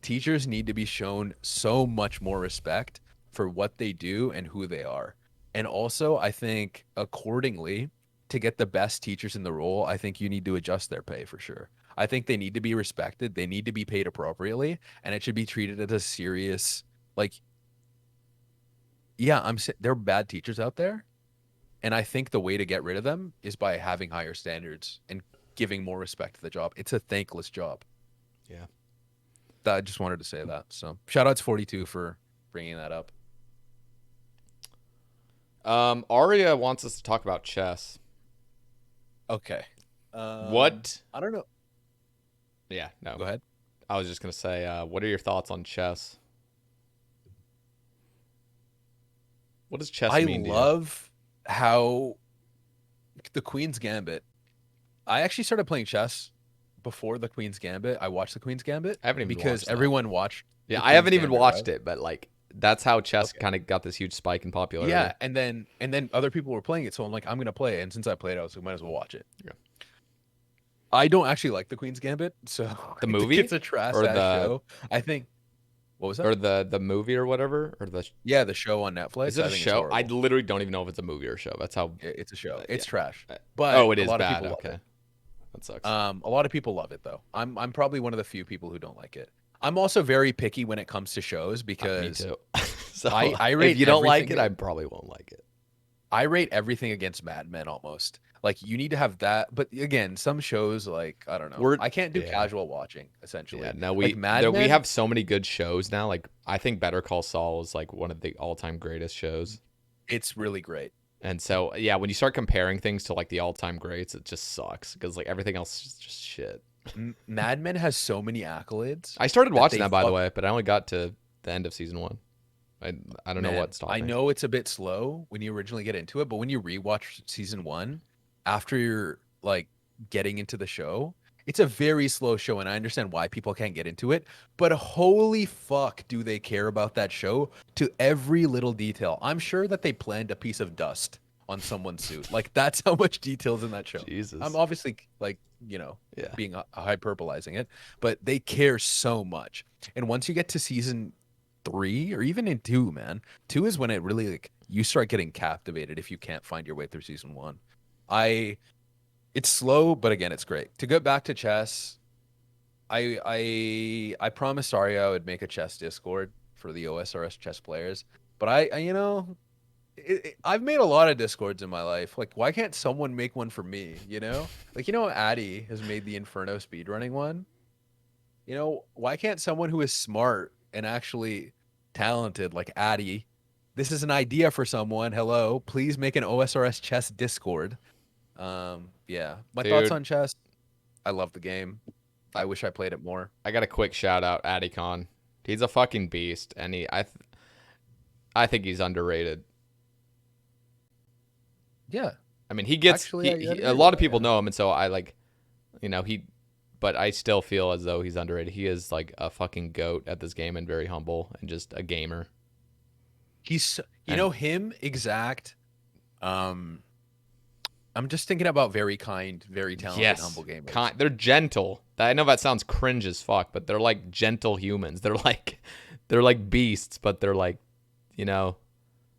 Speaker 2: Teachers need to be shown so much more respect for what they do and who they are. And also, I think accordingly, to get the best teachers in the role, I think you need to adjust their pay for sure. I think they need to be respected. They need to be paid appropriately, and it should be treated as a serious, like, yeah, there are bad teachers out there, and I think the way to get rid of them is by having higher standards and giving more respect to the job. It's a thankless job.
Speaker 1: Yeah.
Speaker 2: I just wanted to say that. So shout out to 42 for bringing that up.
Speaker 1: Aria wants us to talk about chess.
Speaker 2: Okay.
Speaker 1: What?
Speaker 2: I don't know.
Speaker 1: Yeah, no.
Speaker 2: Go ahead.
Speaker 1: I was just going to say, what are your thoughts on chess? What does chess mean to you?
Speaker 2: I love how the Queen's Gambit. I actually started playing chess before the Queen's Gambit. I watched the Queen's Gambit
Speaker 1: I haven't even
Speaker 2: because
Speaker 1: watched that.
Speaker 2: everyone watched.
Speaker 1: Yeah,
Speaker 2: The
Speaker 1: I
Speaker 2: Queen's
Speaker 1: haven't even
Speaker 2: Gambit,
Speaker 1: watched
Speaker 2: right?
Speaker 1: it, but like that's how chess
Speaker 2: Okay.
Speaker 1: kind of got this huge spike in popularity.
Speaker 2: Yeah, and then other people were playing it, so I'm like, I'm gonna play it. And since I played it, I was like, might as well watch it.
Speaker 1: Yeah.
Speaker 2: I don't actually like the Queen's Gambit, so
Speaker 1: The
Speaker 2: I think it's
Speaker 1: movie
Speaker 2: a trash
Speaker 1: or
Speaker 2: ass
Speaker 1: the
Speaker 2: show. I think what was that?
Speaker 1: or the movie or whatever or the
Speaker 2: Yeah, the show on
Speaker 1: is
Speaker 2: Netflix.
Speaker 1: it
Speaker 2: I
Speaker 1: a
Speaker 2: think it's
Speaker 1: show? I
Speaker 2: horrible.
Speaker 1: literally don't even know if it's a movie or a show. That's how
Speaker 2: It's a show.
Speaker 1: yeah.
Speaker 2: It's trash,
Speaker 1: Uh,
Speaker 2: but
Speaker 1: Oh, it
Speaker 2: a
Speaker 1: is
Speaker 2: lot of
Speaker 1: bad.
Speaker 2: people love
Speaker 1: Okay.
Speaker 2: it.
Speaker 1: That sucks.
Speaker 2: A lot of people love it though. I'm probably one of the few people who don't like it. I'm also very picky when it comes to shows
Speaker 1: Me
Speaker 2: because
Speaker 1: too. So
Speaker 2: I
Speaker 1: if
Speaker 2: rate
Speaker 1: you don't like
Speaker 2: everything.
Speaker 1: it, I probably won't like it.
Speaker 2: I rate everything against Mad Men almost. Like you need to have that, but again, some shows like I don't know.
Speaker 1: We're
Speaker 2: I can't do
Speaker 1: yeah.
Speaker 2: casual watching
Speaker 1: Yeah,
Speaker 2: essentially.
Speaker 1: no,
Speaker 2: Like Mad
Speaker 1: we
Speaker 2: Men,
Speaker 1: have so many good shows now. Like I think Better Call Saul is like one of the all-time greatest shows.
Speaker 2: it's really great.
Speaker 1: And so yeah, when you start comparing things to like the all-time greats, it just sucks because like everything else is just shit.
Speaker 2: Mad Men has so many accolades
Speaker 1: I started
Speaker 2: that
Speaker 1: watching
Speaker 2: they
Speaker 1: that by the
Speaker 2: fuck.
Speaker 1: way, but I only got to the end of season 1. I don't know
Speaker 2: Man,
Speaker 1: what stopped
Speaker 2: I
Speaker 1: me.
Speaker 2: know it's a bit slow when you originally get into it, but when you rewatch season one, after you're like getting into the show, it's a very slow show, and I understand why people can't get into it. But holy fuck, do they care about that show to every little detail? I'm sure that they planned a piece of dust on someone's suit. Like that's how much details in that show. I'm
Speaker 1: Jesus.
Speaker 2: obviously like
Speaker 1: Yeah.
Speaker 2: being hyperbolizing it, but they care so much. And once you get to season 3 or even in 2, man, 2 is when it really like you start getting captivated if you can't find your way through season 1. I It's slow, but again, it's great. To get back to chess, I promised Arya I would make a chess Discord for the OSRS chess players, but I've made a lot of Discords in my life. Like, why can't someone make one for me? Like Addy has made the Inferno speedrunning one. Why can't someone who is smart and actually talented like Addy? This is an idea for someone. Hello, please make an OSRS chess Discord. Yeah. My thoughts
Speaker 1: Dude,
Speaker 2: on chess. I love the game.
Speaker 1: I,
Speaker 2: I wish I played it more.
Speaker 1: I got a quick shout out, Adicon. He's a fucking beast, and I think he's underrated.
Speaker 2: Yeah.
Speaker 1: I mean, he gets
Speaker 2: Actually, I'd
Speaker 1: he
Speaker 2: agree
Speaker 1: a
Speaker 2: with
Speaker 1: lot of
Speaker 2: that,
Speaker 1: people
Speaker 2: yeah.
Speaker 1: know him, and so I like, he, but I still feel as though he's underrated. He is like a fucking goat at this game and very humble and just a gamer.
Speaker 2: He's
Speaker 1: And
Speaker 2: him exact. Um I'm just thinking about very kind, very talented,
Speaker 1: yes,
Speaker 2: humble gamers.
Speaker 1: they're gentle. I know that sounds cringe as fuck, but they're like gentle humans. They're like beasts, but they're like, you know,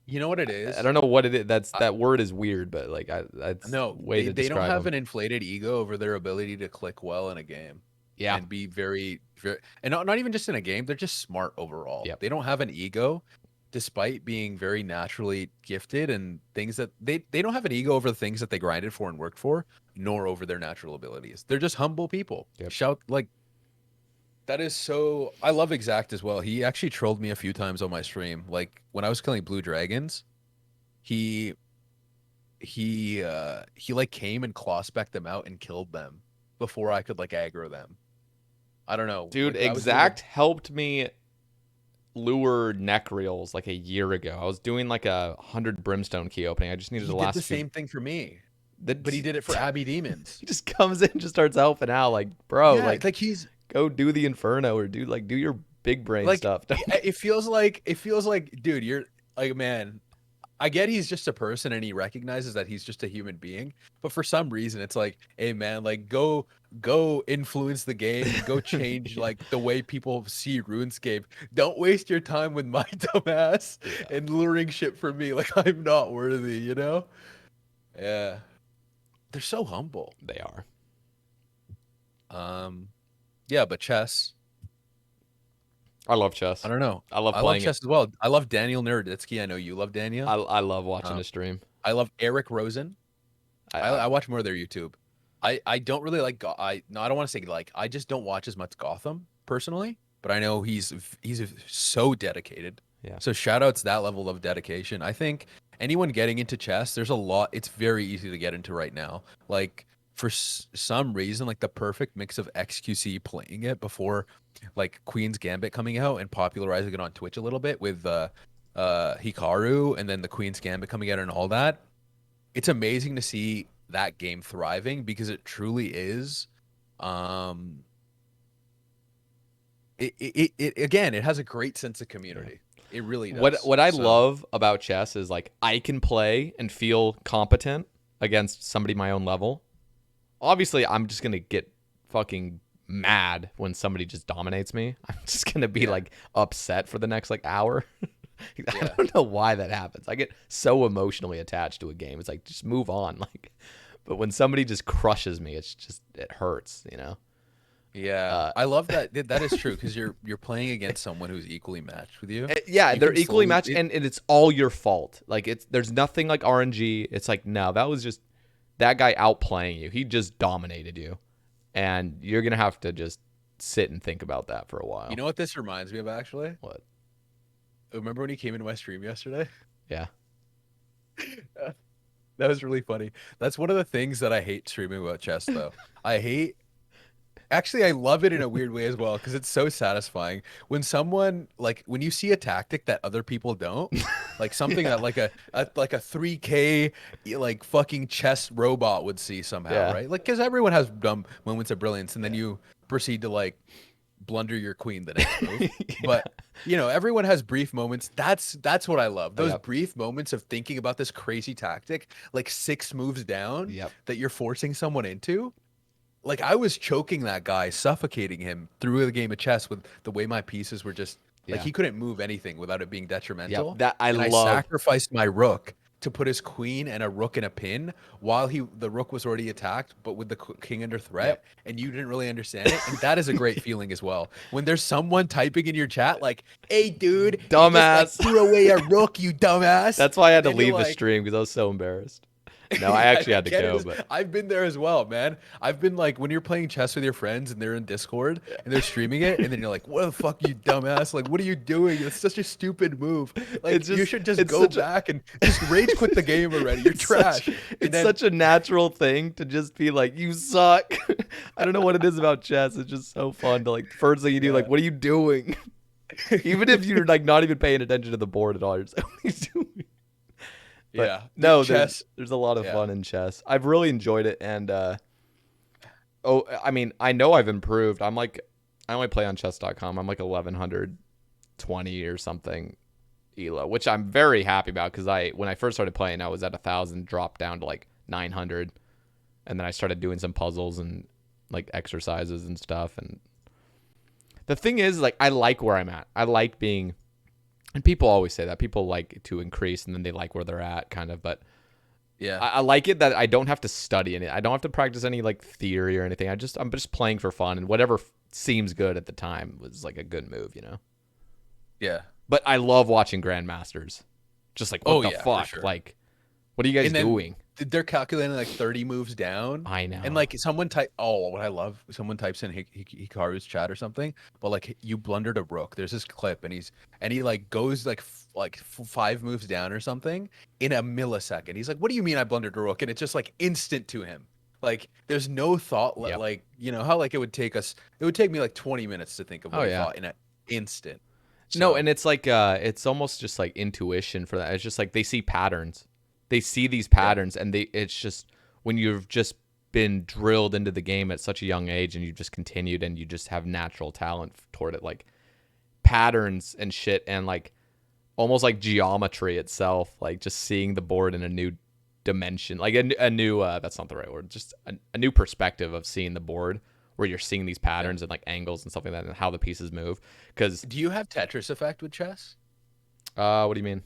Speaker 2: You know what it
Speaker 1: I
Speaker 2: is?
Speaker 1: don't know what it is.
Speaker 2: I,
Speaker 1: That word is weird, but like that's
Speaker 2: no,
Speaker 1: way to
Speaker 2: they don't
Speaker 1: describe
Speaker 2: have
Speaker 1: them.
Speaker 2: an inflated ego over their ability to click well in a game
Speaker 1: Yeah.
Speaker 2: and be very, very, and not even just in a game. They're just smart overall.
Speaker 1: Yep.
Speaker 2: They don't have an ego, despite being very naturally gifted and things that they don't have an ego over the things that they grinded for and worked for, nor over their natural abilities. They're just humble people.
Speaker 1: Yep.
Speaker 2: Shout like that is so. I love Exact as well. He actually trolled me a few times on my stream. Like when I was killing blue dragons, he he like came and claw specked them out and killed them before I could like aggro them. I don't know.
Speaker 1: Dude,
Speaker 2: Like I was doing
Speaker 1: Exact helped me lure neck reels like a year ago. I was doing like 100 brimstone key opening. I just needed
Speaker 2: he
Speaker 1: the
Speaker 2: did
Speaker 1: last
Speaker 2: the
Speaker 1: few.
Speaker 2: same thing for me,
Speaker 1: That
Speaker 2: but he did it for Abbey Demons.
Speaker 1: he just comes in, and just starts helping out. Like, bro,
Speaker 2: Yeah,
Speaker 1: like
Speaker 2: like he's
Speaker 1: go do the Inferno or do your big brain
Speaker 2: like
Speaker 1: stuff.
Speaker 2: it feels like dude, you're like man, I get he's just a person and he recognizes that he's just a human being, but for some reason it's like, hey man, like go influence the game and go change
Speaker 1: Yeah.
Speaker 2: like the way people see RuneScape. Don't waste your time with my dumbass
Speaker 1: Yeah,
Speaker 2: and luring shit from me like I'm not worthy, Yeah. They're so humble.
Speaker 1: they are.
Speaker 2: Um yeah, but chess,
Speaker 1: I love
Speaker 2: I
Speaker 1: chess.
Speaker 2: don't know.
Speaker 1: I love
Speaker 2: I love
Speaker 1: playing it.
Speaker 2: chess as well. I love Daniel Naroditsky. I know you love Daniel.
Speaker 1: I love watching
Speaker 2: Um,
Speaker 1: a stream.
Speaker 2: I love Eric Rosen.
Speaker 1: I
Speaker 2: I watch more of their YouTube. I don't really like I don't want to say like I just don't watch as much Gotham personally, but I know he's so dedicated.
Speaker 1: yeah.
Speaker 2: So shout outs that level of dedication. I think anyone getting into chess, there's a lot. It's very easy to get into right now. Like for some reason, like the perfect mix of XQC playing it before like Queen's Gambit coming out and popularizing it on Twitch a little bit with Hikaru and then the Queen's Gambit coming out and all that. It's amazing to see that game thriving because it truly is um it again, it has a great sense of community. It really does.
Speaker 1: What I love about chess is like I can play and feel competent against somebody my own level. Obviously, I'm just gonna get fucking mad when somebody just dominates me. I'm just gonna be like upset for the next like hour. I don't know why that happens. I get so emotionally attached to a game. It's like just move on. Like, but when somebody just crushes me, it hurts. You know.
Speaker 2: Yeah, I love that. That is true because you're playing against someone who's equally matched with you.
Speaker 1: Yeah,
Speaker 2: You
Speaker 1: they're
Speaker 2: can
Speaker 1: equally
Speaker 2: slowly-
Speaker 1: matched, and it's all your fault. Like there's nothing like RNG. It's like no, that was just that guy outplaying you. He just dominated you, and you're gonna have to just sit and think about that for a while.
Speaker 2: You know what this reminds me of actually?
Speaker 1: What?
Speaker 2: Remember when you came into my stream yesterday?
Speaker 1: Yeah.
Speaker 2: That was really funny. That's one of the things that I hate streaming about chess, though. Actually, I love it in a weird way as well because it's so satisfying when someone when you see a tactic that other people don't, like something that like a 3K like fucking chess robot would see somehow, right? Like because everyone has dumb moments of brilliance, and then you proceed to like blunder your queen the next move. But you know, everyone has brief moments. That's what I love. Those brief moments of thinking about this crazy tactic, like 6 moves down that you're forcing someone into. Like I was choking that guy, suffocating him through the game of chess with the way my pieces were just like he couldn't move anything without it being detrimental.
Speaker 1: That I love.
Speaker 2: I sacrificed my rook to put his queen and a rook in a pin while the rook was already attacked, but with the king under threat, and you didn't really understand it. And that is a great feeling as well. When there's someone typing in your chat like, "Hey, dude,
Speaker 1: dumbass,
Speaker 2: you just, like, threw away a rook, you dumbass."
Speaker 1: That's why I had to leave the stream because I was so embarrassed. No, I actually had to go. But
Speaker 2: I've been there as well, man. I've been like when you're playing chess with your friends and they're in Discord and they're streaming it, and then you're like, "What the fuck, you dumbass? Like, what are you doing? It's such a stupid move. Like, you should just go back and just rage quit the game already. You're trash."
Speaker 1: It's such a natural thing to just be like, "You suck." I don't know what it is about chess. It's just so fun to like. First thing you do, like, "What are you doing?" Even if you're like not even paying attention to the board at all, you're just like, "What are you doing?" But no, there's a lot of fun in chess. I've really enjoyed it, and I mean, I know I've improved. I only play on chess.com. I'm like 1120 or something elo, which I'm very happy about because when I first started playing, I was at 1,000, dropped down to like 900, and then I started doing some puzzles and like exercises and stuff. And the thing is, like, I like where I'm at. I like being. And people always say that. People like to increase, and then they like where they're at, kind of. But yeah, I like it that I don't have to study any. I don't have to practice any like theory or anything. I'm just playing for fun, and whatever seems good at the time was like a good move, you know.
Speaker 2: Yeah.
Speaker 1: But I love watching grandmasters. Just like what the fuck, sure. Like, what are you guys doing?
Speaker 2: They're calculating like 30 moves down.
Speaker 1: I know.
Speaker 2: And like someone what I love, someone types in Hikaru's chat or something, but like you blundered a rook. There's this clip and he like goes like 5 moves down or something in a millisecond. He's like, "What do you mean I blundered a rook?" And it's just like instant to him. Like there's no thought, like, you know, how like it would take me like 20 minutes to think of what I thought in an instant. So,
Speaker 1: no, and it's like it's almost just like intuition for that. It's just like they see patterns. They see these patterns, and it's just when you've just been drilled into the game at such a young age, and you've just continued, and you just have natural talent toward it, like patterns and shit, and like almost like geometry itself, like just seeing the board in a new dimension, like a new that's not the right word, just a new perspective of seeing the board, where you're seeing these patterns and like angles and stuff like that, and how the pieces move. Because
Speaker 2: do you have Tetris effect with chess?
Speaker 1: What do you mean?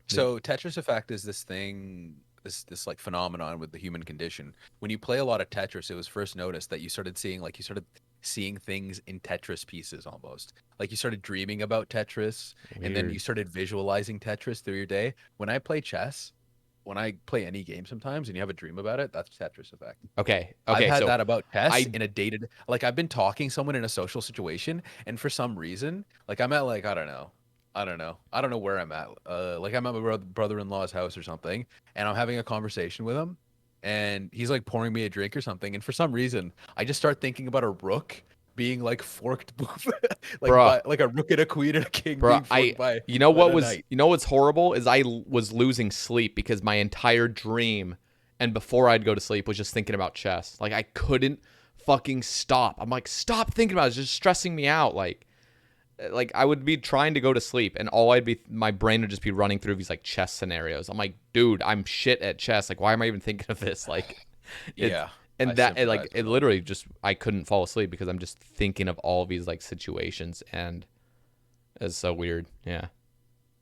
Speaker 2: So Tetris effect is this thing, this like phenomenon with the human condition. When you play a lot of Tetris, it was first noticed that you started seeing things in Tetris pieces almost. Like you started dreaming about Tetris, and then you started visualizing Tetris through your day. When I play chess, when I play any game sometimes and you have a dream about it, that's Tetris effect.
Speaker 1: Okay.
Speaker 2: I've had that about chess in a dated, like I've been talking to someone in a social situation, and for some reason, like I'm at like, I don't know where I'm at. Like I'm at my brother-in-law's house or something, and I'm having a conversation with him, and he's like pouring me a drink or something, and for some reason, I just start thinking about a rook being like forked, like a rook and a queen and a king being forked by.
Speaker 1: You know what's horrible is I was losing sleep because my entire dream, and before I'd go to sleep, was just thinking about chess. Like I couldn't fucking stop. I'm like, stop thinking about it. It's just stressing me out. Like I would be trying to go to sleep and my brain would just be running through these like chess scenarios. I'm like, dude, I'm shit at chess. Like, why am I even thinking of this? Like, it's,
Speaker 2: Yeah, I
Speaker 1: and that,
Speaker 2: sympathize
Speaker 1: it
Speaker 2: with that.
Speaker 1: literally just, I couldn't fall asleep because I'm just thinking of all these like situations, and it's so weird. Yeah.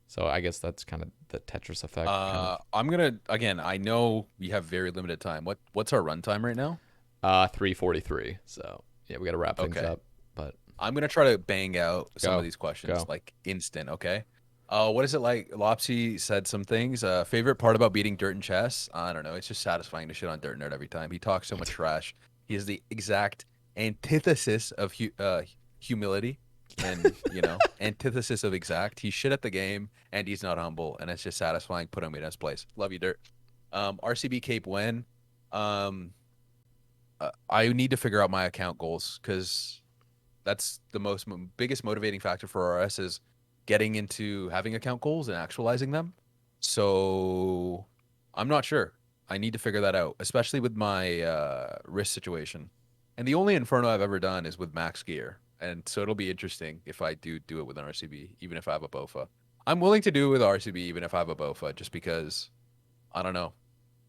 Speaker 1: So I guess that's kind of the Tetris effect. Kind of.
Speaker 2: I'm gonna again. I know we have very limited time. What's our runtime right now?
Speaker 1: 3:43. So yeah, we got to wrap things
Speaker 2: Okay,
Speaker 1: up. But
Speaker 2: I'm gonna try to bang out some of
Speaker 1: go,
Speaker 2: these questions
Speaker 1: go.
Speaker 2: like instant. Okay. What is it like? Lopsy said some things. Favorite part about beating Dirt in chess? I don't know. It's just satisfying to shit on Dirt Nerd every time. He talks so much trash. He is the exact antithesis of humility, and antithesis of exact. He's shit at the game, and he's not humble, and it's just satisfying putting him in his place. Love you, Dirt. RCB Cape when? Um, I need to figure out my account goals because that's the biggest motivating factor for RS is getting into having account goals and actualizing them. So I'm not sure. I need to figure that out, especially with my wrist situation. And the only Inferno I've ever done is with max gear. And so it'll be interesting if I do it with an RCB, even if I have a BOFA. I'm willing to do it with RCB, even if I have a BOFA, just because, I don't know.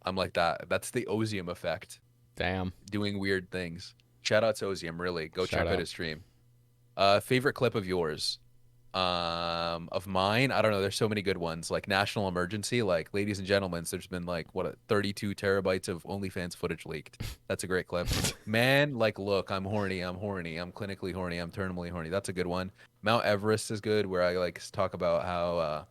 Speaker 2: I'm like that. That's the Ozium effect,
Speaker 1: Damn.
Speaker 2: doing weird things. Shout out to Ozium, really. Go
Speaker 1: Shout
Speaker 2: check out
Speaker 1: out.
Speaker 2: his stream. Favorite clip of yours? Of mine, I don't know. There's so many good ones. Like National Emergency, like ladies and gentlemen, there's been like 32 terabytes of OnlyFans footage leaked. That's a great clip. Man, like, look, I'm horny. I'm horny. I'm clinically horny. I'm terminally horny. That's a good one. Mount Everest is good, where I like talk about how.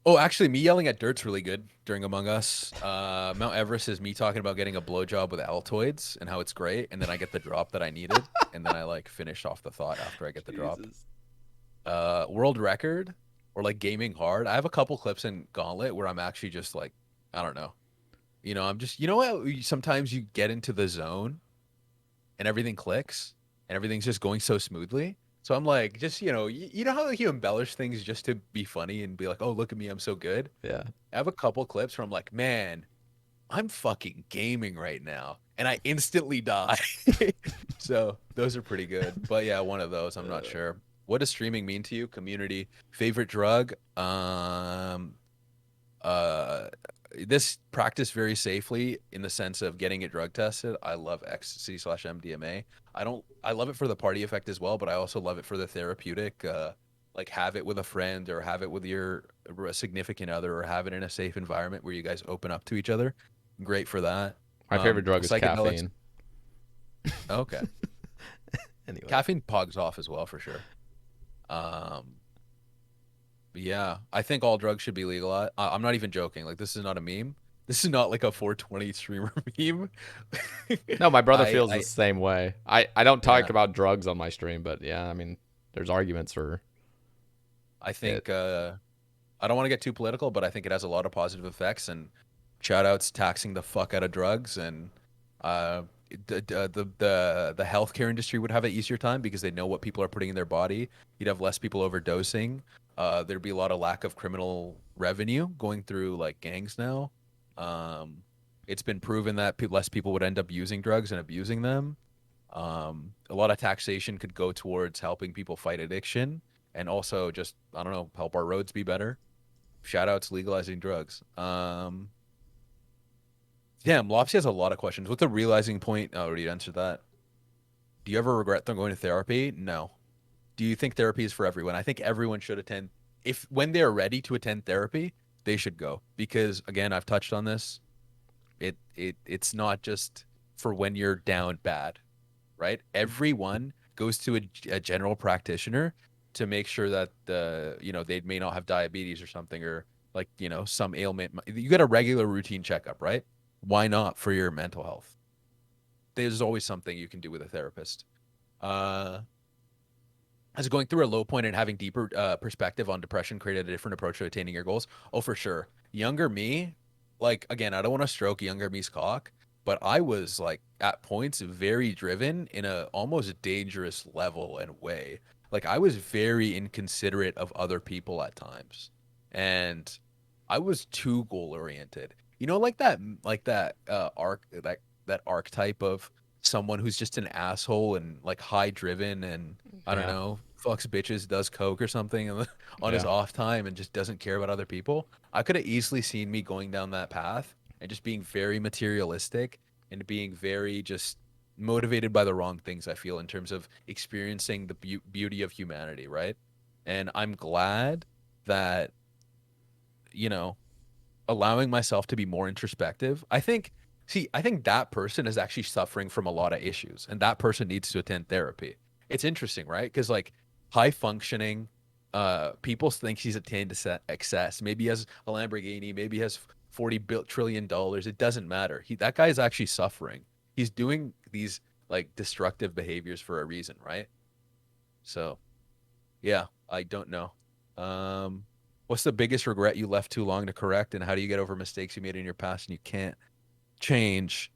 Speaker 2: Oh, actually, me yelling at Dirt's really good during Among Us. Mount Everest is me talking about getting a blowjob with Altoids and how it's great, and then I get the drop that I needed, and then I like finish off the thought after I get the drop.
Speaker 1: Jesus.
Speaker 2: World record or like gaming hard. I have a couple clips in Gauntlet where I'm actually just like, I don't know. I'm just, what? Sometimes you get into the zone and everything clicks and everything's just going so smoothly. So I'm like, just, you know how like, you embellish things just to be funny and be like, oh, look at me, I'm so good.
Speaker 1: Yeah.
Speaker 2: I have a couple clips where I'm like, man, I'm fucking gaming right now. And I instantly die. So those are pretty good. But yeah, one of those, I'm not sure. What does streaming mean to you? Community. Favorite drug? Uh, this practice very safely in the sense of getting it drug tested. I love ecstasy/MDMA. I love it for the party effect as well, but I also love it for the therapeutic, like have it with a friend or have it with your significant other or have it in a safe environment where you guys open up to each other. Great for that.
Speaker 1: My favorite drug is
Speaker 2: Psychedelics.
Speaker 1: caffeine.
Speaker 2: Okay.
Speaker 1: Anyway.
Speaker 2: Caffeine pogs off as well for sure. But yeah, I think all drugs should be legalized. I'm not even joking. Like this is not a meme. This is not like a 420 streamer meme.
Speaker 1: No, my brother feels the
Speaker 2: I
Speaker 1: same way. I don't talk
Speaker 2: yeah.
Speaker 1: about drugs on my stream, but yeah, I mean, there's arguments for
Speaker 2: I
Speaker 1: it.
Speaker 2: think I don't want to get too political, but I think it has a lot of positive effects and shout outs taxing the fuck out of drugs and uh the healthcare industry would have an easier time because they know what people are putting in their body. You'd have less people overdosing. There'd be a lot of lack of criminal revenue going through like gangs now. Um, it's been proven that less people would end up using drugs and abusing them. A lot of taxation could go towards helping people fight addiction and also just, I don't know, help our roads be better. Shout outs legalizing drugs. Damn, Lopsy has a lot of questions. What's the realizing point? I already answered that. Do you ever regret them going to therapy? No. Do you think therapy is for everyone? I think everyone should attend. If when they're ready to attend therapy, they should go because again, I've touched on this. It's not just for when you're down bad, right? Everyone goes to a general practitioner to make sure that they may not have diabetes or something or like some ailment. You get a regular routine checkup, right? Why not for your mental health? There's always something you can do with a therapist. Has going through a low point and having deeper perspective on depression created a different approach to attaining your goals? Oh, for sure. Younger me, like again, I don't want to stroke younger me's cock, but I was like at points very driven in a almost dangerous level and way. Like I was very inconsiderate of other people at times, and I was too goal oriented. Like that arc that archetype of someone who's just an asshole and like high driven and I don't
Speaker 1: Yeah.
Speaker 2: know, fucks bitches, does coke or something on his
Speaker 1: Yeah.
Speaker 2: off time and just doesn't care about other people. I could have easily seen me going down that path and just being very materialistic and being very just motivated by the wrong things, I feel, in terms of experiencing the beauty of humanity, right? And I'm glad that, you know, allowing myself to be more introspective. I think that person is actually suffering from a lot of issues and that person needs to attend therapy. It's interesting, right? Because like high functioning people think he's attained excess. Maybe he has a Lamborghini, maybe he has 40 trillion dollars. It doesn't matter. That guy is actually suffering. He's doing these like destructive behaviors for a reason, right? So, yeah, I don't know. What's the biggest regret you left too long to correct, and how do you get over mistakes you made in your past and you can't change?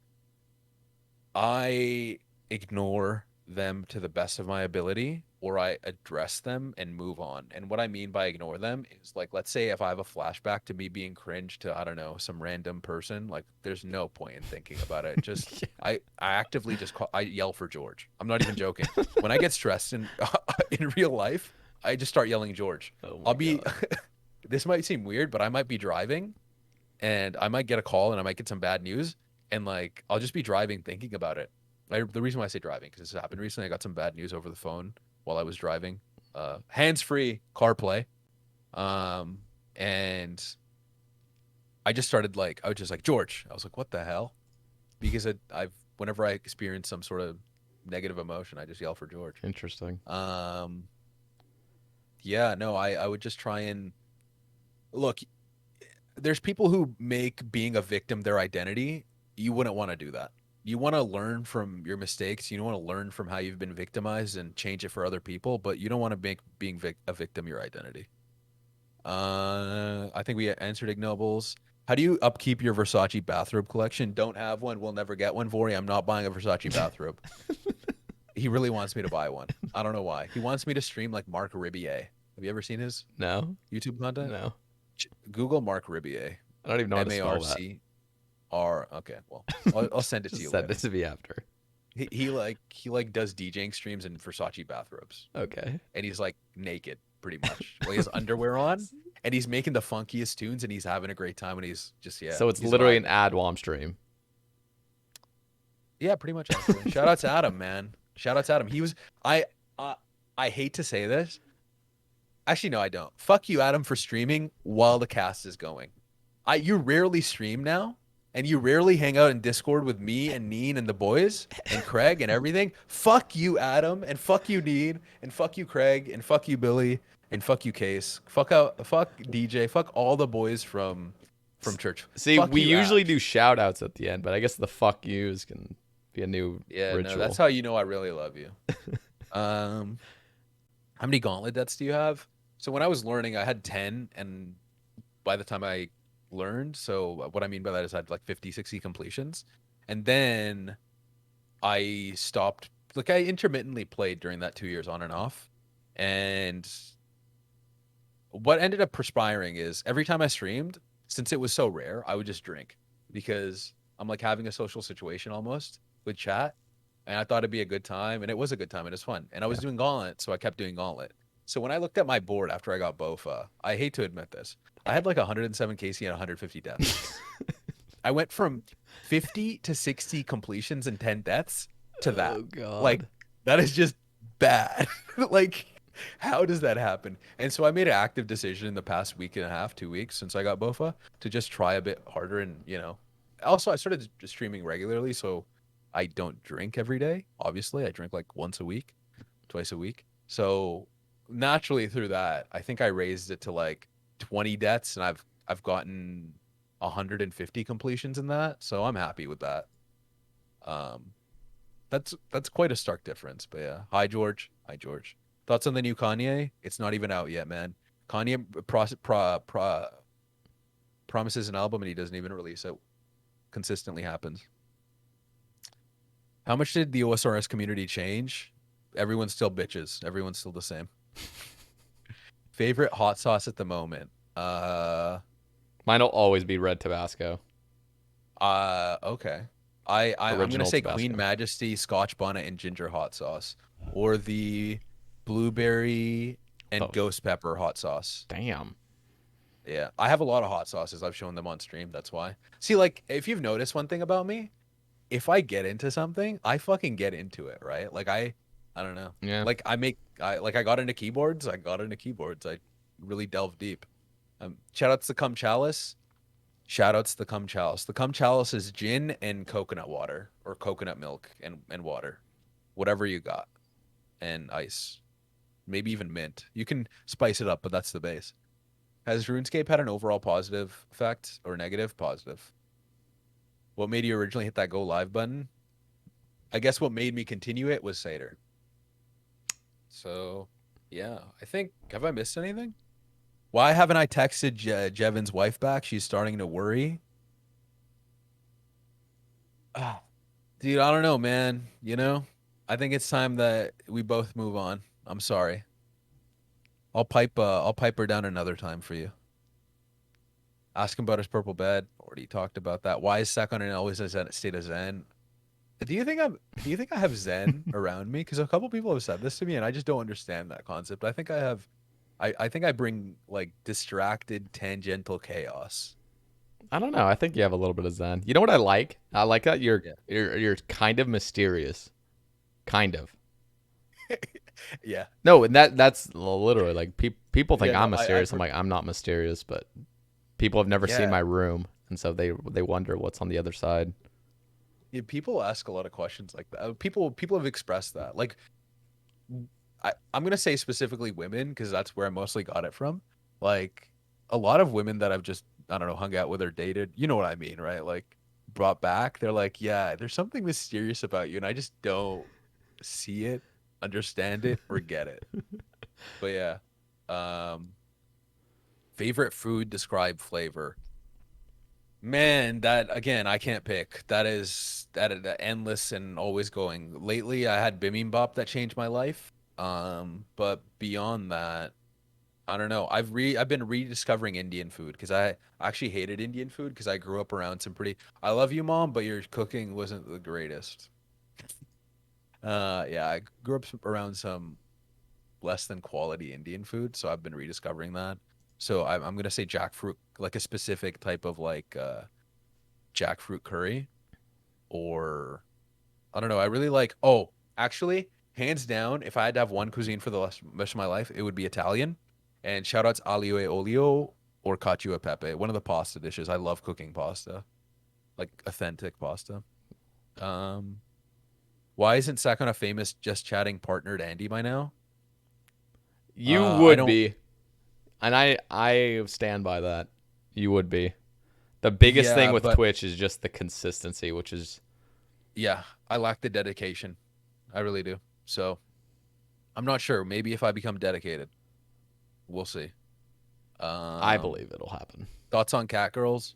Speaker 2: I ignore them to the best of my ability, or I address them and move on. And what I mean by ignore them is like, let's say if I have a flashback to me being cringe to, I don't know, some random person, like there's no point in thinking about it. Just
Speaker 1: Yeah.
Speaker 2: I actively just I yell for George. I'm not even joking. When I get stressed in real life, I just start yelling George.
Speaker 1: Oh my
Speaker 2: I'll be
Speaker 1: god.
Speaker 2: this might seem weird, but I might be driving and I might get a call and I might get some bad news and like I'll just be driving thinking about it. The reason why I say driving because this happened recently. I got some bad news over the phone while I was driving, hands-free CarPlay, and I just started like I was just like George. I was like, what the hell? Because I've whenever I experience some sort of negative emotion, I just yell for George.
Speaker 1: Interesting.
Speaker 2: Yeah, no, I would just try and look. There's people who make being a victim their identity. You wouldn't want to do that. You want to learn from your mistakes. You want to learn from how you've been victimized and change it for other people, but you don't want to make being a victim your identity. I think we answered ignobles. How do you upkeep your Versace bathrobe collection? Don't have one. We'll never get one. Vori, I'm not buying a Versace bathrobe. He really wants me to buy one. I don't know why. He wants me to stream like Mark Ribier. Have you ever seen his
Speaker 1: No.
Speaker 2: YouTube content?
Speaker 1: No.
Speaker 2: Google Mark Ribier.
Speaker 1: I don't even know how to spell that.
Speaker 2: MARCR. Okay, well, I'll send it to
Speaker 1: Just
Speaker 2: you
Speaker 1: send
Speaker 2: later.
Speaker 1: it to me after.
Speaker 2: He does DJing streams in Versace bathrobes,
Speaker 1: Okay.
Speaker 2: and he's like naked pretty much. Well, he has underwear on, and he's making the funkiest tunes, and he's having a great time, and he's just
Speaker 1: So it's
Speaker 2: he's
Speaker 1: literally an
Speaker 2: vibing.
Speaker 1: ad while I'm stream.
Speaker 2: Yeah, pretty much actually. Shout out to Adam, man. Shout out to Adam. He was uh, I hate to say this. Actually, no, I don't. Fuck you, Adam, for streaming while the cast is going. You rarely stream now, and you rarely hang out in Discord with me and Neen and the boys and Craig and everything. Fuck you, Adam, and fuck you, Neen, and fuck you, Craig, and fuck you, Billy, and fuck you, Case. Fuck DJ, fuck all the boys from church.
Speaker 1: See,
Speaker 2: Fuck
Speaker 1: we
Speaker 2: you,
Speaker 1: usually
Speaker 2: Abs.
Speaker 1: do shout outs at the end, but I guess the fuck yous can be a new
Speaker 2: Yeah, no, that's
Speaker 1: ritual.
Speaker 2: how you know I really love you. Um, how many gauntlet deaths do you have? So when I was learning, I had 10, and by the time I learned, so what I mean by that is I had like 50, 60 completions. And then I stopped, like I intermittently played during that 2 years on and off. And what ended up perspiring is every time I streamed, since it was so rare, I would just drink because I'm like having a social situation almost with chat. And I thought it'd be a good time. And it was a good time. And it was fun. And I was
Speaker 1: Yeah.
Speaker 2: doing Gauntlet. So I kept doing Gauntlet. So when I looked at my board after I got Bofa, I hate to admit this, I had like 107 KC and 150 deaths. I went from 50 to 60 completions and 10 deaths to that.
Speaker 1: Oh
Speaker 2: Like,
Speaker 1: god.
Speaker 2: that is just bad. Like, how does that happen? And so I made an active decision in the past week and a half, 2 weeks since I got Bofa to just try a bit harder. And, also I started just streaming regularly. So I don't drink every day. Obviously, I drink like once a week, twice a week. So naturally through that, I think I raised it to like 20 deaths and I've gotten 150 completions in that. So I'm happy with that. Um, that's quite a stark difference. But yeah, hi George. Hi George. Thoughts on the new Kanye? It's not even out yet, man. Kanye promises an album and he doesn't even release it. Consistently happens. How much did the OSRS community change? Everyone's still bitches. Everyone's still the same. Favorite hot sauce at the moment?
Speaker 1: Mine'll always be red Tabasco.
Speaker 2: Okay. I'm gonna
Speaker 1: Original
Speaker 2: say Queen
Speaker 1: Tabasco.
Speaker 2: Majesty, Scotch bonnet, and ginger hot sauce, or the blueberry and
Speaker 1: Oh,
Speaker 2: ghost pepper hot sauce.
Speaker 1: damn.
Speaker 2: Yeah, I have a lot of hot sauces. I've shown them on stream. That's why. See, like, if you've noticed one thing about me, if I get into something, I fucking get into it, right? Like I don't know.
Speaker 1: Yeah.
Speaker 2: Like I got into keyboards. I got into keyboards. I really delved deep. Shout outs to Cum Chalice. Shout outs to Cum Chalice. The Cum Chalice is gin and coconut water or coconut milk and water, whatever you got, and ice, maybe even mint. You can spice it up, but that's the base. Has RuneScape had an overall positive effect or negative? Positive. What made you originally hit that go live button? I guess what made me continue it was Seder. So, yeah, I think, have I missed anything? Why haven't I texted Jevin's wife back? She's starting to worry. Ah, dude, I don't know, man. You know, I think it's time that we both move on. I'm sorry. I'll pipe her down another time for you. Ask him about his purple bed. Already talked about that. Why is Sekhon in always a state of Zen? Do you think I have Zen around me? Because a couple people have said this to me, and I just don't understand that concept. I think I have. I think I bring like distracted tangential chaos.
Speaker 1: I don't know. I think you have a little bit of Zen. You know what I like? I like that
Speaker 2: Yeah.
Speaker 1: you're kind of mysterious. Kind of.
Speaker 2: Yeah.
Speaker 1: No, and that's literally like people think
Speaker 2: Yeah. No.
Speaker 1: I'm mysterious. I'm like I'm not mysterious, but people have never seen
Speaker 2: Yeah.
Speaker 1: my room, and so they wonder what's on the other side.
Speaker 2: Yeah. People ask a lot of questions like that. People have expressed that. Like I'm gonna say specifically women because that's where I mostly got it from. Like a lot of women that I've just I don't know hung out with or dated. You know what I mean, right? Like brought back. They're like, yeah, there's something mysterious about you, and I just don't see it, understand it, or get it. But yeah. Um, favorite food, describe flavor. Man, that again, I can't pick. That endless and always going. Lately, I had bibimbap that changed my life. But beyond that, I don't know. I've been rediscovering Indian food because I actually hated Indian food because I grew up around some pretty. I love you, mom, but your cooking wasn't the greatest. Yeah, I grew up around some less than quality Indian food, so I've been rediscovering that. So I'm gonna say jackfruit, like a specific type of like jackfruit curry, or I don't know. I really like. Oh, actually, hands down, if I had to have one cuisine for the rest of my life, it would be Italian. And shout outs aglio e olio or cacio e pepe, one of the pasta dishes. I love cooking pasta, like authentic pasta. Um, why isn't Sakon a famous just chatting partnered Andy by now?
Speaker 1: You
Speaker 2: I
Speaker 1: would
Speaker 2: don't.
Speaker 1: be, and I stand by that. You would be. The biggest thing
Speaker 2: Yeah,
Speaker 1: with
Speaker 2: but
Speaker 1: Twitch is just the consistency, which is
Speaker 2: yeah, I lack the dedication. I really do. So I'm not sure. Maybe if I become dedicated, we'll see.
Speaker 1: I
Speaker 2: Um,
Speaker 1: believe it'll happen.
Speaker 2: thoughts on cat girls?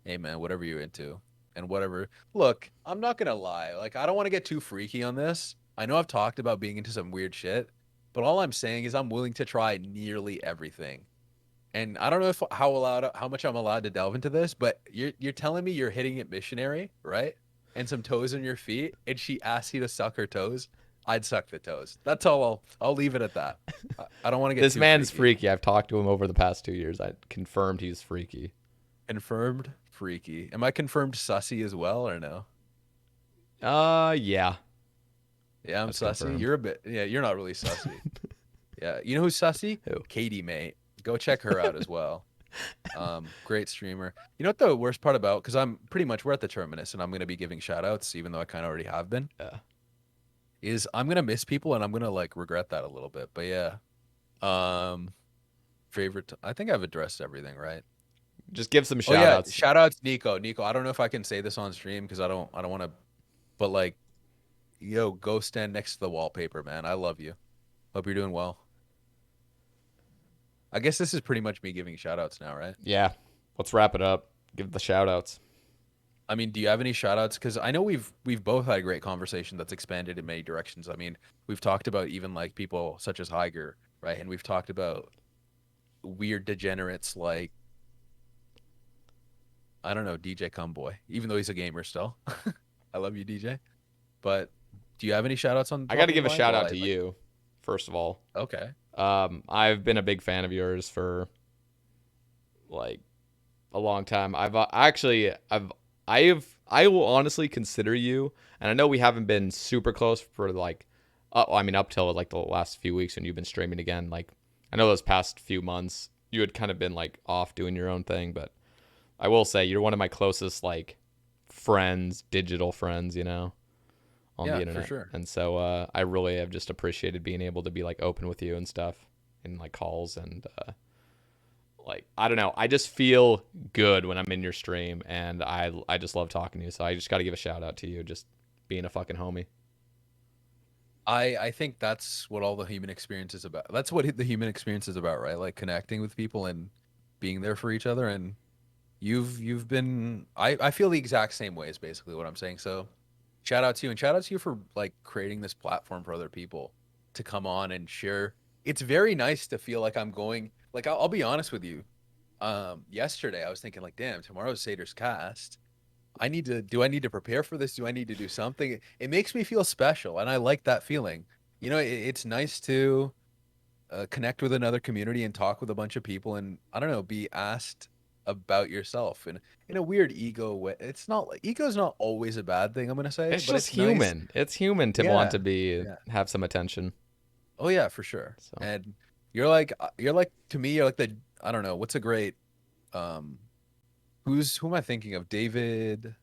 Speaker 2: Hey man, whatever you're into and whatever. Look, I'm not gonna lie. Like, I don't want to get too freaky on this. I know I've talked about being into some weird shit, but all I'm saying is I'm willing to try nearly everything. And I don't know if how much I'm allowed to delve into this, but you're telling me you're hitting it missionary, right? And some toes on your feet, and she asks you to suck her toes. I'd suck the toes. That's all. I'll leave it at that. I don't want to get
Speaker 1: This
Speaker 2: too
Speaker 1: man's
Speaker 2: freaky.
Speaker 1: freaky. I've talked to him over the past 2 years. I confirmed he's freaky.
Speaker 2: Confirmed freaky. Am I confirmed sussy as well or no?
Speaker 1: Yeah,
Speaker 2: Yeah, I'm
Speaker 1: that's
Speaker 2: sussy.
Speaker 1: confirmed.
Speaker 2: You're a bit. Yeah, you're not really sussy. Yeah, you know who's sussy?
Speaker 1: Who?
Speaker 2: Katie, mate. Go check her out as well. Great streamer. You know what the worst part about? Because I'm pretty much we're at the terminus, and I'm gonna be giving shout outs, even though I kind of already have been.
Speaker 1: Yeah.
Speaker 2: Is I'm gonna miss people, and I'm gonna like regret that a little bit. But yeah, um, favorite. I think I've addressed everything, right?
Speaker 1: Just give some
Speaker 2: Oh
Speaker 1: shout
Speaker 2: yeah,
Speaker 1: outs.
Speaker 2: shout outs Nico. Nico, I don't know if I can say this on stream because I don't want to, but like, yo, go stand next to the wallpaper, man. I love you. Hope you're doing well. I guess this is pretty much me giving shout outs now, right?
Speaker 1: Yeah. Let's wrap it up. Give the shout outs.
Speaker 2: I mean, do you have any shout outs? Because I know we've both had a great conversation that's expanded in many directions. I mean, we've talked about even like people such as Higer, right? And we've talked about weird degenerates like I don't know, DJ Cumboy, even though he's a gamer still. I love you, DJ. But do you have any shout outs on
Speaker 1: I
Speaker 2: top
Speaker 1: got to
Speaker 2: of your
Speaker 1: give a
Speaker 2: mind?
Speaker 1: shout
Speaker 2: Well,
Speaker 1: out to you, first of all.
Speaker 2: okay.
Speaker 1: I've been a big fan of yours for like a long time. I will honestly consider you, and I know we haven't been super close for like, I mean, up till like the last few weeks when you've been streaming again. Like, I know those past few months you had kind of been like off doing your own thing, but I will say you're one of my closest like friends, digital friends, on the
Speaker 2: Yeah, for
Speaker 1: internet.
Speaker 2: sure.
Speaker 1: And so I really have just appreciated being able to be like open with you and stuff in like calls and like I don't know. I just feel good when I'm in your stream, and I just love talking to you. So I just got to give a shout out to you, just being a fucking homie.
Speaker 2: I think that's what all the human experience is about. That's what the human experience is about, right? Like connecting with people and being there for each other. And you've been I feel the exact same way is basically what I'm saying. So shout out to you, and shout out to you for like creating this platform for other people to come on and share. It's very nice to feel like I'm going like I'll be honest with you. Yesterday I was thinking like, damn, tomorrow's Sader's cast. Do I need to prepare for this? Do I need to do something? It makes me feel special, and I like that feeling. It's nice to connect with another community and talk with a bunch of people, and I don't know, be asked about yourself and in a weird ego way. It's not like ego's not always a bad thing, I'm gonna say,
Speaker 1: It's
Speaker 2: but
Speaker 1: just
Speaker 2: it's nice.
Speaker 1: human. It's human to want
Speaker 2: Yeah,
Speaker 1: to be
Speaker 2: yeah.
Speaker 1: have some attention.
Speaker 2: Oh yeah, for sure.
Speaker 1: So
Speaker 2: And you're like to me, you're like the I don't know, what's a great um who am I thinking of? David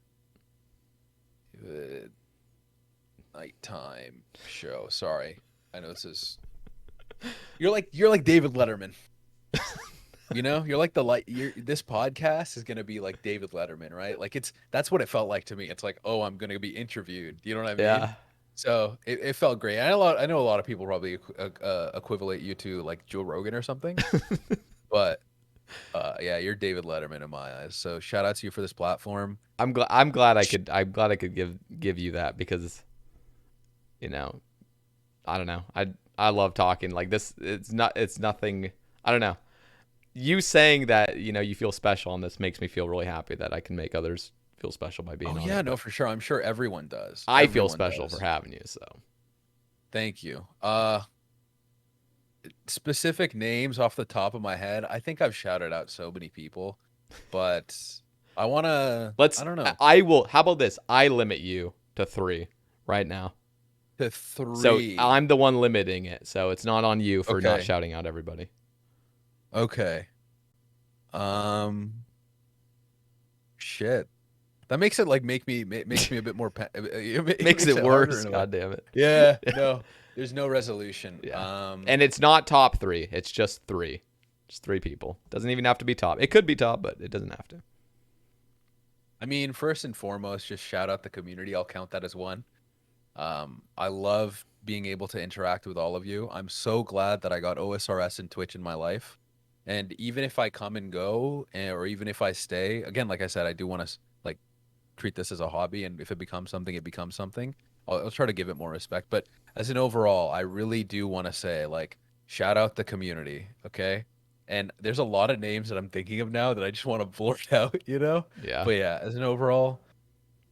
Speaker 2: Nighttime show. Sorry. I know this is you're like David Letterman. You're like this podcast is gonna be like David Letterman, right? Like that's what it felt like to me. It's like, oh, I'm gonna be interviewed. You know what I mean?
Speaker 1: yeah,
Speaker 2: So it felt great. I know a lot of people probably equivalent you to like Joe Rogan or something, but yeah, you're David Letterman in my eyes. So shout out to you for this platform.
Speaker 1: I'm glad I could give you that because you know I don't know. I love talking like this. It's nothing. I don't know. You saying that you feel special on this makes me feel really happy that I can make others feel special by being
Speaker 2: Oh
Speaker 1: on
Speaker 2: yeah,
Speaker 1: it.
Speaker 2: no,
Speaker 1: But
Speaker 2: for sure. I'm sure everyone does.
Speaker 1: I feel
Speaker 2: Everyone
Speaker 1: special for
Speaker 2: does.
Speaker 1: having you. So
Speaker 2: Thank you. Specific names off the top of my head. I think I've shouted out so many people, but I
Speaker 1: let's.
Speaker 2: don't know,
Speaker 1: I will. How about this? I limit you to 3 right now.
Speaker 2: to
Speaker 1: So
Speaker 2: 3.
Speaker 1: I'm the one limiting it. So it's not on you for not
Speaker 2: Okay.
Speaker 1: shouting out everybody.
Speaker 2: Okay. Um, Shit. That makes it like makes me a bit more it
Speaker 1: Makes
Speaker 2: makes
Speaker 1: it
Speaker 2: it harder
Speaker 1: worse.
Speaker 2: in a way.
Speaker 1: God damn it.
Speaker 2: Yeah, no. There's no resolution.
Speaker 1: Yeah. And it's not top 3. It's just 3. Just 3 people. Doesn't even have to be top. It could be top, but it doesn't have to.
Speaker 2: I mean, first and foremost, just shout out the community. I'll count that as one. I love being able to interact with all of you. I'm so glad that I got OSRS and Twitch in my life. And even if I come and go, or even if I stay, again, like I said, I do want to like treat this as a hobby. And if it becomes something, it becomes something. I'll try to give it more respect. But as an overall, I really do want to say, like, shout out the community, okay? And there's a lot of names that I'm thinking of now that I just want to blurt out.
Speaker 1: Yeah.
Speaker 2: But yeah, as an overall,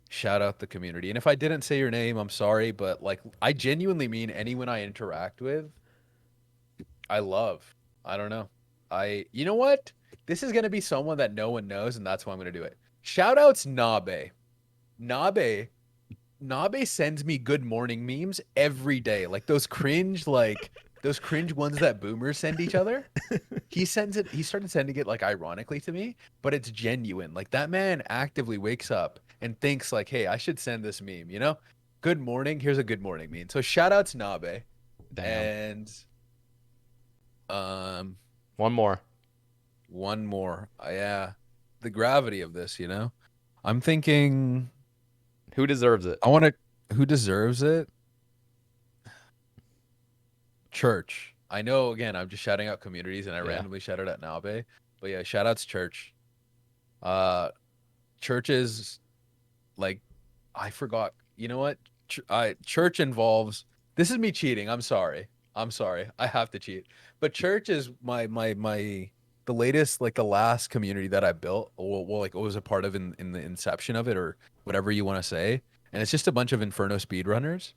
Speaker 2: shout out the community. And if I didn't say your name, I'm sorry, but like I genuinely mean anyone I interact with, I love. I don't know. You know what? This is gonna be someone that no one knows, and that's why I'm gonna do it. Shout outs Nabe. Nabe. Nabe sends me good morning memes every day. Those cringe ones that boomers send each other. He sends it, he started sending it like ironically to me, but it's genuine. Like that man actively wakes up and thinks like, hey, I should send this meme. Good morning. Here's a good morning meme. So shout outs Nabe.
Speaker 1: Damn.
Speaker 2: And
Speaker 1: One more.
Speaker 2: one more. Yeah. The gravity of this. I'm thinking
Speaker 1: Who deserves it?
Speaker 2: who deserves it? Church. I know again, I'm just shouting out communities and I randomly shouted out Nabe. But yeah, shout outs church. Church is like I forgot. You know what? Church involves this is me cheating. I'm sorry. I'm sorry. I have to cheat. But church is my the latest like the last community that I built or like was a part of in the inception of it or whatever you want to say. and it's just a bunch of Inferno speedrunners.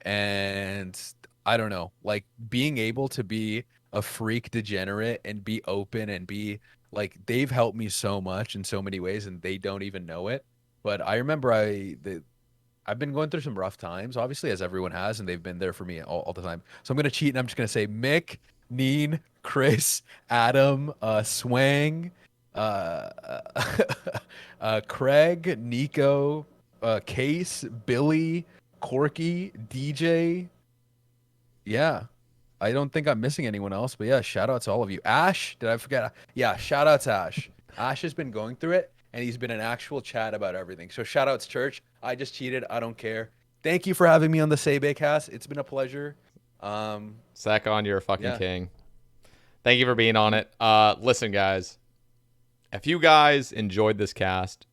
Speaker 2: And I don't know, like being able to be a freak degenerate and be open and be like, they've helped me so much in so many ways, and they don't even know it. But I remember I've been going through some rough times, obviously, as everyone has, and they've been there for me all the time. So I'm gonna cheat, and I'm just gonna say Mick, Neen, Chris, Adam, Swang, uh, Craig, Nico, Case, Billy, Corky, DJ. Yeah, I don't think I'm missing anyone else, but yeah, shout out to all of you. Ash, did I forget? Yeah, shout out to Ash. Ash has been going through it, and he's been an actual chat about everything. So shout outs, church. I just cheated. I don't care. Thank you for having me on the Sae Bae Cast. It's been a pleasure.
Speaker 1: Sekhon, you're a fucking
Speaker 2: Yeah.
Speaker 1: king. Thank you for being on it. Listen, guys, if you guys enjoyed this cast,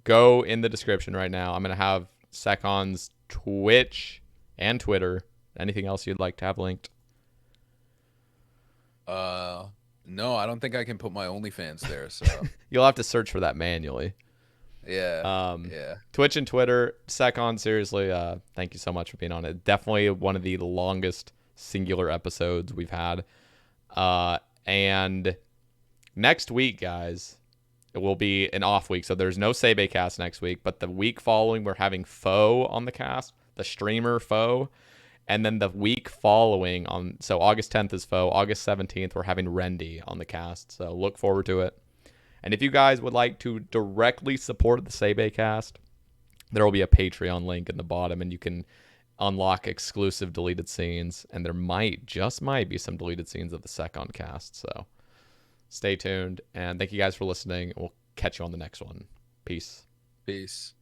Speaker 1: go in the description right now. I'm going to have Sekhon's Twitch and Twitter. Anything else you'd like to have linked?
Speaker 2: No, I don't think I can put my OnlyFans there. So
Speaker 1: You'll have to search for that manually.
Speaker 2: yeah, yeah.
Speaker 1: Twitch and Twitter, Sekhon, seriously, thank you so much for being on it. Definitely one of the longest singular episodes we've had. And next week, guys, it will be an off week. So there's no Sae Bae Cast next week, but the week following, we're having Foe on the cast, the streamer Foe. And then the week following, so August 10th is Foe. August 17th, we're having Rendy on the cast. So look forward to it. And if you guys would like to directly support the Sae Bae Cast, there will be a Patreon link in the bottom, and you can unlock exclusive deleted scenes. And there just might be some deleted scenes of the Sekhon cast. So stay tuned. And thank you guys for listening. We'll catch you on the next one. Peace.
Speaker 2: Peace.